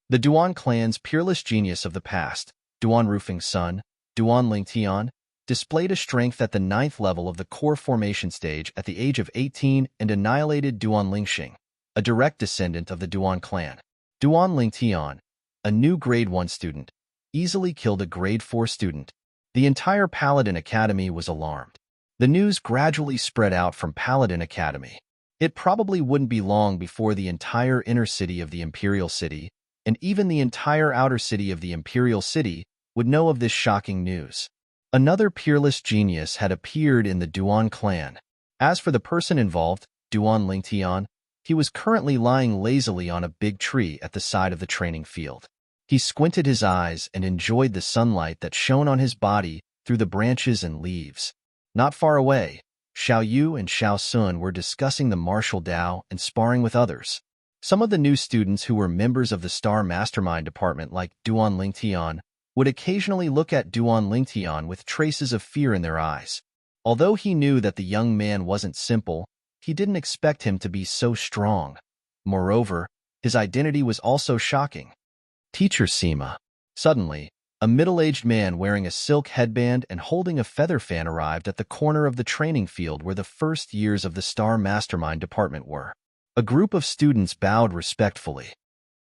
The Duan clan's peerless genius of the past, Duan Rufeng's son, Duan Lingtian, displayed a strength at the 9th level of the core formation stage at the age of 18 and annihilated Duan Lingxing, a direct descendant of the Duan clan. Duan Lingtian, a new grade 1 student, easily killed a grade 4 student. The entire Paladin Academy was alarmed. The news gradually spread out from Paladin Academy. It probably wouldn't be long before the entire inner city of the Imperial City, and even the entire outer city of the Imperial City, would know of this shocking news. Another peerless genius had appeared in the Duan clan. As for the person involved, Duan Lingtian, he was currently lying lazily on a big tree at the side of the training field. He squinted his eyes and enjoyed the sunlight that shone on his body through the branches and leaves. Not far away, Xiao Yu and Xiao Sun were discussing the martial Dao and sparring with others. Some of the new students who were members of the Star Mastermind department like Duan Lingtian would occasionally look at Duan Lingtian with traces of fear in their eyes. Although he knew that the young man wasn't simple, he didn't expect him to be so strong. Moreover, his identity was also shocking. Teacher Sima. Suddenly, a middle-aged man wearing a silk headband and holding a feather fan arrived at the corner of the training field where the first years of the Star Mastermind department were. A group of students bowed respectfully.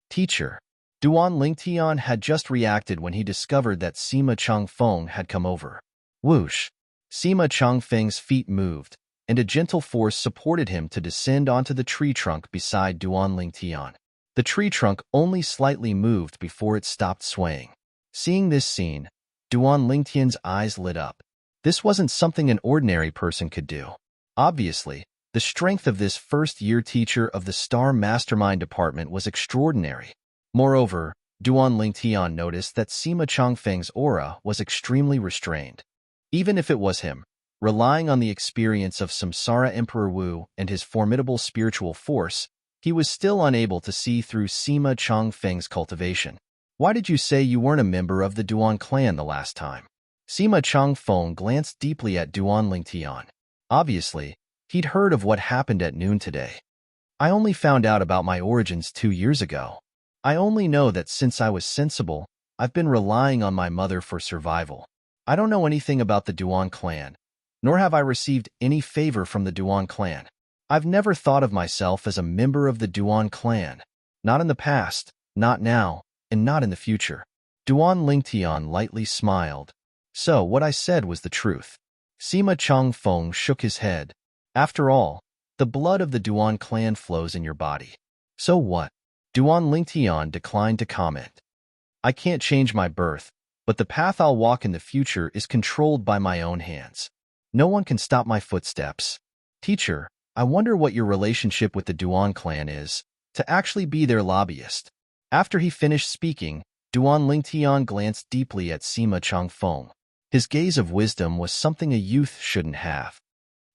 Teacher. Duan Lingtian had just reacted when he discovered that Sima Changfeng had come over. Whoosh! Sima Changfeng's feet moved, and a gentle force supported him to descend onto the tree trunk beside Duan Lingtian. The tree trunk only slightly moved before it stopped swaying. Seeing this scene, Duan Lingtian's eyes lit up. This wasn't something an ordinary person could do. Obviously, the strength of this first-year teacher of the Star Mastermind department was extraordinary. Moreover, Duan Lingtian noticed that Sima Changfeng's aura was extremely restrained. Even if it was him, relying on the experience of Samsara Emperor Wu and his formidable spiritual force, he was still unable to see through Sima Changfeng's cultivation. Why did you say you weren't a member of the Duan clan the last time? Sima Changfeng glanced deeply at Duan Lingtian. Obviously, he'd heard of what happened at noon today. I only found out about my origins 2 years ago. I only know that since I was sensible, I've been relying on my mother for survival. I don't know anything about the Duan clan, nor have I received any favor from the Duan clan. I've never thought of myself as a member of the Duan clan. Not in the past, not now, and not in the future. Duan Lingtian lightly smiled. So what I said was the truth. Sima Changfeng shook his head. After all, the blood of the Duan clan flows in your body. So what? Duan Lingtian declined to comment. I can't change my birth, but the path I'll walk in the future is controlled by my own hands. No one can stop my footsteps. Teacher, I wonder what your relationship with the Duan clan is, to actually be their lobbyist. After he finished speaking, Duan Lingtian glanced deeply at Sima Changfeng. His gaze of wisdom was something a youth shouldn't have.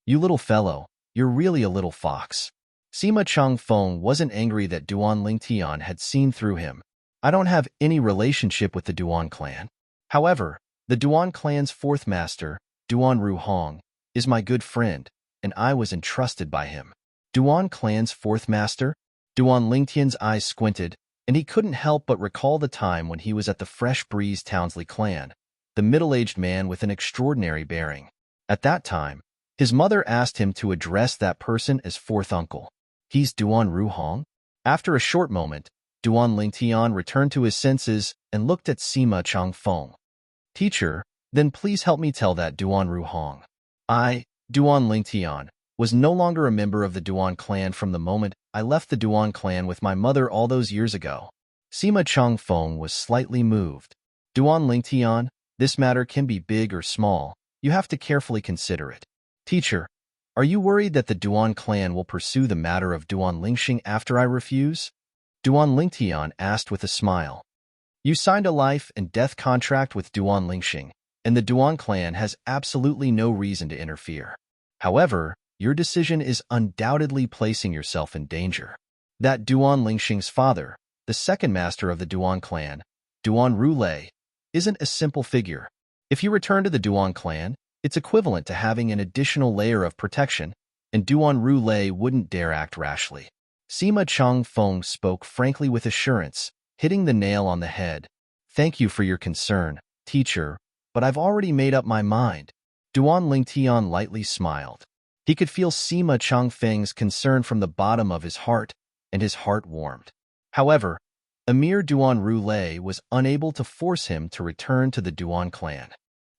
You little fellow, you're really a little fox. Sima Changfeng wasn't angry that Duan Lingtian had seen through him. I don't have any relationship with the Duan clan. However, the Duan clan's fourth master, Duan Ruhong, is my good friend, and I was entrusted by him. Duan clan's fourth master? Duan Lingtian's eyes squinted, and he couldn't help but recall the time when he was at the Fresh Breeze Townsley clan, the middle-aged man with an extraordinary bearing. At that time, his mother asked him to address that person as fourth uncle. He's Duan Ruhong? After a short moment, Duan Lingtian returned to his senses and looked at Sima Changfeng. Teacher, then please help me tell that Duan Ruhong. I, Duan Lingtian, was no longer a member of the Duan clan from the moment I left the Duan clan with my mother all those years ago. Sima Changfeng was slightly moved. Duan Lingtian, this matter can be big or small. You have to carefully consider it. Teacher, are you worried that the Duan clan will pursue the matter of Duan Lingxing after I refuse? Duan Lingtian asked with a smile. You signed a life and death contract with Duan Lingxing, and the Duan clan has absolutely no reason to interfere. However, your decision is undoubtedly placing yourself in danger. That Duan Lingxing's father, the second master of the Duan clan, Duan Rulei, isn't a simple figure. If you return to the Duan clan, it's equivalent to having an additional layer of protection, and Duan Rulei wouldn't dare act rashly. Sima Changfeng spoke frankly with assurance, hitting the nail on the head. Thank you for your concern, teacher, but I've already made up my mind. Duan Lingtian lightly smiled. He could feel Sima Changfeng's concern from the bottom of his heart, and his heart warmed. However, Emir Duan Rulei was unable to force him to return to the Duan clan.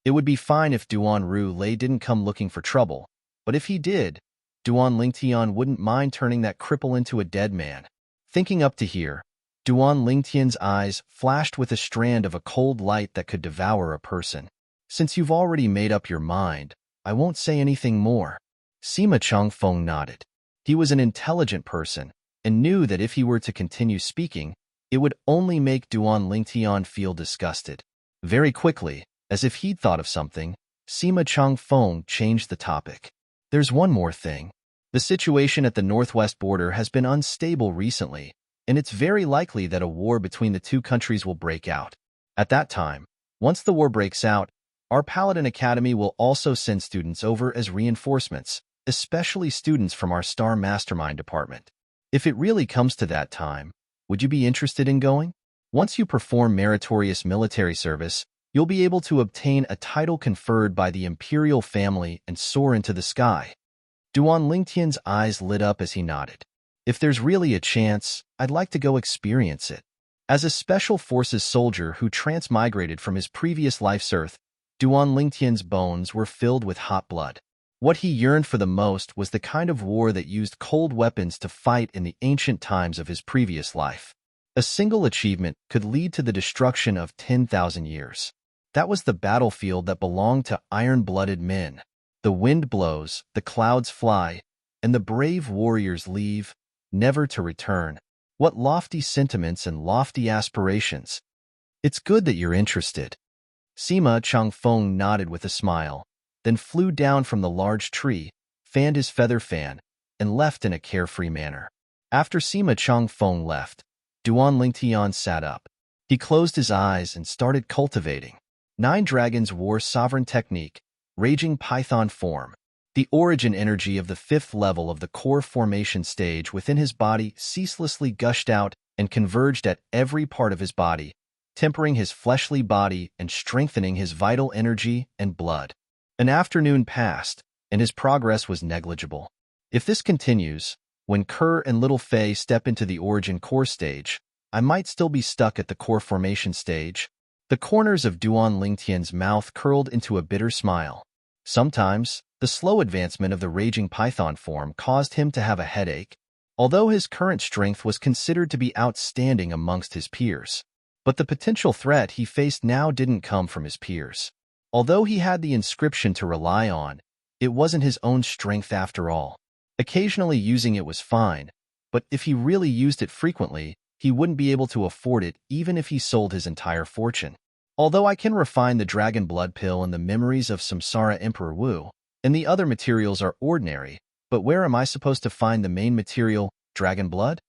It would be fine if Duan Rulei didn't come looking for trouble, but if he did, Duan Lingtian wouldn't mind turning that cripple into a dead man. Thinking up to here, Duan Lingtian's eyes flashed with a strand of a cold light that could devour a person. Since you've already made up your mind, I won't say anything more. Sima Changfeng nodded. He was an intelligent person, and knew that if he were to continue speaking, it would only make Duan Lingtian feel disgusted. Very quickly, as if he'd thought of something, Sima Changfeng changed the topic. There's one more thing. The situation at the northwest border has been unstable recently, and it's very likely that a war between the two countries will break out. At that time, once the war breaks out, our Paladin Academy will also send students over as reinforcements, especially students from our Star Mastermind department. If it really comes to that time, would you be interested in going? Once you perform meritorious military service, you'll be able to obtain a title conferred by the imperial family and soar into the sky. Duan Lingtian's eyes lit up as he nodded. If there's really a chance, I'd like to go experience it. As a Special Forces soldier who transmigrated from his previous life's Earth, Duan Lingtian's bones were filled with hot blood. What he yearned for the most was the kind of war that used cold weapons to fight in the ancient times of his previous life. A single achievement could lead to the destruction of 10,000 years. That was the battlefield that belonged to iron-blooded men. The wind blows, the clouds fly, and the brave warriors leave, never to return. What lofty sentiments and lofty aspirations. It's good that you're interested. Sima Changfeng nodded with a smile, then flew down from the large tree, fanned his feather fan, and left in a carefree manner. After Sima Changfeng left, Duan Lingtian sat up. He closed his eyes and started cultivating. 9 Dragons War Sovereign Technique, Raging Python Form. The origin energy of the 5th level of the core formation stage within his body ceaselessly gushed out and converged at every part of his body, tempering his fleshly body and strengthening his vital energy and blood. An afternoon passed, and his progress was negligible. If this continues, when Kerr and Little Fei step into the origin core stage, I might still be stuck at the core formation stage. The corners of Duan Lingtian's mouth curled into a bitter smile. Sometimes, the slow advancement of the Raging Python form caused him to have a headache, although his current strength was considered to be outstanding amongst his peers. But the potential threat he faced now didn't come from his peers. Although he had the inscription to rely on, it wasn't his own strength after all. Occasionally using it was fine, but if he really used it frequently, he wouldn't be able to afford it even if he sold his entire fortune. Although I can refine the dragon blood pill and the memories of Samsara Emperor Wu, and the other materials are ordinary, but where am I supposed to find the main material, dragon blood?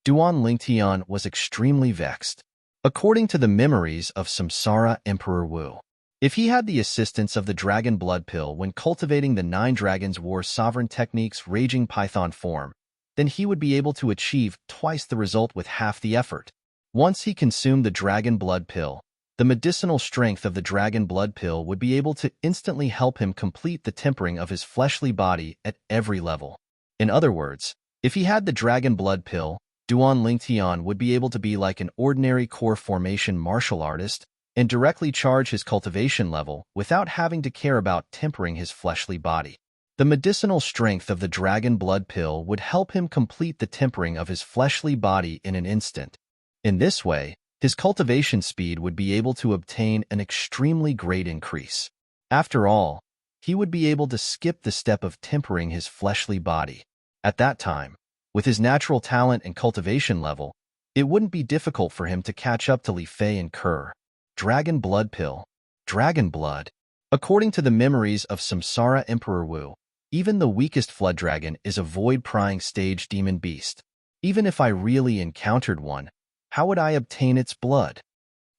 Duan Lingtian was extremely vexed. According to the memories of Samsara Emperor Wu, if he had the assistance of the dragon blood pill when cultivating the 9 Dragons War Sovereign Technique's Raging Python form, then he would be able to achieve twice the result with half the effort. Once he consumed the dragon blood pill, the medicinal strength of the dragon blood pill would be able to instantly help him complete the tempering of his fleshly body at every level. In other words, if he had the dragon blood pill, Duan Lingtian would be able to be like an ordinary core formation martial artist and directly charge his cultivation level without having to care about tempering his fleshly body. The medicinal strength of the dragon blood pill would help him complete the tempering of his fleshly body in an instant. In this way, his cultivation speed would be able to obtain an extremely great increase. After all, he would be able to skip the step of tempering his fleshly body. At that time, with his natural talent and cultivation level, it wouldn't be difficult for him to catch up to Li Fei and Kerr. Dragon blood pill. Dragon blood. According to the memories of Samsara Emperor Wu, even the weakest flood dragon is a void-prying stage demon beast. Even if I really encountered one, how would I obtain its blood?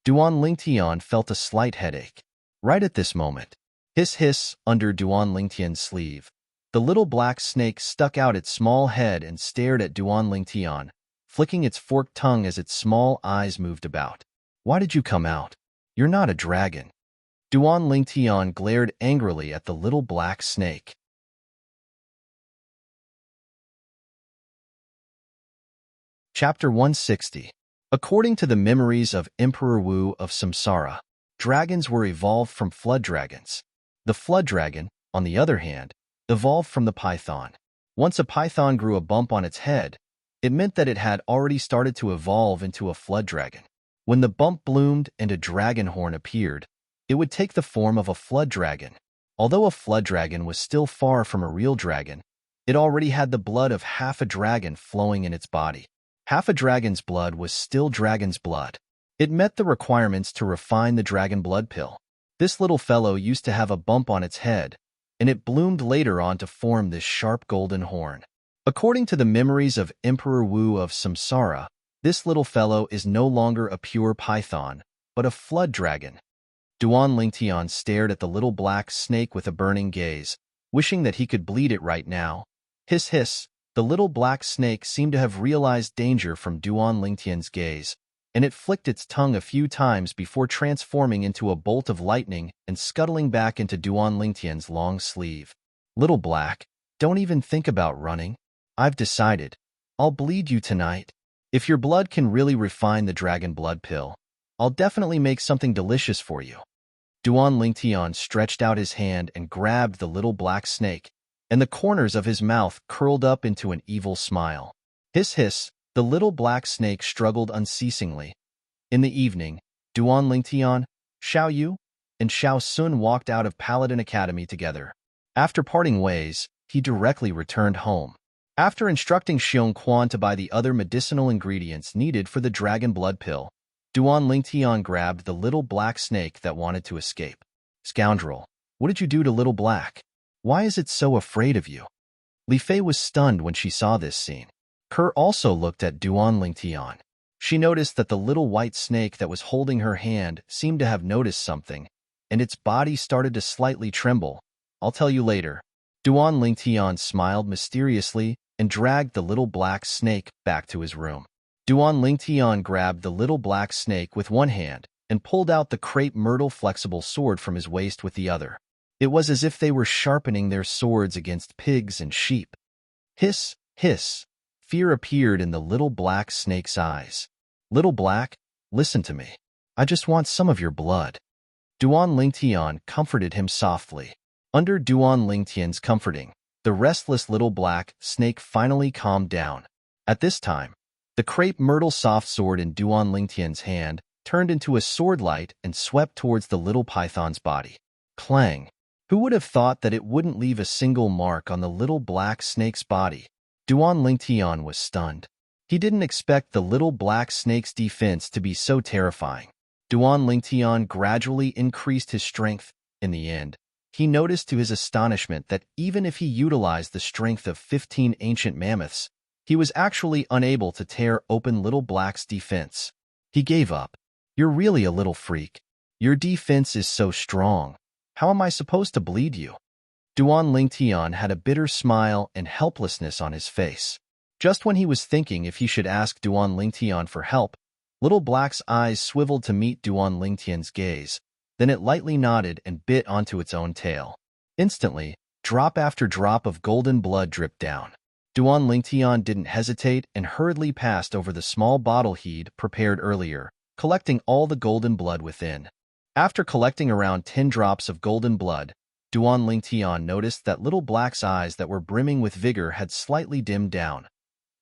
Duan Lingtian felt a slight headache. Right at this moment, hiss under Duan Lingtian's sleeve. The little black snake stuck out its small head and stared at Duan Lingtian, flicking its forked tongue as its small eyes moved about. Why did you come out? You're not a dragon. Duan Lingtian glared angrily at the little black snake. Chapter 160. According to the memories of Emperor Wu of Samsara, dragons were evolved from flood dragons. The flood dragon, on the other hand, evolved from the python. Once a python grew a bump on its head, it meant that it had already started to evolve into a flood dragon. When the bump bloomed and a dragon horn appeared, it would take the form of a flood dragon. Although a flood dragon was still far from a real dragon, it already had the blood of half a dragon flowing in its body. Half a dragon's blood was still dragon's blood. It met the requirements to refine the dragon blood pill. This little fellow used to have a bump on its head, and it bloomed later on to form this sharp golden horn. According to the memories of Emperor Wu of Samsara, this little fellow is no longer a pure python, but a flood dragon. Duan Lingtian stared at the little black snake with a burning gaze, wishing that he could bleed it right now. Hiss. The little black snake seemed to have realized danger from Duan Lingtian's gaze, and it flicked its tongue a few times before transforming into a bolt of lightning and scuttling back into Duan Lingtian's long sleeve. Little black, don't even think about running. I've decided. I'll bleed you tonight. If your blood can really refine the dragon blood pill, I'll definitely make something delicious for you. Duan Lingtian stretched out his hand and grabbed the little black snake, and the corners of his mouth curled up into an evil smile. Hiss. The little black snake struggled unceasingly. In the evening, Duan Lingtian, Xiao Yu, and Xiao Sun walked out of Paladin Academy together. After parting ways, he directly returned home. After instructing Xiong Quan to buy the other medicinal ingredients needed for the dragon blood pill, Duan Lingtian grabbed the little black snake that wanted to escape. Scoundrel, what did you do to little black? Why is it so afraid of you? Li Fei was stunned when she saw this scene. Kerr also looked at Duan Lingtian. She noticed that the little white snake that was holding her hand seemed to have noticed something, and its body started to slightly tremble. I'll tell you later. Duan Lingtian smiled mysteriously and dragged the little black snake back to his room. Duan Lingtian grabbed the little black snake with one hand and pulled out the crepe myrtle flexible sword from his waist with the other. It was as if they were sharpening their swords against pigs and sheep. Hiss. Fear appeared in the little black snake's eyes. Little black, listen to me. I just want some of your blood. Duan Lingtian comforted him softly. Under Duan Lingtian's comforting, the restless little black snake finally calmed down. At this time, the crepe myrtle soft sword in Duan Lingtian's hand turned into a sword light and swept towards the little python's body. Clang! Who would have thought that it wouldn't leave a single mark on the little black snake's body? Duan Lingtian was stunned. He didn't expect the little black snake's defense to be so terrifying. Duan Lingtian gradually increased his strength. In the end, he noticed to his astonishment that even if he utilized the strength of 15 ancient mammoths, he was actually unable to tear open Little Black's defense. He gave up. "You're really a little freak. Your defense is so strong. How am I supposed to bleed you?" Duan Lingtian had a bitter smile and helplessness on his face. Just when he was thinking if he should ask Duan Lingtian for help, Little Black's eyes swiveled to meet Duan Lingtian's gaze. Then it lightly nodded and bit onto its own tail. Instantly, drop after drop of golden blood dripped down. Duan Lingtian didn't hesitate and hurriedly passed over the small bottle he'd prepared earlier, collecting all the golden blood within. After collecting around 10 drops of golden blood, Duan Lingtian noticed that Little Black's eyes that were brimming with vigor had slightly dimmed down.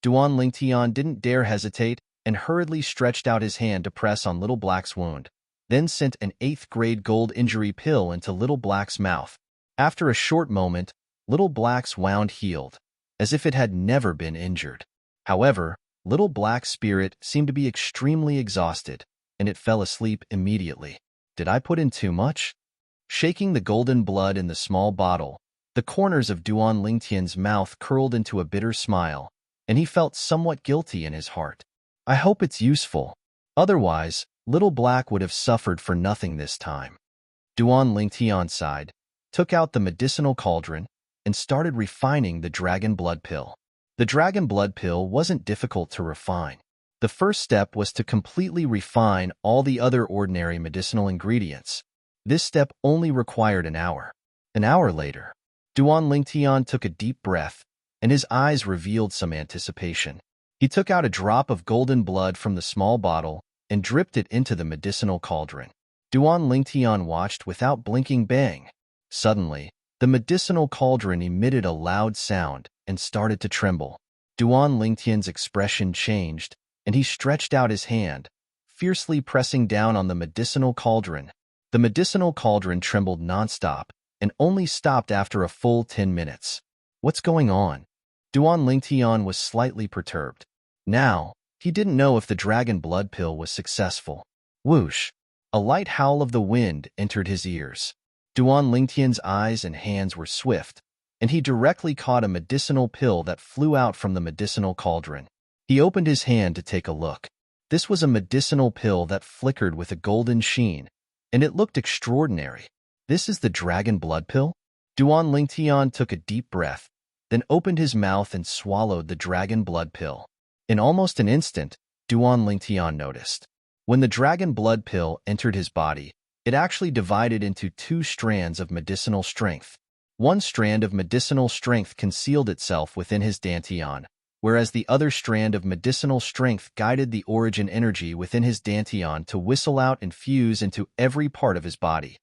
Duan Lingtian didn't dare hesitate and hurriedly stretched out his hand to press on Little Black's wound, then sent an 8th-grade gold injury pill into Little Black's mouth. After a short moment, Little Black's wound healed, as if it had never been injured. However, Little Black's spirit seemed to be extremely exhausted, and it fell asleep immediately. Did I put in too much? Shaking the golden blood in the small bottle, the corners of Duan Lingtian's mouth curled into a bitter smile, and he felt somewhat guilty in his heart. I hope it's useful. Otherwise, Little Black would have suffered for nothing this time. Duan Lingtian sighed, took out the medicinal cauldron, and started refining the dragon blood pill. The dragon blood pill wasn't difficult to refine. The first step was to completely refine all the other ordinary medicinal ingredients. This step only required an hour. An hour later, Duan Lingtian took a deep breath, and his eyes revealed some anticipation. He took out a drop of golden blood from the small bottle and dripped it into the medicinal cauldron. Duan Lingtian watched without blinking. Bang! Suddenly, the medicinal cauldron emitted a loud sound and started to tremble. Duan Lingtian's expression changed, and he stretched out his hand, fiercely pressing down on the medicinal cauldron. The medicinal cauldron trembled nonstop and only stopped after a full 10 minutes. What's going on? Duan Lingtian was slightly perturbed. Now, he didn't know if the dragon blood pill was successful. Whoosh! A light howl of the wind entered his ears. Duan Lingtian's eyes and hands were swift, and he directly caught a medicinal pill that flew out from the medicinal cauldron. He opened his hand to take a look. This was a medicinal pill that flickered with a golden sheen, and it looked extraordinary. This is the dragon blood pill? Duan Lingtian took a deep breath, then opened his mouth and swallowed the dragon blood pill. In almost an instant, Duan Lingtian noticed. When the dragon blood pill entered his body, it actually divided into 2 strands of medicinal strength. One strand of medicinal strength concealed itself within his dantian, whereas the other strand of medicinal strength guided the origin energy within his dantian to whistle out and fuse into every part of his body.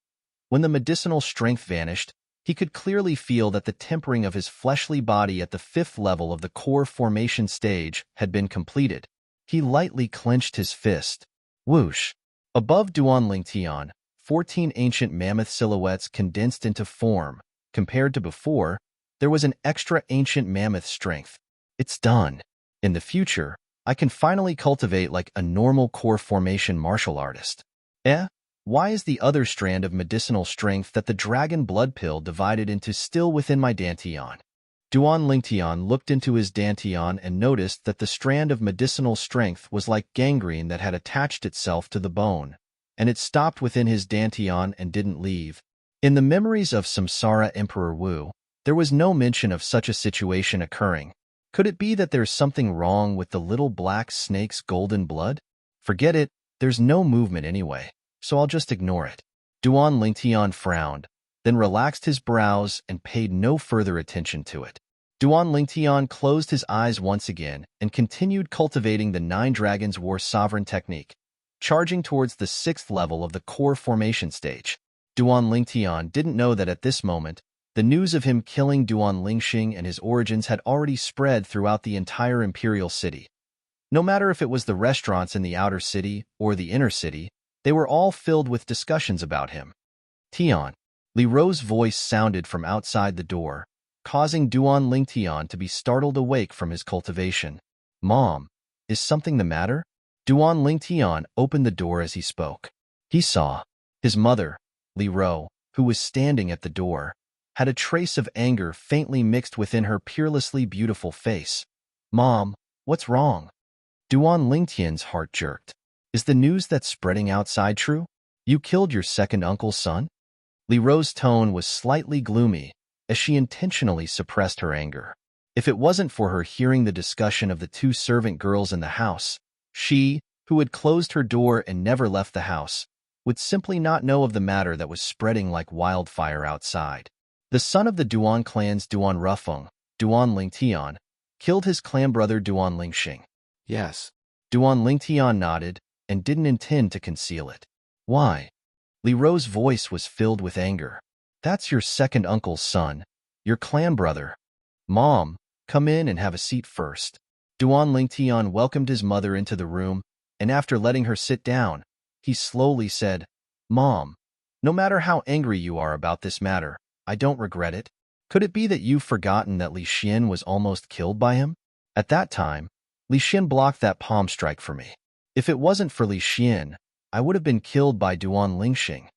When the medicinal strength vanished, he could clearly feel that the tempering of his fleshly body at the 5th level of the core formation stage had been completed. He lightly clenched his fist. Whoosh! Above Duan Lingtian, 14 ancient mammoth silhouettes condensed into form. Compared to before, there was an extra ancient mammoth strength. It's done. In the future, I can finally cultivate like a normal core formation martial artist. Why is the other strand of medicinal strength that the dragon blood pill divided into still within my dantian? Duan Lingtian looked into his dantian and noticed that the strand of medicinal strength was like gangrene that had attached itself to the bone, and it stopped within his dantian and didn't leave. In the memories of Samsara Emperor Wu, there was no mention of such a situation occurring. Could it be that there's something wrong with the little black snake's golden blood? Forget it, there's no movement anyway, so I'll just ignore it. Duan Lingtian frowned, then relaxed his brows and paid no further attention to it. Duan Lingtian closed his eyes once again and continued cultivating the 9 Dragons War Sovereign technique, charging towards the 6th level of the core formation stage. Duan Lingtian didn't know that at this moment, the news of him killing Duan Lingxing and his origins had already spread throughout the entire imperial city. No matter if it was the restaurants in the outer city or the inner city, they were all filled with discussions about him. Tian. Li Ro's voice sounded from outside the door, causing Duan Ling Tian to be startled awake from his cultivation. Mom, is something the matter? Duan Ling Tian opened the door as he spoke. He saw his mother, Li Ro, who was standing at the door, had a trace of anger faintly mixed within her peerlessly beautiful face. Mom, what's wrong? Duan Lingtian's heart jerked. Is the news that's spreading outside true? You killed your second uncle's son? Li Ro's tone was slightly gloomy, as she intentionally suppressed her anger. If it wasn't for her hearing the discussion of the two servant girls in the house, she, who had closed her door and never left the house, would simply not know of the matter that was spreading like wildfire outside. The son of the Duan clan's Duan Rufeng, Duan Lingtian, killed his clan brother Duan Lingxing. Yes. Duan Lingtian nodded and didn't intend to conceal it. Why? Li Ro's voice was filled with anger. That's your second uncle's son, your clan brother. Mom, come in and have a seat first. Duan Lingtian welcomed his mother into the room, and after letting her sit down, he slowly said, Mom, no matter how angry you are about this matter, I don't regret it. Could it be that you've forgotten that Li Xian was almost killed by him? At that time, Li Xian blocked that palm strike for me. If it wasn't for Li Xian, I would have been killed by Duan Lingxing.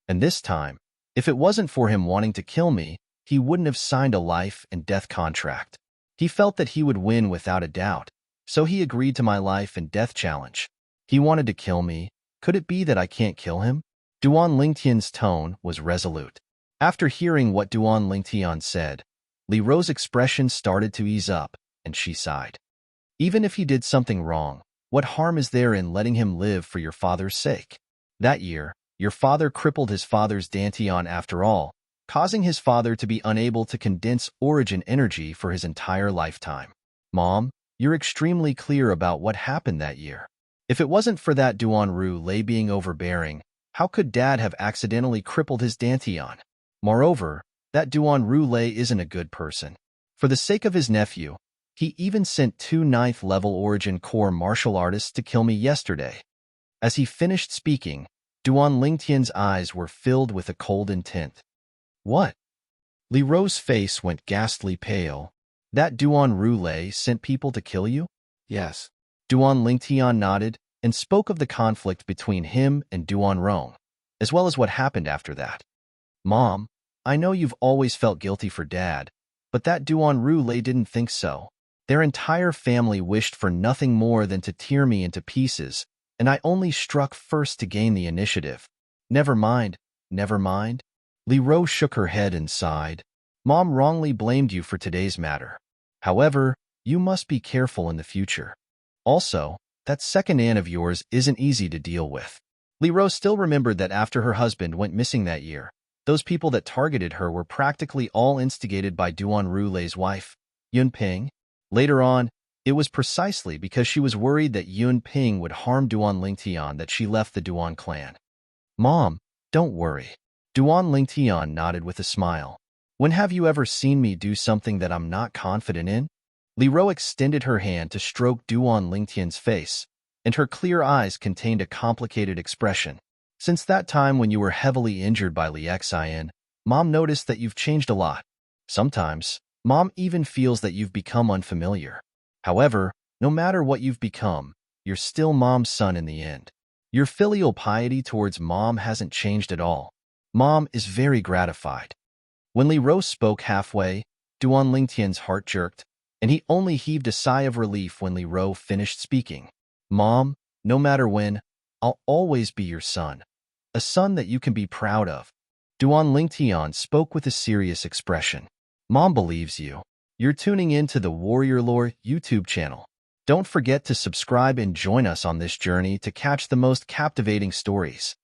And this time, if it wasn't for him wanting to kill me, he wouldn't have signed a life and death contract. He felt that he would win without a doubt, so he agreed to my life and death challenge. He wanted to kill me. Could it be that I can't kill him? Duan Lingtian's tone was resolute. After hearing what Duan Lingtian said, Li Ro's expression started to ease up, and she sighed. Even if he did something wrong, what harm is there in letting him live for your father's sake? That year, your father crippled his father's Dantian after all, causing his father to be unable to condense origin energy for his entire lifetime. Mom, you're extremely clear about what happened that year. If it wasn't for that Duan Ru Lei being overbearing, how could Dad have accidentally crippled his Dantian? Moreover, that Duan Ru Lei isn't a good person. For the sake of his nephew, he even sent 2 9th-level Origin Core martial artists to kill me yesterday. As he finished speaking, Duan Lingtian's eyes were filled with a cold intent. What? Li Ro's face went ghastly pale. That Duan Ru Lei sent people to kill you? Yes. Duan Lingtian nodded and spoke of the conflict between him and Duan Rong, as well as what happened after that. Mom, I know you've always felt guilty for Dad, but that Duan Ru Lei didn't think so. Their entire family wished for nothing more than to tear me into pieces, and I only struck first to gain the initiative. Never mind, never mind. Li Ro shook her head and sighed. Mom wrongly blamed you for today's matter. However, you must be careful in the future. Also, that second aunt of yours isn't easy to deal with. Li Ro still remembered that after her husband went missing that year, those people that targeted her were practically all instigated by Duan Ru Lei's wife, Yun Ping. Later on, it was precisely because she was worried that Yun Ping would harm Duan Lingtian that she left the Duan clan. Mom, don't worry. Duan Lingtian nodded with a smile. When have you ever seen me do something that I'm not confident in? Li Ro extended her hand to stroke Duan Lingtian's face, and her clear eyes contained a complicated expression. Since that time when you were heavily injured by Li Xian, Mom noticed that you've changed a lot. Sometimes, Mom even feels that you've become unfamiliar. However, no matter what you've become, you're still Mom's son in the end. Your filial piety towards Mom hasn't changed at all. Mom is very gratified. When Li Ro spoke halfway, Duan Lingtian's heart jerked, and he only heaved a sigh of relief when Li Ro finished speaking. Mom, no matter when, I'll always be your son. A son that you can be proud of. Duan Lingtian spoke with a serious expression. Mom believes you. You're tuning in to the Warrior Lore YouTube channel. Don't forget to subscribe and join us on this journey to catch the most captivating stories.